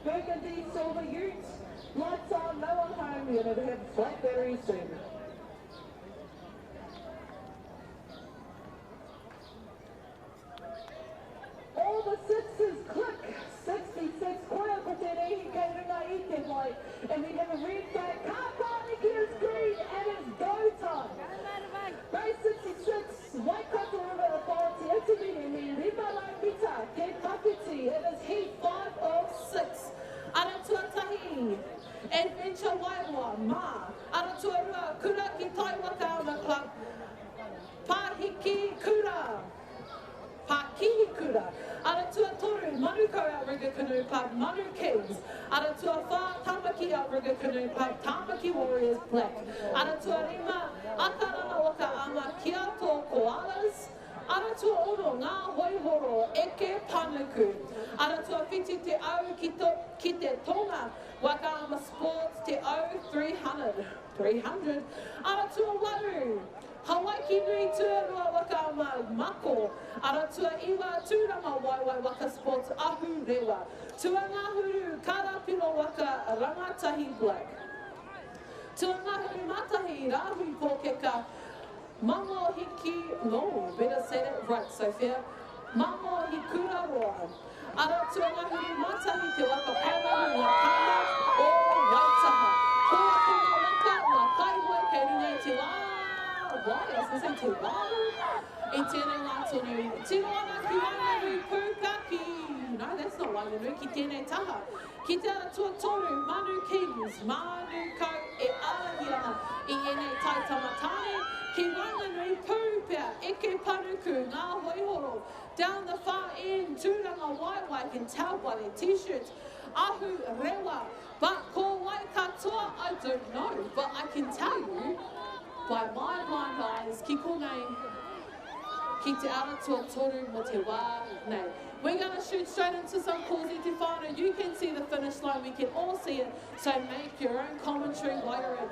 burgundy silver ute. Lights on, no one home. You're going to have flat batteries soon. All the sixes click. 66 koea ko te reihi kei runga I te mai. And we have a red flag. Car park is green and it's go time. Race 66, Whakaata River Authority, Itimini, Rimarai Mita, Te Pakiti. It is heat 5 of 6. Ara tuatahi. Adventure Waiwa, Ma. Ara tuarua, kura ki tai Whakaata Club. Pahiki kura. Pakihi kura. Ara tua toru, Manuko Outrigger Canoe Club, Manu Kings. Ara tua wha, Tamaki Outrigger Canoe Club, Tamaki Warriors Black. Ara tua rima, Akarana Waka Ama, Kia tō Koalas. Ara tua ono, ngā hoihoro, Eke Panuku. Ara tua whiti te au ki te tonga, Waka Ama Sports te au 300. Ara tua waru. Hawaii nui tuarua Waka ama mako. Ara tua iwa tūranga waiwai Waka Sports ahu rewa. Tua ngahuru karapiro Waka rangatahi Black. Tua ngahuru matahi rahui pōkeka. Mango hiki, no, better say that right, Sophia. Mango hikura roa. Ara tua ngahuru matahi te Waka pāmahu ngā kama o Waitaha. Kua kua Waka ngā kaihoe kei runga te wā. Why? I was listening to wow. E tēnei ngā tonu. Tino ana ki Wainganui Pukaki. No, that's not Wainganui. Ki tēnei taha. Ki te ara tua toru, Manu Kings, Manu Kau e arahi ana I enei tai tamatane. Ki Wainganui Pupea, Eke Panuku, ngā hoihoro. Down the far end, tūranga waiwai can tell by their t-shirts. Ahu rewa. But ko Waikatoa, I don't know. But I can tell you, by my blind eyes, ki konei, ki te ara tua toru mo te wā nei. We're going to shoot straight into some calls i te whānau. You can see the finish line, we can all see it, so make your own commentary while you're in it.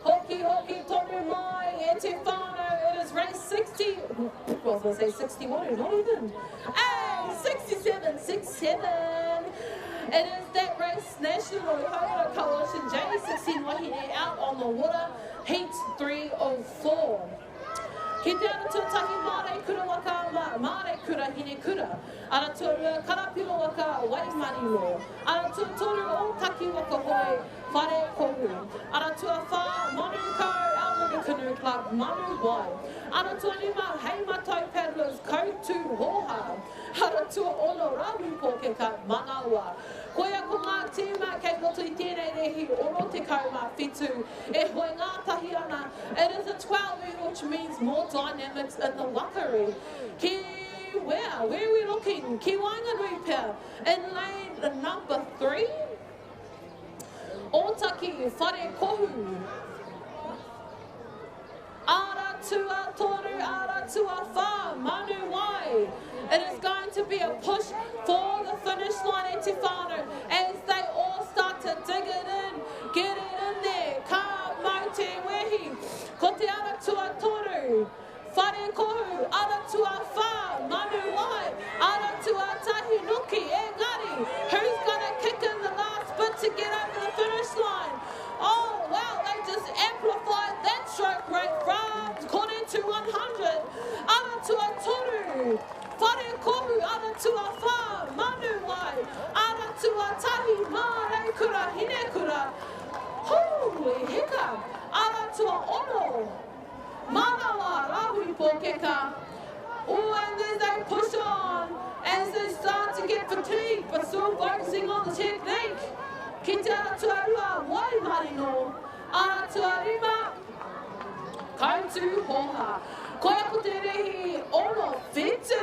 Hoki, hoki, tonu mai, e te whānau, it is race 60, I was going to say 61, not even, hey, 67, 67. It is that race, National Whakaata Coalition J16 Wahine out on the water, heat 3 of 4. Ki te ara tuatahi Māori kura waka Māori kura hine kura. Ara tua karapiro waka Waimarino. Ara tua toru o taki waka hoi whare kohu. Ara tua wha manu kau Aorangi Canoe Club manu wai. Ara tua lima hei matai paddlers koutu hoha. Ara tua ono rahu poke ka manawa. Koia ko ngā tīma kei roto I tēnei rehi oro te kaumā whitu e hoi ngātahi ana. It is a 12 which means more dynamics in the wakari. Where are we looking? Ki Wainganui pia. In lane number 3. Otaki whare kohu. Ara tua toru, ara tua wha, manu wai. It is going to be a push for the finish line e te whānau as they all start to dig it in, get it in there. Ka mau te wehi, ko te ara tua toru. Whare kohu, ara tua wha, manu wai, ara tua tahi nuki, engari. Who's going to kick in the last bit to get over the finish line? Oh, wow, they just amplified that stroke rate from quarter to 100. Ara tua toru, whare kohu, ara tua wha, manu wai, ara tua tahi mare kura, hine kura. Holy hiccup, ara tua ono. Manawa, rahui pōkeka. Oh, and as they push on, as they start to get fatigued, but still focusing on the technique. Ki te ara tuarua Waimarino, ara tuarima, koutu hoha. Koia ko te rehi ono whitu.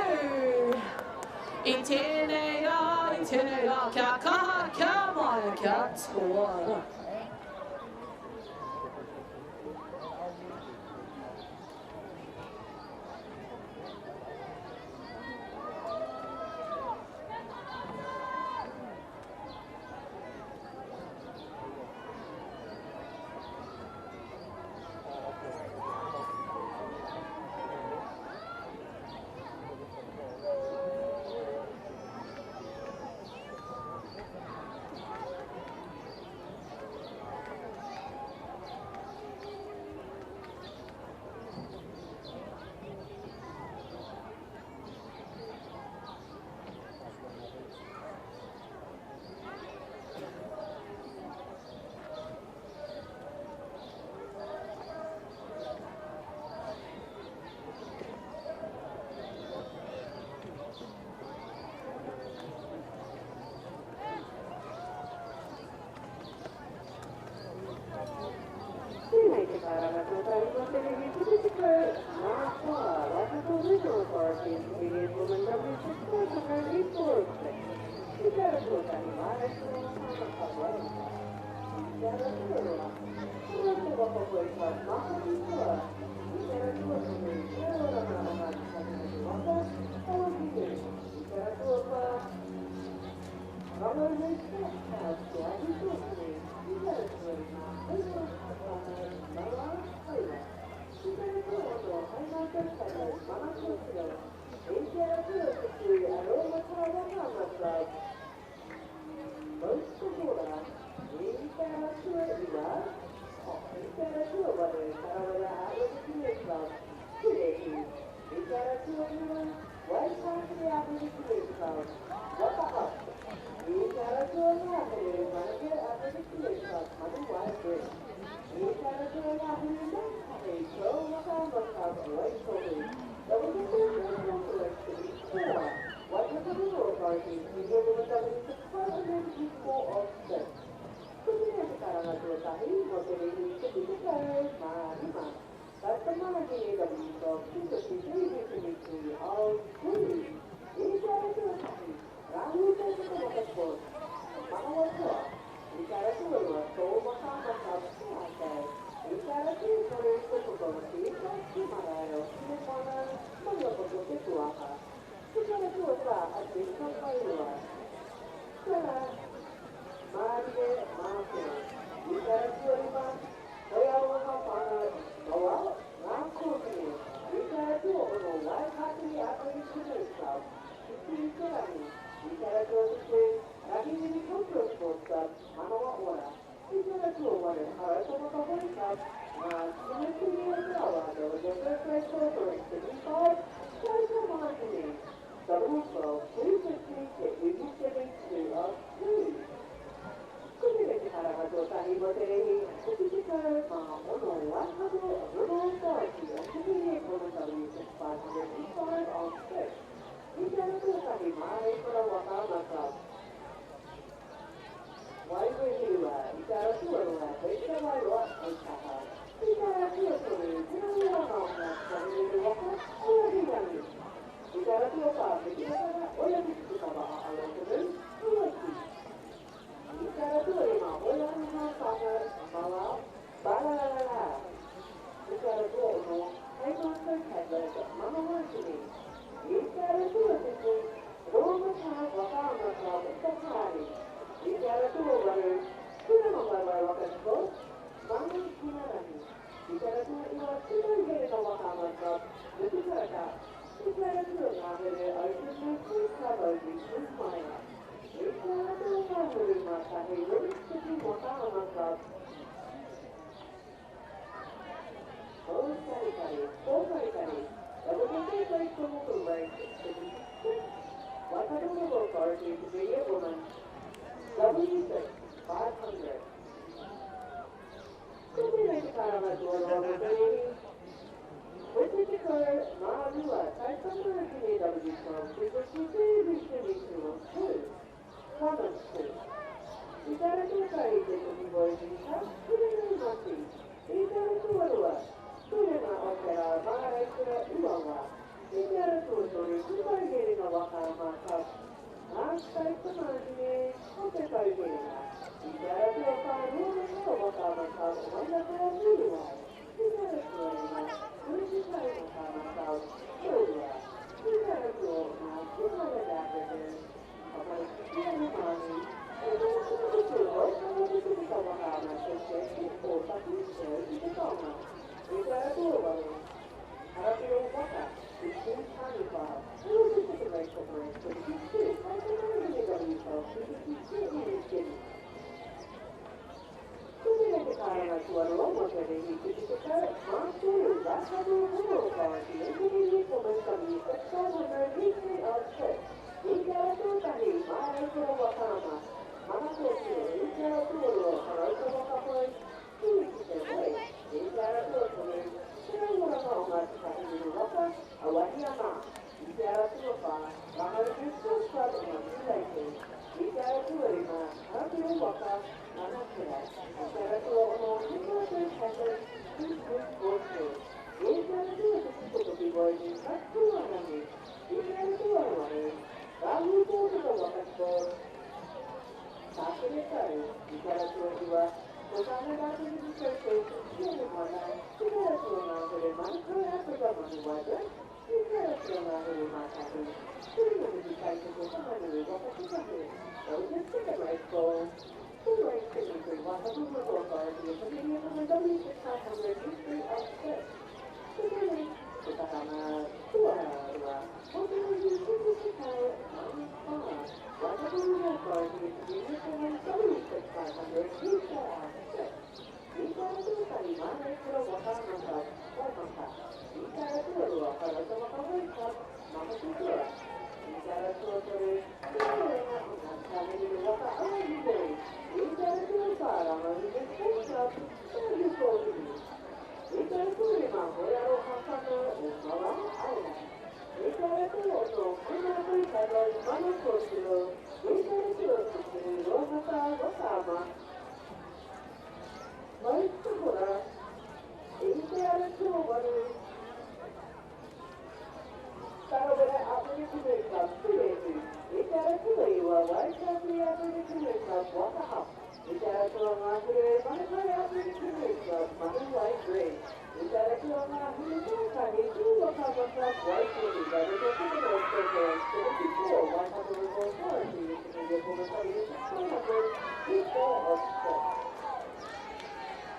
I tēnei rā, kia kaha, kia mai, kia toa.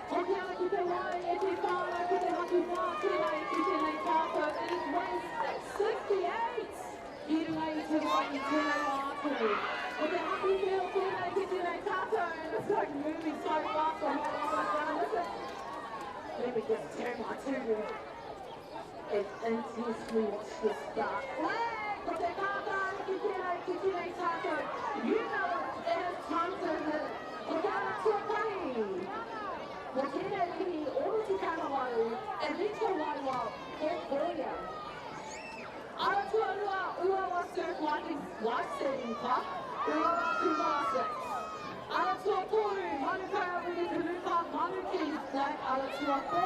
Hoki ana ki te wai, e te whāra ki te haku wā, tēnei ki tēnei tātou. It is race 68. I runga I te wai I tēnei wā atu. O te haku whio tēnei ki tēnei tātou. And it's like moving so fast on my down. Listen. Let me just turn my TV. It's intensely watch this start. Ko te kātara ki tēnei tātou. You know it is time to hit. Ko te ana tuatahi. Mo tēnei mihi oro te kanawau, e rito waiwa o Korea. Ara tuarua uawa surf life-saving park, uawa Kumasa. Ara tua toru, manukara wini kanuka, manu Kings Black, ara tua ko.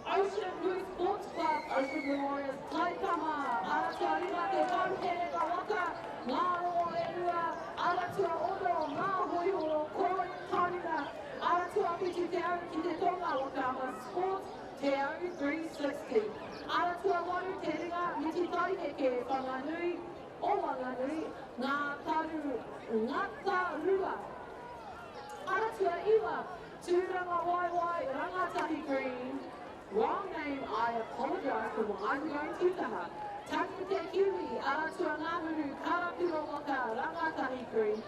Ocean Blue Sports Club, Ocean Blue Warriors, Taikama, ara tua rima te pauhere ka waka, ngā roa e rua, ara tua ono, ngā hoihoro, koroi tāringa, ara tua piti te au ki te tonga Whakaata Sports, te au 360. Ara tua waru te ringa, miti tai heke, whanganui, o Wanganui, ngā taru, ngata rua. Ara tua iwa, tūranga waiwai, rangatahi green. Wrong name, I apologize for what I'm going to taha. Taku te kiwi, ara tua ngāhuru, karapiro waka, rangatahi green.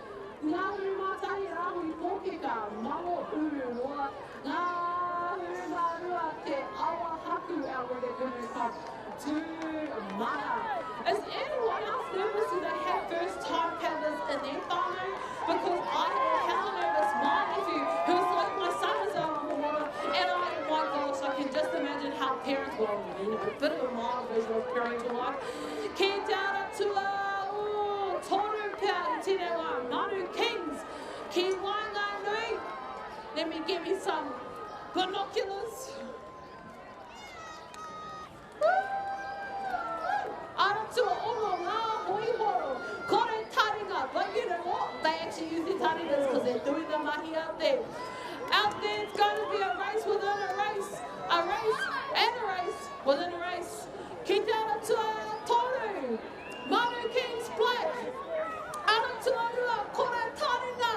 Ngāhuru mātahi rahui pōkeka, mango uru roa. Ngāhuru mārua te awa haku our Guru Cup to mana. Is anyone else nervous when they have first time paddlers in their whānau? Because I am hell nervous. My nephew, who's like my son, is out on the water, and oh my gosh, I can just imagine how parents will, you know, a bit of a mild version of parental life. Ki te ara tua, toru pia I tēnei wā, Manu Kings, ki Wanganui. Let me give me some binoculars. Ara tua ono ngā hoihoro, kore taringa, but you know what? They actually use their taringas because they're doing the mahi out there. Out there, it's going to be a race within a race, a race and a race within a race. Ki te ara tua toru, Manu Kings Black, ara tua rua, kore taringa,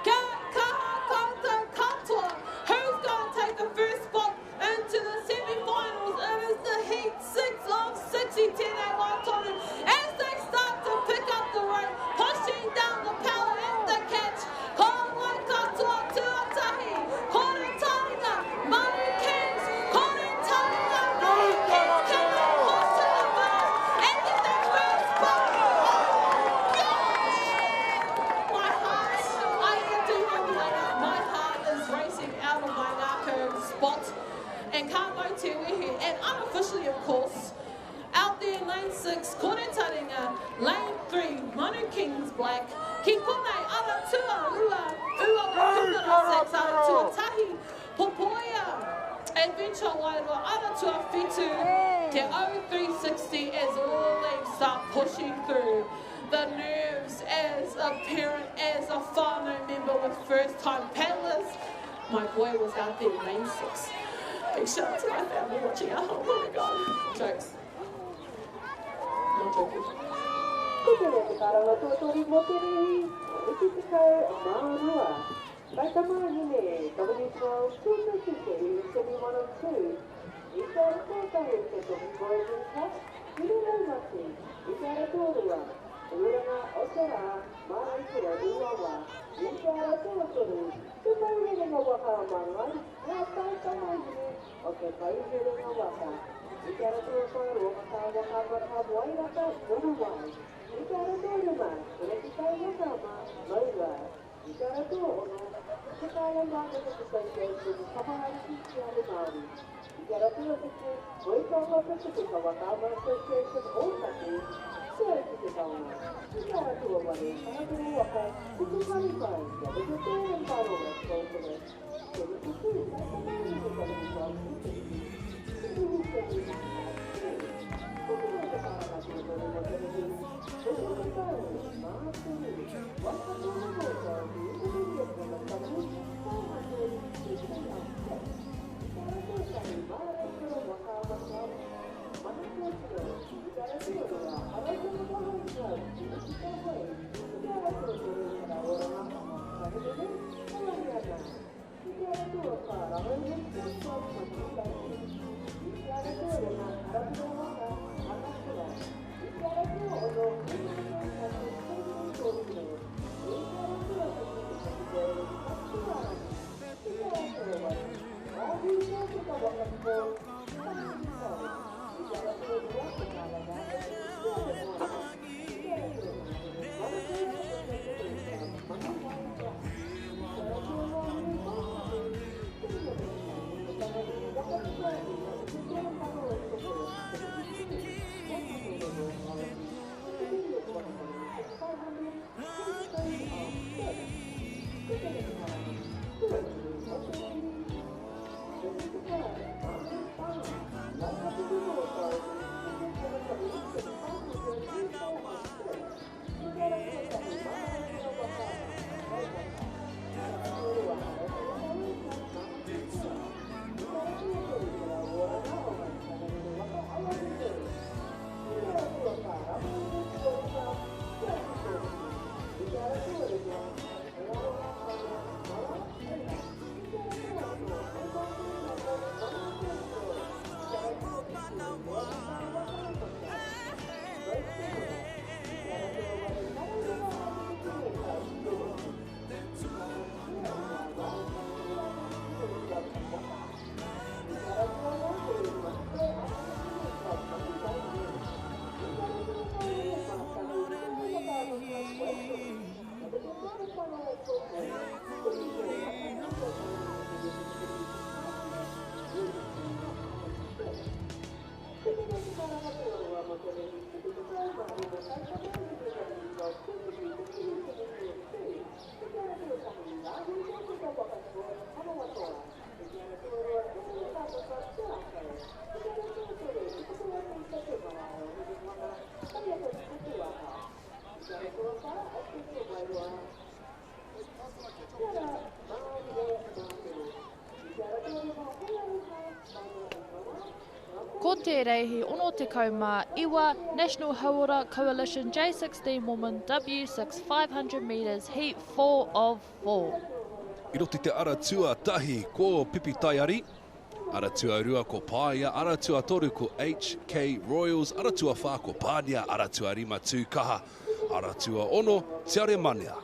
ka kaha koutou katoa. Who's going to take the first spot into the semi-finals? It is the heat 6 of 60 tēnei wā tonu. As they start to pick up the rope, pushing down the power and the catch. Ko mai katoa tuatahi, kore taringa, Manu Kings, kore taringa, Manu Kings can they push to the bar and get their first spot. My heart, I am doing later. My heart is racing out of my narco spot. And can't go te wehe. And unofficially, of course, out there in lane 6, kore taringa, lane 3, Manu Kings Black, ki konei ara tua rua, ua wakutara 6, ara tua tahi, popoia, adventure wairoa, ara tua fitu, te O360 as all legs start pushing through. The nerves as a parent, as a whānau member with first time paddlers. My boy was out there in lane 6. Big shout out to my family watching at home. Oh my god. Jokes. Not joking. Ko te reo te karanga tuatori mo te rehi, iti te kau mārua. Kai tamahine, W12, 252, semi-102. I te ara tōtahi te toki Voyaging Cup, Hiri Raumati, I te ara tōrua. Uranga o te rā, maraikura uawa. I te ara tōtoru, te pauherenga waka a mangai, ngā tai tamahine o te pauherenga waka. I te ara tōtaru o mata waka waka wairaka uruwai. I te ara tōruma, kore ki tai waka ma, maua. I te ara tōono, te kāra Māori Association, Kamariki Te Are Māori. I te ara tōteke, oi kaua pete ka Whakaata Association o Taki, Sere ki te kaunga. I te ara tua wale, kāturu waka, kutu haripai, kia reke tēne wharonga, kōtore. Te reke tū, ka te mēne te kare wau, te uhu te reke. Kutu mai te kāraka te kore mo te reke. Te reke tau, māturu, waka tōna mōtau, te uhu te kore tamu, kāma te te te au te. I te ara tōtahi, māraikura waka Māori. Mana kōtiro, I te ara tōrua, araikura wahai kau, I te tā wai, I te ara tōtoro kara oranga, ka Ko te reihi ono te kaumā iwa National Hauora Coalition J16 Women W6 500 metres heat 4 of 4. I roti te aratua tahi ko Pipi Taiari, aratua rua ko Pāia, aratua toru ko HK Royals, aratua whā ko Pānia, aratua rima tū kaha, aratua ono Tiare Manea.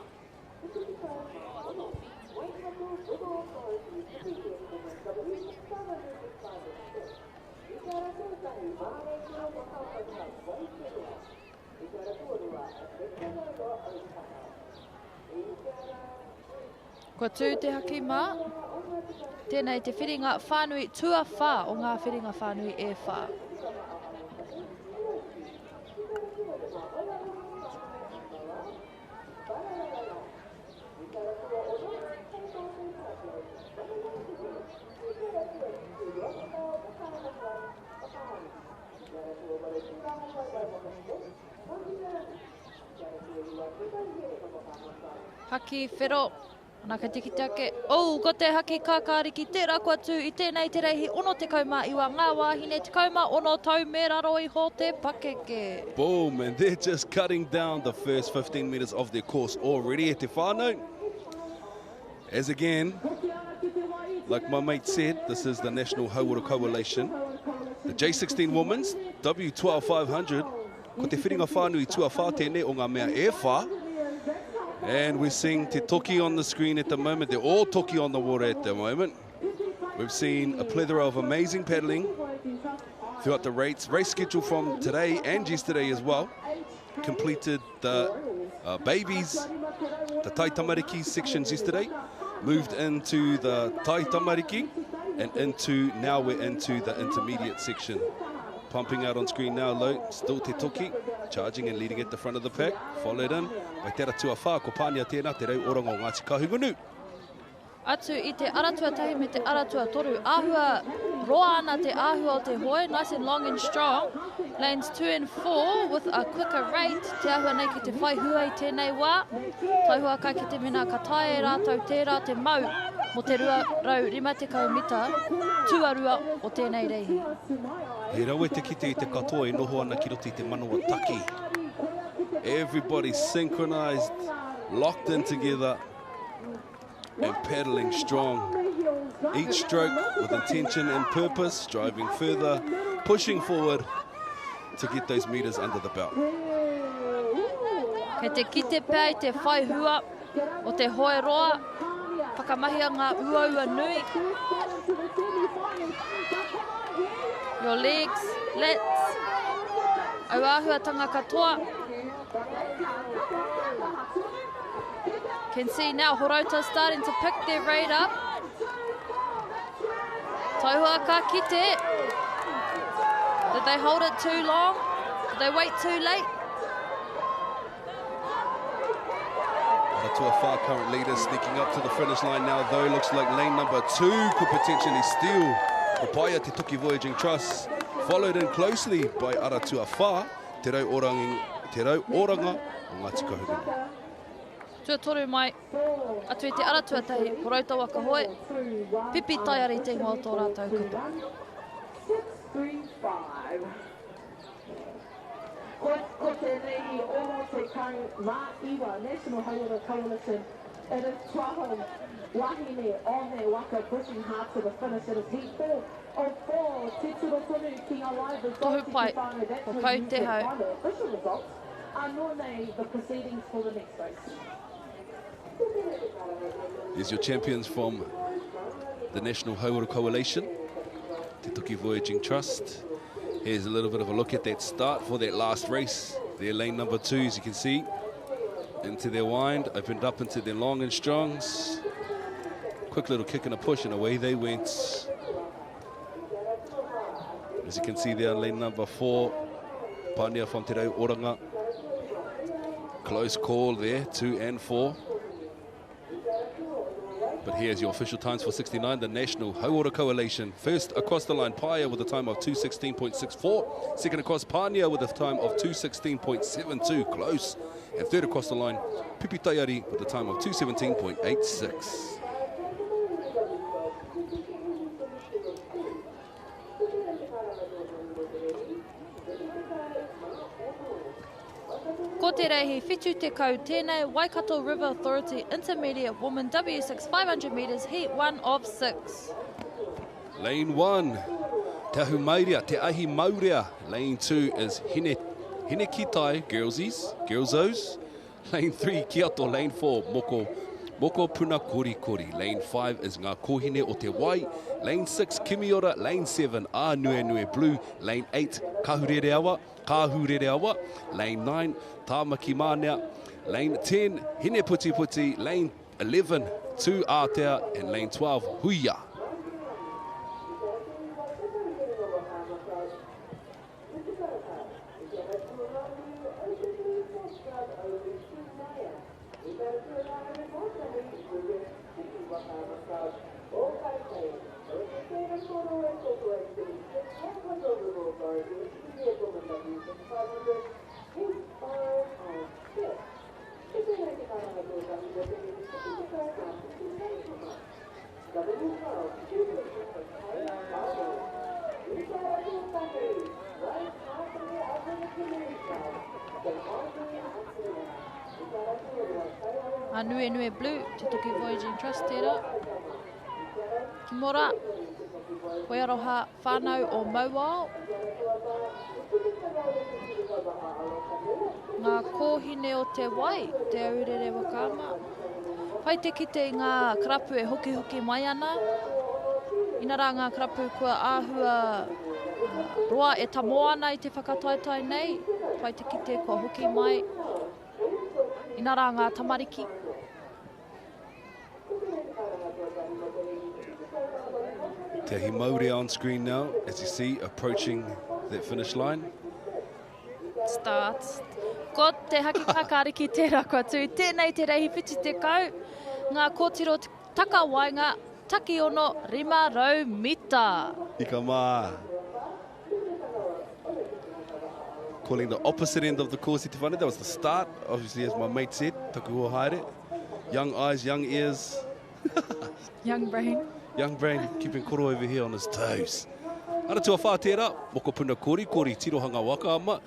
Kua tū te haki mā, tēnei te whiringa whānui tua whā o ngā whiringa whānui e whā. Haki whero, nā ka tiki te ake. Ko te haki kākāriki, tērā kua tū i tēnei te reihi ono te kaumā iwa ngā wāhine te kaumā ono tau me raro i ho te pakeke. Boom, and they're just cutting down the first 15 metres of their course already at te whānau. As again, like my mate said, this is the National Hauora Coalition. The J16 Women's, W12 500, ko te whiringa whānui tua whā tēnei o ngā mea e whā. And we're seeing Te Toki on the screen at the moment. They're all Toki on the water at the moment. We've seen a plethora of amazing paddling throughout the race schedule from today and yesterday as well. Completed the babies, the Tai Tamariki sections yesterday. Moved into the Tai Tamariki and now we're into the intermediate section. Pumping out on screen now, low, still Te Toki, charging and leading at the front of the pack. Followed in by Te Aratua Whā, ko Pānia tēnā, te rau orongo o Ngāti Kahungunu. Atu i te aratua tahi me te aratua toru. Āhua roa ana te āhua o te hoi, nice and long and strong. Lanes 2 and 4 with a quicker rate. Te āhua nei ki te whai huai tēnei wā. Taihua kai ki te mena ka tae rātou tērā te mau mo te rua rau rima te kaumita. Tuarua o tēnei reihi. He rau e te kite i te katoa i noho ana ki roti te manawa taki. Everybody synchronized, locked in together. and paddling strong. Each stroke with intention and purpose, driving further, pushing forward to get those meters under the belt. Kei te kite pēi te whai hua o te hoe roa, whakamahia ngā uaua nui. Your legs, lats, au āhuatanga katoa. Can see now Horota starting to pick their rate up. Tohua ka kite. Did they hold it too long? Did they wait too late? Tuafā current leader sneaking up to the finish line now though. Looks like lane number 2 could potentially steal the Paia Te Tuki Voyaging Trust. Followed in closely by Ara Tuafā, te rau oranga o Ngāti Kahungunu. Tua toru mai, atu i te ara tuatahi, Horota Waka hoe, pipi taiari te ngā tō rātou katoa. 6-3-5. Ko te rei o te kau mā iwa National Hauora Coalition. It is Tuaho Wahine on their Waka pushing hard to the finish. It is heat 4 of 4. Te turo tonu ki ngā live results. Tohu pai, That's ko when kau you te can hau. find the official results. Nor nei the proceedings for the next race. Here's your champions from the National Hauora Coalition, Te Tuki Voyaging Trust. Here's a little bit of a look at that start for that last race. Their lane number 2, as you can see, into their wind, opened up into their long and strongs. Quick little kick and a push, and away they went. As you can see there, lane number 4, Pania from Te Rau Oranga. Close call there, 2 and 4. But here's your official times for 69, the National Hauora Coalition. First across the line, Paia with a time of 2:16.64. Second across, Pania with a time of 2:16.72, close. And third across the line, Pipi Taiari with a time of 2:17.86. Ko te reihi whitu te kau tēnei Waikato River Authority Intermediate Woman W6 500 metres, heat 1 of 6. Lane 1, Te Ahu Maurea, Te Ahi Maurea. Lane 2 is Hine Kitai, girlsos. Lane 3, Kiato. Lane 4, Moko Puna Kori Kori. Lane 5 is Ngā Kohine o Te Wai. Lane 6, Kimiora. Lane 7, A Nue Nue Blue. Lane 8, Kahurere Awa. Lane 9, Tāmaki Mānea. Lane 10, Hine Puti Puti. Lane 11, Tu Aotea. And lane 12, Huia. Nue Nue Blue, Te Tuki Voyaging Trust tērā. Ki mora, koe aroha whānau o Mauao. Ngā kōhine o Te Wai, Te Aurere Wakama. Whai te kite i ngā karapu e hoki hoki mai ana. Ina rā ngā karapu kua āhua roa e tamo ana i te whakataetai nei. Whai te kite kua hoki mai. Ina rā ngā tamariki. Te Ahi Maurea on screen now, as you see, approaching that finish line. Starts. Ko te haki kakariki tērā kua tū. Tēnei te reihi whiti te kau. Ngā kōtiro taka wainga, taki ono 500 mita. Ika mā. Calling the opposite end of the course, Te Whānau. That was the start, obviously, as my mate said, taku ua haere. Young eyes, young ears. Young brain. Young brain, keeping koro over here on his toes. Ara tua whā tērā, moko puna kori, kori tirohanga waka ama.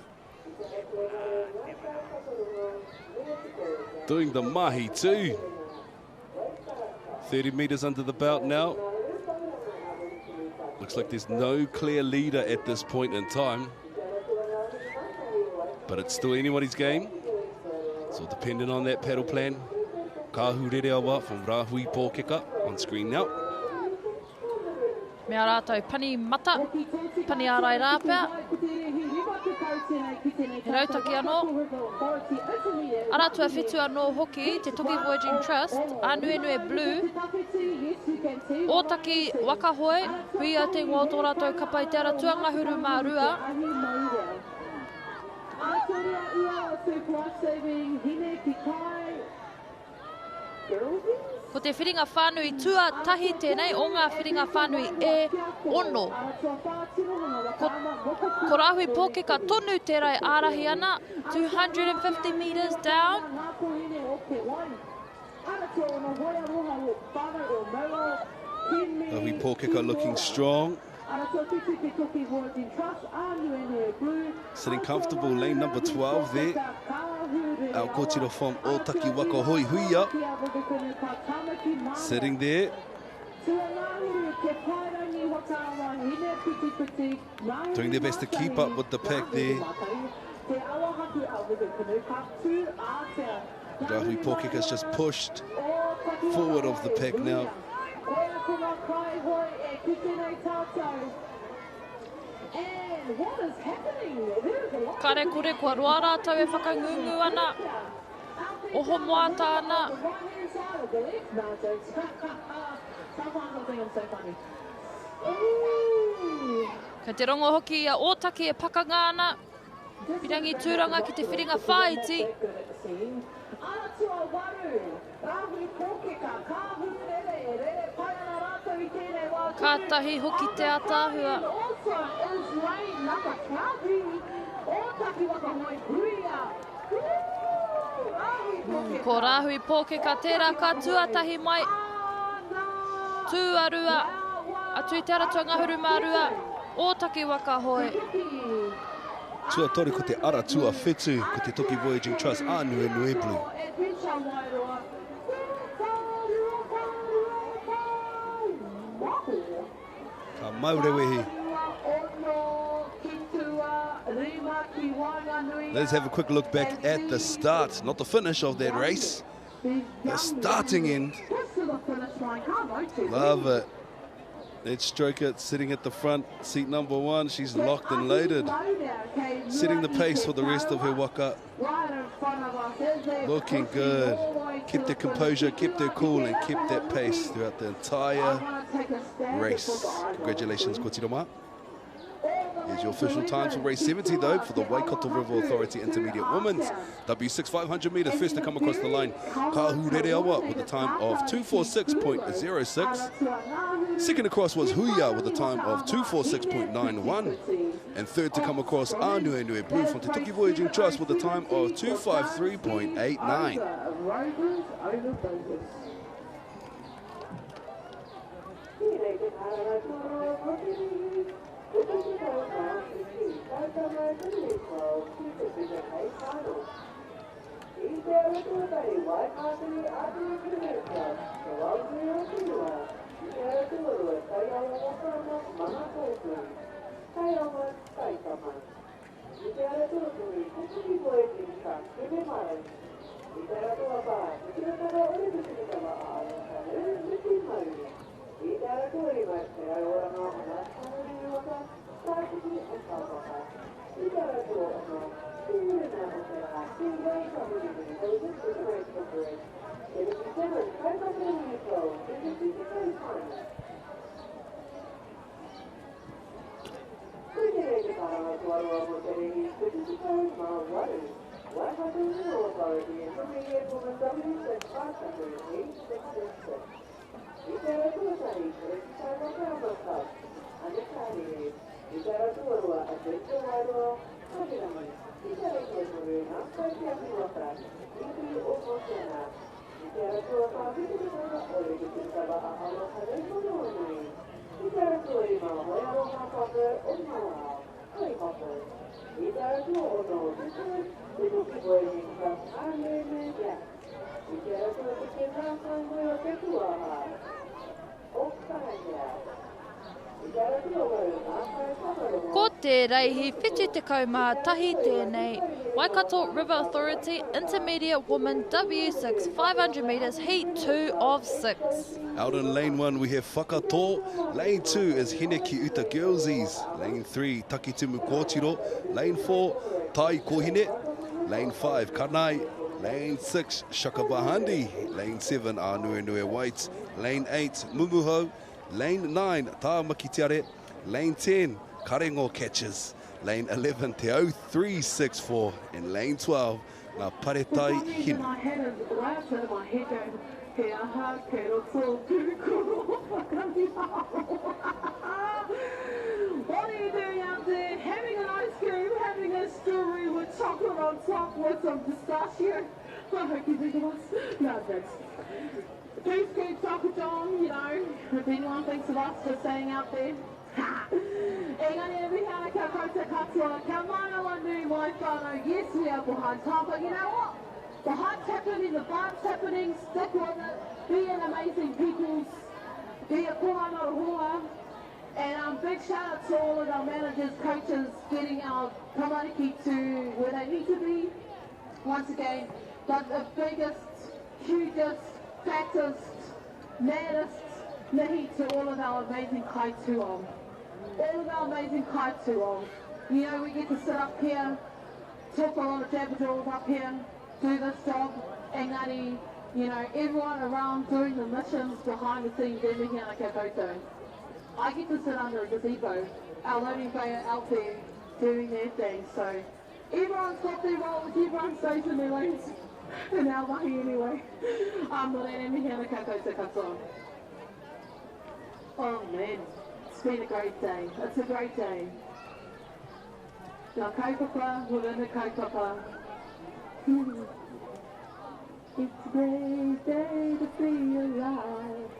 Doing the mahi too. 30 metres under the belt now. Looks like there's no clear leader at this point in time. But it's still anybody's game. So depending on that paddle plan. Ka hurere awa from Rahui Pōkeka on screen now. Mea rātou pani mata, pani ārai rāpea. He rautaki anō. Aratua whetu anō hoki, te Toki Voyaging Trust, Anue Blue. Ōtaki Waka hoi, hui au te ngō tō rātou kapa i te aratua ngahuru mā rua. Ko te whiringa whānui tuatahi tēnei, o ngā whiringa whānui e ono. Ko Rahui Pōkeka tonu te rai ārahi ana, 250 metres down. Rahui Pōkeka looking strong. Sitting comfortable, lane number 12 there. Our kōtiro from Ōtaki Waka hoi huia. Sitting there. Doing their best to keep up with the pack there. Rahui Pōkeka's just pushed forward of the pack now. And what is happening? Kare kore kua roa rātau e whakangungu ana. Oho moata ana. Ka te rongo hoki ia ōtaki e pakanga ana. Pirangi tūranga ki te whiringa whaiti. Kātahi hoki te atahua. Ko Rahui Pōkeka tērā ka tuatahi mai. Tūarua. Atu I te aratua ngahuru mārua. Ōtaki Waka hoi. Tuatori ko te aratua whetu ko te Toki Voyaging Trust Anue Blue. Ka maurewehi. Let's have a quick look back at the start, not the finish of that race. The starting end. Love it. Let's stroke it, sitting at the front, seat number 1. She's locked and loaded. Setting the pace for the rest of her waka. Looking good. Kept their composure, kept their cool, and kept that pace throughout the entire race. Congratulations, Kotiroma. Here's your official times for race 70 though, for the Waikato River Authority Intermediate Women's W6 500 metres. First to come across the line, Ka hurere awa with a time of 246.06. Second across was Huia with a time of 246.91. And third to come across, Anue Blue from Te Toki Voyaging Trust with a time of 253.89. Ko te reihi whiti te kaumā tahi tēnei, Waikato River Authority Intermediate Women W6 500 metres Heat 2 of 6. Out in lane 1 we have Whakaata. Lane 2 is Hineki Uta Girlsies. Lane 3 Takitimu Kōtiro. Lane 4 Tai Kohine. Lane 5 Kanai. Lane 6 Shakabahandi. Lane 7 Nue Whites. Lane 8 Mumuho. Lane 9 Tāmakitiare. Lane 10 Karengo Catches. Lane 11 Te Au 364. And lane 12 Ngā Paretai Hina. What are you doing out there? Having an ice cream, having a strawberry with chocolate on top with some pistachio? I hope you think it was. No, thanks. Two scoops chocolate on, you know, if anyone thinks of us for staying out there. Engari e mihi ana ka koutou katoa, ka mana wanu mai whānau. Yes, we are behind time, but you know what? The hype's happening, the vibe's happening, stick with it, be an amazing peoples, be a kohana roa. And big shout out to all of our managers, coaches, getting our tamariki to where they need to be. Once again, but the biggest, hugest, fattest, maddest mihi to all of our amazing kaituong. All of our amazing kaituong. You know, we get to sit up here, talk a lot of jabberjaws up here, do this job, engari, you know, everyone around doing the missions behind the scenes, e mihi ana ka koutou. I get to sit under a gazebo, our loading bay are out there doing their thing, so everyone's got their roles, everyone stays in their lanes, and our mahi anyway. But e mihi ana ka koutou katoa. Oh man, it's been a great day, it's a great day. Ngā kaupapa, hurana kaupapa. It's a great day to be alive.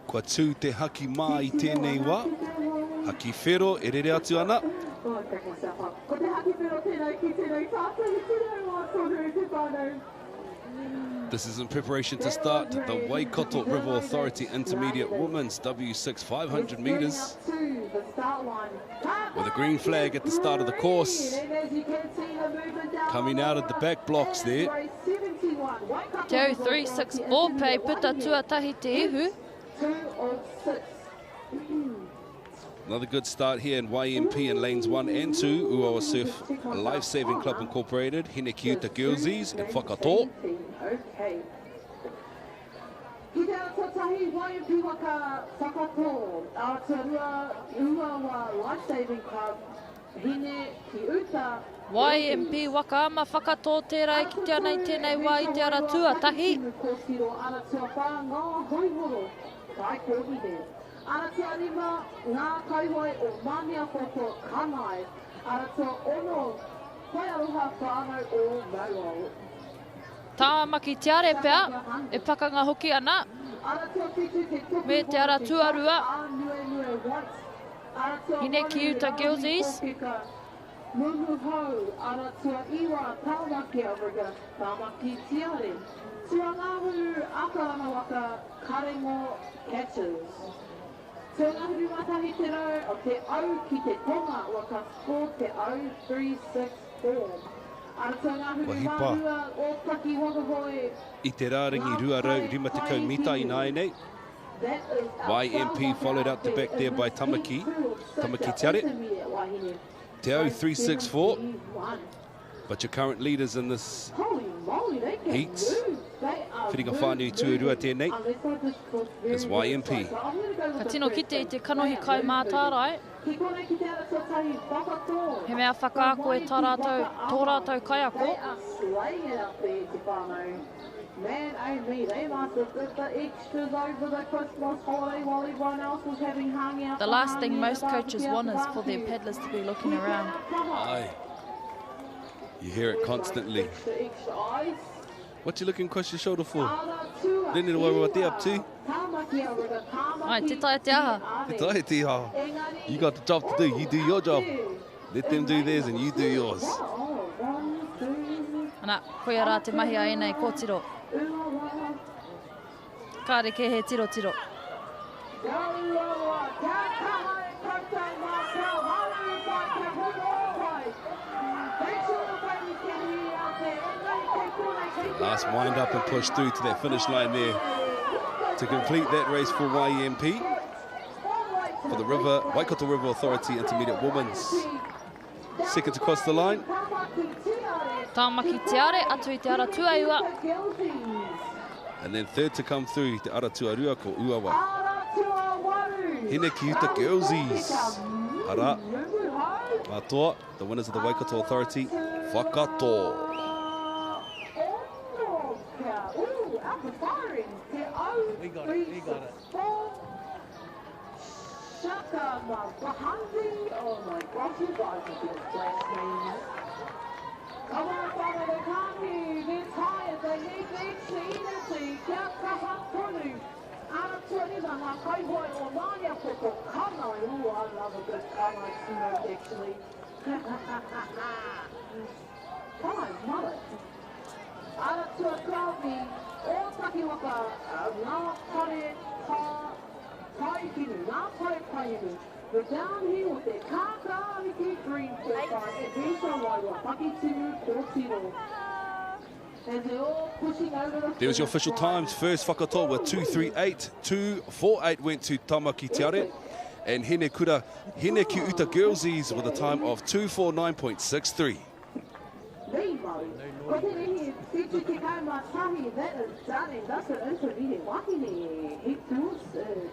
Kua tū te haki mā I tēnei wā. Haki whero, e rere atu ana. Ko te haki whero tēnei ki tēnei tātou I tēnei wā tōru te whānau. This is in preparation to start the Waikato River Authority Intermediate Women's W6 500 metres. With a green flag at the start of the course. Coming out of the back blocks there. Te Au 364 pei puta tuatahi te ihu. Another good start here in YMP in lanes 1 and 2. Uawa Surf Life Saving Club Incorporated, Hineki Uta Girlsies and Whakaata. Okay. Ki te ara tōtahi YMP Waka Whakaata, a te rua Uawa Life Saving Club, Hine ki Uta. YMP Waka ama whakato tērā ki te ana I tēnei wā I te ara tuatahi. Ana tua whā ngā hoihoro, kai kōhi me. Ana tua rima ngā kauhoi o Māmia Whoko Kanai. Ana tua ono, whai aroha whānau o Mauao. Tāmaki te are pea, e pakanga hoki ana. Me te ara tuarua. Hineki Uta Girlsies. Mumuho, ana tua iwa tāmaki auriga, tāmaki tiare. Tua ngāhuru akarana waka karengo catches. Tua ngāhuru matahi te rau o te au ki te tonga waka score te au 364. Ana tua ngāhuru mahua o taki wakahoe. I te rāringi ruarau rimatikau mita I nāenei. YMP followed out the back there by Tamaki Tiare. Te Au 364. But your current leaders in this heats. They are Whiringa whānui tuarua tēnei is YMP. Ka tino kite I te kanohi kai mā tārai. He mea whakaako e tō rātou kai ako. Man, only they must have put the extras over the Christmas holiday while everyone else was having hung out. The last thing most coaches want is for their paddlers to be looking around. Aye. You hear it constantly. What you looking across your shoulder for? Don't need to worry what they're up to. Ai, te tae te aha. Te tae te aha. You got the job to do. You do your job. Let them do theirs and you do yours. Ana, koe rā te mahi a enei kōtiro. Kāre ke he tiro tiro. Last wind up and push through to that finish line there to complete that race for YMP for the Waikato River Authority Intermediate Women's. Second to cross the line. Tāmaki te are, atu I te ara tuaiua. And then third to come through, te ara tuarua ko Uawa. Hine ki uta girlsies. Ara. Matoa, the winners of the Waikato Authority, Whakaata. We got it. Shaka Mahandi. Oh my gosh, you guys are doing flash names. Come on, Father, they can't hear you. They're tired. They need their energy. Kia kaha tonu. Ara tonu na kaihoi o nāia poko kanai. Ooh, I love a good kanai sumo, actually. Kanai's mother. Ara tua kraumi. O taki waka. Ngā kare ka taihinu. Ngā kare taihinu. We're down here with the Kakariki Green Field Farm and Visa Waiwa, Pakitunu, Kōtiro. And they're all pushing over the... There's your official times. First Whakaata with 2:38. 2:48 went to Tāmaki Te Are. And Hine Ki Uta Girlsies with a time of 2:49.63. That is stunning. That's an intermediate walking. He does it.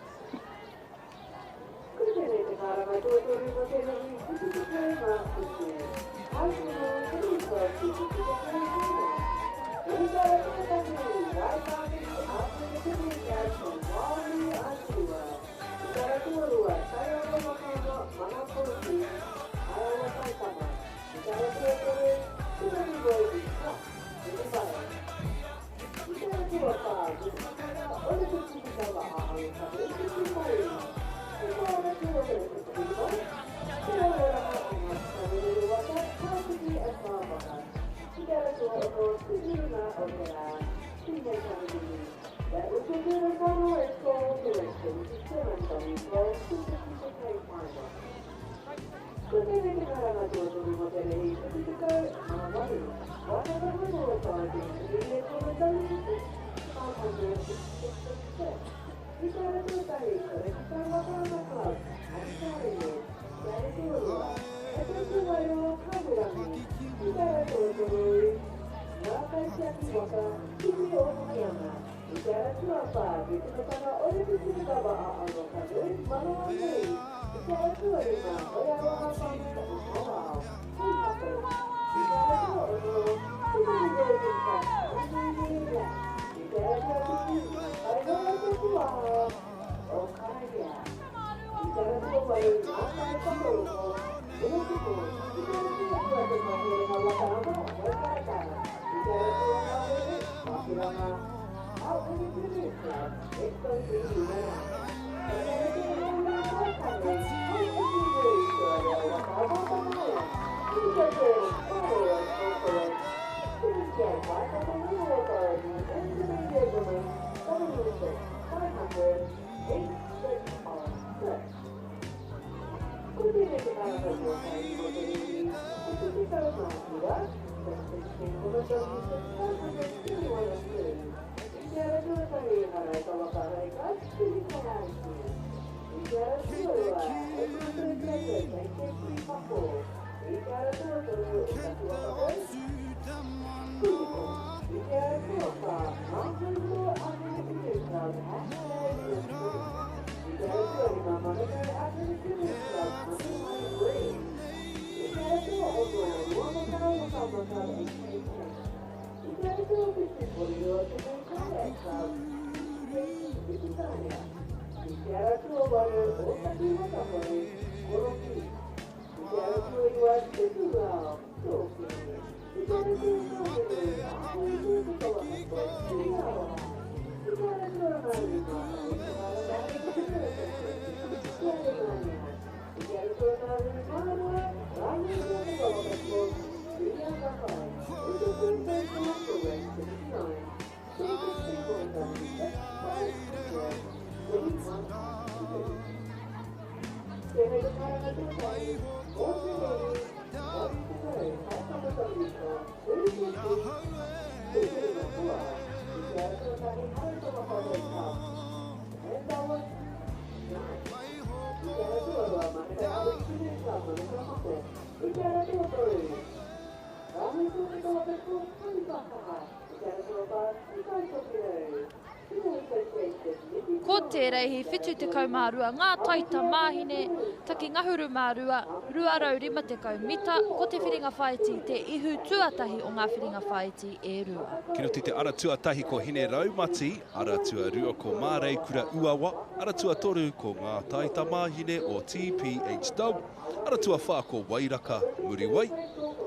Ko te reihi whitu te kaumārua, ngā taita māhine, taki ngahuru mārua, ruarau rima te kaumita, ko te whiringa whaiti, te ihu tuatahi o ngā whiringa whaiti e rua. Kino te ara tuatahi ko hine raumati, ara tua rua ko mārei kura uawa, ara tua toru ko ngā taita māhine o TPHW, ara tua wha ko wairaka muriwai,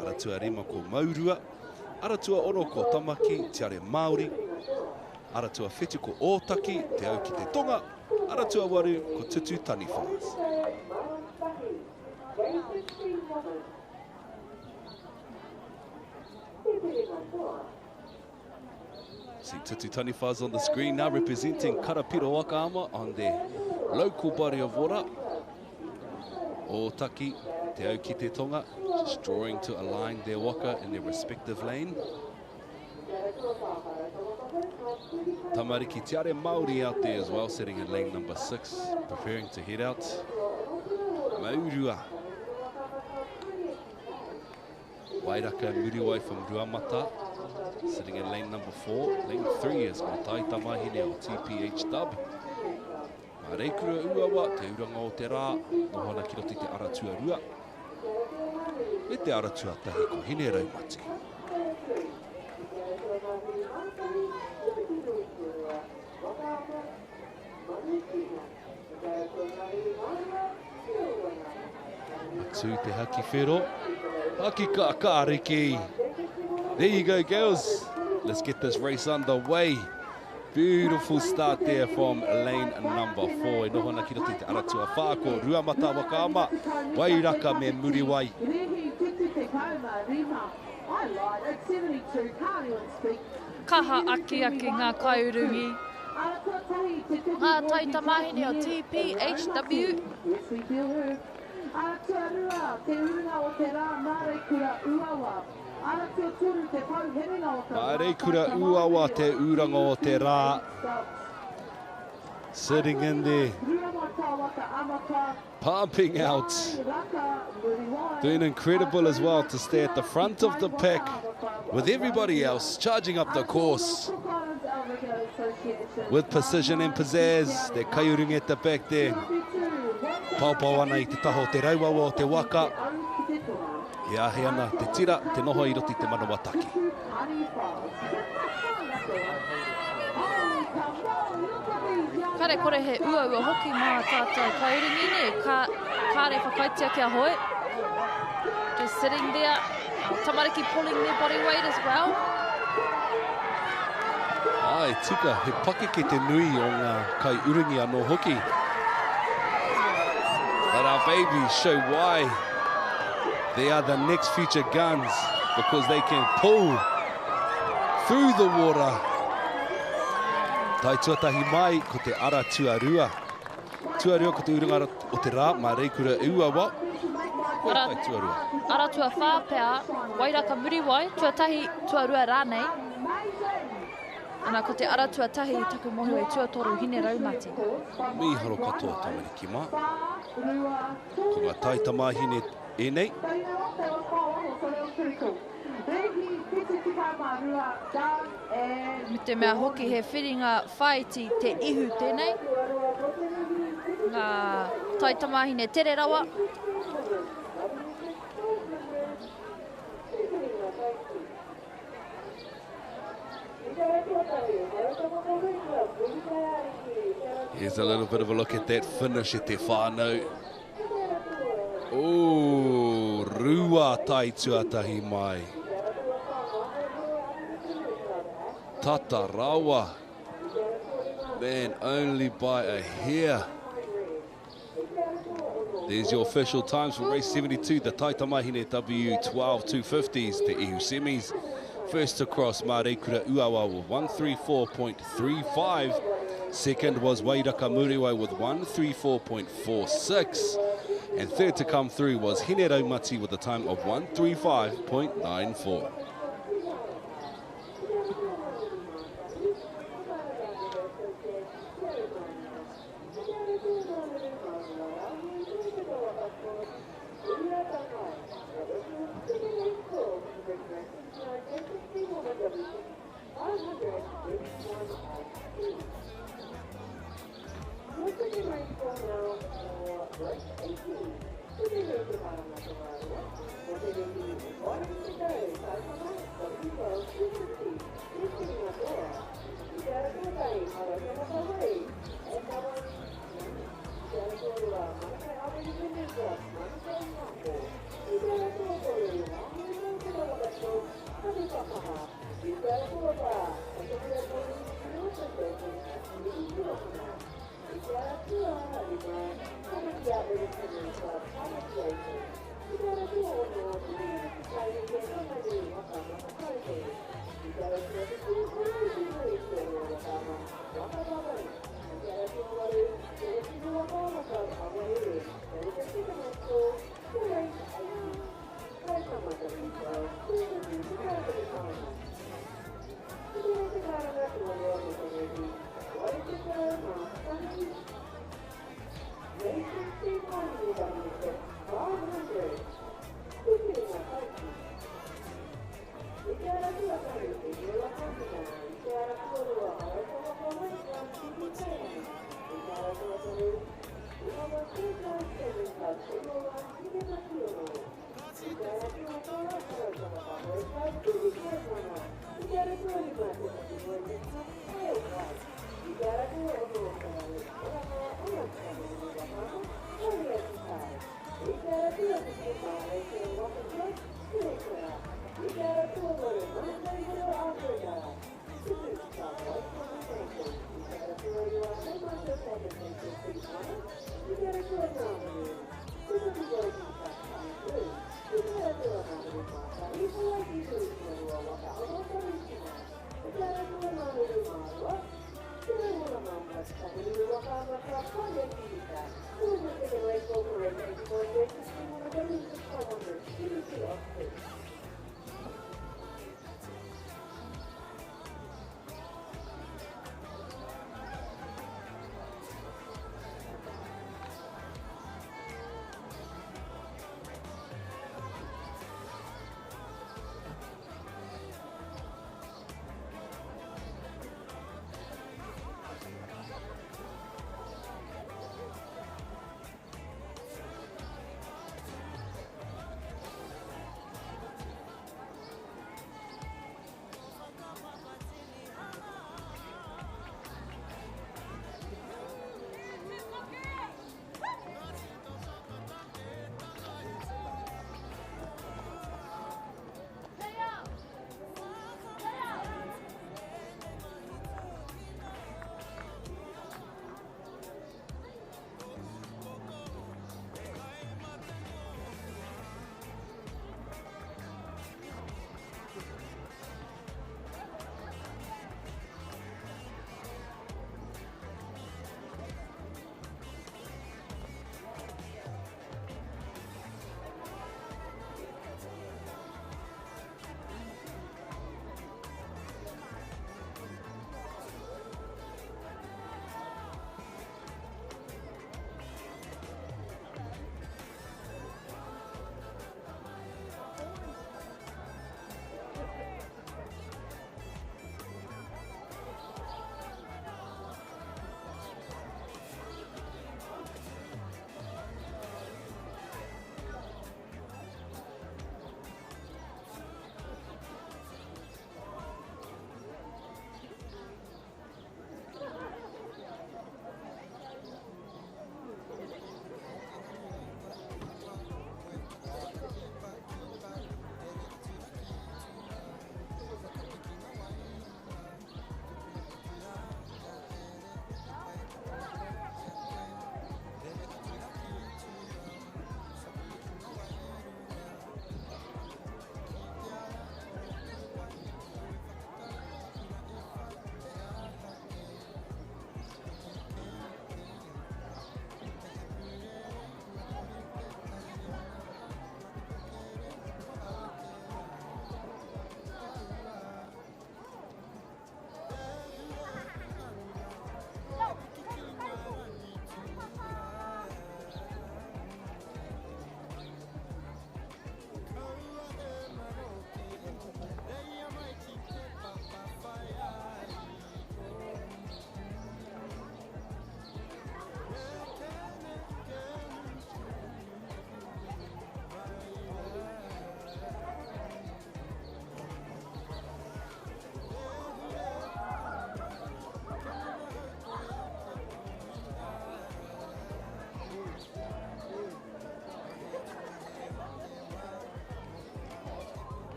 ara tua rima ko maurua, ara tua ono ko tamaki, tiare Māori, ara tua whitu ko ōtaki, te au ki te tonga, ara tua waru ko tutu taniwhas. See tutu taniwhas on the screen now representing Karapiro Wakaama on their local body of water. Ōtaki, te au ki te tonga, just drawing to align their waka in their respective lane. Tamariki tiare Māori out there as well, sitting in lane number 6, preparing to head out. Maurua. Wairaka Muriwai from Ruamata, sitting in lane number 4. Lane 3 is Ngā Taita Māhine o TPHW. Mā reikura uawa, te uranga o te rā, nohona ki roti te ara tuarua. Me te ara tuatahi ko hine raumati. Tū te haki whero. Haki ka kāriki. There you go, girls. Let's get this race underway. Beautiful start there from lane number 4. E nohona ki roti te aratua whāko. Ruamata Wakaama. Wairaka me Muriwai. Kaha aki ngā kaiurungi. Ngā taita māhine o TPHW. Māreikura uawa te uranga o te rā. Sitting in there, pumping out. Doing incredible as well to stay at the front of the pack with everybody else, charging up the course. With precision and pizzazz, they're kaiurungi at the back there. Paupau ana I te taho te rauawa o te waka. He ahe ana te tira, te noho I roti te manawataki. Kare kore he ua hoki mā tātou kaiurungi ne, kāre whakaitia kia hoe. Just sitting there, tamariki pulling their body weight as well. Ai, tika, he pakeke te nui o ngā kaiurungi anō hoki. But our babies show why they are the next future guns, because they can pull through the water. Tai tuatahi mai ko te ara tuarua. Tuarua ko te uranga o te rā, mā reikura uawa. Ara tua whāpea, Wairaka Muriwai, tuatahi tuarua rānei. Ana ko te ara tuatahi I taku mohu e tuatoru hine raumati. Miharo katoa tamariki mā. Ko ngā taita māhine e nei. Me te mea hoki he whiringa whaiti te ihu tēnei. Ngā taitamahine tere rawa. Here's a little bit of a look at that finish at te whānau. Oh, rua tai tuatahi mai. Tata rawa. Man, only by a hair. There's your official times for race 72, the Taitamahine W12-250s, the Ihu semis. First to cross, Mārekura Uawa with 134.35. Second was Whakaata Māori with 134.46. And third to come through was Hine Raumati with a time of 135.94.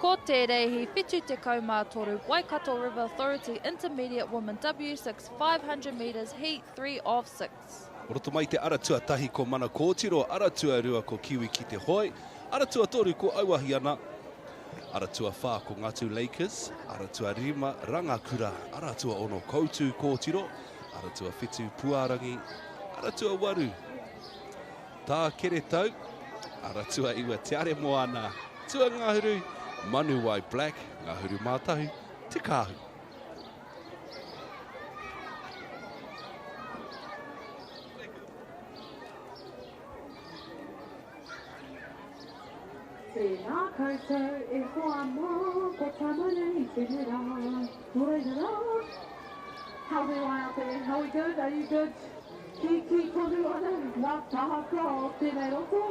Ko te reihi whitu te kaumātoru Waikato River Authority Intermediate Women W6 500 metres Heat 3 of 6. Roto mai te ara tuatahi ko mana kōtiro, ara tuarua ko Kiwi ki te hoi, ara tuatoru ko Auahiana, ara tua whā ko Ngatu Lakers, ara tua rima Rangakura, ara tua ono koutu kōtiro, ara tua whitu Puarangi, ara tua waru. Tā kere tau, ara tua iwa te are moana, tua ngahuru, Manuwai Black, ngahuru mātahu, te kāhu. Tēnā koutou e hoa mō, ko tamana I tēnei rā, mōreira rā. How are we out there? How are we good? Are you good? Ki tonu ana, ngā tahaka o tēnei roto.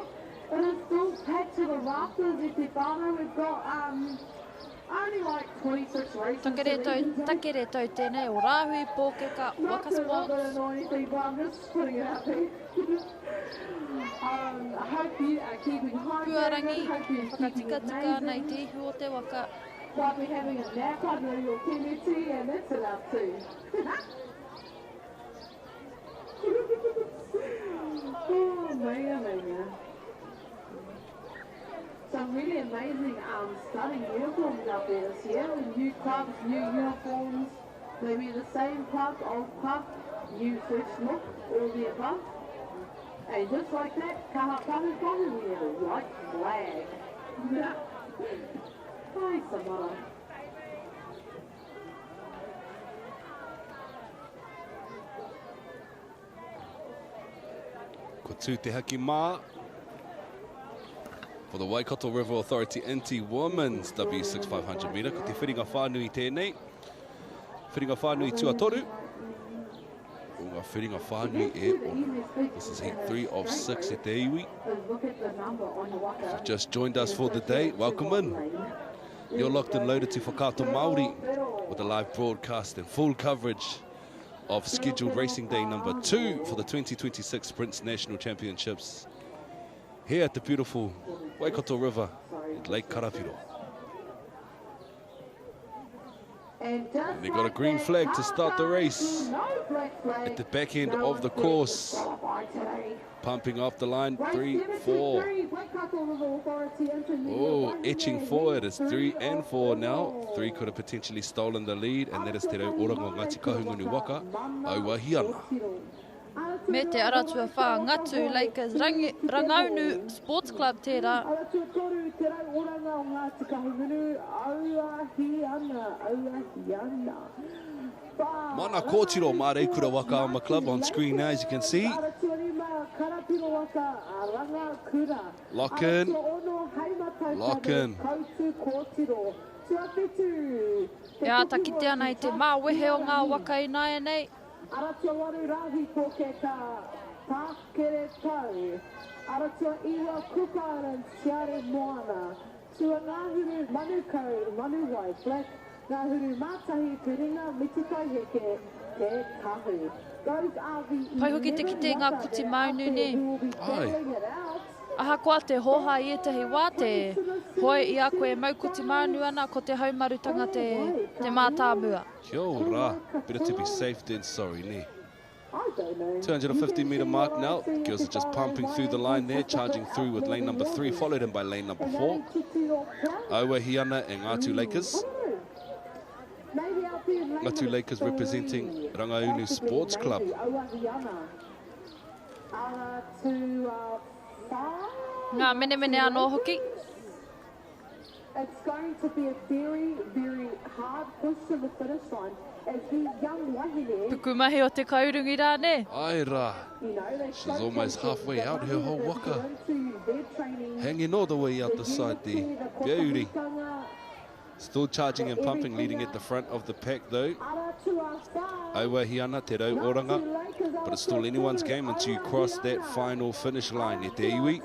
It is still packed to the rafters I te whānau. We've got only like 26 races. Takere tau tēnei o Rāhui, Pōkeka, Waka Sports. I'm not going to know anything, but I'm just putting it out there. I hope you are keeping hydrated. I hope you're keeping amazing. Might be having a nap under your kimchi, and that's enough too. Oh, man. Some really amazing stunning uniforms out there this year. New clubs, new uniforms. Maybe the same club, old club, new fresh look, all the above. And just like that, kaha pahu, we have a white flag. Hi, Samara. Ko tū te haki mā. For the Waikato River Authority NT Women's W6 500 metre, ko te whiringa whānui tēnei. Whiringa whānui tuatoru. O ngā whiringa whānui e o. This is heat 3 of 6 e te iwi. If you've just joined us for the day, welcome in. You're locked and loaded to Whakaata Māori with a live broadcast and full coverage of scheduled racing day number 2 for the 2026 Sprints National Championships here at the beautiful Waikato River at Lake Karapiro. And they got a green flag to start the race at the back end of the course. Pumping off the line, 3, 4. Oh, etching forward, it's 3 and 4 now. 3 could have potentially stolen the lead, and that is te rau orango Ngāti Kahungunu Waka, Auahiana. Me te aratua whā Ngatu Lakers Rangaunu Sports Club tērā. Mana kōtiro mā Reikura Waka Club on screen now, as you can see. Lock in. Lock in. Ia takite ana I te mā wehe o ngā waka I nai nei. Aratua waru rahi pōkeka, tākere tau. Aratua iwa kuparan tiare moana. Tua ngāhuru manukau, manuwai, black. Ngāhuru mātahi piringa mitikai heke, te kahu. Those are the... Pai hoki te kite ngā kuti maunu ne. Ai. Aha koa te hoha I etahi wā te hoi I a koe mau kuti maunu ana ko te haumarutanga te mātāmua. Kia ora. Better to be safe than sorry, ne. 250 metre mark now. Girls are just pumping through the line there, charging through with lane number 3, followed in by lane number 4. Auahiana and Ngātu Lakers. Ngātu Lakers representing Rangaunu Sports Club. Ngā mene anō hoki. It's going to be a very, very hard push to the finish line as these young wahine... Pukumahi o te kaurungi rā ne. Ai rā. She's almost halfway out her whole waka. Hanging all the way out the side there. Beauty. Still charging and pumping, leading at the front of the pack though. Auahiana, te rau oranga. But it's still anyone's game until you cross that final finish line. E te iwi.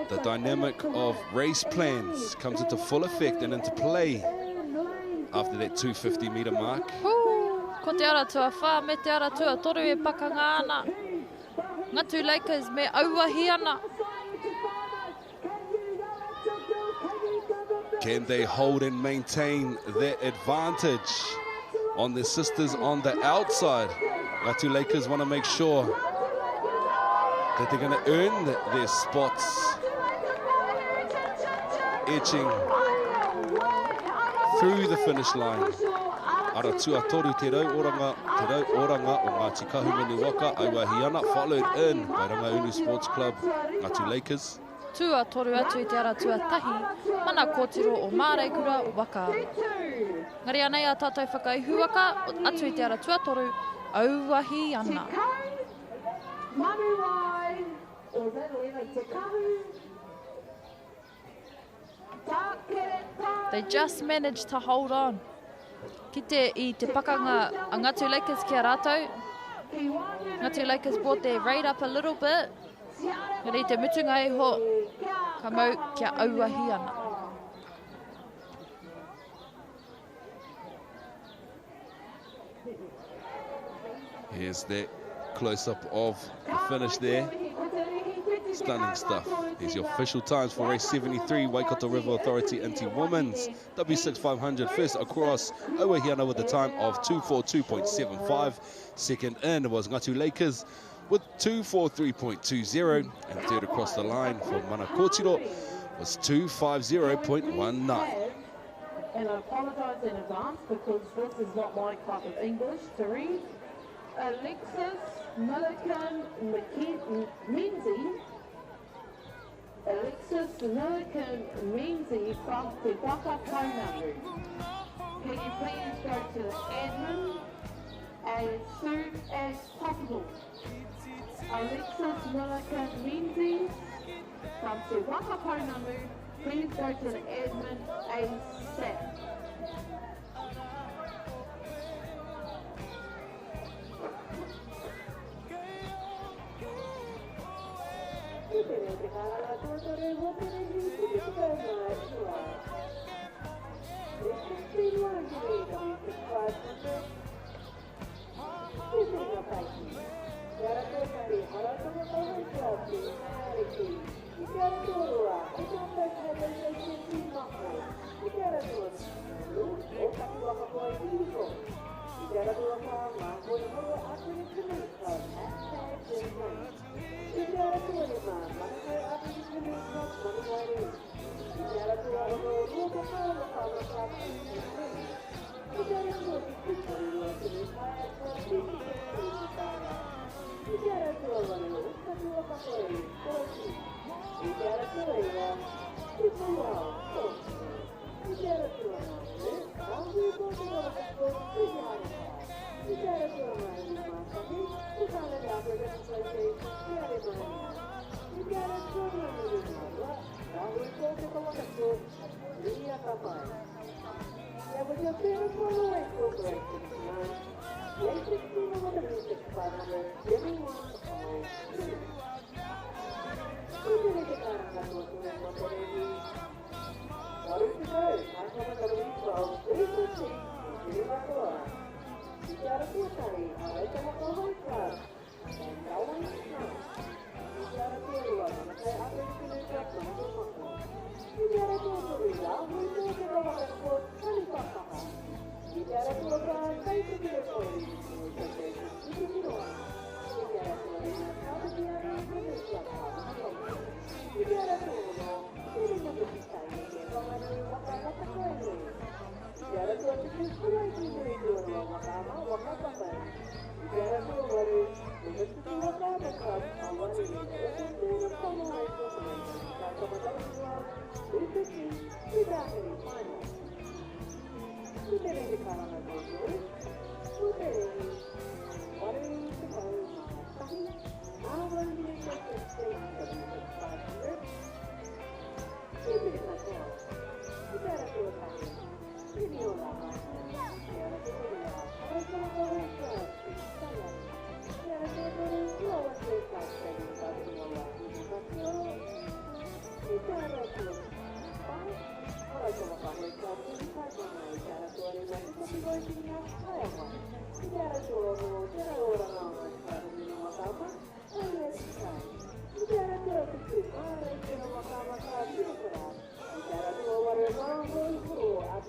The dynamic of race plans comes into full effect and into play after that 250 metre mark. Ko te aratua whā, me te aratua toru e pakanga ana. Ngātu Lakers me Auahiana. Can they hold and maintain their advantage on their sisters on the outside? Ngāti Lakers want to make sure that they're going to earn their spots, edging through the finish line. Ara tuatoru te rauoranga o Ngāti Kahungunu Waka, Aiwahiana, followed in by Rangaunu Sports Club, Ngāti Lakers. Tuatoru atu I te ara tuatahi, mana kōtiro o Māreikura o Waka. Ngari anei a tātou whakaihu waka, atu I te ara tuatoru, auwahi ana. They just managed to hold on. Ki te I te pakanga a Ngāti Lakers kia rātou. Ngāti Lakers brought their rate up a little bit. Ngari te mutunga I ho, ka mau kia auwahi ana. Here's that close-up of the finish there. Stunning stuff. Here's your official times for race 73, Waikato River Authority Anti-Women's W6500. First across, Auahiana with a time of 242.75. Second in was Ngāti Lakers with 243.20. And third across the line for Mana Kōtiro was 250.19. And I apologise in advance because this is not my type of English to read. Alexis Milliken Menzie. Alexis Milliken Menzie from the Waka Taunau. Can you please go to admin as soon as possible? Alexis Milliken Menzie from the Waka Taunau. Please go to the admin ASAP.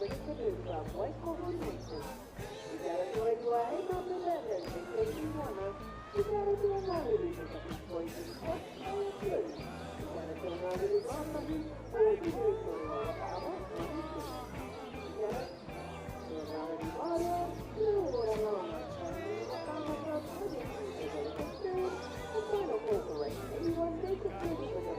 River Canoe Club, Waikoho Nation. You gotta join your aim on the level, vacation runner. You gotta do a Maori with the voices, what are you doing? You gotta do a Maori with Waka, or you do it for a Whakaata Māori. You gotta do a Maori Māori, do a Maori. Anyone they can do it for them.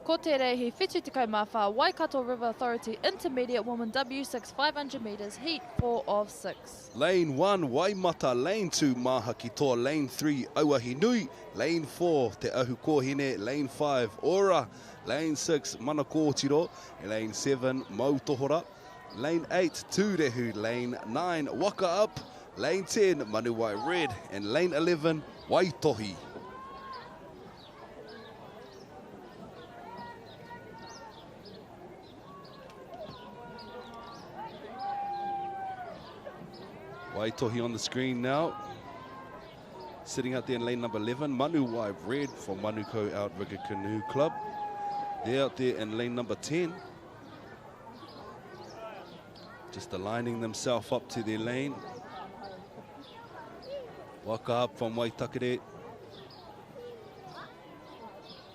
Ko te reihi, whitu te kaumawha, Waikato River Authority Intermediate Woman W6 500 metres, heat 4 of 6. Lane 1, Waimata. Lane 2, Maha ki toa. Lane 3, Auahi Nui. Lane 4, Te Ahu Kohine. Lane 5, Ora. Lane 6, Manakōtiro. Lane 7, Mautohora. Lane 8, Tūrehu. Lane 9, Waka Up. Lane 10, Manuwai Red. And lane 11, Waitohi. Waitohi on the screen now. Sitting out there in lane number 11, Manuwai Red from Manukau Outrigger Canoe Club. They're out there in lane number 10. Just aligning themselves up to their lane. Waka Up from Waitakere.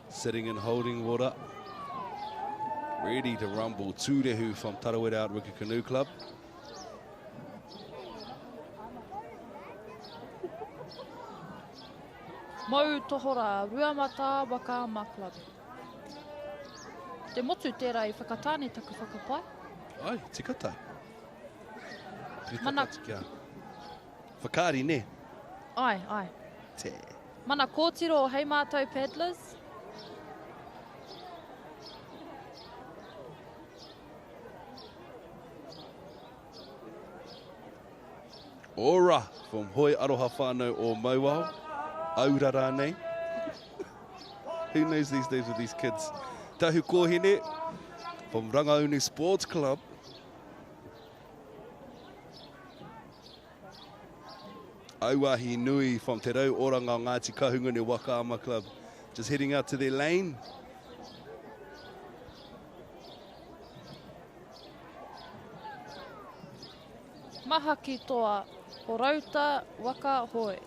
Sitting and holding water. Ready to rumble. Tūrehu from Tarawera Outrigger Canoe Club. Mau tohora, Ruamata Waka Club. Te motu tērā I whakatāne taku whakapai. Ai, tikatai. Mana... Whakaari ne? Ai, ai. Te. Mana kōtiro o hei mātou paddlers. Ora from Hoi Aroha Whānau o Mauaho. Aurara nei. Who knows these days with these kids? Tahu Kohine from Rangaunu Sports Club. Auahi Nui from Te Rau Oranga Ngāti Kahungune Whakaama Club. Just heading out to their lane. Maha ki toa, Horauta Waka Hoi.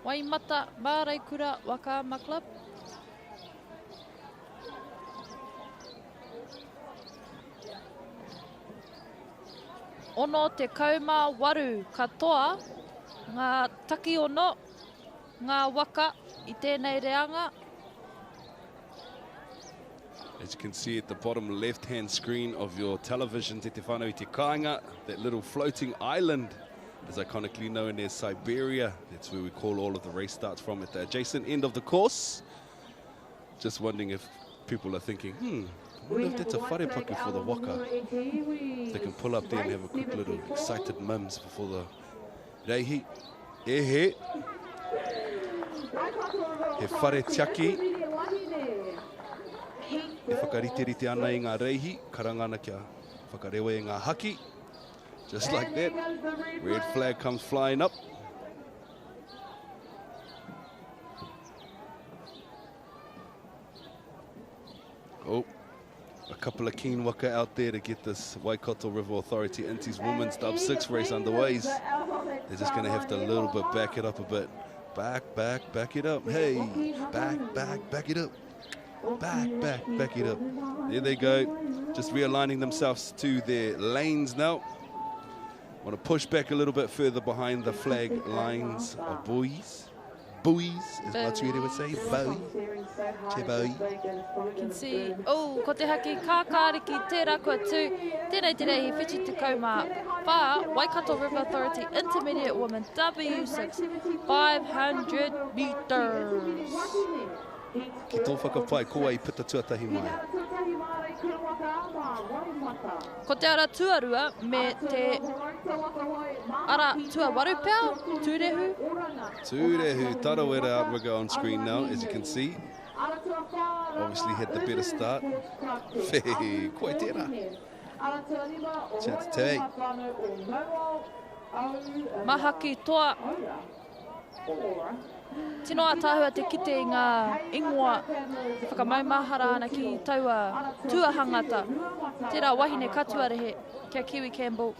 Waimata Māraikura Whakaama Club. Ono te kauma waru katoa, ngā taki ono, ngā waka I tēnei reanga. As you can see at the bottom left-hand screen of your television, te whanau I te kāinga, that little floating island is iconically known as Siberia. That's where we call all of the race starts from at the adjacent end of the course. Just wondering if People are thinking, I wonder if that's a wharepaku for the Waka. They can pull up there and have a quick little excited mums before the reihi. He whare tiaki. E whakarite ana i ngā reihi, karangana kia whakarewe i ngā haki. Just like that, red flag comes flying up. Oh, a couple of keen waka out there to get this Waikato River Authority Inties Women's Dub 6 race underway. They're just going to have to a little bit back it up a bit. Back it up. Hey, back it up. Back it up. There they go. Just realigning themselves to their lanes now. Want to push back a little bit further behind the flag lines of buoys. Buoys, as Matuere would say. Buoy. Che buoy. You can see, ko te haki kākāriki tērā kua tū. Tēnei te reihi whiti te kaumā. Whā, Waikato River Authority Intermediate Women W6, 500 metres. Ki tō whakapai, ko ai pita tuatahi mai. Ko te ara tuarua me te ara tuawaru pēo, tūrehu. Tūrehu, Tarawera outrigger on screen now, as you can see. Obviously had the better start. Whee, koe tērā. Chance te. Mahaki toa. Tino a tāhua te kite I ngā ingoa whakamaumahara ana ki taua tuahangata. Tērā wahine katuarehe kia Kiwi Campbell.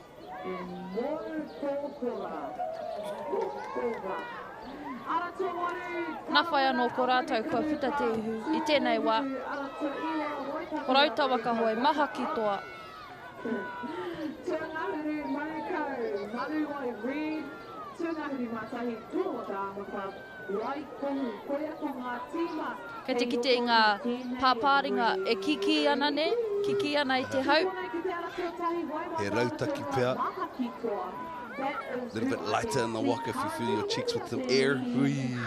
Nā whai anō ko rātou kua whita te ihu I tēnei wā. Ko rauta waka hoi, maha ki toa. Kei te kite I ngā pāpāringa e kiki ana ne, kiki ana I te hau. He rautaki pēr. A little bit lighter in the walk if you fill your cheeks with some air. Hui.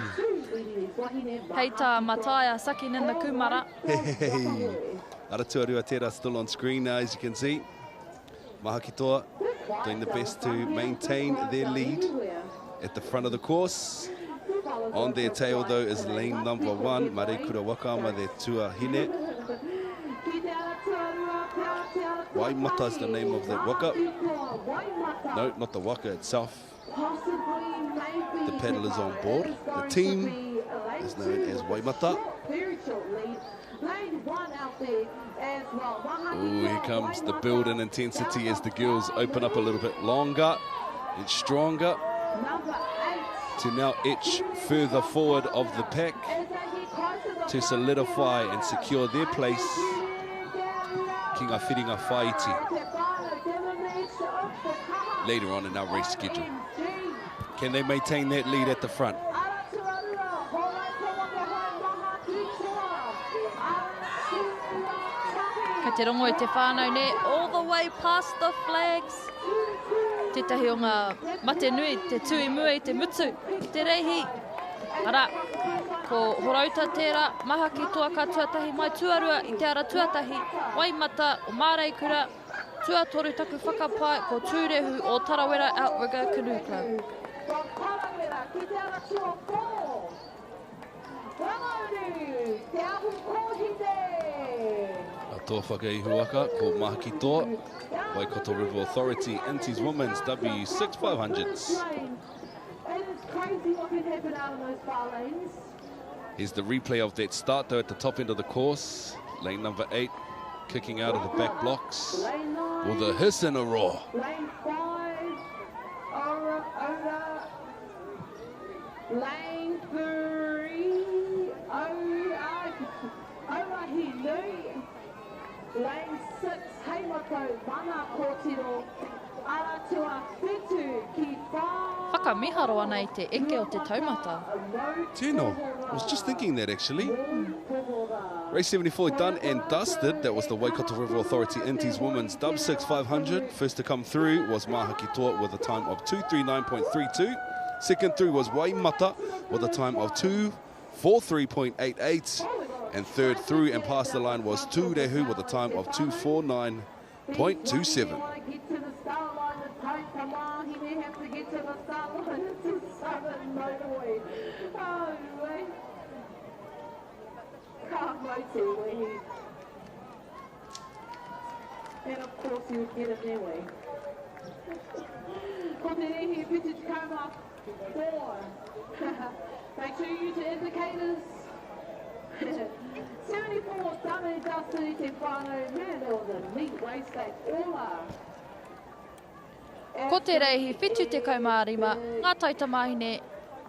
Hei tā mataia sakin in the kumara. Hey. Ara tuarua tērā still on screen now, as you can see. Mahaki toa doing the best to maintain their lead at the front of the course. On their tail though is lane number 1, Marekura Wakama, their tuahine. Waimata is the name of that waka. No, not the waka itself. The paddlers on board. The team is known as Waimata. Oh, here comes the build and intensity as the girls open up a little bit longer and stronger to now edge further forward of the pack to solidify and secure their place. Ki ngā whiringa whaiti later on in our race schedule. Can they maintain that lead at the front? Ka te rongo I te whānau ne, all the way past the flags. Tētahi o ngā mate nui, te tui mua I te mutu, I te reihi. Ara, ko horauta tērā, maha ki toa ka tuatahi mai tuarua I te ara tuatahi, Waimata o Māreikura, tuatoru taku whakapai ko tūrehu o Tarawera Outrigger Canoe Club. A tō whakaihu waka ko Mahaki toa, Waikato River Authority Inties Women's W6 500s. Here's the replay of that start though at the top end of the course. Lane number 8 kicking out of the back blocks with a hiss and a roar. Lane 5, Lane 3, Lane 6, Heimato, Mana Kōtiro, Aratua Whitu, ki whā. Whakamiharo ana I te eke o te taumata. Tino, I was just thinking that actually. Race 74 done and dusted. That was the Waikato River Authority Inties Women's W6 500. First to come through was Mahaki Toa with a time of 239.32. Second through was Waimata with a time of 243.88. And third through and past the line was Tūrehu with a time of 2:49.27. And of course you would get it their way. Ko te rehi whiti te kauma 4. Make sure you use your indicators. 74 Tame Dusty te whānau. Man, that was a neat race day. Ola. Ko te reihi whitu te kaumārima, ngā taitamahine,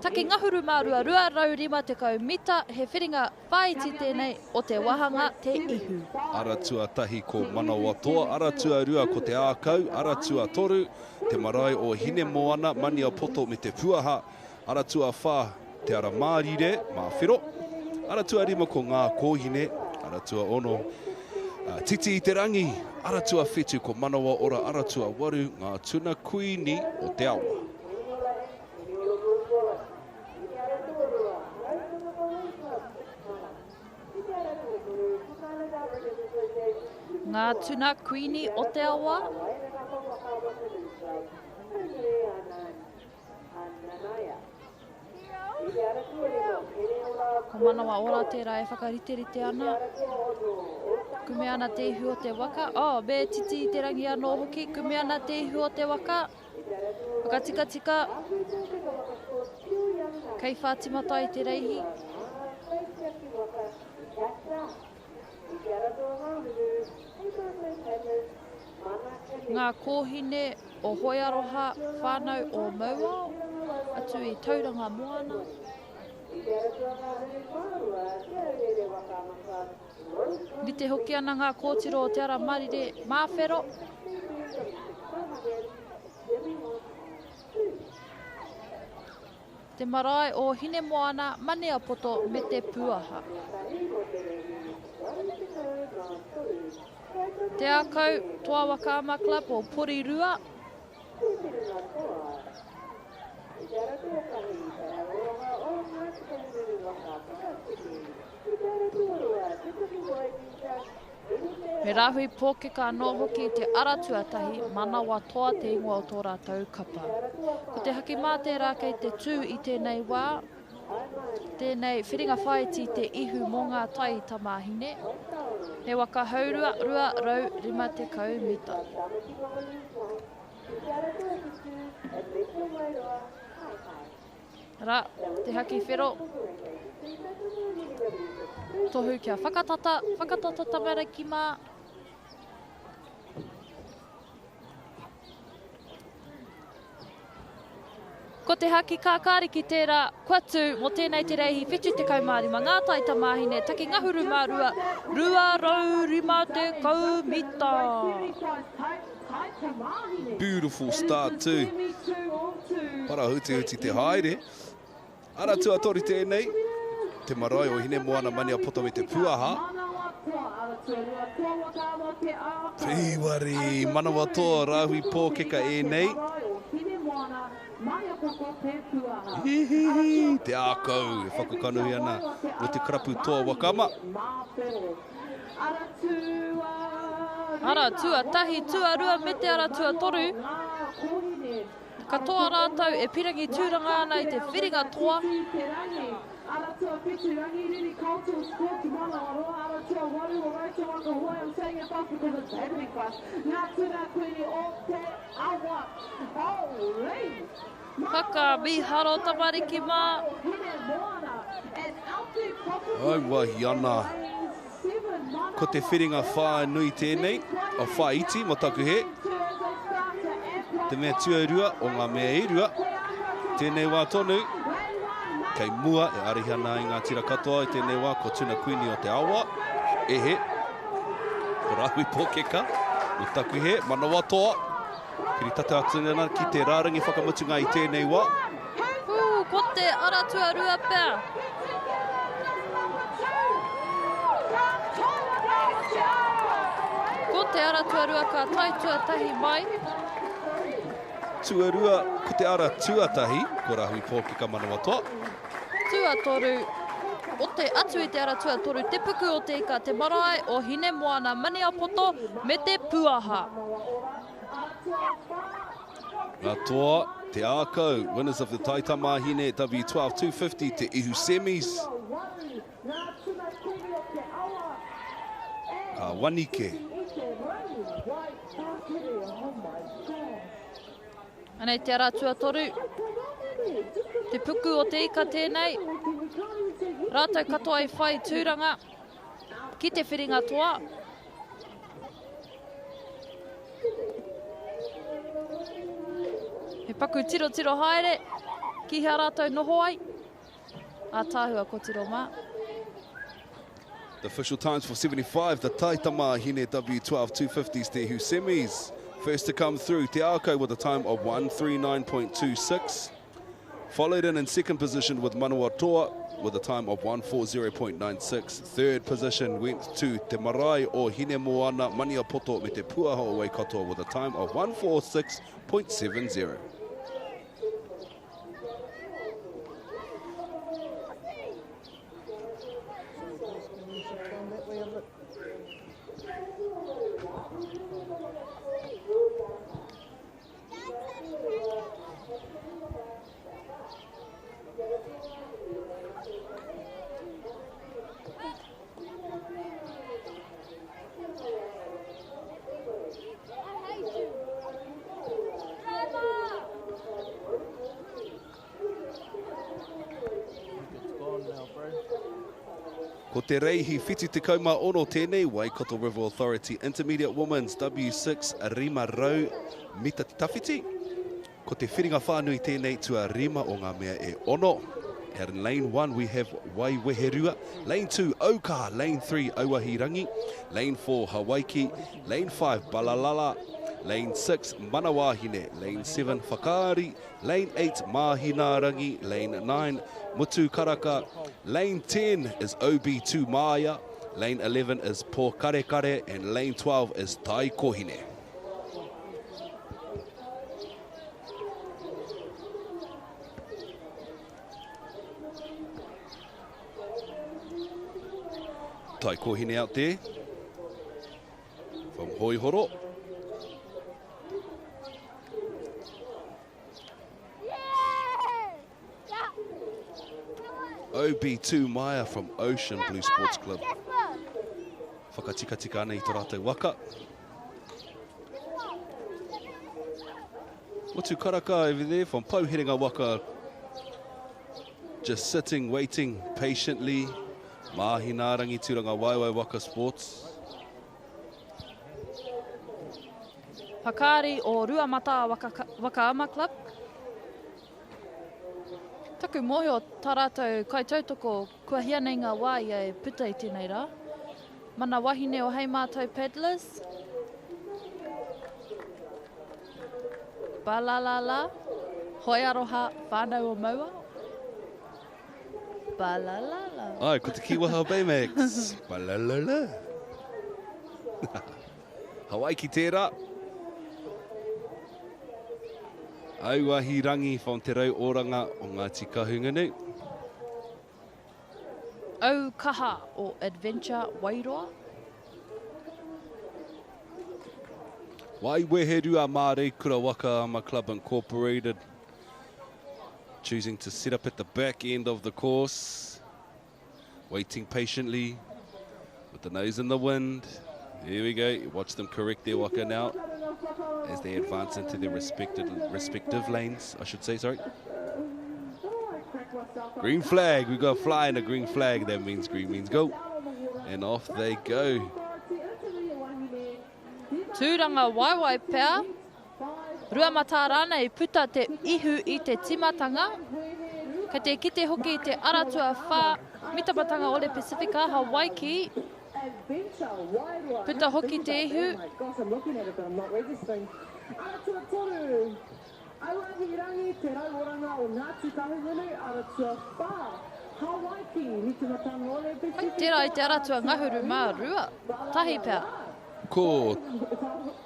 take ngahuru mārua rua raurima te kaumita, he whiringa whaiti tēnei o te wahanga te ihu. Aratua tahi ko manawa toa, aratua rua ko te ākau, aratua toru, te marae o hine moana, mani a poto me te puaha, aratua whā te ara mārire, mā aratua rima ko ngā kōhine, aratua ono, titi i te rangi, aratua whitu ko manawa ora, aratua waru, ngā tuna kuini o te awa. Ngā tuna kuini o te awa. Ko manawa ora tērā e whakariterite ana. Kume ana te ihu o te waka. Oh, me titi i te rangi anō hoki. Kume ana te ihu o te waka. Whakatika tika. Kei whātimata i te reihi. Ngā kōhine o Hoiaroha, whānau o Mauao, atu i tauranga moana. Ni te hoki ana ngā kōtiro o te ara marire māwhero. Te marae o hine moana, mane a poto me te puaha. Te ākau, toa Whakaama Club o Porirua. Me rahui pōkeka anō hoki i te aratuatahi, manawa toa te ingoa o tō rātou kapa. Ko te haki mā tērā kei te tū i tēnei wā, tēnei whiringa whaiti te ihu mō ngā tai tamahine. He waka haurua, rua, rau, rima te kaumita. Ra, te haki whero. Tohu kia whakatata tamara ki mā. Ko te haki kākāri ki tērā, kuatu mo tēnei te reihi whitu te kaumārima, ngā taita māhine, take ngahuru mā rua, rua rau rima te kaumita. Beautiful start too. Para huti te haere. Aratua tori tēnei, te marae o hine moana mani a poto me te puaha. Whiwari, manawa toa, rahui pōkeka e nei. Hihihi, te ākau, e whakakanuhi ana o te karapu toa Wakama. Aratua tahi, tua rua me te aratua toru. Katoa rātau e pirangi tūranga ana i te whiringa toa. Aratua whitu rangi riri cultural sport ki mana o roa aratua waru o rauta waka hoi. I'm saying it fast because it's happening fast. Ngā tūna kuini o te awa. Holy! Haka miharo tamariki mā. Ai wahi ana. Ko te whiringa whānui tēnei, o whāiti mo taku he. Te mea tuarua o ngā mea irua. Tēnei wā tonu. Kei mua e arihana i ngā tira katoa i tēnei wā ko tuna kuini o te awa. E he. Ko rahui pōkeka. O taku he. Manawa toa. Kiri tata atunana ki te rārangi whakamutunga i tēnei wā. Ko te aratua rua pēr. Ko te aratua rua ka taitua tahi mai. Tuarua ko te ara tuatahi, ko rahui pōkeka manawa toa. Tua toru, o te atu I te aratua toru te puku o te ika te marae o hine moana mania poto me te puaha. Ngā toa, te Ako, winners of the Taitama Hine W12 250 te ihu semis. Ka Wanike. Anei te aratua toru. Te puku o te ika tēnei. Rātou katoa I whai tūranga. Ki te whiringa toa. He paku tiro tiro haere. Ki hea rātou noho ai. A tāhua ko tiro mā. The official times for 75, the Taitama Hine W12 250s te ihu semis. First to come through, Te Ako with a time of 139.26. Followed in second position with Manawatoa with a time of 140.96. Third position went to Te Marae o Hine Moana Maniapoto me te Puaha o Waikato with a time of 146.70. Ko te reihi whiti te kauma ono tēnei, Waikato River Authority Intermediate Women's W6 Rima Rau Mita te tawhiti. Ko te whiringa whānui tēnei tua rima o ngā mea e ono. And in lane 1 we have Waiweherua, lane 2 Oka, lane 3 Auahirangi, lane 4 Hawaiki, lane 5 Balalala, lane 6 Manawahine, lane 7 Whakaari, lane 8 Mahinarangi, lane 9 Mutu Karaka, lane 10 is OB2 Maya, lane 11 is Po Kare Kare, and lane 12 is Tai Kohine. Tai Kohine out there from Hoihoro. OB2 Maya from Ocean Blue Sports Club. Whakatika tika ana I tō rātou waka. Motu Karaka over there from Pauhiringa Waka. Just sitting, waiting patiently. Mahinarangi Tūranga Waiwai Waka Sports. Whakaari o Ruamata Wakaama Club. Taku mohi o tā rātou kaitautoko kua hia nei ngā wā I puta I tēnei rā. Mana wahine o hei mātou paddlers. Balalala. Hoi aroha whānau o maua. Balalala. Ai, ko te kiwaha Baymax. Balalala. Hawaii ki tērā. Auahirangi from te rau oranga o Ngāti Kahungunu. Au kaha o Adventure Wairoa. Waiweherua Māori Kura Whakaama Club Incorporated. Choosing to sit up at the back end of the course. Waiting patiently with the nose in the wind. Here we go. Watch them correct their waka now as they advance into their respective lanes, I should say, sorry. Green flag. We've got a fly and a green flag. That means green means go. And off they go. Tūranga waiwai pēr. Ruamata rāna I puta te ihu I te timatanga. Ka te kite hoki I te aratua whā mitapatanga o le Pasifika, Hawaii. Puta hoki te ihu. I'm looking at it, but I'm not registering. Aratua toru. Auahirangi te rauoranga o Ngāti Kahungunu, aratua whā. Hawaii, ni te matanga o le Pasifika. Tērā I te aratua ngahuru mā rua. Tahi pēr. Ko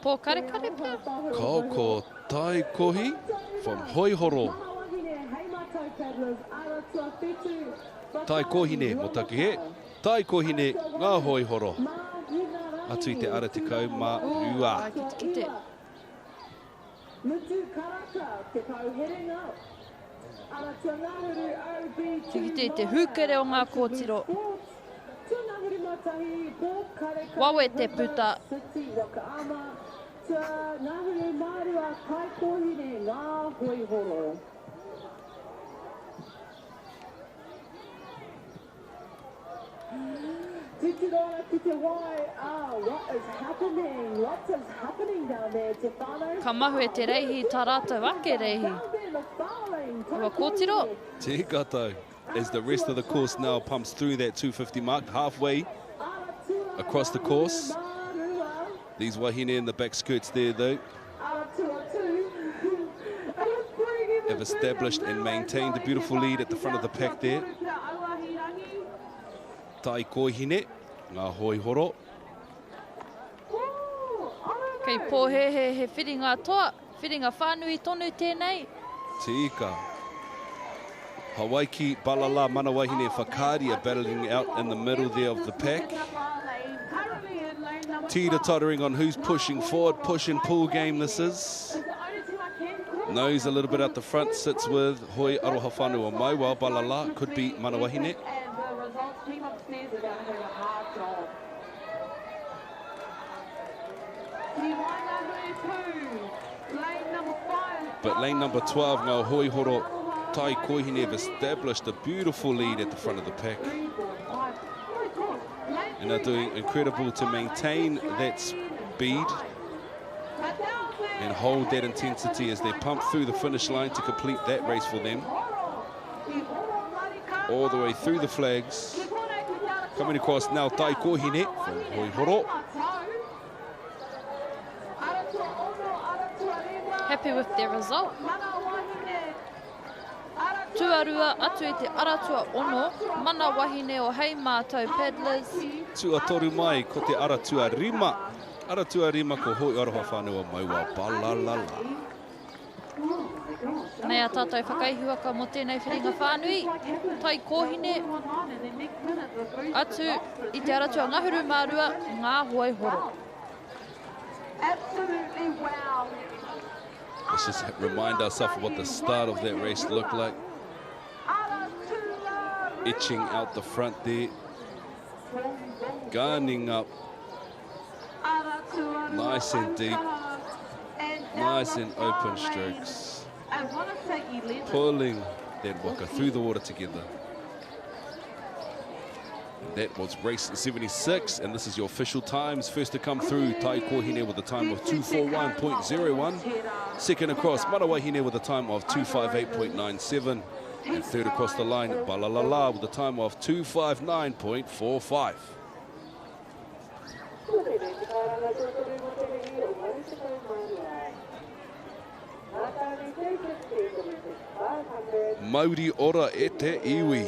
Po kare kare pēr. ko Tai Kohi from Hoihoro. Hei mātou paddlers, aratua whetū. Tai kohine mo take he. Tai kohine ngā hoi horo. Atu I te ara te kau mā rua. Kite. Kite te hūkere o ngā kōtiro. Wawe te puta. Ka mahu e te reihi tā rātou ake reihi. Ua kōtiro. Te katou. As the rest of the course now pumps through that 250 mark, halfway across the course. These wahine in the back skirts there though have established and maintained a beautiful lead at the front of the pack there. Tai kohine, ngā hoi horo. Kei pōhe he whiringa toa, whiringa whānui tonu tēnei. Tika. Hawaiki, Balala, Manawahine, Whakaari are battling out in the middle there of the pack. Teeter-tottering on who's pushing forward, push and pull game this is. Nose a little bit out the front, sits with Hoi Aroha Whanua mai, while Balala could be Manawahine. But lane number 12, ngā hoi horo, Tai Kohine have established a beautiful lead at the front of the pack. And are doing incredible to maintain that speed and hold that intensity as they pump through the finish line to complete that race for them. All the way through the flags. Coming across now Tai Kohine from Hoi Horo. Happy with their result. Tuarua atu e te aratua ono, mana wahine o hei mātou paddlers. Tua toru mai ko te aratua rima. Aratua rima ko Hoi Aroha Whanua mai wa Balalala. Nei a tātou whakaihuaka mo tēnei whiringa whānui. Tai kohine atu I te aratua ngahuru mārua ngā hoi horo. Absolutely wow. Let's just remind ourselves of what the start of that race looked like. Itching out the front there. Gunning up. Nice and deep. Nice and open strokes. Pulling that waka through the water together. That was race 76, and this is your official times. First to come through, Tai Kohine with a time of 241.01. Second across, Manawahine with a time of 258.97. And third across the line, Balalala with a time of 259.45. Mauri ora e te iwi.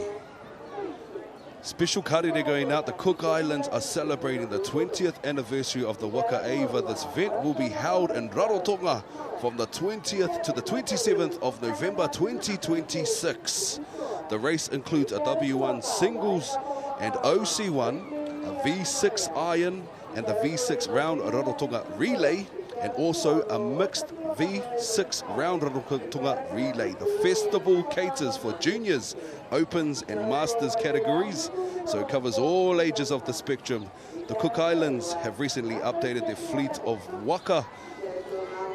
Special karere going out. The Cook Islands are celebrating the 20th anniversary of the Wakaata. This event will be held in Rarotonga from the 20th to the 27th of November 2026. The race includes a W1 singles and OC1, a V6 iron and the V6 round Rarotonga relay, and also a mixed V6 round Rarotonga relay. The festival caters for juniors, opens and masters categories, so it covers all ages of the spectrum. The Cook Islands have recently updated their fleet of Waka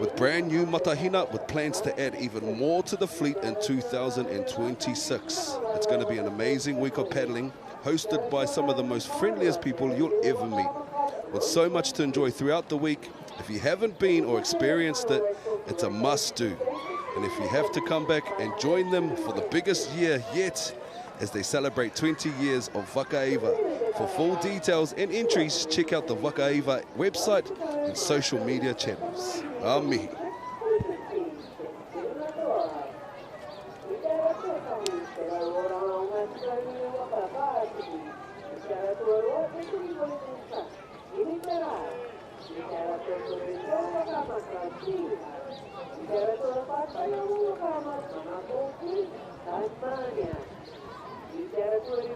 with brand new matahina, with plans to add even more to the fleet in 2026. It's going to be an amazing week of paddling, hosted by some of the most friendliest people you'll ever meet. With so much to enjoy throughout the week, if you haven't been or experienced it, it's a must-do. And if you have to come back and join them for the biggest year yet, as they celebrate 20 years of Whakaata. For full details and entries, check out the Whakaata website and social media channels. Amihi. Bicara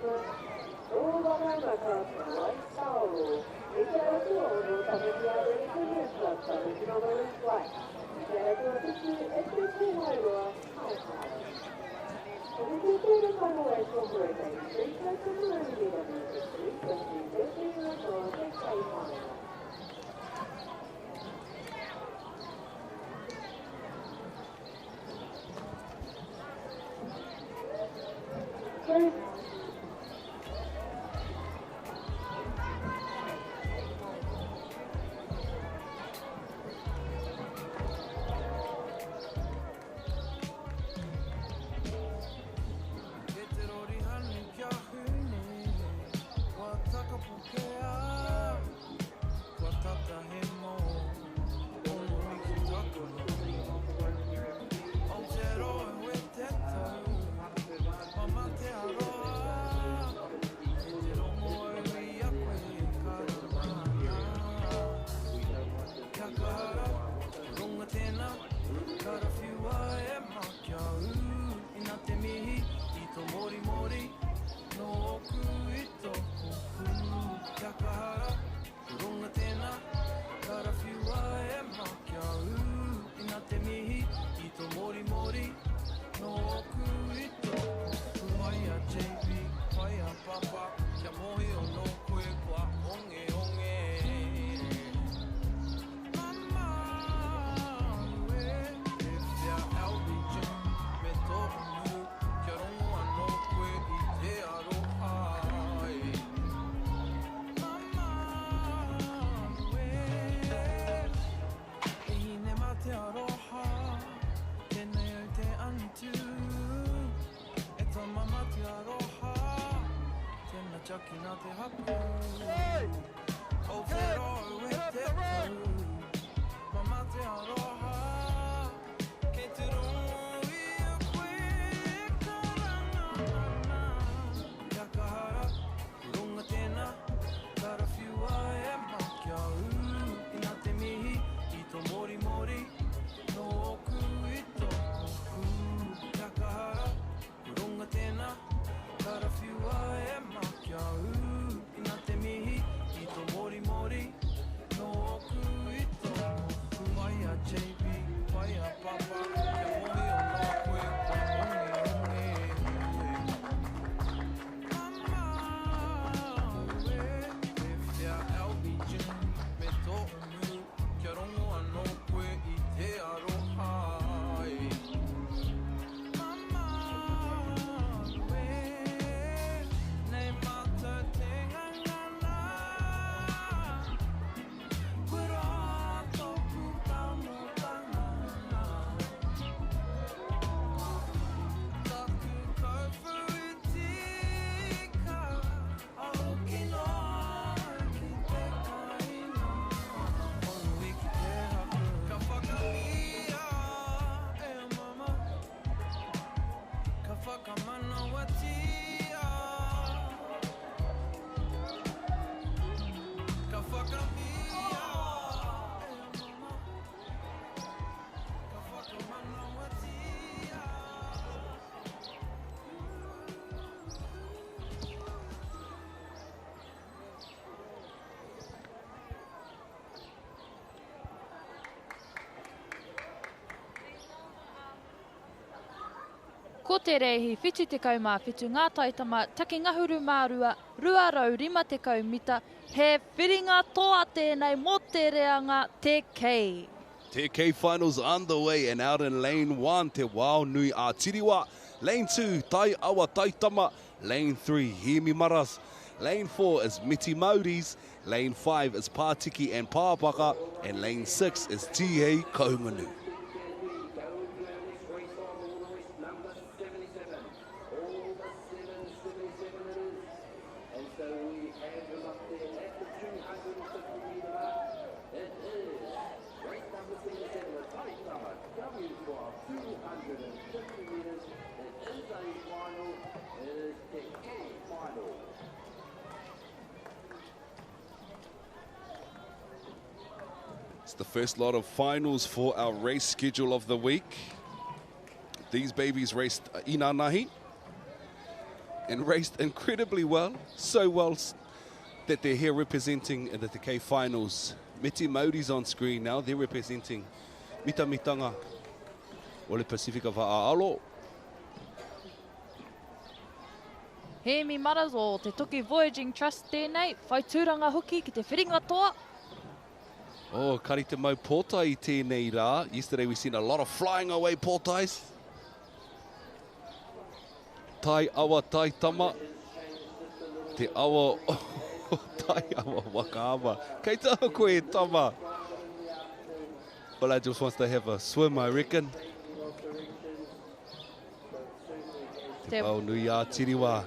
Ko te rehi, whitu te kaumā whitu, ngā taitama, take ngahuru mārua, 250 mita, he whiringa toa tēnei mō te reanga te kei. Te kei finals underway and out in lane 1, te wao nui a tiriwa. Lane 2, tai awa taitama. Lane 3, Himi Maras. Lane 4 is Miti Maoris. Lane 5 is Pātiki and Pāpaka. And lane 6 is Tihei Kaunganu. It's the first lot of finals for our race schedule of the week. These babies raced Ina Nahi. and raced incredibly well, so well that they're here representing in the Te Kei finals. Miti Māori's on screen now, they're representing Mitamitanga o le Pacifica Va'aalo. He mi maras o te Toki Voyaging Trust tēnei, whai tūranga hoki ki te whiringa toa. Oh, kari te mau pōtai I tēnei rā. Yesterday we seen a lot of flying away pōtais. Tai awa tai tama. Te awa tai awa wakaama. Kei taha koe e tama. Well, I just wants to have a swim, I reckon. Te pau nui a tiriwa.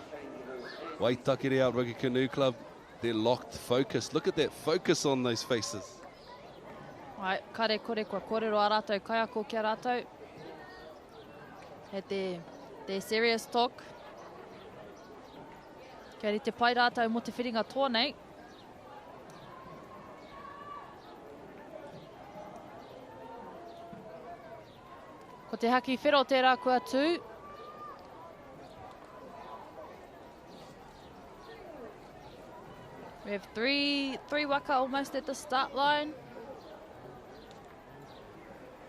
Waitakere out Rugby Canoe Club. They're locked, focused. Look at that focus on those faces. Ai, kare kore kua kōrero a rātou, kai ako kia rātou. He te serious talk. Kia ri te pai rātou mo te whiringa tōnei. Ko te haki whero tērā kua tū. We have three waka almost at the start line.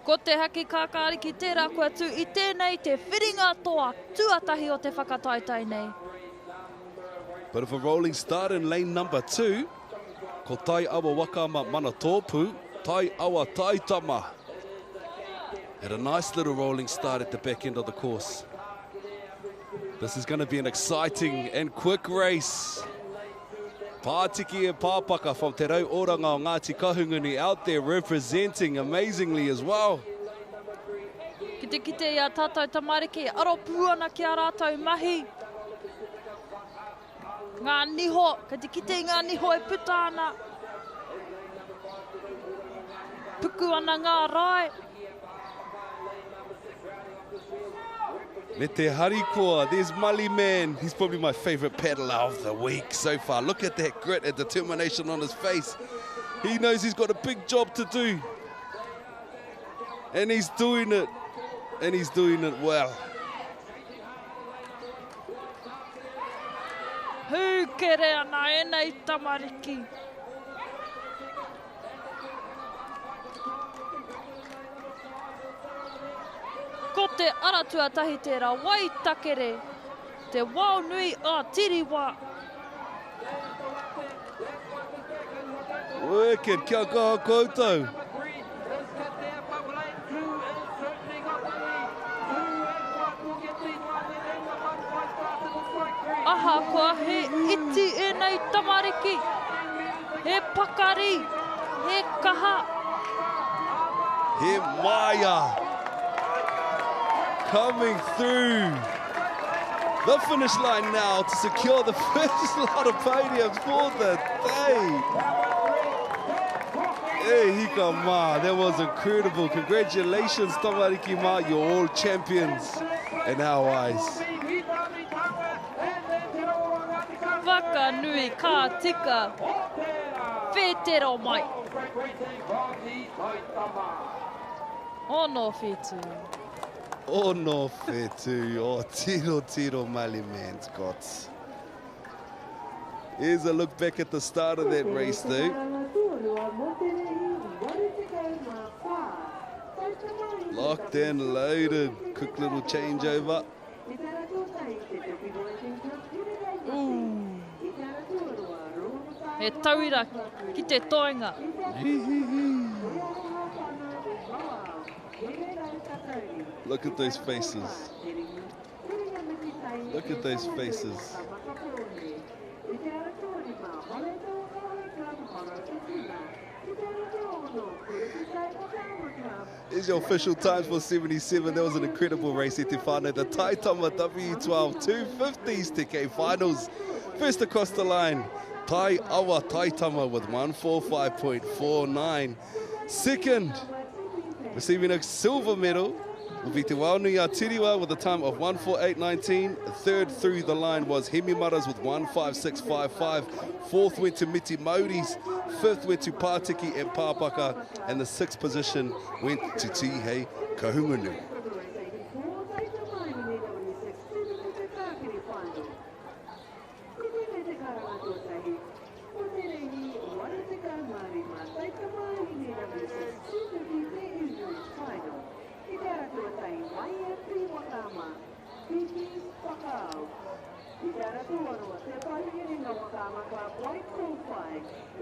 Ko te haki kākāri ki tērā kua tū I tēnei te whiringa toa tuatahi o te whakataitai nei. Bit of a rolling start in lane number 2. Ko tai awa Wakaama mana tōpu, tai awa tai tama. Had a nice little rolling start at the back end of the course. This is going to be an exciting and quick race. Pātiki e Pāpaka from Te Rau Oranga o Ngāti Kahunguni out there representing amazingly as well. Kite ia tātou tamariki, aro puana ki a rātou mahi. Ngā niho, kite ngā niho e puta ana. Puku ana ngā rai. Me te harikoa, there's Mully Man. He's probably my favourite paddler of the week so far. Look at that grit and determination on his face. He knows he's got a big job to do. And he's doing it. And he's doing it well. Hūkere ana e nei tamariki. Ko te aratua tahi tērā Waitakere, te wao nui a tiriwa. Wicked, kia kaha koutou. Aha koa he iti e nei tamariki, he pakari, he kaha. He Maya. Coming through the finish line now to secure the first lot of podiums for the day. Hey, hika ma, that was incredible. Congratulations, Tamariki Ma, you're all champions in our eyes. Waka nui ka tika, whetero mai. Ono whetu. Oh no, Fetu. Oh, tiro Mully Man's got. Here's a look back at the start of that race, though. Locked and loaded. Quick little changeover. He tauira ki te toenga. Look at those faces. Look at those faces. Here's your official times for 77. That was an incredible race at Te Whānau. The Taitama W12 250s Te Kei finals. First across the line, Tai Awa Taitama with 145.49. Second, receiving a silver medal, will be Te Waunui a Tiriwa with a time of 148.19. Third through the line was Hemimaras with 156.55. Fourth went to Miti Māori's. Fifth went to Pātiki and Pāpaka. And the sixth position went to Tihei Kahungunu. I te ara tuarua, te pahiri na Whakaama Club Waikowhai.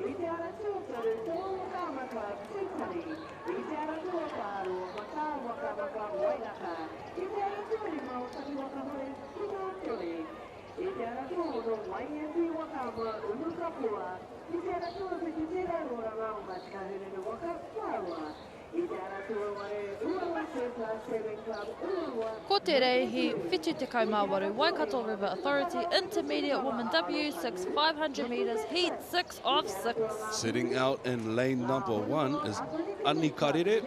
I te ara tuataru, tō Whakaama Club Tūtari. I te ara tuataru, Waka Whakaama Club Wairaka. I te ara tuari mau taki wakahore, Ina Turi. I te ara tuaro, Waiapi Whakaama Ulukapua. I te ara tuaro, Te te ra rora ngau matikahere na Whakapua. Ko te reihi, whitu te kaumāwaru, Waikato River Authority, Intermediate Woman W6, 500 metres, heat 6 of 6. Sitting out in lane number 1 is Ani Karere.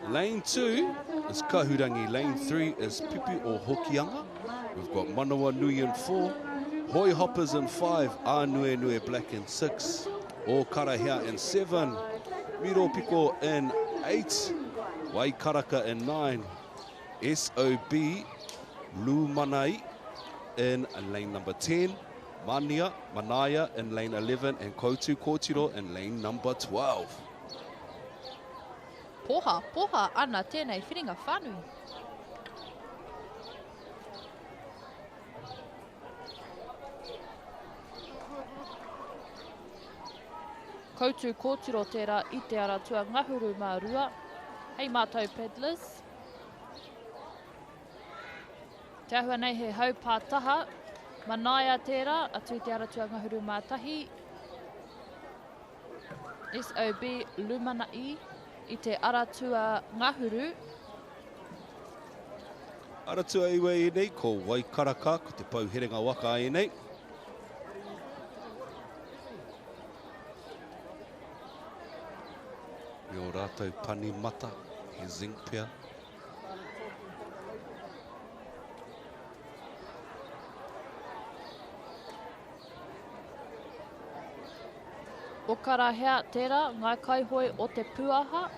Lane 2 is Kahurangi. Lane 3 is Pipi o Hokianga. We've got Manawa Nui in 4, Hoi Hoppers in 5, Anue Nue Black in 6, O Karahea in 7, Miro Piko in 8, Waikaraka in 9, SOB Lumanai in lane number 10, Manaya in lane 11, and Koutu Kōtiro in lane number 12. Poha, ana tēnei whiringa whānui. Koutu kōtiro tērā I te ara tua ngahuru mā rua. Hei mātou paddlers. Te ahua nei he haupātaha. Manaia tērā, atu te ara tua ngahuru mā tahi. SOB Lumanai I te ara tua ngahuru. Ara tua iwe I nei, ko Waikaraka, ko te pauherenga Waka I nei. I o rātou pani mata, he zinc pia. O karahea tērā, ngā kaihoi o te puaha.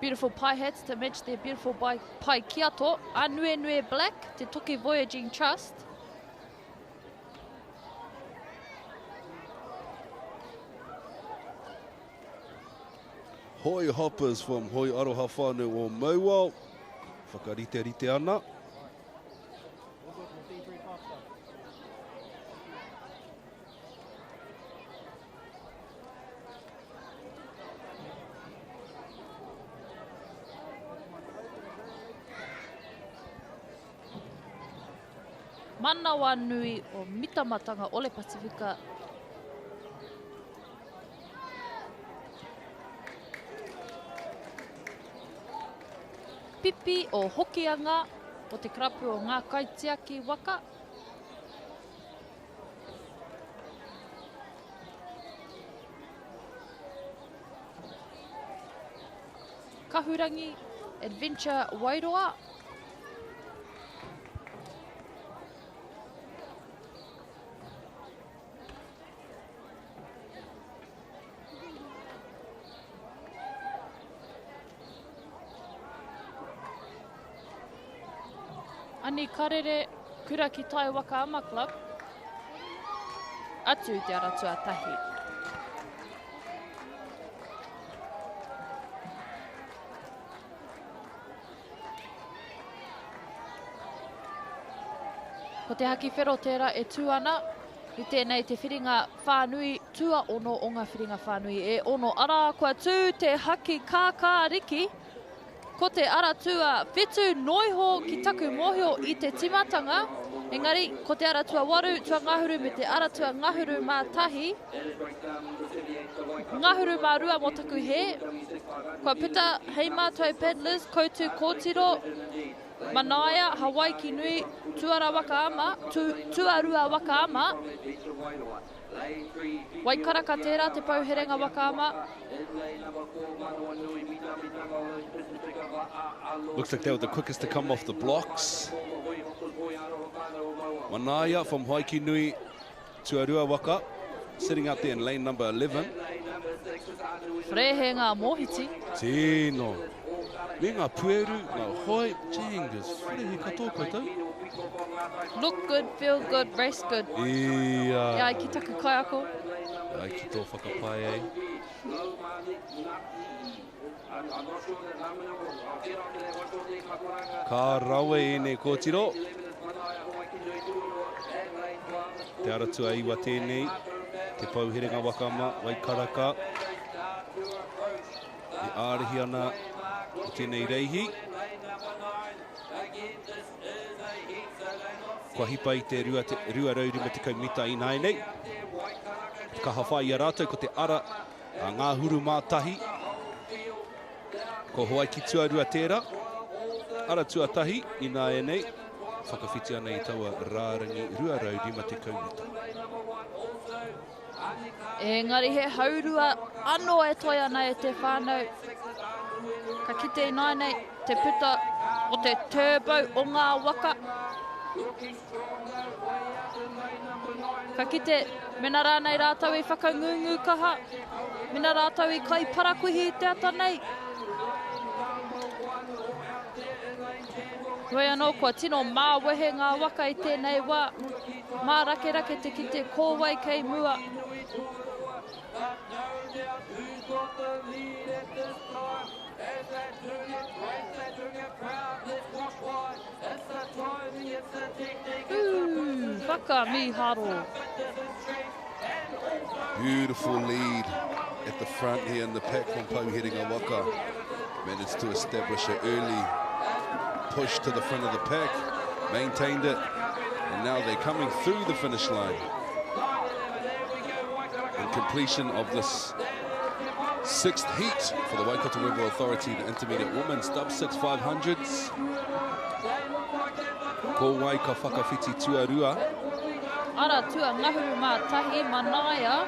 Beautiful pie hats to match their beautiful pie kiato. Anue Nue Black, Te Toki Voyaging Trust. Hoi Hoppers from Hoi Aroha Whānau o Mauao. Whakarite ana. Manawa nui o Mitamatanga Ole Pasifika. Pipi o Hokianga o te krapu o ngā kaitiaki Waka. Kahurangi Adventure Wairoa. Ani karere kura ki tai Whakaama Club. Atu te ara tuatahi. Ko te haki whero tērā e tū ana. I tēnei te whiringa whānui, tua ono o ngā whiringa whānui e ono ara kua tū te haki kākāriki. Ko te ara tua whetu noiho ki taku mōhio I te timatanga. Engari, ko te ara tua waru, tua ngahuru me te ara tua ngahuru mā tahi. Ngahuru mā rua mō taku he. Kua pita, hei mātou paddlers, koutu kōtiro, Manaia, Hawaii ki nui, tuara Wakaama, tuarua Wakaama. Waikaraka tērā te pauherenga Wakaama. Looks like they were the quickest to come off the blocks. Manaia from Hawaii Nui, Tuarua Waka, sitting out there in lane number 11. Frehe ngā mōhiti. Tēnō. Me ngā pueru, ngā hoi, jingas, whirehi katoa koutou. Look good, feel good, race good. Ia. Ia ki taku kai ako. Ai ki tō whakapai e. Ka rawe e ne kōtiro. Te aratua iwa tēnei, te pauherenga Wakama, Waikaraka. E ārehi ana o tēnei reihi. Kua hipa i te rua raurima te kaumita i nai nei. Ka hawhai a rātou ko te ara a ngā huru mātahi. Ko hoai ki tuarua tērā. Ara tuatahi i nā e nei. Whakawhiti ana i taua rārangi rua raurima te kaumita. Engari he haurua anō e toi ana e te whānau. Ka kite i nai nei te puta o te turbo o ngā waka. Ka kite mena rānei rātau i whakangungu kaha. Mena rātau i kai parakuhi i te ata nei. Koe anō kua tino māwehe ngā waka i tēnei wā. Mā rake rake te kite kōwai kei mua. Whaka mi haro. Beautiful lead at the front here in the pack from Pauherenga Waka. Managed to establish an early push to the front of the pack, maintained it, and now they're coming through the finish line. And completion of this sixth heat for the Waikato River Authority, the intermediate women's dub 6,500s. Ko wai ka whakawhiti tuarua. Ara tua ngahuru mā tahi manaia,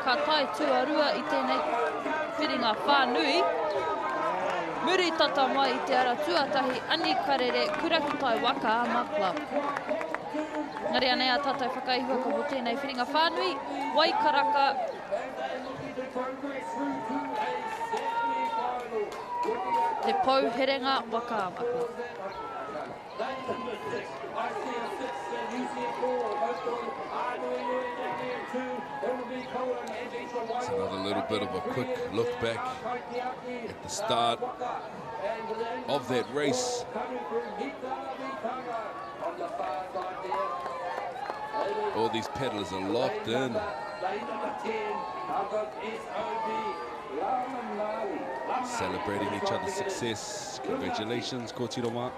ka tai tuarua i tēnei whiringa whānui. Muri tata mai i te ara tuatahi ani karere kurakutai Whakaata Club. Ngari anei a tātai whakaihua ko mo tēnei whiringa whānui, Waikaraka. Te pauherenga Whakaata Club. It's another little bit of a quick look back at the start of that race. All these paddlers are locked in. Celebrating each other's success. Congratulations, Kotiroma.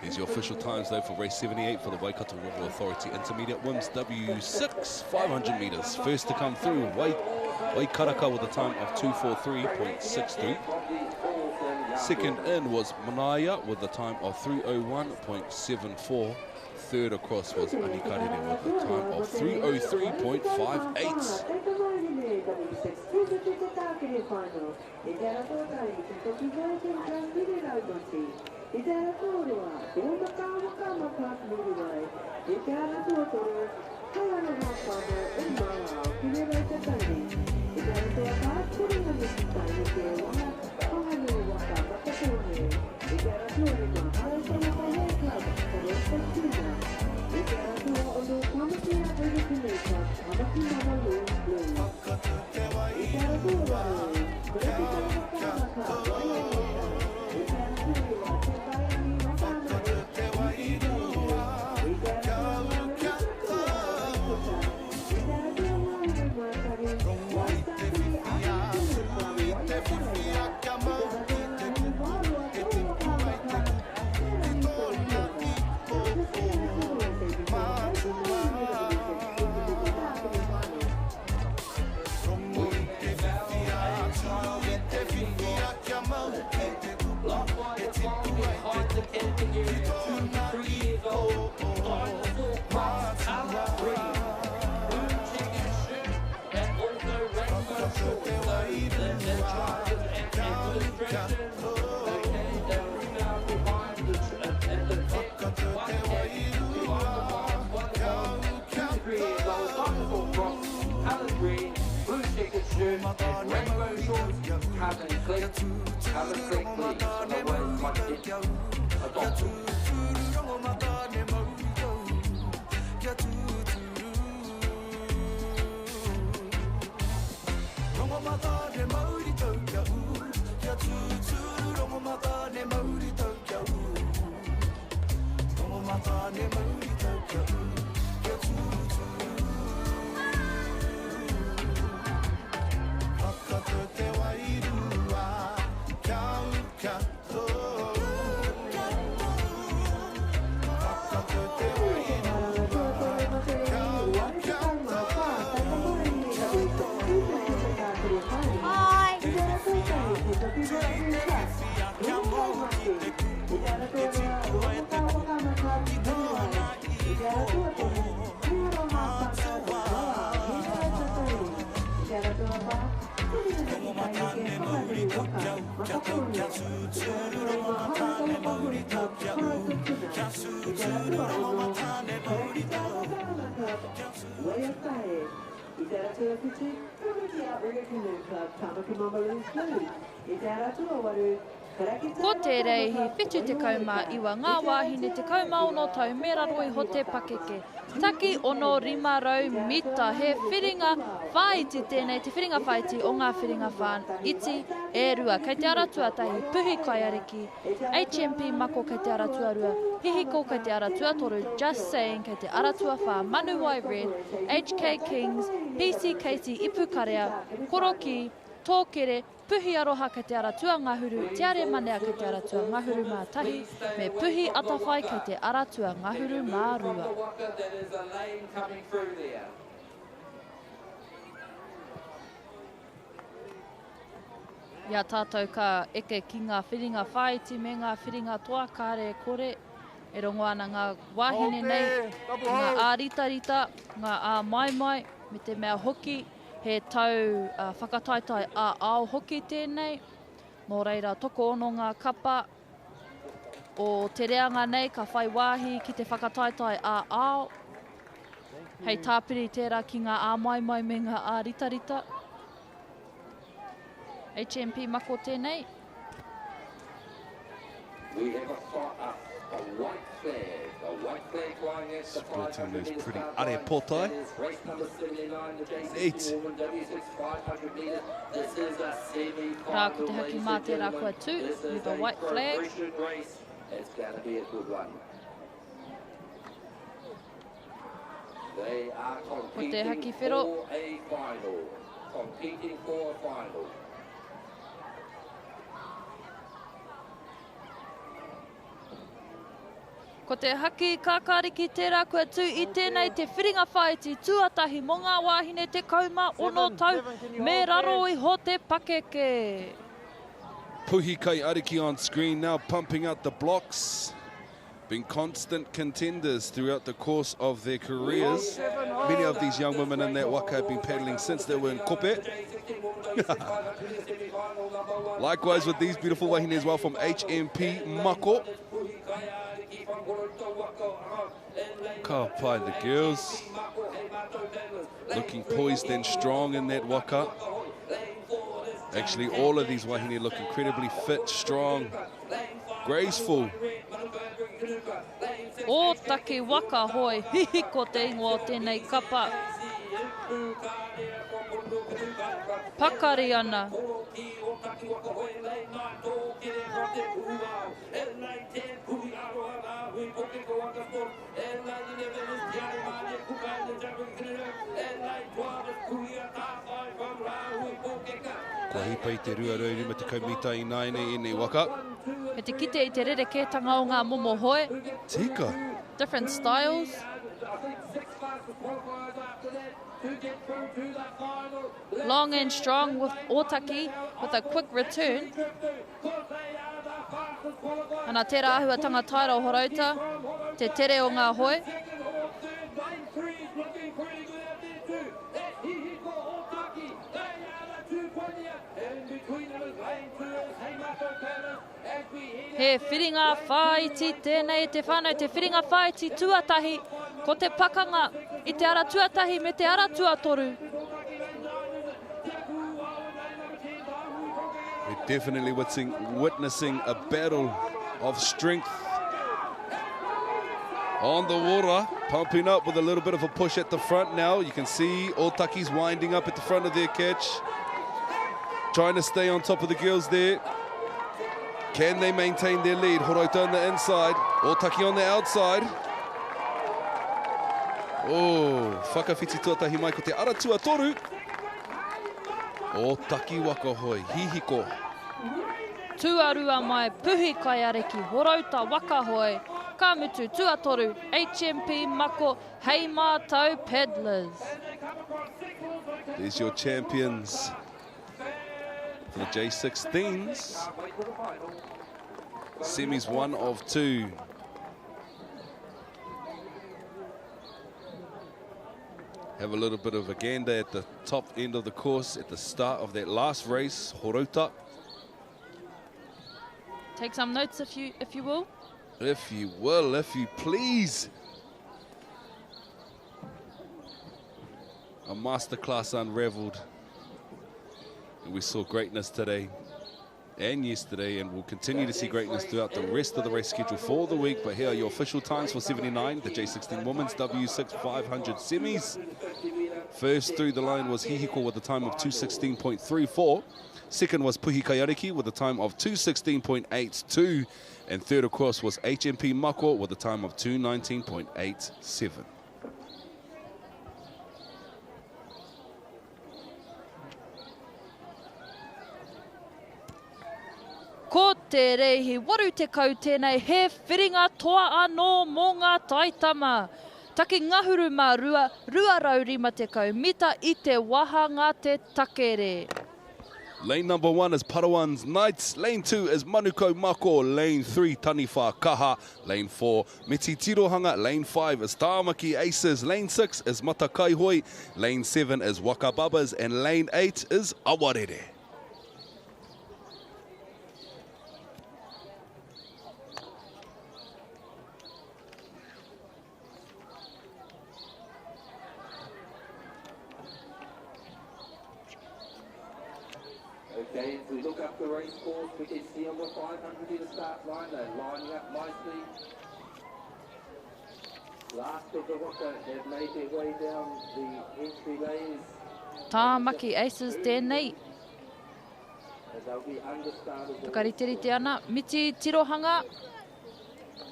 Here's your official times though for race 78 for the Waikato River Authority Intermediate Women's W6 500 meters. First to come through, Waikaraka with a time of 2:43.63. Second in was Manaia with a time of 3:01.74. Third across was Anikarere with a time of 3:03.58. I te ara tōrua, te Waka Class Nuriwai, I te ara tōtoro, kai ana ngā whānau e mārao ki rero te tauri. I te ara tōa kā kuringa mesitai i te wanga, whahanu waka makatone. I te ara tōre mā hara tōna whahe club, koro te tina. I te ara tōa o no pamakia ere kineka, pamaki mana loo blue. I te ara tōra e, kore te waka maka, wai e Whakaata Māori kia tūtūru, rongo mata ne mauri tau kia u. Rongo mata ne mauri tau kia u, kia tūtūru. Whakaata te wairua, kia ukato. Whakaata te wairua, kia ukato. Ko te reihi, whitu te kauma iwa ngā wāhine te kauma ono tau me raro I ho te pakeke. Taki ono 500 mita, he whiringa whaiti tēnei, te whiringa whaiti o ngā whiringa whaiti e rua. Kei te aratua tahi, puhi kai ariki, HMP mako kei te aratua rua, hihiko kei te aratua toru, Just Saying kei te aratua wha, Manuai Red, HK Kings, PCKC Ipukarea, Koroki, Tōkere, puhi aroha kei te aratua ngahuru, te are manea kei te aratua ngahuru mā tahi, me puhi atawhai kei te aratua ngahuru mā rua. Ia tātou ka eke ki ngā whiringa whaiti me ngā whiringa toa kāre kore, e rongo ana ngā wāhine nei, ngā ārita-rita, ngā ā-mai-mai, me te mea hoki, he tau whakataitai a-ao hoki tēnei. Nō reira, toko ono ngā kapa o te reanga nei, ka whai wāhi ki te whakataitai a-ao. Hei tāpiri tērā ki ngā ā-mai-mai me ngā ā-rita-rita. HMP mako tēnei. We have a white flag. A white flag flying at the 500 those pretty metres. arepotai. Race number 79, the JC Eight. Woman W6 500 metres. This is a semi-final. Rā ko te haki mā tērā koe tū, with a white flag. Race. It's going to be a good one. They are competing for a final. Competing for a final. Ko te haki kākāriki tērā koe tū I tēnei te whiringa whaiti tuatahi mo ngā wāhine te kauma ono tau me raro I ho te pakeke. Puhi kai ariki on screen now, pumping out the blocks. Been constant contenders throughout the course of their careers. Many of these young women in that waka have been paddling since they were in kope. Likewise with these beautiful wahine as well from HMP Mako. Ka pai the girls. Looking poised and strong in that waka. Actually, all of these wahine look incredibly fit, strong, graceful. O taki waka hoi, hihi ko te ingoa tēnei kapa. Pakari ana. Kua hipa I te ruarau rima te kaumita I naine I nei waka. E te kite I te rerekētanga o ngā momo hoe. Tika. Different styles. Long and strong with Otaki with a quick return. Ana tērā ahuatanga taira o Horauta, te tere o ngā hoe. He whiringa whaiti tēnei te whānau, te whiringa whaiti tuatahi, ko te pakanga I te ara tuatahi me te ara tuatoru. We're definitely witnessing a battle of strength on the water, pumping up with a little bit of a push at the front now. You can see Otaki's winding up at the front of their catch, trying to stay on top of the girls there. Can they maintain their lead? Horota on the inside, Otaki on the outside. Oh, whakawhiti tuatahi mai ko te aratua toru. Otaki waka hoi, hihiko. Tuarua mai, puhi kai areki, Horota waka hoi. Ka mutu tuatoru, HMP mako, hei mātou peddlers. There's your champions for the J16s. Semis 1 of 2. Have a little bit of a gander at the top end of the course at the start of that last race, Horota. Take some notes if you will. If you will, if you please. A masterclass unraveled. And we saw greatness today and yesterday, and we'll continue to see greatness throughout the rest of the race schedule for the week. But here are your official times for 79, the J16 Women's W6 500 semis. First through the line was Hihiko with a time of 2:16.34. Second was Puhi Kaiariki with a time of 2:16.82. And third, of course, was HMP Mako with a time of 2:19.87. Ko te reihi, waru te kau tēnei, he whiringa toa anō mō ngā taitama. Take ngahuru mā rua, rua rau rima te kau, mita I te waha ngā te takere. Lane number 1 is Parawan's Knights. Lane 2 is Manukau Mako. Lane 3, Taniwha Kaha. Lane 4, Miti Tirohanga. Lane 5 is Tāmaki Aces. Lane 6 is Mata Kaihoi. Lane 7 is Waka Babas. And Lane 8 is Awarere. Okay, if we look up the race course, we can see on the 500 in the start line, they're lining up nicely. Last of the Waka have made their way down the entry lanes. Tāmaki Aces tēnei. And they'll be understarted. Whakaritiri te ana, Miti Tirohanga.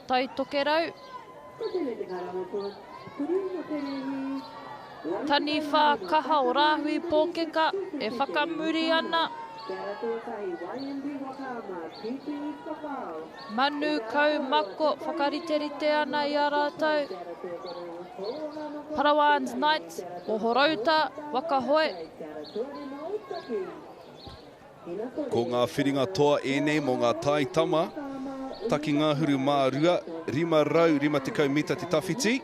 Tai tokerau. Taniwha Kaha o Rāhui Pōkeka e whakamuri ana. Manu Kau Mako, whakariteri te ana I a rātou. Parawan's Knights, o Horota, Waka Hoi. Ko ngā whiringa toa ēnei mō ngā taitama. Taki ngāhuru mā rua, rima rau, rima te kau mita te tawhiti.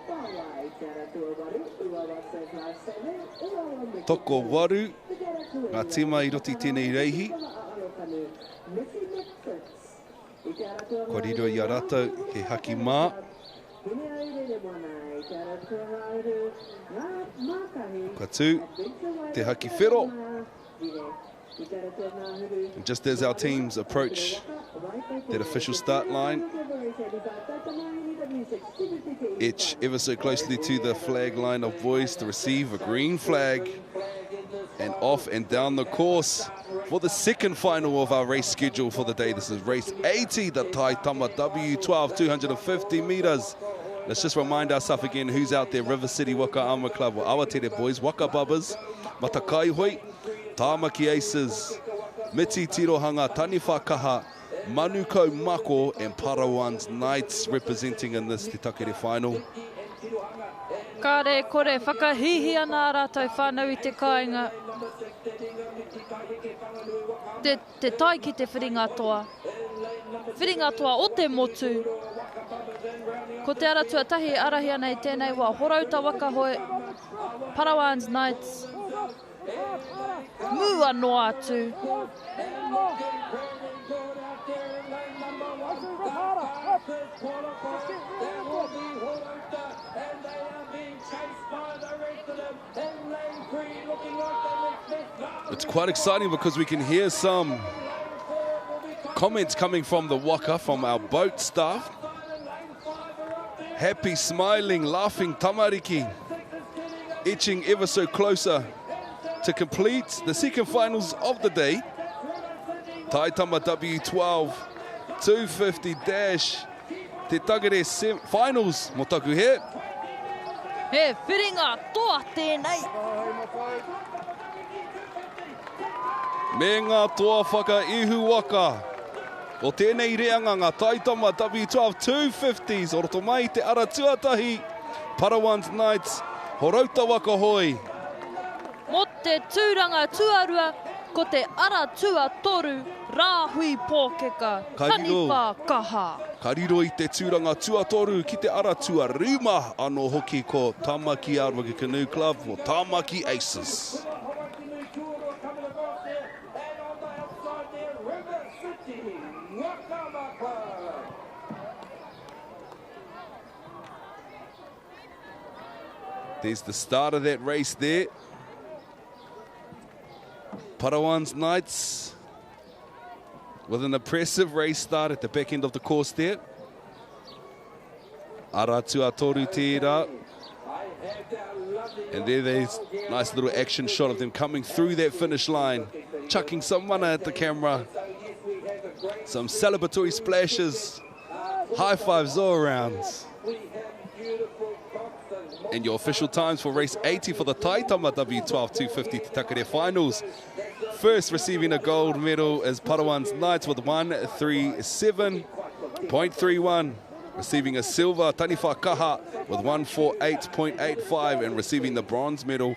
Toko waru, ngā tima I roti tēnei reihi. Ko riro I a rātou, he haki mā. Ka tū, te haki whero. And just as our teams approach that official start line, etch ever so closely to the flag line of boys to receive a green flag, and off and down the course for the second final of our race schedule for the day. This is race 80, the Taitama W12, 250 meters. Let's just remind ourselves again who's out there. River City Waka Club, Awatere boys, Waka Babas, Mata Kaihoi, Tāmaki Aces, Miti Tirohanga, Taniwha Kaha, Manukau Mako and Parawan's Knights representing in this Te Takere final. Ka re kore, whakahihi ana rātou whānau I te kāinga. Te tai ki te whiringa toa. Whiringa toa o te motu. Ko te ara tuatahi arahi ana I tēnei wā. Horota Waka Hoi, Parawan's Knights. Mua no atu. It's quite exciting because we can hear some comments coming from the Waka, from our boat staff. Happy, smiling, laughing tamariki, itching ever so closer to complete the second finals of the day. Taitama W12, 250 dash. Te tagare finals, mo taku he. He whiringa toa tēnei. Me ngā toa whakaihu waka. O tēnei reanga ngā Taitama W12 250s. O roto mai te ara tuatahi. Parawans Knights. Horauta waka hoi. Mo te tūranga tuarua, ko te ara tua toru, rāhui pōkeka, taniwha kaha. Kariro i te tūranga tuatoru ki te ara tua rima anō hoki ko Tamaki Arwaka Canoe Club o Tamaki Aces. There's the start of that race there. Parawans Knights with an impressive race start at the back end of the course there. Ara tuatoru tērā. And there's a nice little action shot of them coming through that finish line, chucking some mana at the camera. Some celebratory splashes, high fives all around. And your official times for race 80 for the Taitama W12 250 Te Takere finals. First receiving a gold medal is Parawans Knights with 137.31. Receiving a silver, Taniwha Kaha with 148.85. And receiving the bronze medal,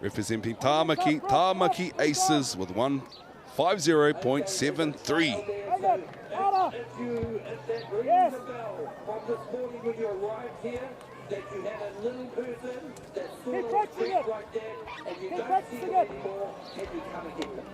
representing Tamaki Aces with 150.73. That you had a little person that sort of went like that, and you don't see them anymore, and you come and get them.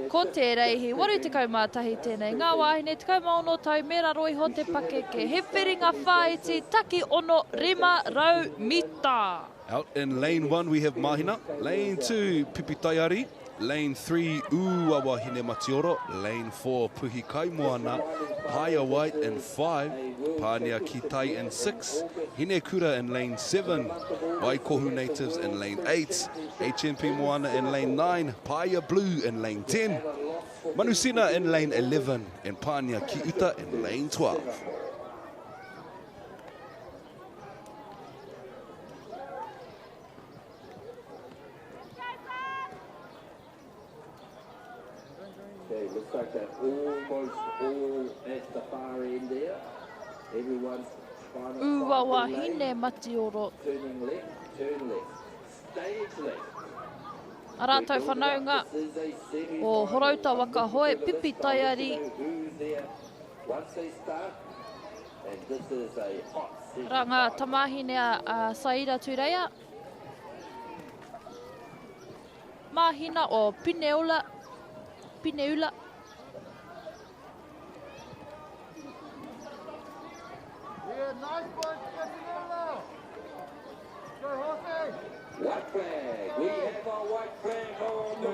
Ko te reihi, waru te kaumātahi tēnei. Ngā wāhine, te kaumaono tau mera roi ho te pakeke. He whiringa whaiti, taki ono rima rau mita. Out in lane 1 we have Mahina. Lane 2, Pipitaiari. Lane 3, Uawa Hine Matioro. Lane 4, Puhi Kaimoana. Haya White in 5. Pānia Kitai in 6. Hine Kura in lane 7. Waikohu Natives in lane 8. HMP Moana in lane 9. Paya Blue in lane 10. Manusina in lane 11. And Pānia Kiuta in lane 12. Okay, looks like they're almost all at the far end there. Everyone's Uwawa hine matioro. Turning left, turn left. Stage left. A rātou whanaunga o Horauta Waka Hoe, Pipi Taiari. Once they start, and this is a hot session. Rā ngā tamahine a Saira Tureia. Mahina o Pineula. Pineula. Yeah, nice one, Go, Horsey! White flag. We have our white flag on the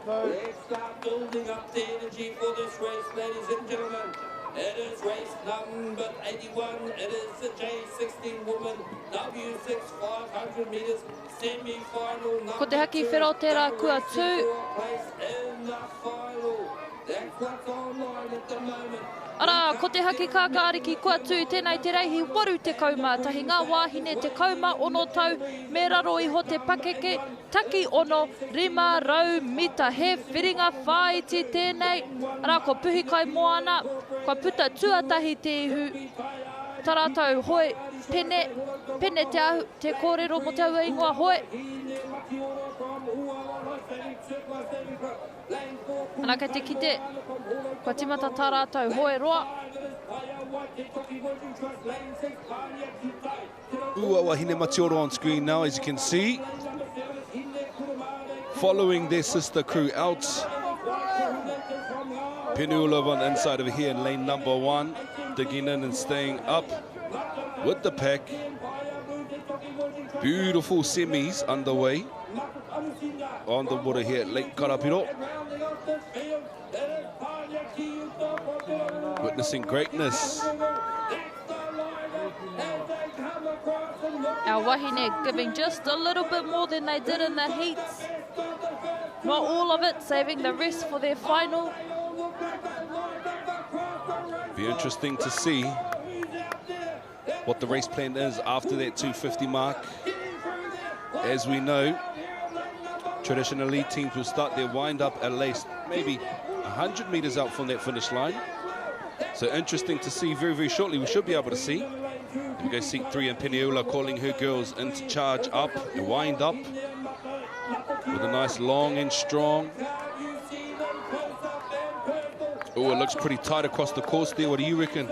board. Let's start building up the energy for this race, ladies and gentlemen. It is race number 81. It is the J16 woman, W6 500 metres semi-final. Ko te haki whero tērā kua tū. Place in the final. That's what's online at the moment. Ara, ko te haki kākāriki kua tū tēnei te reihi waru te kauma, tahi ngā wāhine te kauma ono tau, me raro iho te pakeke, taki ono 500 mita, he whiringa whaiti tēnei. Ara, ko puhi kai moana, ko puta tuatahi te ihu, taratau hoi, pene te kōrero mo te aua ingoa hoi. Anaka te kite, kua timata tā rātou hoi roa. Uawa Hine Matioro on screen now, as you can see. Following their sister crew out. Pineula on the inside over here in lane number 1. Digging in and staying up with the pack. Beautiful semis underway. On the water here at Lake Karapiro. Witnessing greatness. Our wahine giving just a little bit more than they did in the heats. Not all of it, saving the rest for their final. Be interesting to see what the race plan is after that 250 mark. As we know, traditionally teams will start their wind up at least maybe 100 meters out from that finish line. So interesting to see very, very shortly. We should be able to see. There we go, seat 3 and Pineula calling her girls into charge up and wind up with a nice long and strong. Oh, it looks pretty tight across the course there. What do you reckon?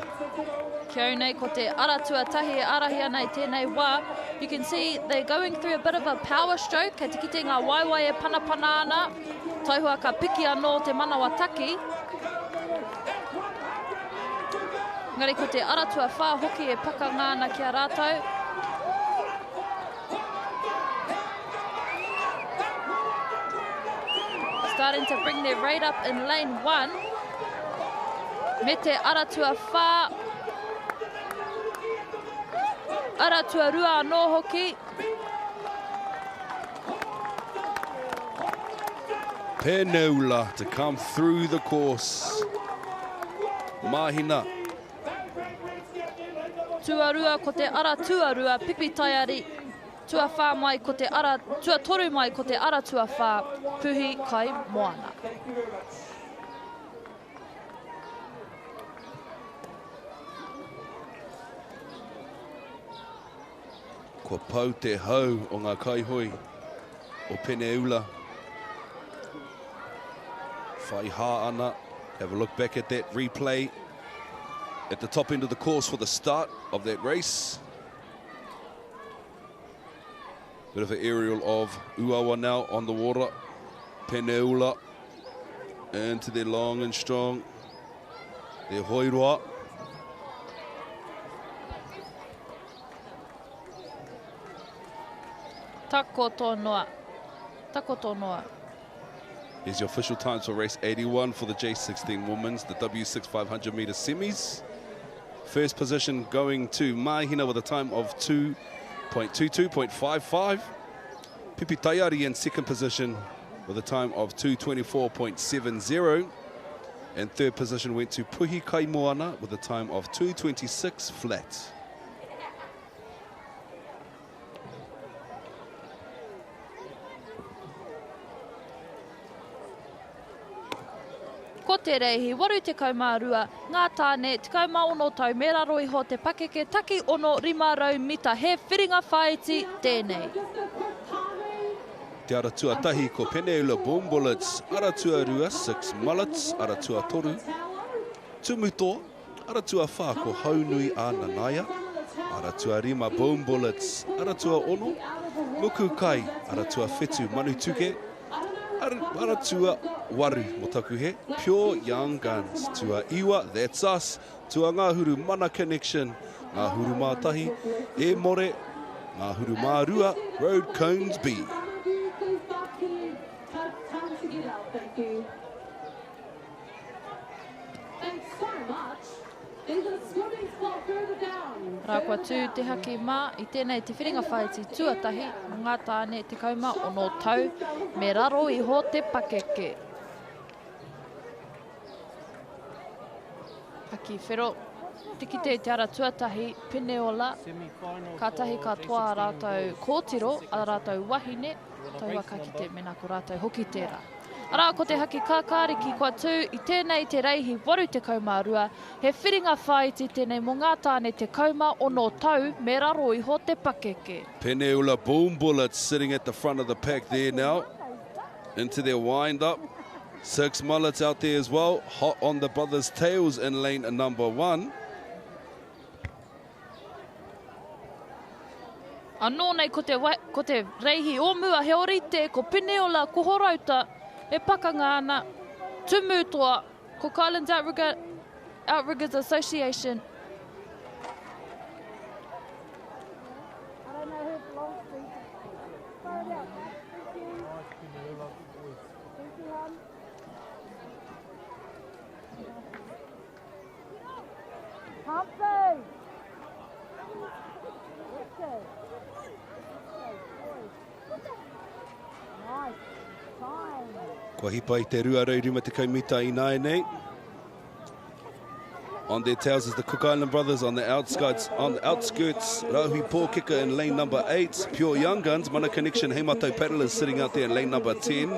Kia nei ko te aratua tahi arahia nei tēnei wā. You can see they're going through a bit of a power stroke. Kei te kite ngā waiwai e panapana ana. Taihua ka piki anō te manawa taki. Ngari ko te aratua whā hoki e paka ngāna kia rātou. Starting to bring their rate up in lane 1. Me te aratua whā. Aratua rua anō hoki. Pineula to come through the course. Mahina. Tuarua ko te ara tuarua, pipi taiari. Tua whā mai ko te ara, tua toru mai ko te ara tua whā, puhi kai moana. Kua pau te hau o ngā kaihoi o Pineula. Whai hā ana. Have a look back at that replay at the top end of the course for the start of that race. Bit of an aerial of Uawa now on the water. Pineula into their long and strong. Their hoiroa. Tako tonoa. Tako tonoa. Here's your official times for race 81 for the J16 women's, the W6 500 meter semis. First position going to Mahina with a time of 2.22.55. Pipi Taiari in second position with a time of 2:24.70. And third position went to Puhi Kaimoana with a time of 2:26 flat. Ko te reihi, waru te kaumārua, ngā tāne, te kaumaono tau, me raro iho te pakeke, taki ono 500 mita, he whiringa whaiti tēnei. Te aratua tahi ko Peneula Boom Bullets, aratua rua 6 mullets, aratua toru, tumutoa, aratua wha ko Haunui a Nanaia, aratua 5 Boom Bullets, aratua ono, Muku Kai, aratua whetu Manutuke, aratua waru mo taku he, Pure Young Guns, tua iwa, that's us, tua ngā huru mana connection, ngā huru mātahi, e more, ngā huru mārua, Road Cones B. Thank you. Thanks so much. There's a swimming spot further down. Rā kua tū te haki mā i tēnei te whiringa whaiti tuatahi o ngā tāne te kauma o no tau me raro iho te pakeke. Haki whero, tiki te ara tuatahi Peneola, ka tahi katoa a rātou kōtiro, a rātou wahine, tau waka ki te mena ko rātou hoki tērā. Arā, ko te haki kākāriki kua tū i tēnei te reihi waru te kaumārua, he whiringa whaiti tēnei mo ngā tāne te kauma o no tau me raro iho te pakeke. Peneula Boom Bullets sitting at the front of the pack there now, into their wind-up. 6 mullets out there as well, hot on the brothers' tails in lane number 1. Anō nei ko te reihi o mua he orite, ko Peneola, ko Horauta, e pakanga ana, tumutoa, ko Kylands Outriggers Association. Kua hipa I te ruarau rima te kaumita I nai nei. On their tails is the Cook Island brothers on the outskirts. Rauhi Pōkeka in lane number 8. Pure Young Guns, Mana Connection, Heimato Paddlers sitting out there in lane number 10.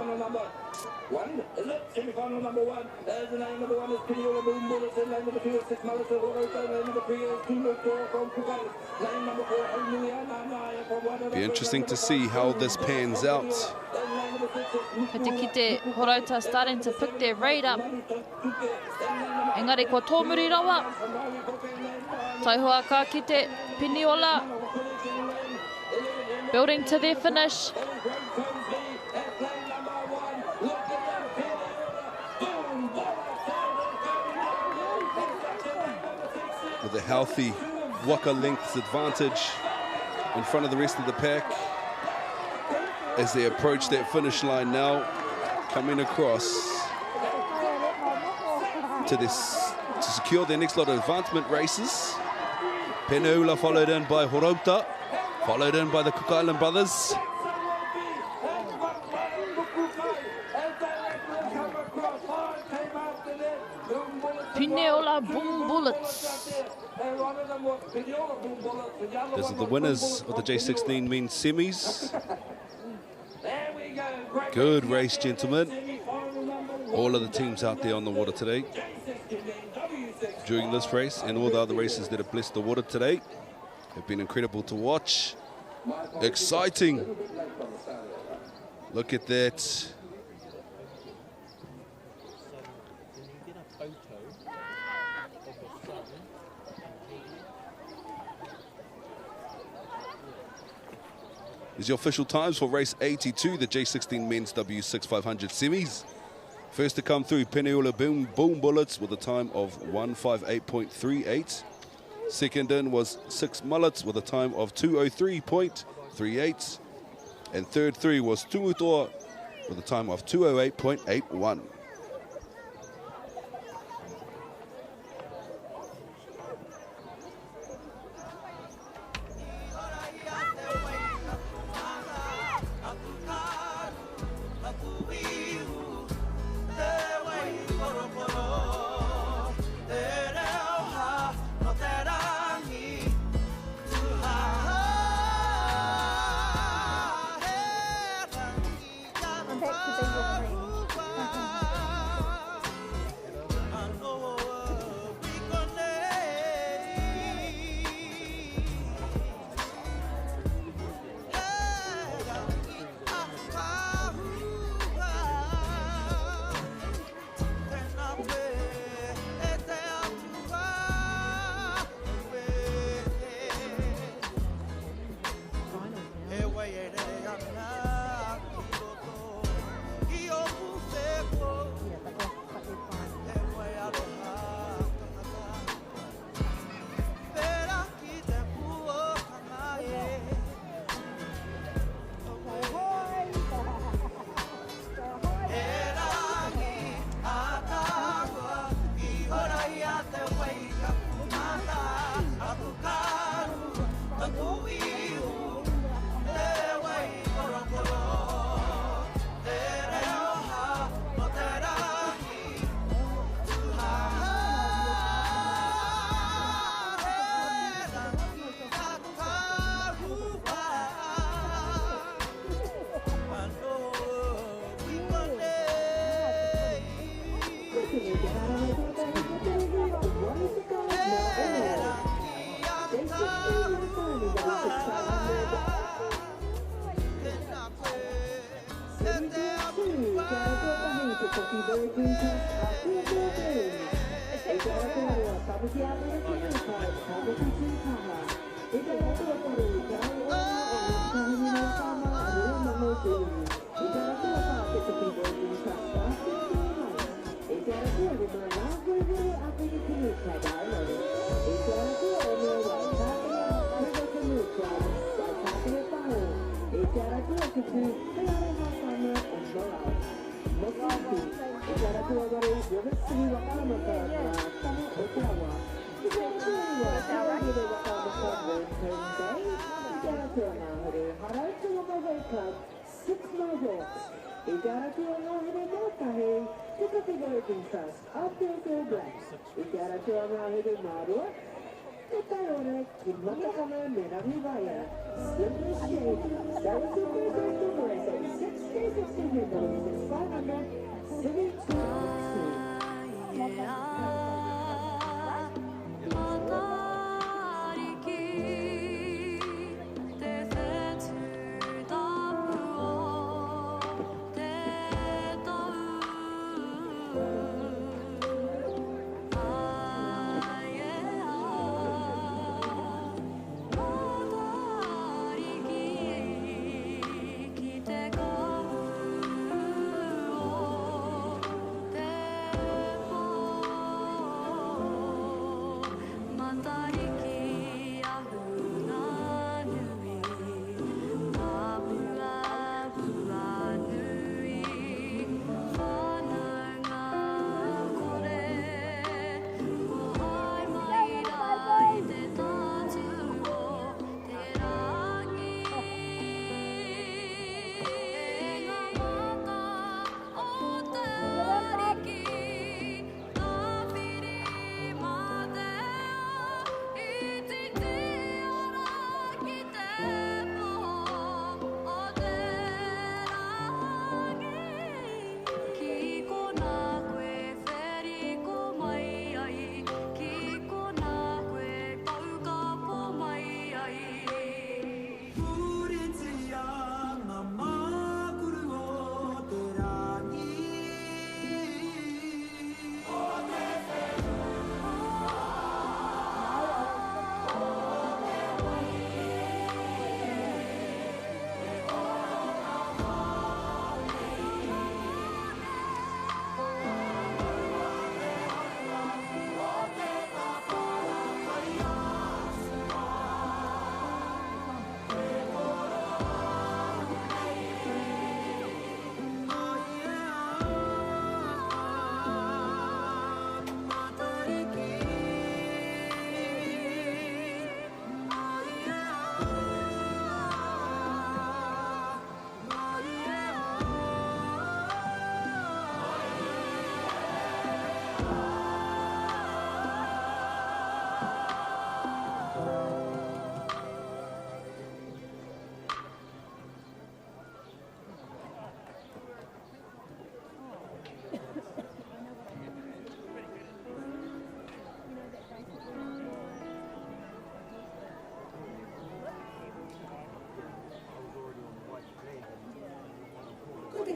Semi-final number 1. As the lane number 1 is Peneola Boom Bullets, and lane number 2 is 6 Mullets of Horauta, lane number 3 is Tumutoa from Cook Island, lane number 4 Haunui a Nanaia from Whakaata. Be interesting to see how this pans out. Ka te kite Horauta starting to pick their rate up. Engari ko tōmuri rawa. Taihua ka kite Peneola. Building to their finish. With a healthy Waka lengths advantage in front of the rest of the pack as they approach that finish line now, coming across to secure their next lot of advancement races. Peneola followed in by Horauta, followed in by the Cook Island brothers. Peneola Boom Bullets. Those are the winners of the J16 men's semis. Good race, gentlemen. All of the teams out there on the water today during this race and all the other races that have blessed the water today have been incredible to watch. Exciting. Look at that. These are your official times for race 82, the J16 men's W6500 semis. First to come through, Peneola Boom Bullets with a time of 158.38. Second in was 6 Mullets with a time of 203.38. And third through was Tumutoa with a time of 208.81.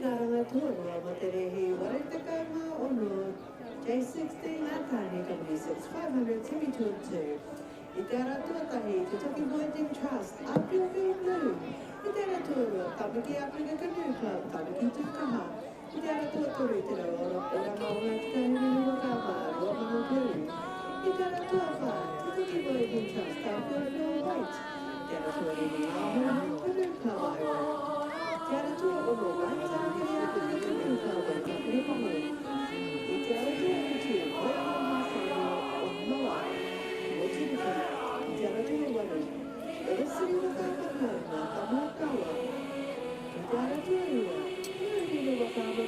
Garanga Toro, Materehi, Warataka Ono, J16, Atani, W6, 500, Timmy 22. Itara Tuatahi, Tutaki Voiding Trust, Apio Blue. Itara Toro, Tamaki Africa Canoe Club, Tamaki Tukaha. I te ara tua toru te rau ora maunga te kahiri Waka Māori, Waka Māori. I te ara tua wha, te toki mai in trust, ka whiawhia wait. Te ara tua rini ahura Canoe Club Aiwa. Te ara tua ono mai, Tamaki Africa Canoe Club, Tamaki Pango. I te ara tua whitu, mai o Masana o Noa. O Tirika, I te ara tua wanu. E the city Waka Māori, Waka Mākawa. I te ara tua iwa. Waka Māori,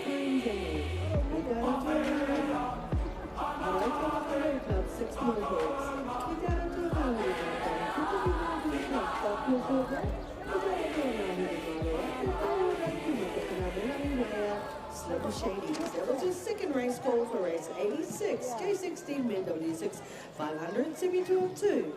Queens Day. We got a tour I like the Waka Club, 6 Mohawks. We got a tour Maori Club, stop your program. We got a tour Slim Shady. That was his second race call for race 86. J16 Men W6 500 semi-202.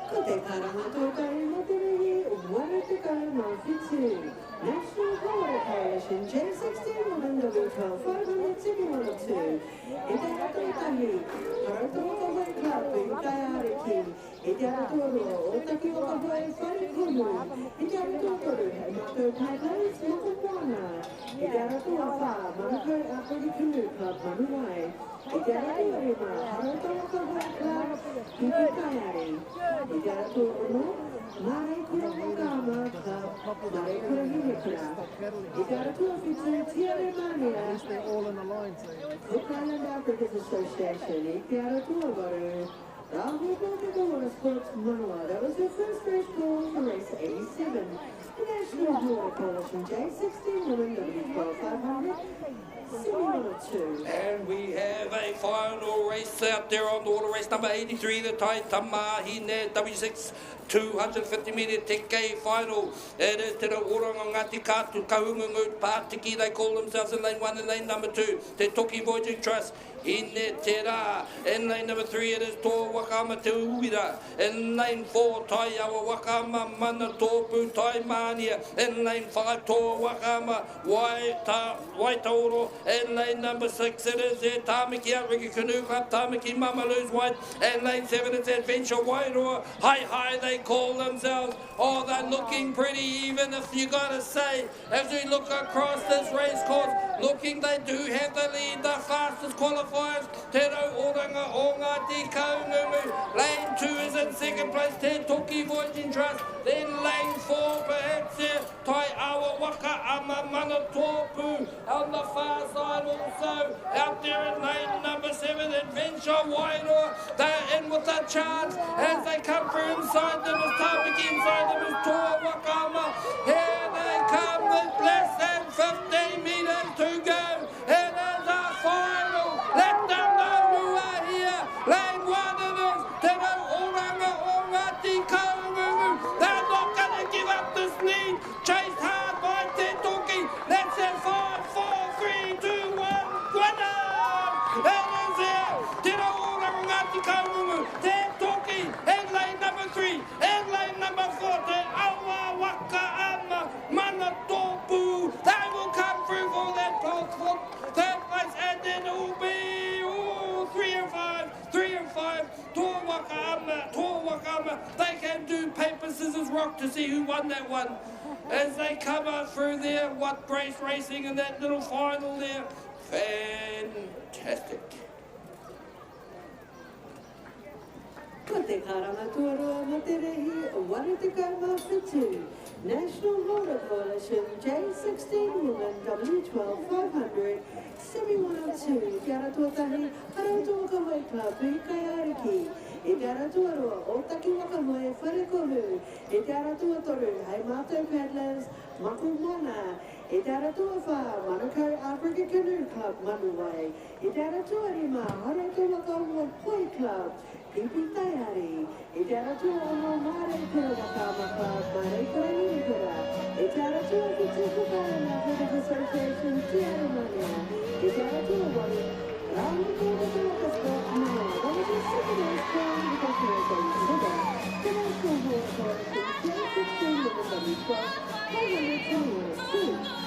Ko te karangato kare mo te rehi, wana te kare mo whitu. National Holiday Coalition, J16 Women W12 500 I te rato tahi, harato o ka club i kai ariki. I te rato roa o taki o ka hoi whare kunu. I te rato toru hei mātou paitais moko moana. I te rato a wha, manukau a Puri Canoe Club manuai. I te rato rima, harato o ka hoi club i kai ari. I te rato ono, Mare kura Whakaama Club, Mare kura Hinekura. I te rato a whitu, tiare mania. Cook Island Africa's Association, I te rato a waru. Rahu Whakaata Sports Manoa, that was their first race call for race 87. The National Holiday Coalition, J16 Women W12 500. And we have a final race out there on the order, race number 83, the Tai Tamahine W6 250 metre teke final. It is Te Oranga Ngati Kātu Kahungungu Pātiki, they call themselves in lane 1 and lane number 2. Te Toki Voyaging Trust. In Te Rā. In lane number 3 it is Tō Wakama Te Uira. In lane 4 Tai Awa Wakama Mana Tōpu Tai Mania. In lane 5 Tō Wakama Waitaoro. In lane number 6 it is E Tāmiki Ariki Canoe Club Tāmiki Mamalu's White. And lane 7 is Adventure Wairoa. Hi they call themselves. Oh, they're looking pretty even, if you gotta say, as we look across this race course, looking they do have the lead, the fastest qualifiers. Te Rau Oranga o Ngāti Kaungumu. Lane 2 is in second place, Te Toki Voyaging Trust. Then lane 4 perhaps here, Tai Awa Waka Ama Mana Tōpu. On the far side also, out there in lane number 7, Adventure Wairoa. They're with a chance as they come through inside them as Tāpiki inside them as Toa Wakama. Here they come with less than 15 metres to go. It is a final. Let them know who are here. Lane 1 it is. Te rau oranga o Ngāti Kaururu. They're not going to give up this lead. Chased hard by Te Toki. That's it. 5, 4, 3, 2, 1. Winner! It is here. Te rau oranga Ngāti Kaururu. Te Toki in lane number 3. In lane number 4. Te awa Whakaata Mana Tōpū. They will come through for that third place, and then it will be 3 and 5. 3 and 5. Tō Whakaata. They can do paper, scissors, rock to see who won that one. As they come out through there, what brace racing in that little final there. Fantastic. Ko te karanga tuaroa ma te rehi o Whakaata Māori. National Motor Coalition J16 Women W12 500 Semi-102 Te ara tuatahi Harautua Kawai Club i Kaiariki. E te ara tuaroa o Taki Wakamoe Wharekohu. E te ara tuatoru hei mātou paddlers Maku Mana. E te ara tuawha Manukau Africa Canoe Club Manuwai. E te ara tuarima Harautua Wakamoe Poi Club. Pipi Taiari, e te ara tua ono Māre Pura Wakaama Club, Māre Pura Niripura. E te ara tua ki te Kukarana British Association, Te Aramania. E te ara tua wari, Rāmu Kōna Te Waka Sport, Nā, Waka Secondary School, Waka Kureka i Suga. Te National Motor Coalition, J16 Women W12, 521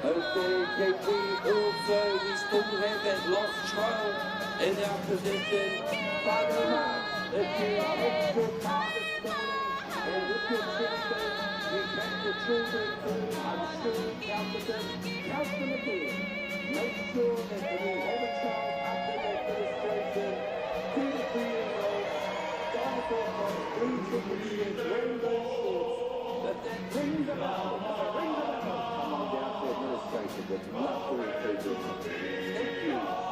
Okay, KP, also we still have that lost child in our possession. Whanua, if you are with your car this morning or with your children, we take the children to unsure counselors again. Make sure that when you have a child under that administration, 2 to 3 years old, guys on blue chicken shirts, wearing those shorts, that brings them out. With much more encouragement. Thank you.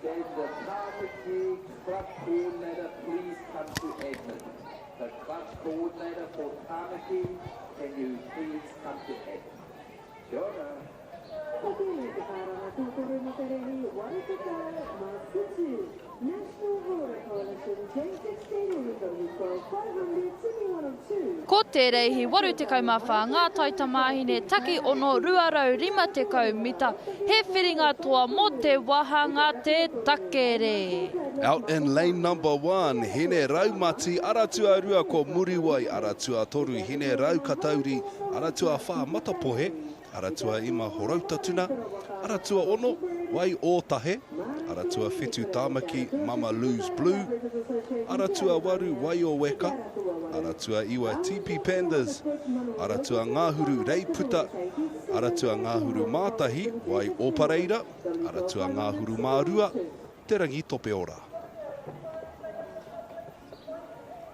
Can the Tāpiki club coordinator please come to admin? The club coordinator for Tāpiki, can you please come to admin? Sure. Ko te reihi waru te kaumawha ngā taitamahine taki ono ruarau 50 mita. He whiringa toa mo te wahanga te takere. Out in lane number 1, hine raumati aratua rua ko muriwai, aratua toru hine rau katauri, aratua wha matapohe, aratua ima horauta tuna, aratua ono, wai ōtahe, aratua whetu tāmaki, mama lose blue, aratua waru wai o weka, aratua iwa TP Pandas, aratua ngāhuru reiputa, aratua ngāhuru mātahi, wai ōpareira, aratua ngāhuru mārua, te rangi tope ora.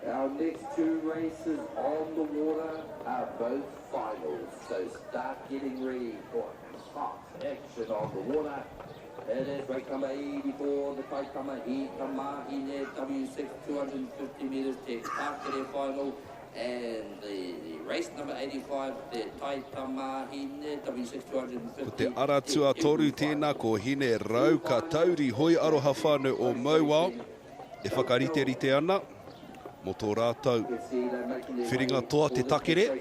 Our next 2 races on the water are both finals, so start getting ready for hot action on the water. It is race number 84, the Taitama Hine W6 250 metres to Tākere final. And the race number 85, the Taitama Hine W6 250. Ko te aratua toru tēnā ko Hine Rau ka tauri hoi aroha whānau o Mauao. E whakarite ana, mo tō rātou whiringa toa te takere.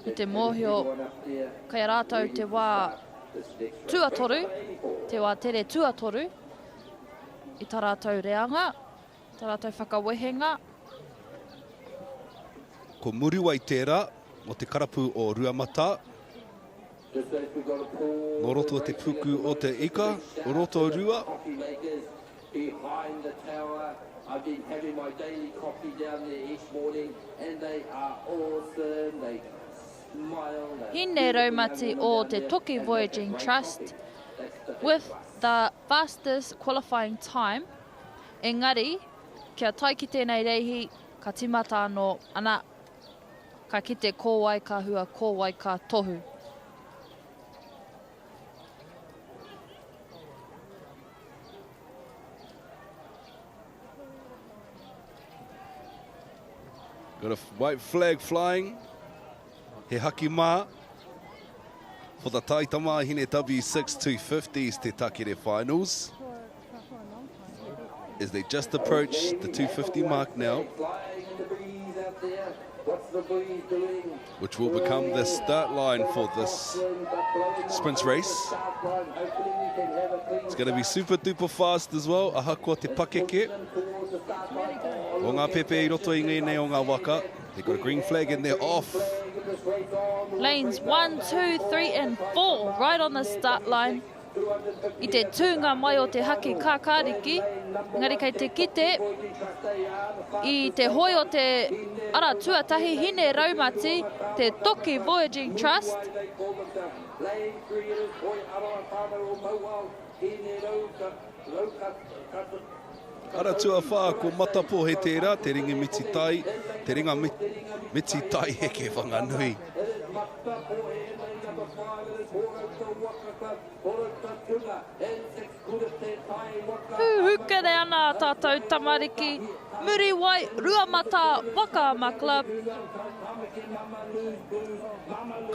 I te mōhio, kai rātou te wā tuatoru, te wā tere tuatoru, i tā rātou reanga, tā rātou whakawehenga. Ko muriwa i tērā, mo te karapu o Ruamata. Nō roto te puku o te ika, o roto rua. Behind the tower, I've been having my daily coffee down there each morning, and they are awesome. They smile. Hine raumati o te Toki Voyaging Trust with the fastest qualifying time. Engari, kia tai ki tēnei reihi, ka timata anō ana, ka kite kōwai ka hua, kōwai ka tohu. Got a white flag flying. He haki mā. For the Taitama Hine W6 250s te takere finals. As they just approach the 250 mark now. Which will become the start line for this sprint race. It's going to be super duper fast as well. Aha ko te pakeke. O ngā pepe I roto I nei o ngā waka. They've got a green flag and they're off. Lanes 1, 2, 3 and 4 right on the start line. I te tūnga mai o te haki kākāriki, ngari kei te kite, I te hoi o te ara tuatahi Hine Raumati, te Toki Voyaging Trust. Ara tua whā ko matapo he tērā, te ringa miti tai, te ringa miti tai heke whanganui. Hukere ana tātou tamariki, muri wai Ruamata Whakaama Club.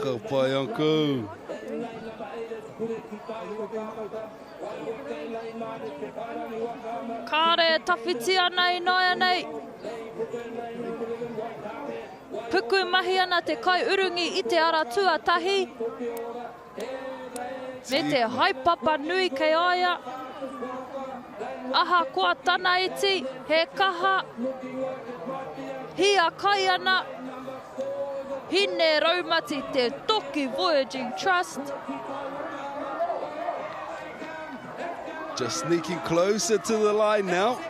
Ka pai anko. Kāre tawhiti ana I noia nei. Puku mahi ana te kai urungi I te ara tuatahi. Me te haipapa nui kei aia. Aha kua tana iti, he kaha. Hia kai ana. Hine Raumati te Toki Voyaging Trust. Just sneaking closer to the line now.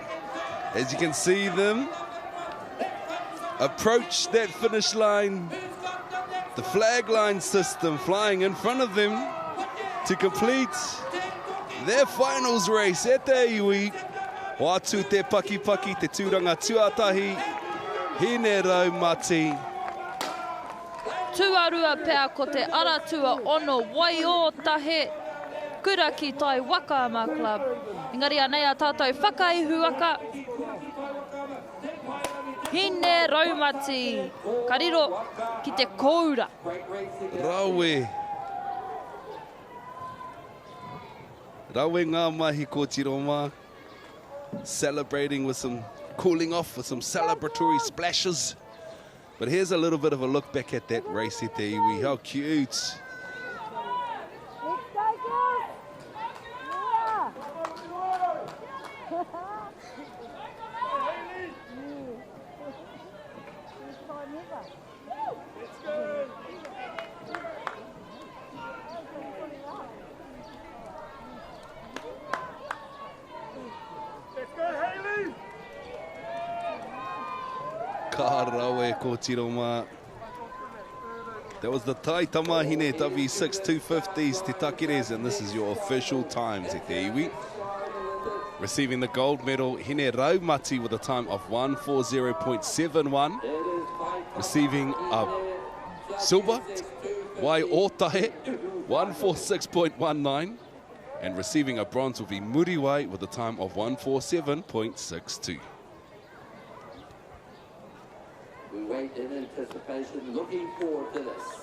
As you can see them approach that finish line. The flag line system flying in front of them to complete their finals race at te iwi. Watu te paki paki, te tūranga tuatahi, Hine Raumati. Tuarua pea ko te aratua ono wai o tahe. Kura ki tai Whakaama Club. Engari anei a tātou whakaihuaka. Hine Raumati. Kariro ki te koura. Rawe. Rawe ngā mahi ko Tiroma. Celebrating with some, cooling off with some celebratory splashes. But here's a little bit of a look back at that race at the iwi. How cute. Ka rawe ko Tiroma. That was the Taitama Hine W6 250s te takeres, and this is your official times at the iwi. Receiving the gold medal, Hine Raumati with a time of 1:40.71. Receiving a silver, Wai Otahe, 146.19. And receiving a bronze will be Muriwai with a time of 147.62. We wait in anticipation, looking forward to this.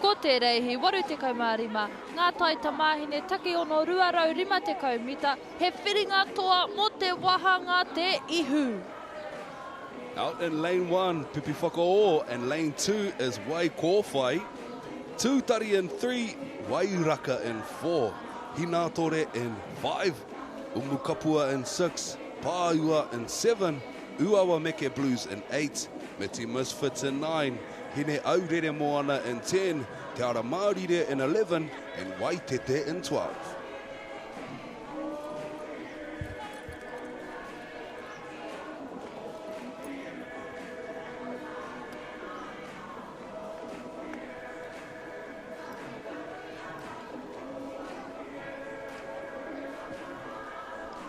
Ko te reihi, waru te kaumārima, ngā tai tamāhine take ono 250 mita, he whiringa toa mo te wahanga te ihu. Out in lane 1, Pipi Whakaō, and lane 2 is Wai Kōwhai. 2 tari in 3, Wairaka in 4, Hinatore in 5, Umukapua in 6, Pāua in 7, Uawa Meke Blues in 8, Meti Misfits in 9, Hine Aurere Moana in 10, Te Ara Māori in 11, and Waitete in 12.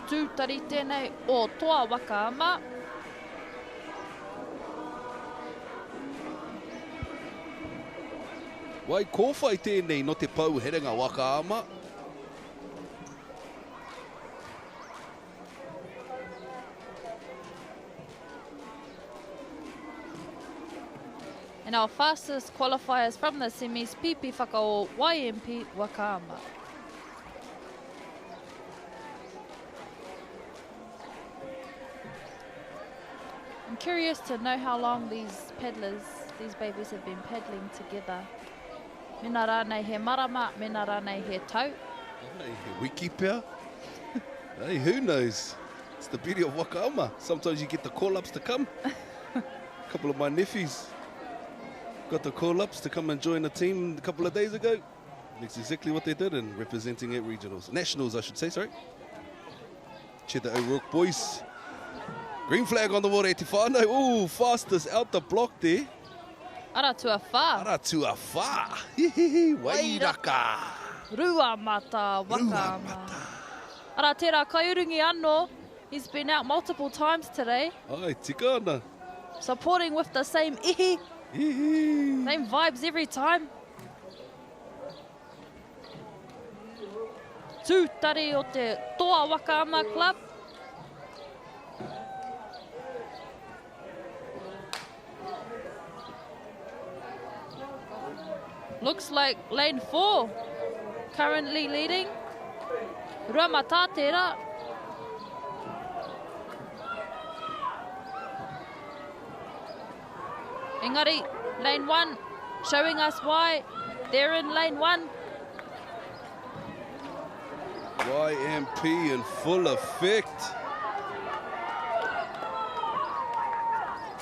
Tūtari tēnei o toa Wakaama. Wai kōwhai tēnei no te pau herenga Wakaama. And our fastest qualifiers from the semis, Pipi Whakaō, YMP Wakaama. I'm curious to know how long these paddlers, these babies have been paddling together. Mena rānei he marama, mena rānei he tau. Hey, he wiki pia. Hey, who knows? It's the beauty of Wakaama. Sometimes you get the call-ups to come. A couple of my nephews got the call-ups to come and join the team a couple of days ago. That's exactly what they did in representing at regionals. Nationals, I should say, sorry. Cheddar O'Rourke boys. Green flag on the water, 85. Ooh, fastest out the block there. Ara tua whā. Ara tua whā. Wairaka. Rua mata, waka mata. Ara tērā kaiurungi anō. He's been out multiple times today. Ai, tika ana. Supporting with the same ihi. Same vibes every time. Tūtari o te Toa Whakaama Club. Looks like lane 4 currently leading. Ramata tērā. Engari, lane 1 showing us why they're in lane 1. YMP in full effect.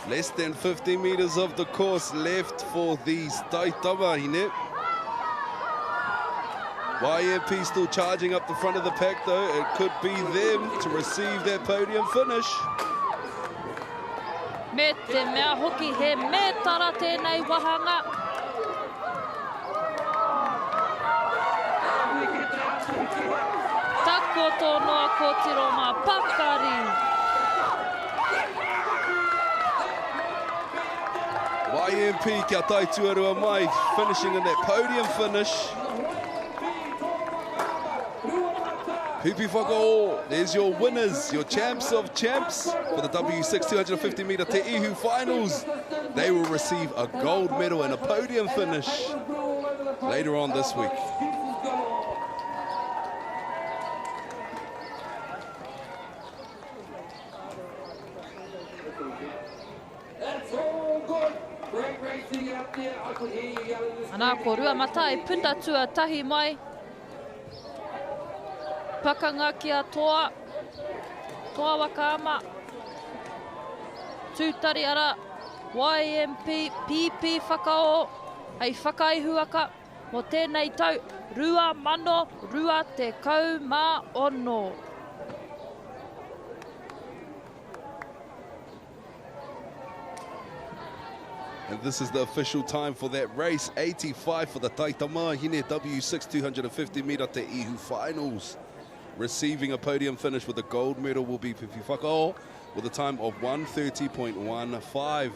Less than 50 meters of the course left for these Taitama, hine. YMP still charging up the front of the pack though. It could be them to receive their podium finish. Me te mea hoki he me tara tēnei wahanga. Tako tonoa ko tiro mā pakari. YMP kia tai tuarua mai, finishing in that podium finish. Hupi whakao, there's your winners, your champs of champs for the W6 250 metre Te Ihu finals. They will receive a gold medal and a podium finish later on this week. Ana ko rua mata e punda tua tahi mai. Pakanga kia toa. Toa Whakaama. Tūtari ara. YMP PP whakao. Hei whakaihuaka. Mo tēnei tau. Rua mano. Rua te kau mā ono. And this is the official time for that race, 85 for the Taitama Hine W6 250 metre Te Ihu finals. Receiving a podium finish with a gold medal will be Pipi Whakao with a time of 1:30.15.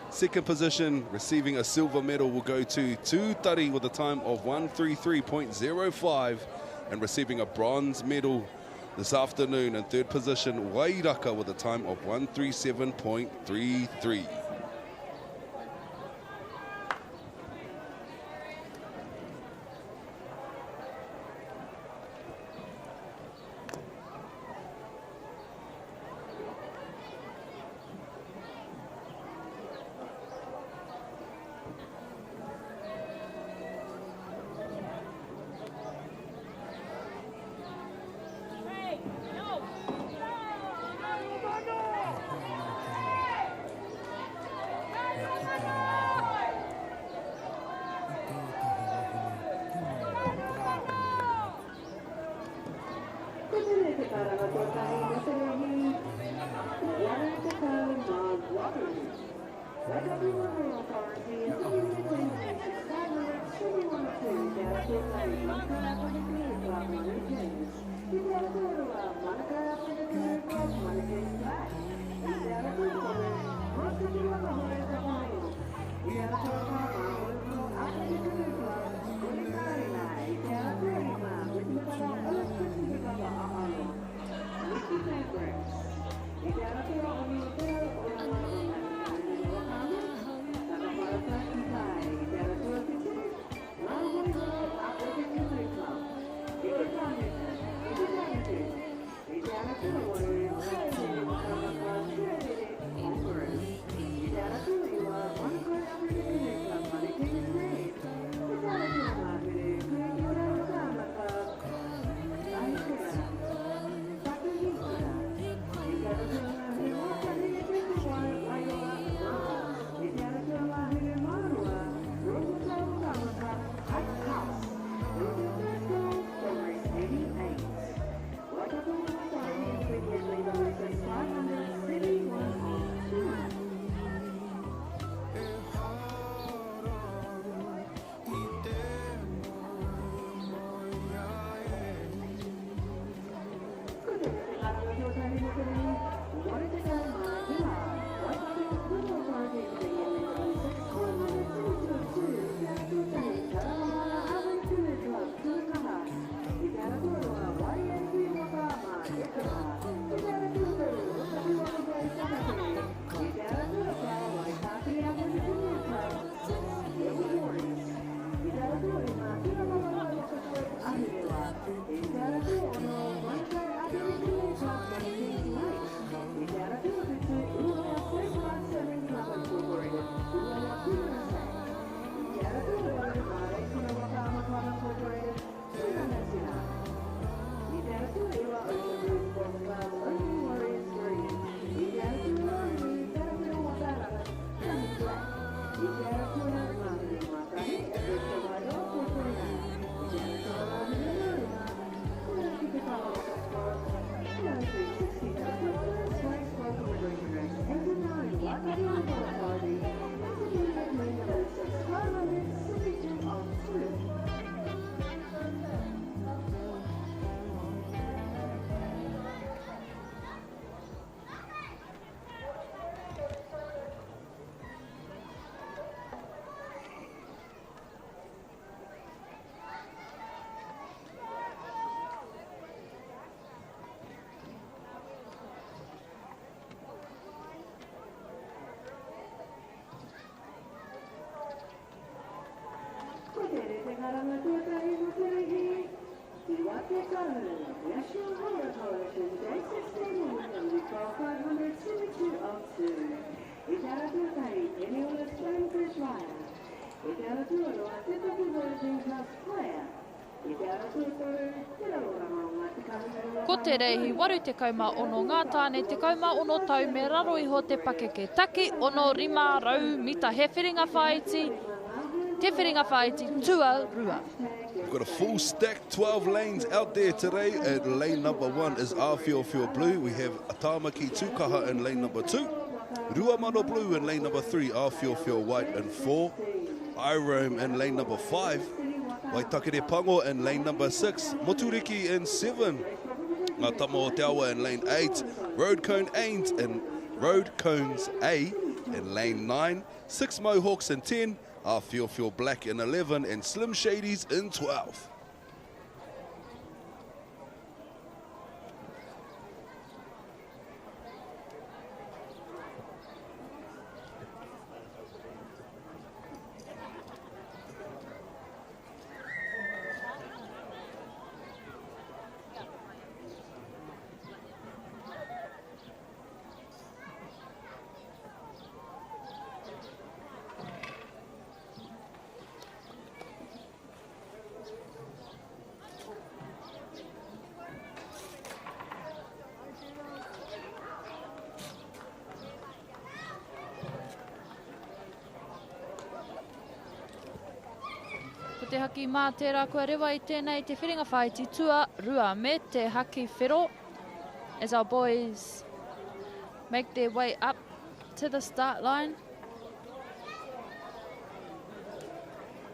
Second position, receiving a silver medal, will go to Tūtari with a time of 1:33.05 and receiving a bronze medal this afternoon. And third position, Wairaka with a time of 1:37.33. te reihi waru te kauma ono ngā tāne te kauma ono tau me raro iho te pakeke taki ono rima rau mita he whiringa whaiti, te whiringa whaiti tua rua. We've got a full stack, 12 lanes out there today. At lane number 1 is Awhio Blue. We have Atamaki Tukaha in lane number 2. Ruamano Blue in lane number 3. Awhio White in 4. Irome in lane number 5. Waitakere Pango in lane number 6. Moturiki in 7. Ngatamo Teawa in lane 8. Road Cones A in lane 9. 6 Mohawks in 10. Awhio Black in 11. And Slim Shadies in 12. Te haki mā tērā kua rewa I tēnei te whiringa whaiti tua rua me te haki whiro as our boys make their way up to the start line.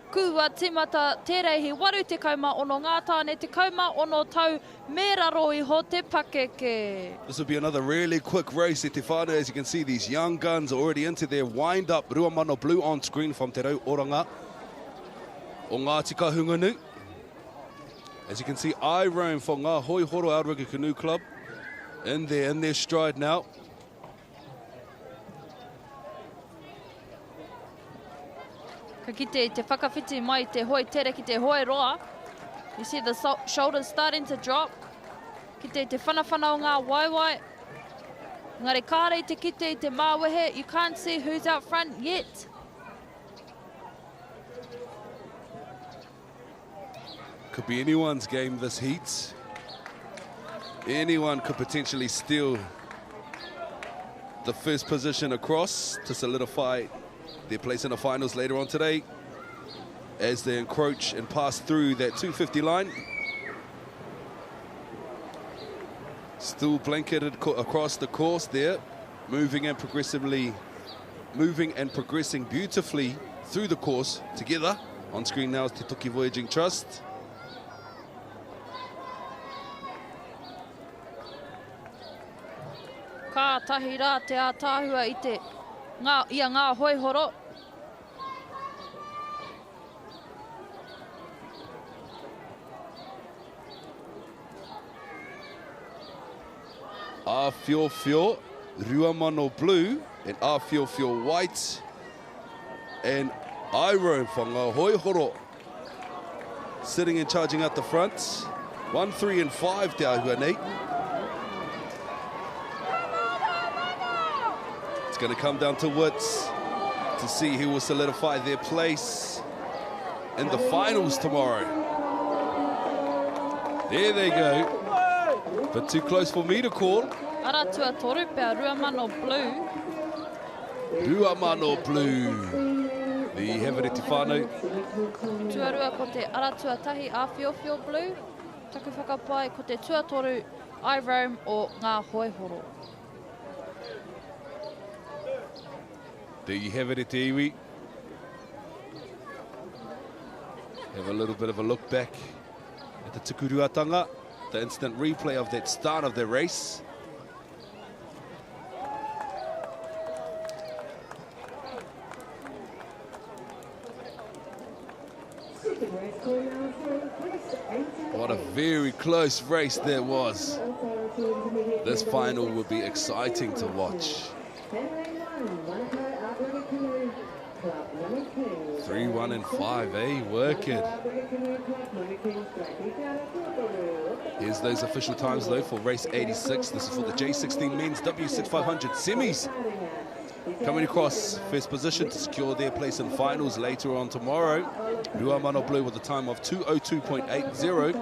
Kua timata te reihi waru te kauma ono ngā tāne te kauma ono tau me raro iho te pakeke. This will be another really quick race, Te Whānau. As you can see, these young guns are already into their wind-up. Ruamano Blue on screen from Te Rau Oranga. O Ngāti Kahungunu. As you can see, Irome from Ngā Hoi Horo Aotearoa Canoe Club in their stride now. Ka kite te whakawhiti mai te hoi tere ki te hoi roa. You see the shoulders starting to drop. Kite te whanawhana o ngā waiwai. Ngare kāre te kite te māwehe. You can't see who's out front yet. Could be anyone's game this heat. Anyone could potentially steal the first position across to solidify their place in the finals later on today as they encroach and pass through that 250 line. Still blanketed across the course there, moving and progressing beautifully through the course together. On screen now is Te Toki Voyaging Trust. Ka tahi rā te ātāhua I te ngā hoi horo. Awhio, Ruamano Blue, and Awhio White, and Irome from Ngā Hoi Horo. Sitting and charging out the front. 1, 3, and 5 te ahua nei. It's going to come down to wits to see who will solidify their place in the finals tomorrow. There they go. But too close for me to call. Aratua toru pea Ruamano Blue. Ruamano Blue. The Hevere Te Whānau. Tuarua ko te aratua tahi Awhio Blue. Taku whakapai ko te tuatoru Irome o Ngā Hoi Horo. There you have it, te iwi. Have a little bit of a look back at the tukuruatanga, the instant replay of that start of the race. What a very close race there was. This final will be exciting to watch. 3, 1, and 5, eh? Work it. Here's those official times, though, for race 86. This is for the J16 men's W6500 semis. Coming across first position to secure their place in finals later on tomorrow. Ruamano Blue with a time of 2:02.80.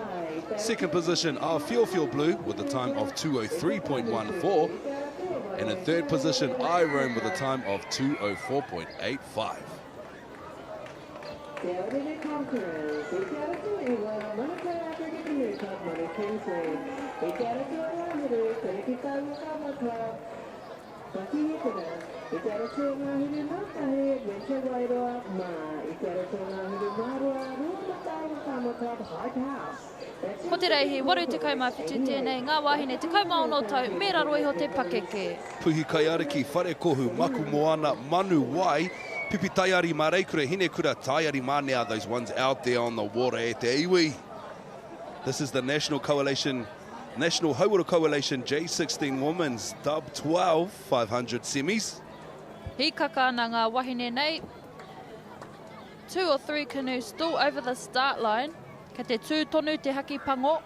Second position, our Feel Blue with a time of 2:03.14. And in third position, I Roam with a time of 2:04.85. Ko te reihi, waru te kaumawhitu tēnei, ngā wahine te kaumaono tau, me raro iho te pakeke. Puhi Kaiariki, Whare Kohu, Maku Moana, Manu Wai, Pipi Taiari Mareikure, Hine Kura Taiari Manea, those ones out there on the water e te iwi. This is the National Hauora Coalition J16 Women's Dub 12 500 semis. Hi kaka na ngā wahine nei. 2 or 3 canoes still over the start line. Ka te tū tonu te haki pango.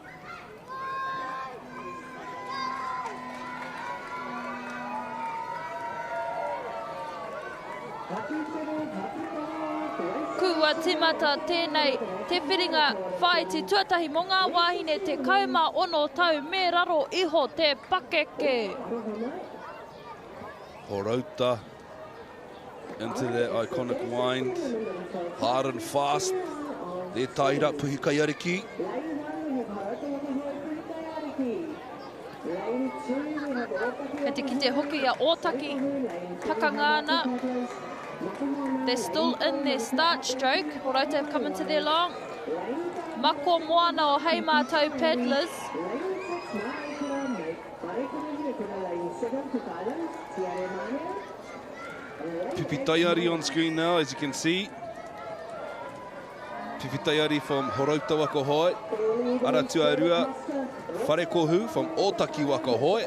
Kua timata tēnei, te whiringa whai te tuatahi mo ngā wahine te kauma ono tau me raro iho te pakeke. Horauta into that iconic wind, hard and fast. They're tied up, Puhi Kaiariki. Kei te kite hoki a Ōtaki, Pakangana. They're still in their start stroke. Horauta have come into their long. Mako Moana o Hei Mātou paddlers. Pipi Taiari on screen now, as you can see. Pipi Taiari from Horauta Waka Hoi. Aratu Airua, Whare Kohu from Ōtaki Waka Hoi.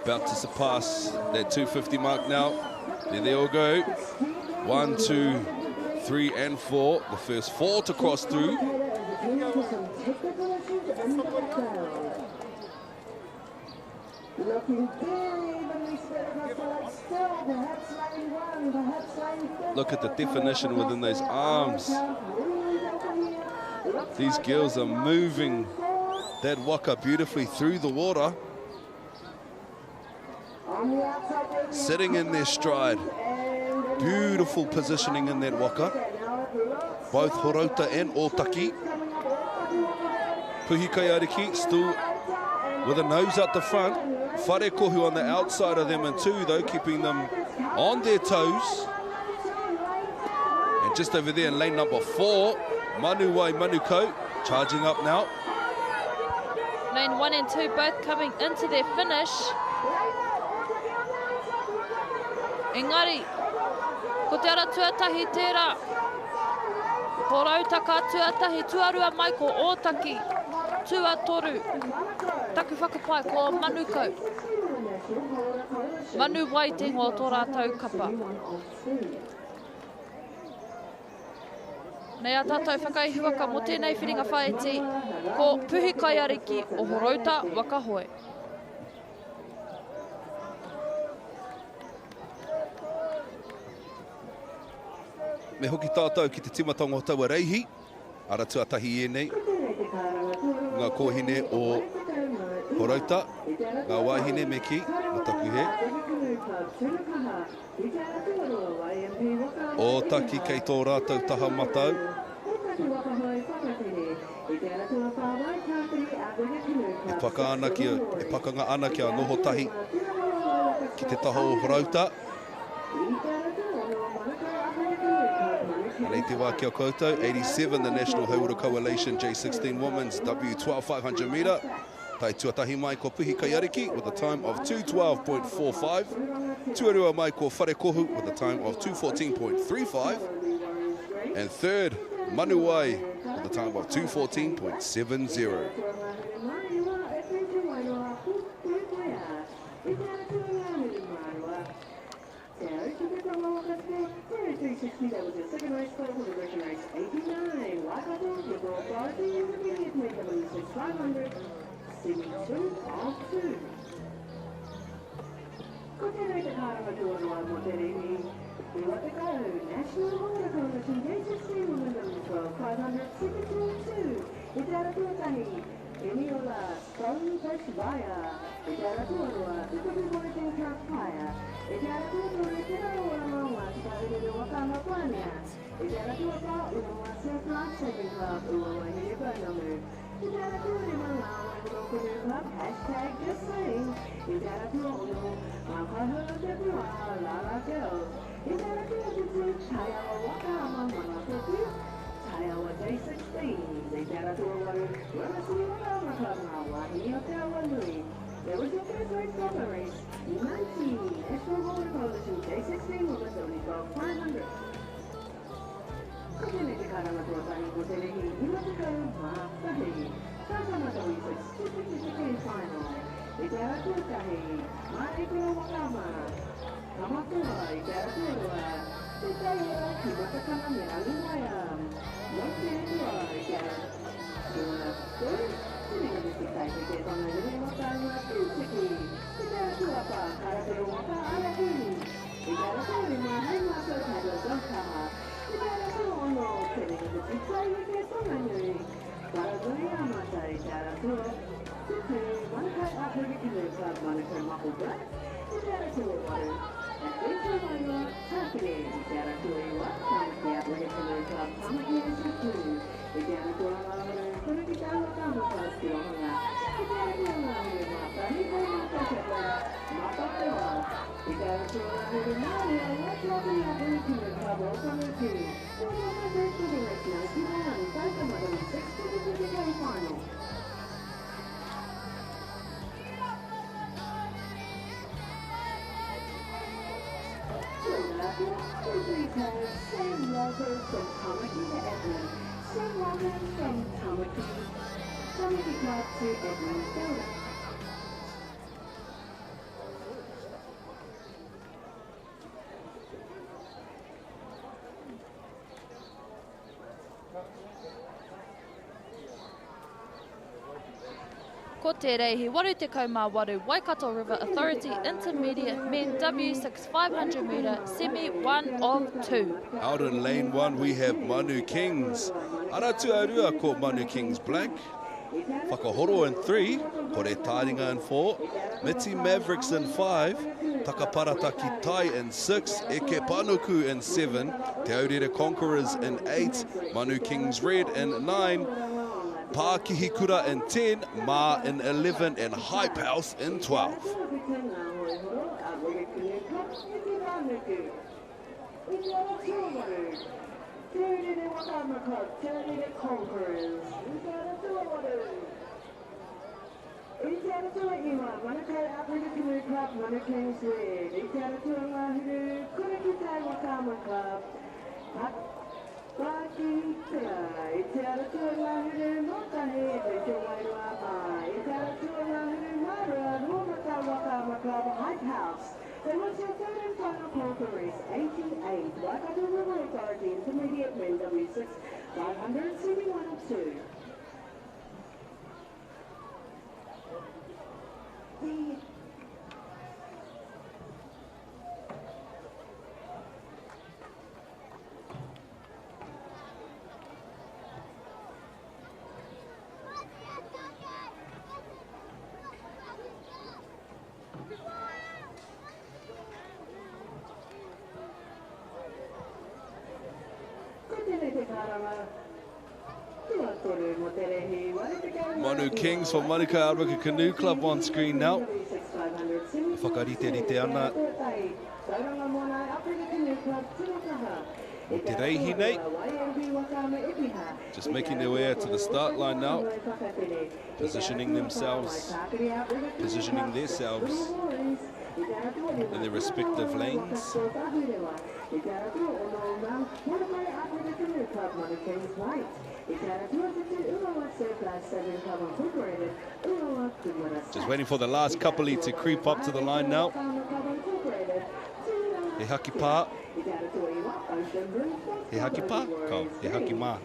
About to surpass that 250 mark now. There they all go. 1, 2, 3 and 4. The first 4 to cross through. Look at the definition within those arms. These girls are moving that waka beautifully through the water. Sitting in their stride. Beautiful positioning in that waka. Both Horauta and Ōtaki. Puhi Kaiariki still with a nose out the front. Whare Kohu on the outside of them and 2 though, keeping them on their toes. And just over there in lane number 4, Manu Wai Manuko charging up now. Lane 1 and 2 both coming into their finish. Engari, ko te ara tuatahi tērā. Horauta ka tuatahi tuarua mai ko Ōtaki. Tuatoru. Taku whakapai ko Manuko. Manu Wai te ngō tō rātou kapa. Nei a tātou whakaihuaka mo tēnei whiringa whaeti ko Puhi Kaiariki o Horauta Waka Hoi. Me hoki tātou ki te timatanga o taua reihi. Ara tuatahi e nei. Ngā kōhine o Horauta. Ngā wahine me ki, o taku he. Ōtaki kei tō rātou taha matau. E pakanga ana ki a noho tahi ki te taha o Horauta. Nei te wā kia koutou, 87, the National Hauora Coalition J16 Women's W12 500 metre. Tai tuatahi mai ko Puhi Kaiariki with a time of 2:12.45. Tuarua mai ko Whare Kohu with a time of 2:14.35. And third, Manu Wai with a time of 2:14.70. That was your second race call for the version race 89. Waka Local Authority in the intermediate weight W6500. 2 of 2. Ko te rei te karama tuarua mo te rehi. We want to go. National Water Coalition, J16 Women 572. It's out of Tuatahi. Eniola, Stone Push Via. It's out of Tuarua. It's a big working camp fire. It's out of Tuarua. It's out of Tuarua. It's out of Waka Mapania. It's out of Tuarua. Uwa Surf Life Saving Club. Uwa Hiri Banamu. It's out of Tuarua. Uwa Club. Hashtag just saying. It's out of Tuarua. Makaho Tepua. Lala Girls. It's out of Tuarua. Tayawa Waka Mama. Tayawa J16. It's out of Tuarua. There was your first race strawberries. 19. National Water Coalition J16 Women's only 500. Kotenete karama tuatani kotenehi imatiko maatahi. Takamatawi specific final. Itara tuatahi. Maikura wakama. Kamatua itara tuarua. Titaya kimatakana meralumaya. Montetua itara tuarua. Ko te reihi waru te kaumā waru Waikato River Authority Intermediate Men W6 500 metre semi 1 of 2. Out in lane 1 we have Manu Kings. Aratu Arua ko Manu Kings black. Whakahoro in 3, Kore Taringa in 4, Miti Mavericks in 5, Takaparataki Tai in 6, Eke Panuku in 7, Te Aurere Conquerors in 8, Manu Kings Red in 9, Pākihikura in 10, Ma in 11, and Hype House in 12. Then what's your third and final call for race 88? Whakaata River Authority Intermediate Men W6 571 2. Manu Kings for Manuka Aruka Canoe Club on screen now. Whakarite ana. Te reihi nei. Just making their way out to the start line now. Positioning themselves in their respective lanes. Just waiting for the last couple to creep up to the line now. He haki pā. He haki pā? Kau, he haki mā.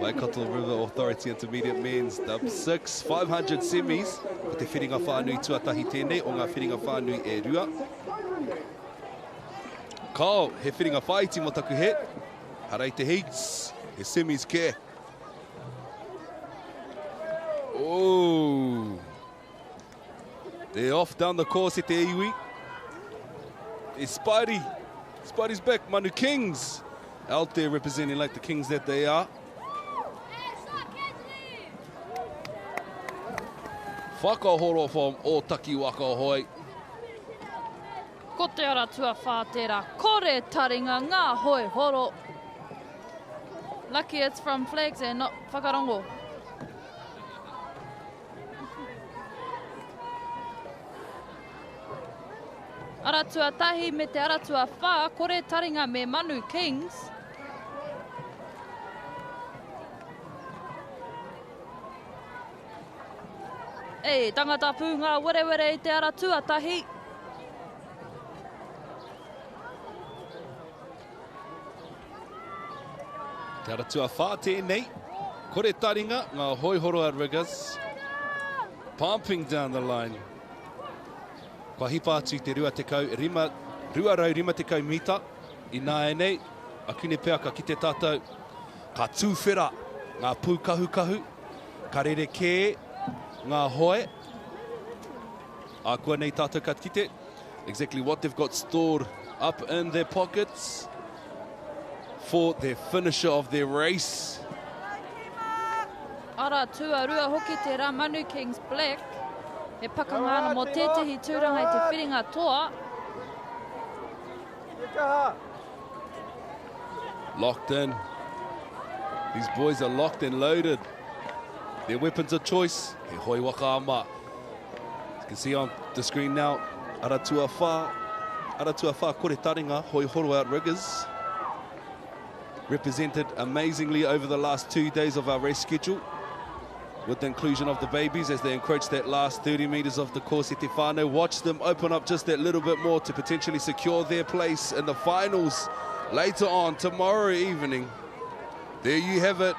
Whakaata River Authority Intermediate Men's Dub 6, 500 semis. Ko te whiringa whānui tuatahi tēnei o ngā whiringa whānui e rua. Kao, he whiringa whaiti mo taku he. Harei te heats, he semis ke. Oh, they're off down the course at the iwi. It's Spidey. Spidey's back. Manu Kings out there representing like the Kings that they are. Whakahoro from Otaki Waka hoi. Ko te ara tua whātera, kore taringa ngā hoi horo. Lucky it's from flags and not whakarongo. Aratua tahi me te aratua whā, kore taringa me Manu Kings. Ei, tangata pū ngā werewere i te aratua tahi. Te aratua whā tēnei, kore taringa, ngā hoihoro at Riggers. Pumping down the line. Kua hipa atu te rua rau rima te kau mita. I nā e nei, a kune peaka ki te tātou. Ka tūwhera ngā pū kahu. Ka rere kē ngā hoe. A kua nei tātou ka kite. Exactly what they've got stored up in their pockets for their finisher of their race. Ara tua rua hoki te rā Manu Kings Black. E pakangana mo tētahi tūranga i te whiringa toa. Locked in. These boys are locked and loaded. Their weapons of choice, he hoi wakaama. You can see on the screen now, Aratua whā kore taringa, hoi horo out Riggers. Represented amazingly over the last 2 days of our race schedule, with the inclusion of the babies as they encroach that last 30 metres of the course. Te whānau, watch them open up just that little bit more to potentially secure their place in the finals later on tomorrow evening. There you have it.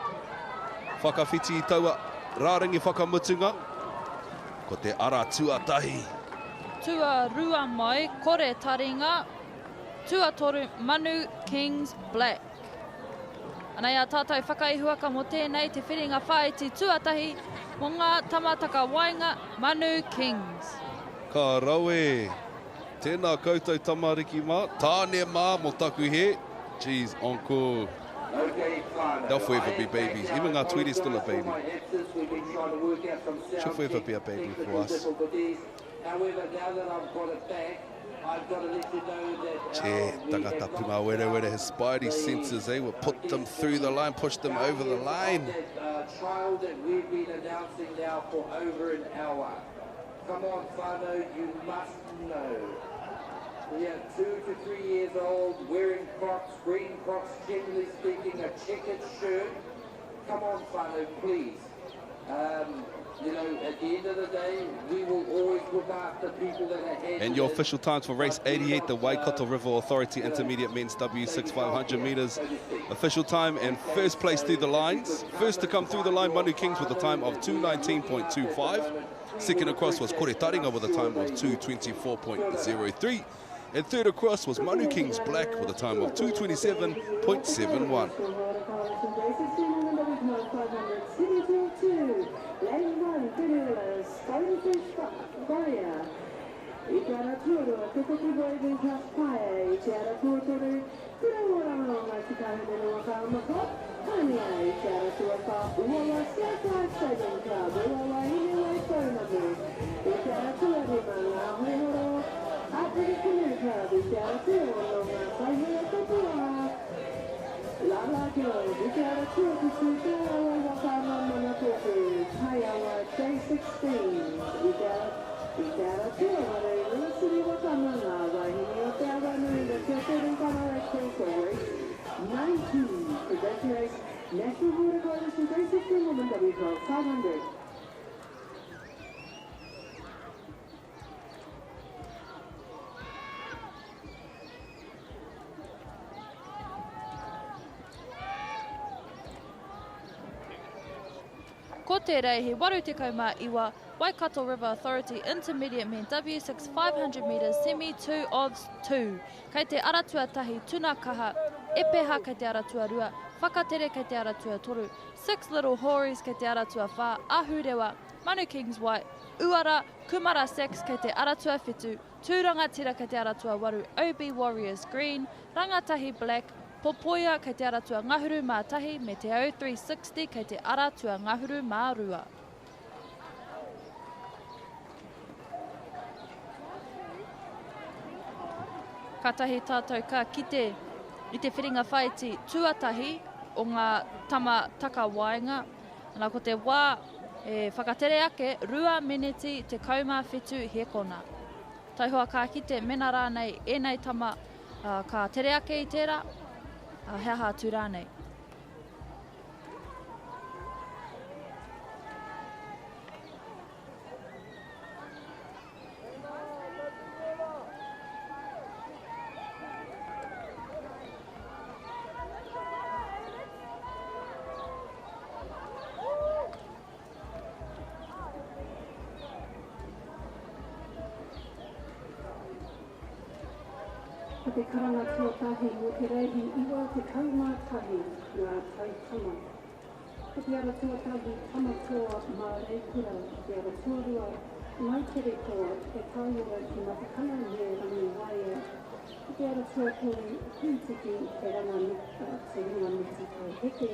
Whakawhiti i taua rārangi whakamutunga. Ko te ara tuatahi. Tua rua mai, kore taringa. Tua toru Manu Kings Black. Anei a tātou whakaihuaka mo tēnei te whiringa whaiti tuatahi mo ngā tamataka wainga Manu Kings. Ka rawe, tēnā koutou tamariki mā, tāne mā mo taku he. Jeez, encore. They'll forever be babies. Even ngā Tweety's still a baby. She'll forever be a baby for us. However, now that I've got it back, I've got to let you know that... Che, tangata punga were his spidey senses, will put them through the line, push them over the line. That trial that we've been announcing now for over an hour. Come on, whānau, you must know. We are 2 to 3 years old, wearing Crocs, green Crocs, generally speaking, a checkered shirt. Come on, whānau, please. You know, at the end of the day, we will always look after people that are ahead. And your official times for race 88, the Whakaata River Authority Intermediate Men's W6 500 metres. Official time and first place through the lines. First to come through the line, Manu Kings with a time of 2:19.25. Second across was Kore Taringa with a time of 2:24.03. And third across was Manu Kings Black with a time of 2:27.71. National Border Coalition 316 Women W12 500. Ko te rei, he 89 Waikato River Authority Intermediate Men W6 500 metres semi 2 odds 2. Kei te aratua tahi tuna kaha, epeha kei te aratua rua, whakatere kei te aratua toru, 6 little hories kei te aratua wha, ahurewa, Manu Kings White, Uara, Kumara Sex kei te aratua whitu, Tūranga Tira kei te aratua waru, OB Warriors Green, Rangatahi Black, Popoia kei te aratua ngahuru mā tahi, me te au 360 kei te aratua ngahuru mā rua. Katahi tātou ka kite i te whiringa whaiti tuatahi o ngā tama taka waenga. Nā ko te wā e whakatere ake rua meneti te kaumā whetu hekona. Tai hoa ka kite mena rānei enei tama ka tere ake i tērā, hea hātu rānei. Ko te karanga tuatahi o te reihi iwa te kaumātahi ngā tautama. Ko te ara tuatahi tamatoa mā reikura, te ara tuarua mai te rekoa e tāua ki matakana me rangi waia. Ko te ara tuatori pūtiki te ringa miti kai heke.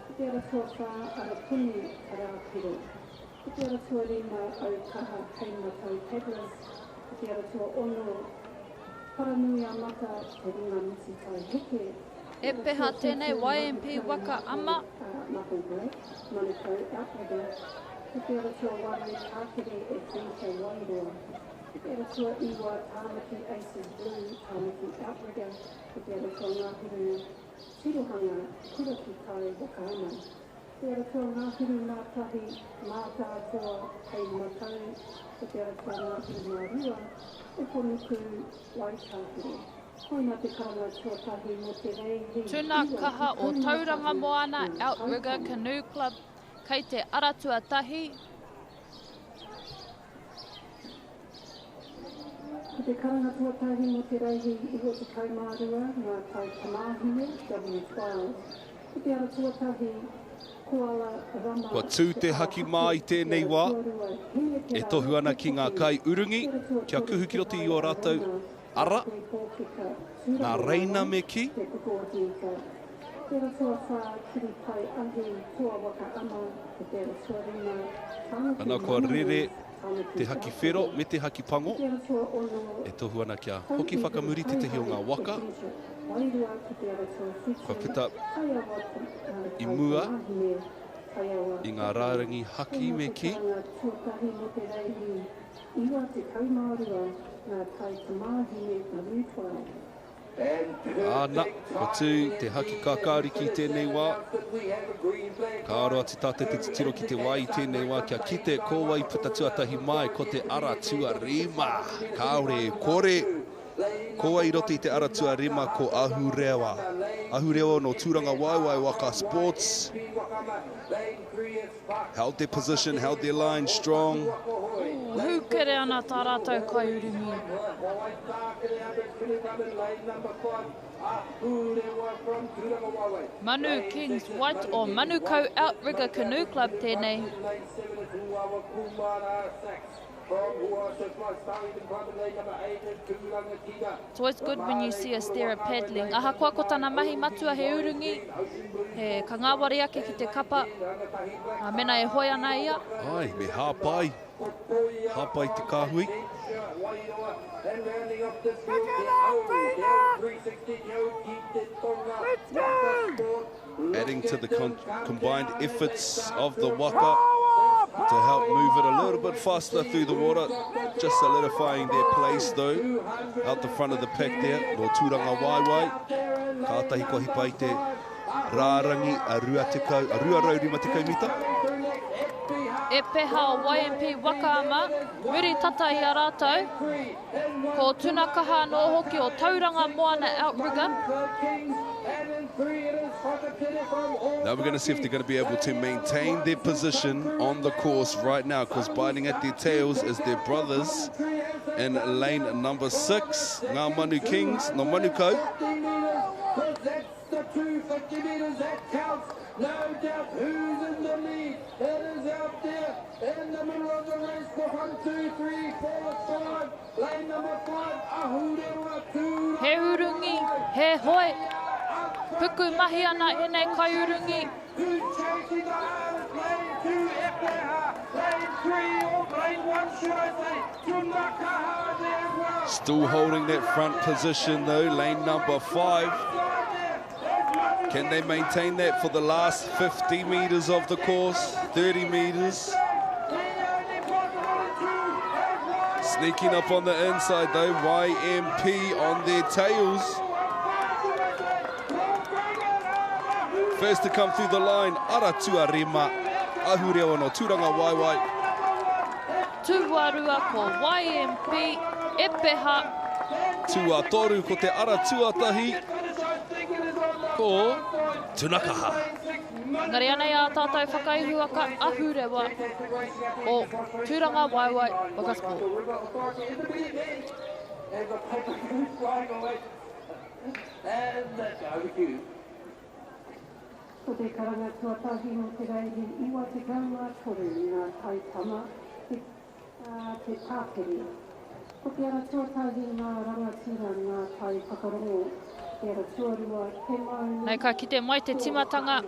Ko te ara tuawha ara puni karāpiro. Ko te ara tuarima au kaha hei matau peddlers. Ko te ara tua ono paranui a mata te ringa miti kai heke. E peha tēnei YMP Waka ama. Mako Black, Manukau Outrigger. Ko te ara tua wari tākere e whita wairoa. Ko te ara tua iwa Tāmaki Aces Blue, Tāmaki Outrigger. Ko te ara tua ngāhiru tirohanga, kuraki kai Waka ama. Ko te ara tua ngāhiru ngā tahi mā tātoa hei matau. Ko te ara tua ngāhiru ngā rua. E ponuku waitākere. Koina te karanga tuatahi mo te reihi. Tuna kaha o Tauranga Moana Outrigger Canoe Club kei te aratua tahi. Ko te karanga tuatahi mo te reihi iho te kaumārua ngā tau tamāhine W12. Ko te ara tuatahi koala rama. Kua tū te haki mā i tēnei wā. E tohu ana ki ngā kai urungi. Kia kuhu ki roti i o rātou ara. Ngā reina me ki. Ana kua rere te haki whero me te haki pango. E tohu ana kia hoki whakamuri te tehi o ngā waka. Kua pita i mua i ngā rārangi haki me ki. Āna, ko tū te haki kākāri ki tēnei wā. Ka aroa te tate te titiro ki te wai i tēnei wā. Kia kite kōwai puta tuatahi mai ko te ara tua rima. Kāore, kore. Koa i roti te ara tua rima ko Ahurewa. Ahurewa no Tūranga Waiwai Waka Sports. Held their position, held their line strong. Hukere ana tā rātou kai urungi. Manu Kings White o Manukau Outrigger Canoe Club tēnei. It's always good when you see us there paddling. Aha koa ko tana mahi matua he urungi, he ka ngāwari ake ki te kapa, mena e hoi ana ia. Ai, me hāpai. Hāpai te kāhui. Adding to the combined efforts of the Waka to help move it a little bit faster through the water, just solidifying their place though, out the front of the pack there, no Tūranga Waiwai, kātahi ko hipa i te rārangi a rua raurima te kaumita. E peha o YMP Waka ama, muri tata i a rātou, ko tuna kaha no hoki o Tauranga Moana Outrigger. Now we're going to see if they're going to be able to maintain their position on the course right now, because biting at their tails is their brothers in lane number 6, Ngā Manu Kings, no Manukau. That's the 250 metres, that counts. No doubt who's in the lead. It is out there in the middle of the race for 1, 2, 3, 4, 5. Lane number 5, Ahurewa 2. He urungi, he hoi. Puku mahi ana e nei kai urungi. Who's chasing the hardest? Lane 2, Epeha. Lane 3, or lane 1, should I say. Tunakaha there as well. Still holding that front position though, lane number 5. Can they maintain that for the last 50 metres of the course, 30 metres? Sneaking up on the inside though, YMP on their tails. First to come through the line, Aratua Rima, Ahurewa no Tūranga Waiwai. Tuarua ko YMP, Epeha. Tua toru ko te Aratuatahi, ko Tunakaha. Ngari ana ia tātou whakaihuaka Ahurewa o Tūranga Waiwai Waka Sport. Ko te karanga tuatahi no te reihi iwa te kaunga toru ngā taitama te tāperi. Ko te ara tuatahi ngā rangatira ngā tai whakarongo, te ara tuarua te mau... Nei ka ki te mai te timatanga,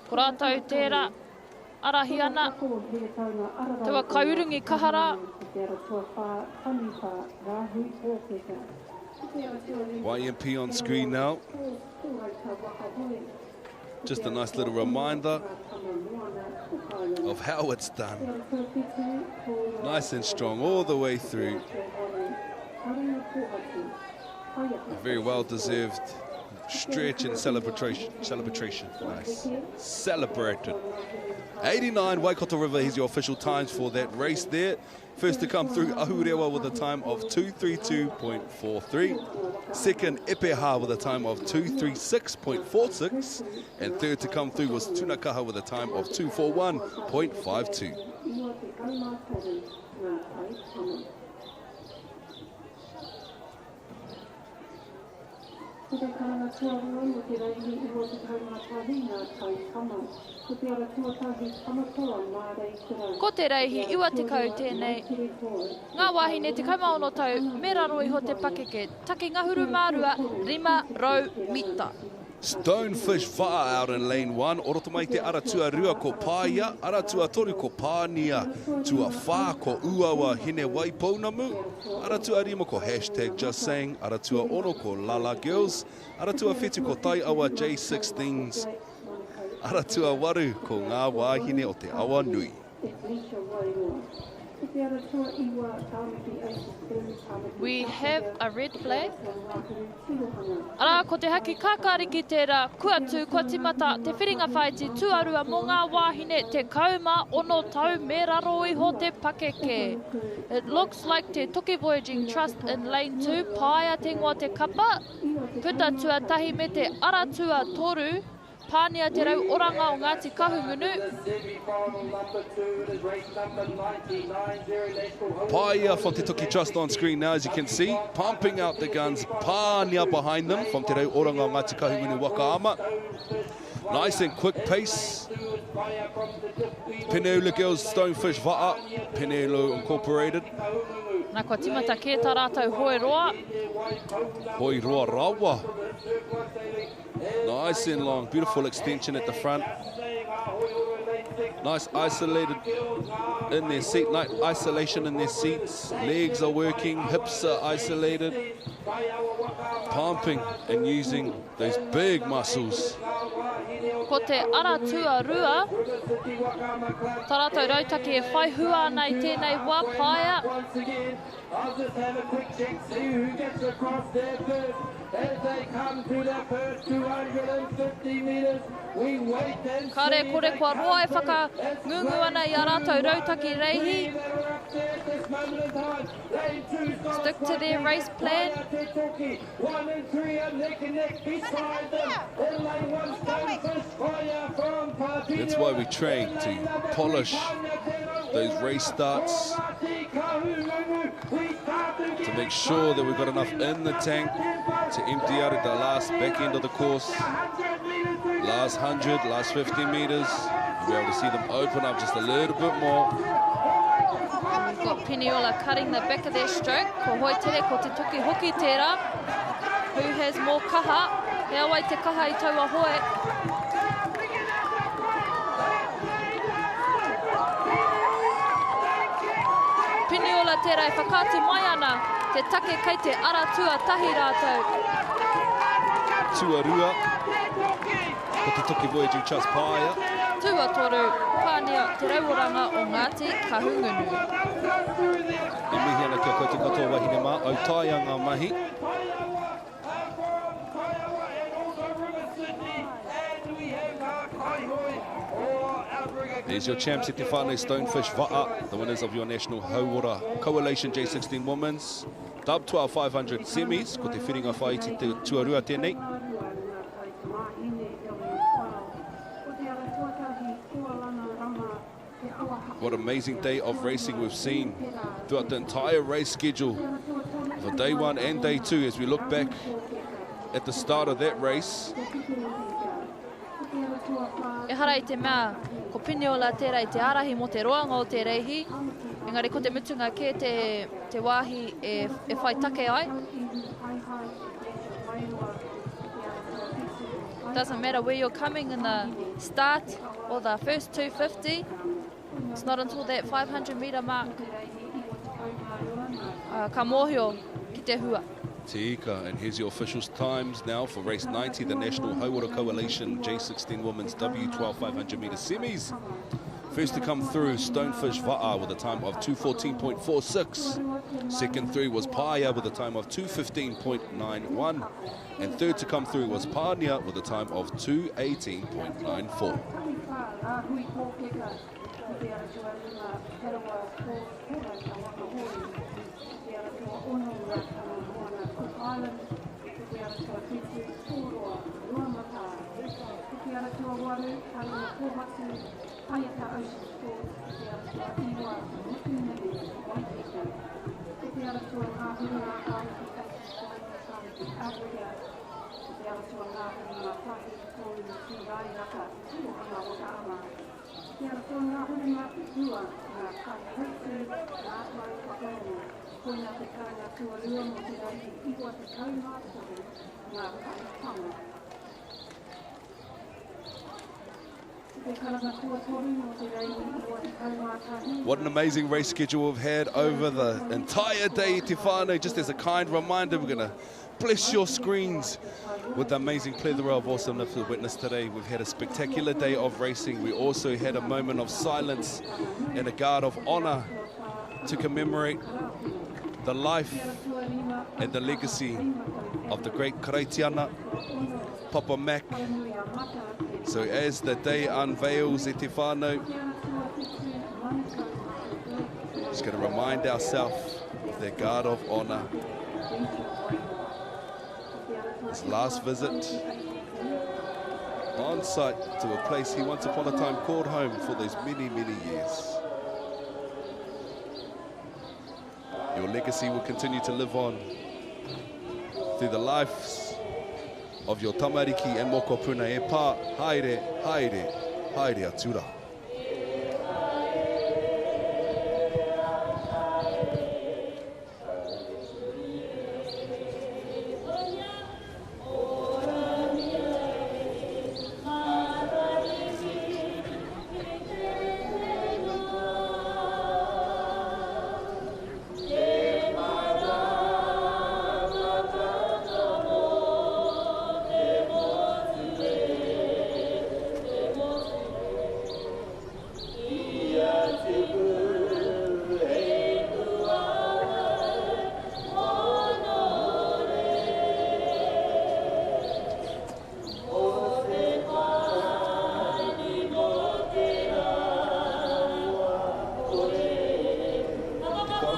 ko rātou tērā, arahi ana, te wa kaurungi kahara. Te ara tuawha, taniwha, rāhui pōpeka. YMP on screen now. Just a nice little reminder of how it's done. Nice and strong all the way through. A very well-deserved stretch and celebration. Nice. Celebrated. 89 Waikato River, here's your official times for that race there. First to come through, Ahurewa with a time of 2:32.43. Second, Epeha with a time of 2:36.46. And third to come through was Tunakaha with a time of 2:41.52. Ko te karanga tuarua no te reihi iwa te kaunga tahi ngā tai tama. Ko te ara tuatahi tamatoa mā rei kura. Ko te reihi iwa te kau tēnei. Ngā wahine te kaumaono tau, me raro iho te pakeke. Take ngahuru mārua, 500 mita. Stonefish Va'a out in lane 1. Oroto mai te Aratua Rua ko Pāia, Aratua Toru ko Pānia, Tua Whā ko Uawa Hine Waipounamu, Aratua Rima ko #just saying, Aratua Ono ko Lala Girls, Aratua Whetu ko Tai Awa J16s, Aratua Waru ko Ngā Wāhine o te Awa Nui. We have a red flag. Ara, ko te haki kākari ki tērā, kua tū, kua timata, te whiringa whaiti tuarua mō ngā wāhine, te kauma ono tau me raro iho te pakeke. It looks like te Toki Voyaging Trust in lane 2, Pāia te ngoa te kapa, puta tuatahi me te Aratua Toru, Pānia te rau oranga o Ngāti Kahungunu. Pāia from Te Toki Trust on screen now, as you can see, pumping out the guns. Pānia behind them from Te rau oranga o Ngāti Kahungunu Wakaama. Nice and quick pace. Peneula Girls, Stonefish Va'a, Peneula Incorporated. Nā kua timata kē tā rātou hoi roa. Hoi roa rawa. Nice and long, beautiful extension at the front. Nice isolated in their seat, nice isolation in their seats. Legs are working, hips are isolated. Pumping and using those big muscles. Ko te Aratua Rua, tā rātou rautaki e whai hua nei tēnei wā Pāia. I'll just have a quick check, see who gets across there first. As they come to the first 250 metres, we wait and see. Kare kore kua roa e whaka ngungu ana i a rātou rautaki reihi. up there at this moment in time. Lane 2's Stick to their race plan. 1 and 3 are neck and neck beside them. In lane 1, Stonefish Fire from Papino. That's why we train, to polish those race starts, to make sure that we've got enough in the tank to empty out at the last back end of the course. Last 100, last 50 meters, we'll be able to see them open up just a little bit more. We've got Piniola cutting the back of their stroke. Ko hoi tere, ko te tuki hoki tērā. Who has more kaha? Hea wai te kaha I taua hoe. Piniola tērā e whakaatu mai ana. Te take kei te ara tuatahi rātou. Tuarua. Ko te toki Voyaging Trust Paia. Tuatoru, pānia te rauoranga o Ngāti Kahungunu. E mihi ana kia koutou katoa wahine mā, au taia ngā mahi. There's your champs, Te Whānau Stonefish Va'a, the winners of your National Hauora Coalition J16 Women's. Dub 12,500 semis, ko te whiringa whai te tuarua tēnei. What an amazing day of racing we've seen throughout the entire race schedule for day 1 and day 2 as we look back at the start of that race. E hara I te mea, ko Piniola tērā I te arahi mo te roanga o te reihi. Engari ko te mutunga ke te wāhi e whai take ai. Doesn't matter where you're coming in the start or the first 250. It's not until that 500-metre mark. Ka mōhio ki te hua. Tika, and here's your officials' times now for race 90, the National Hauora Coalition J16 Women's W12 500-metre semis. First to come through, Stonefish Va'a with a time of 2:14.46. Second through was Paia with a time of 2:15.91. And third to come through was Pānia with a time of 2:18.94. What an amazing race schedule we've had over the entire day, Te Whānau. Just as a kind reminder, we're going to bless your screens with the amazing plethora of awesomeness we witnessed today. We've had a spectacular day of racing. We also had a moment of silence and a guard of honour to commemorate the life and the legacy of the great Kareitiana, Papa Mac. So as the day unveils e Te Whānau, just going to remind ourselves of their guard of honour. His last visit on site to a place he once upon a time called home for those many, many years. Your legacy will continue to live on through the lives of your tamariki and mokopuna e pā, haere, haere, haere atura.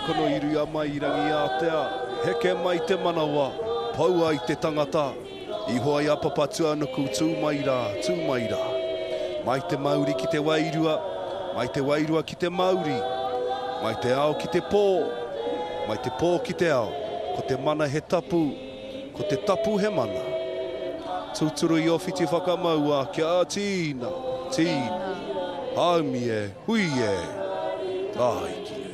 kono iru ia mai i rangi Atea. Heke mai te manawa, paua i te tangata. Ihoa ia papatua nuku tū mai rā. Mai te Māori ki te wairua, mai te wairua ki te Māori. Mai te ao ki te pō, mai te pō ki te ao. Ko te mana he tapu, ko te tapu he mana. Tūturu i ofiti whakamaua, kia tīna. Haumi e, hui e, tāiki.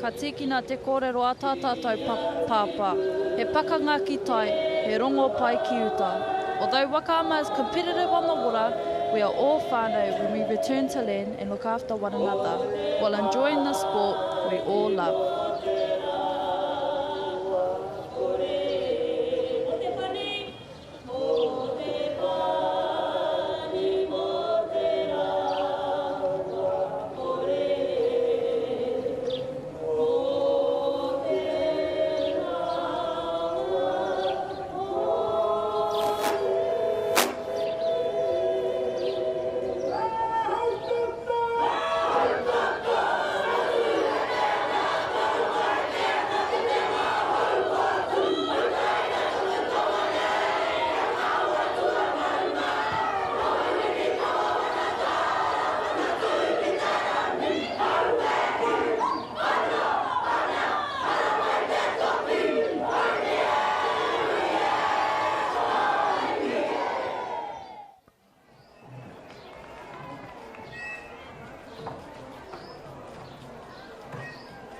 Ka tikina te kōrero a tātātou pāpā. He pakanga ki tai, he rongo pai ki uta. Although Wakaama is competitive on the water, we are all whānau when we return to land and look after one another, while enjoying the sport we all love.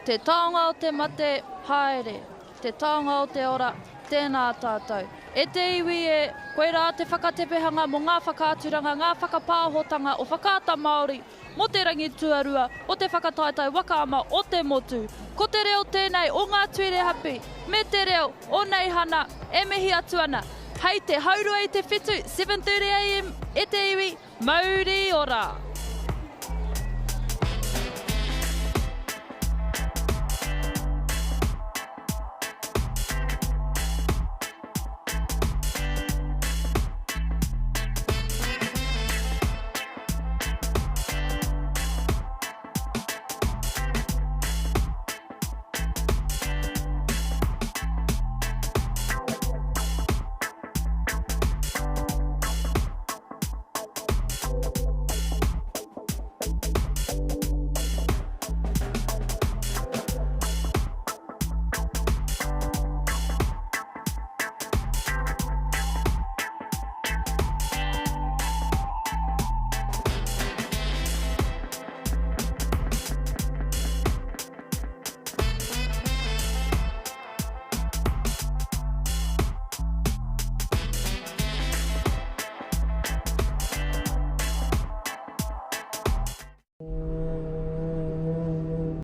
Te taonga o te mate, haere. Te taonga o te ora, tēnā tātou. E te iwi e, koe rā te whakatepehanga mo ngā whakaaturanga, ngā whakapāhotanga o Whakaata Māori, mo te rangi tuarua, o te whakataitai Wakaama o te motu. Ko te reo tēnei o ngā tuere hapi, me te reo o nei hana, e mihi atu ana. Hei te haurua i te whetū, 7:30 AM, e te iwi, Māori ora.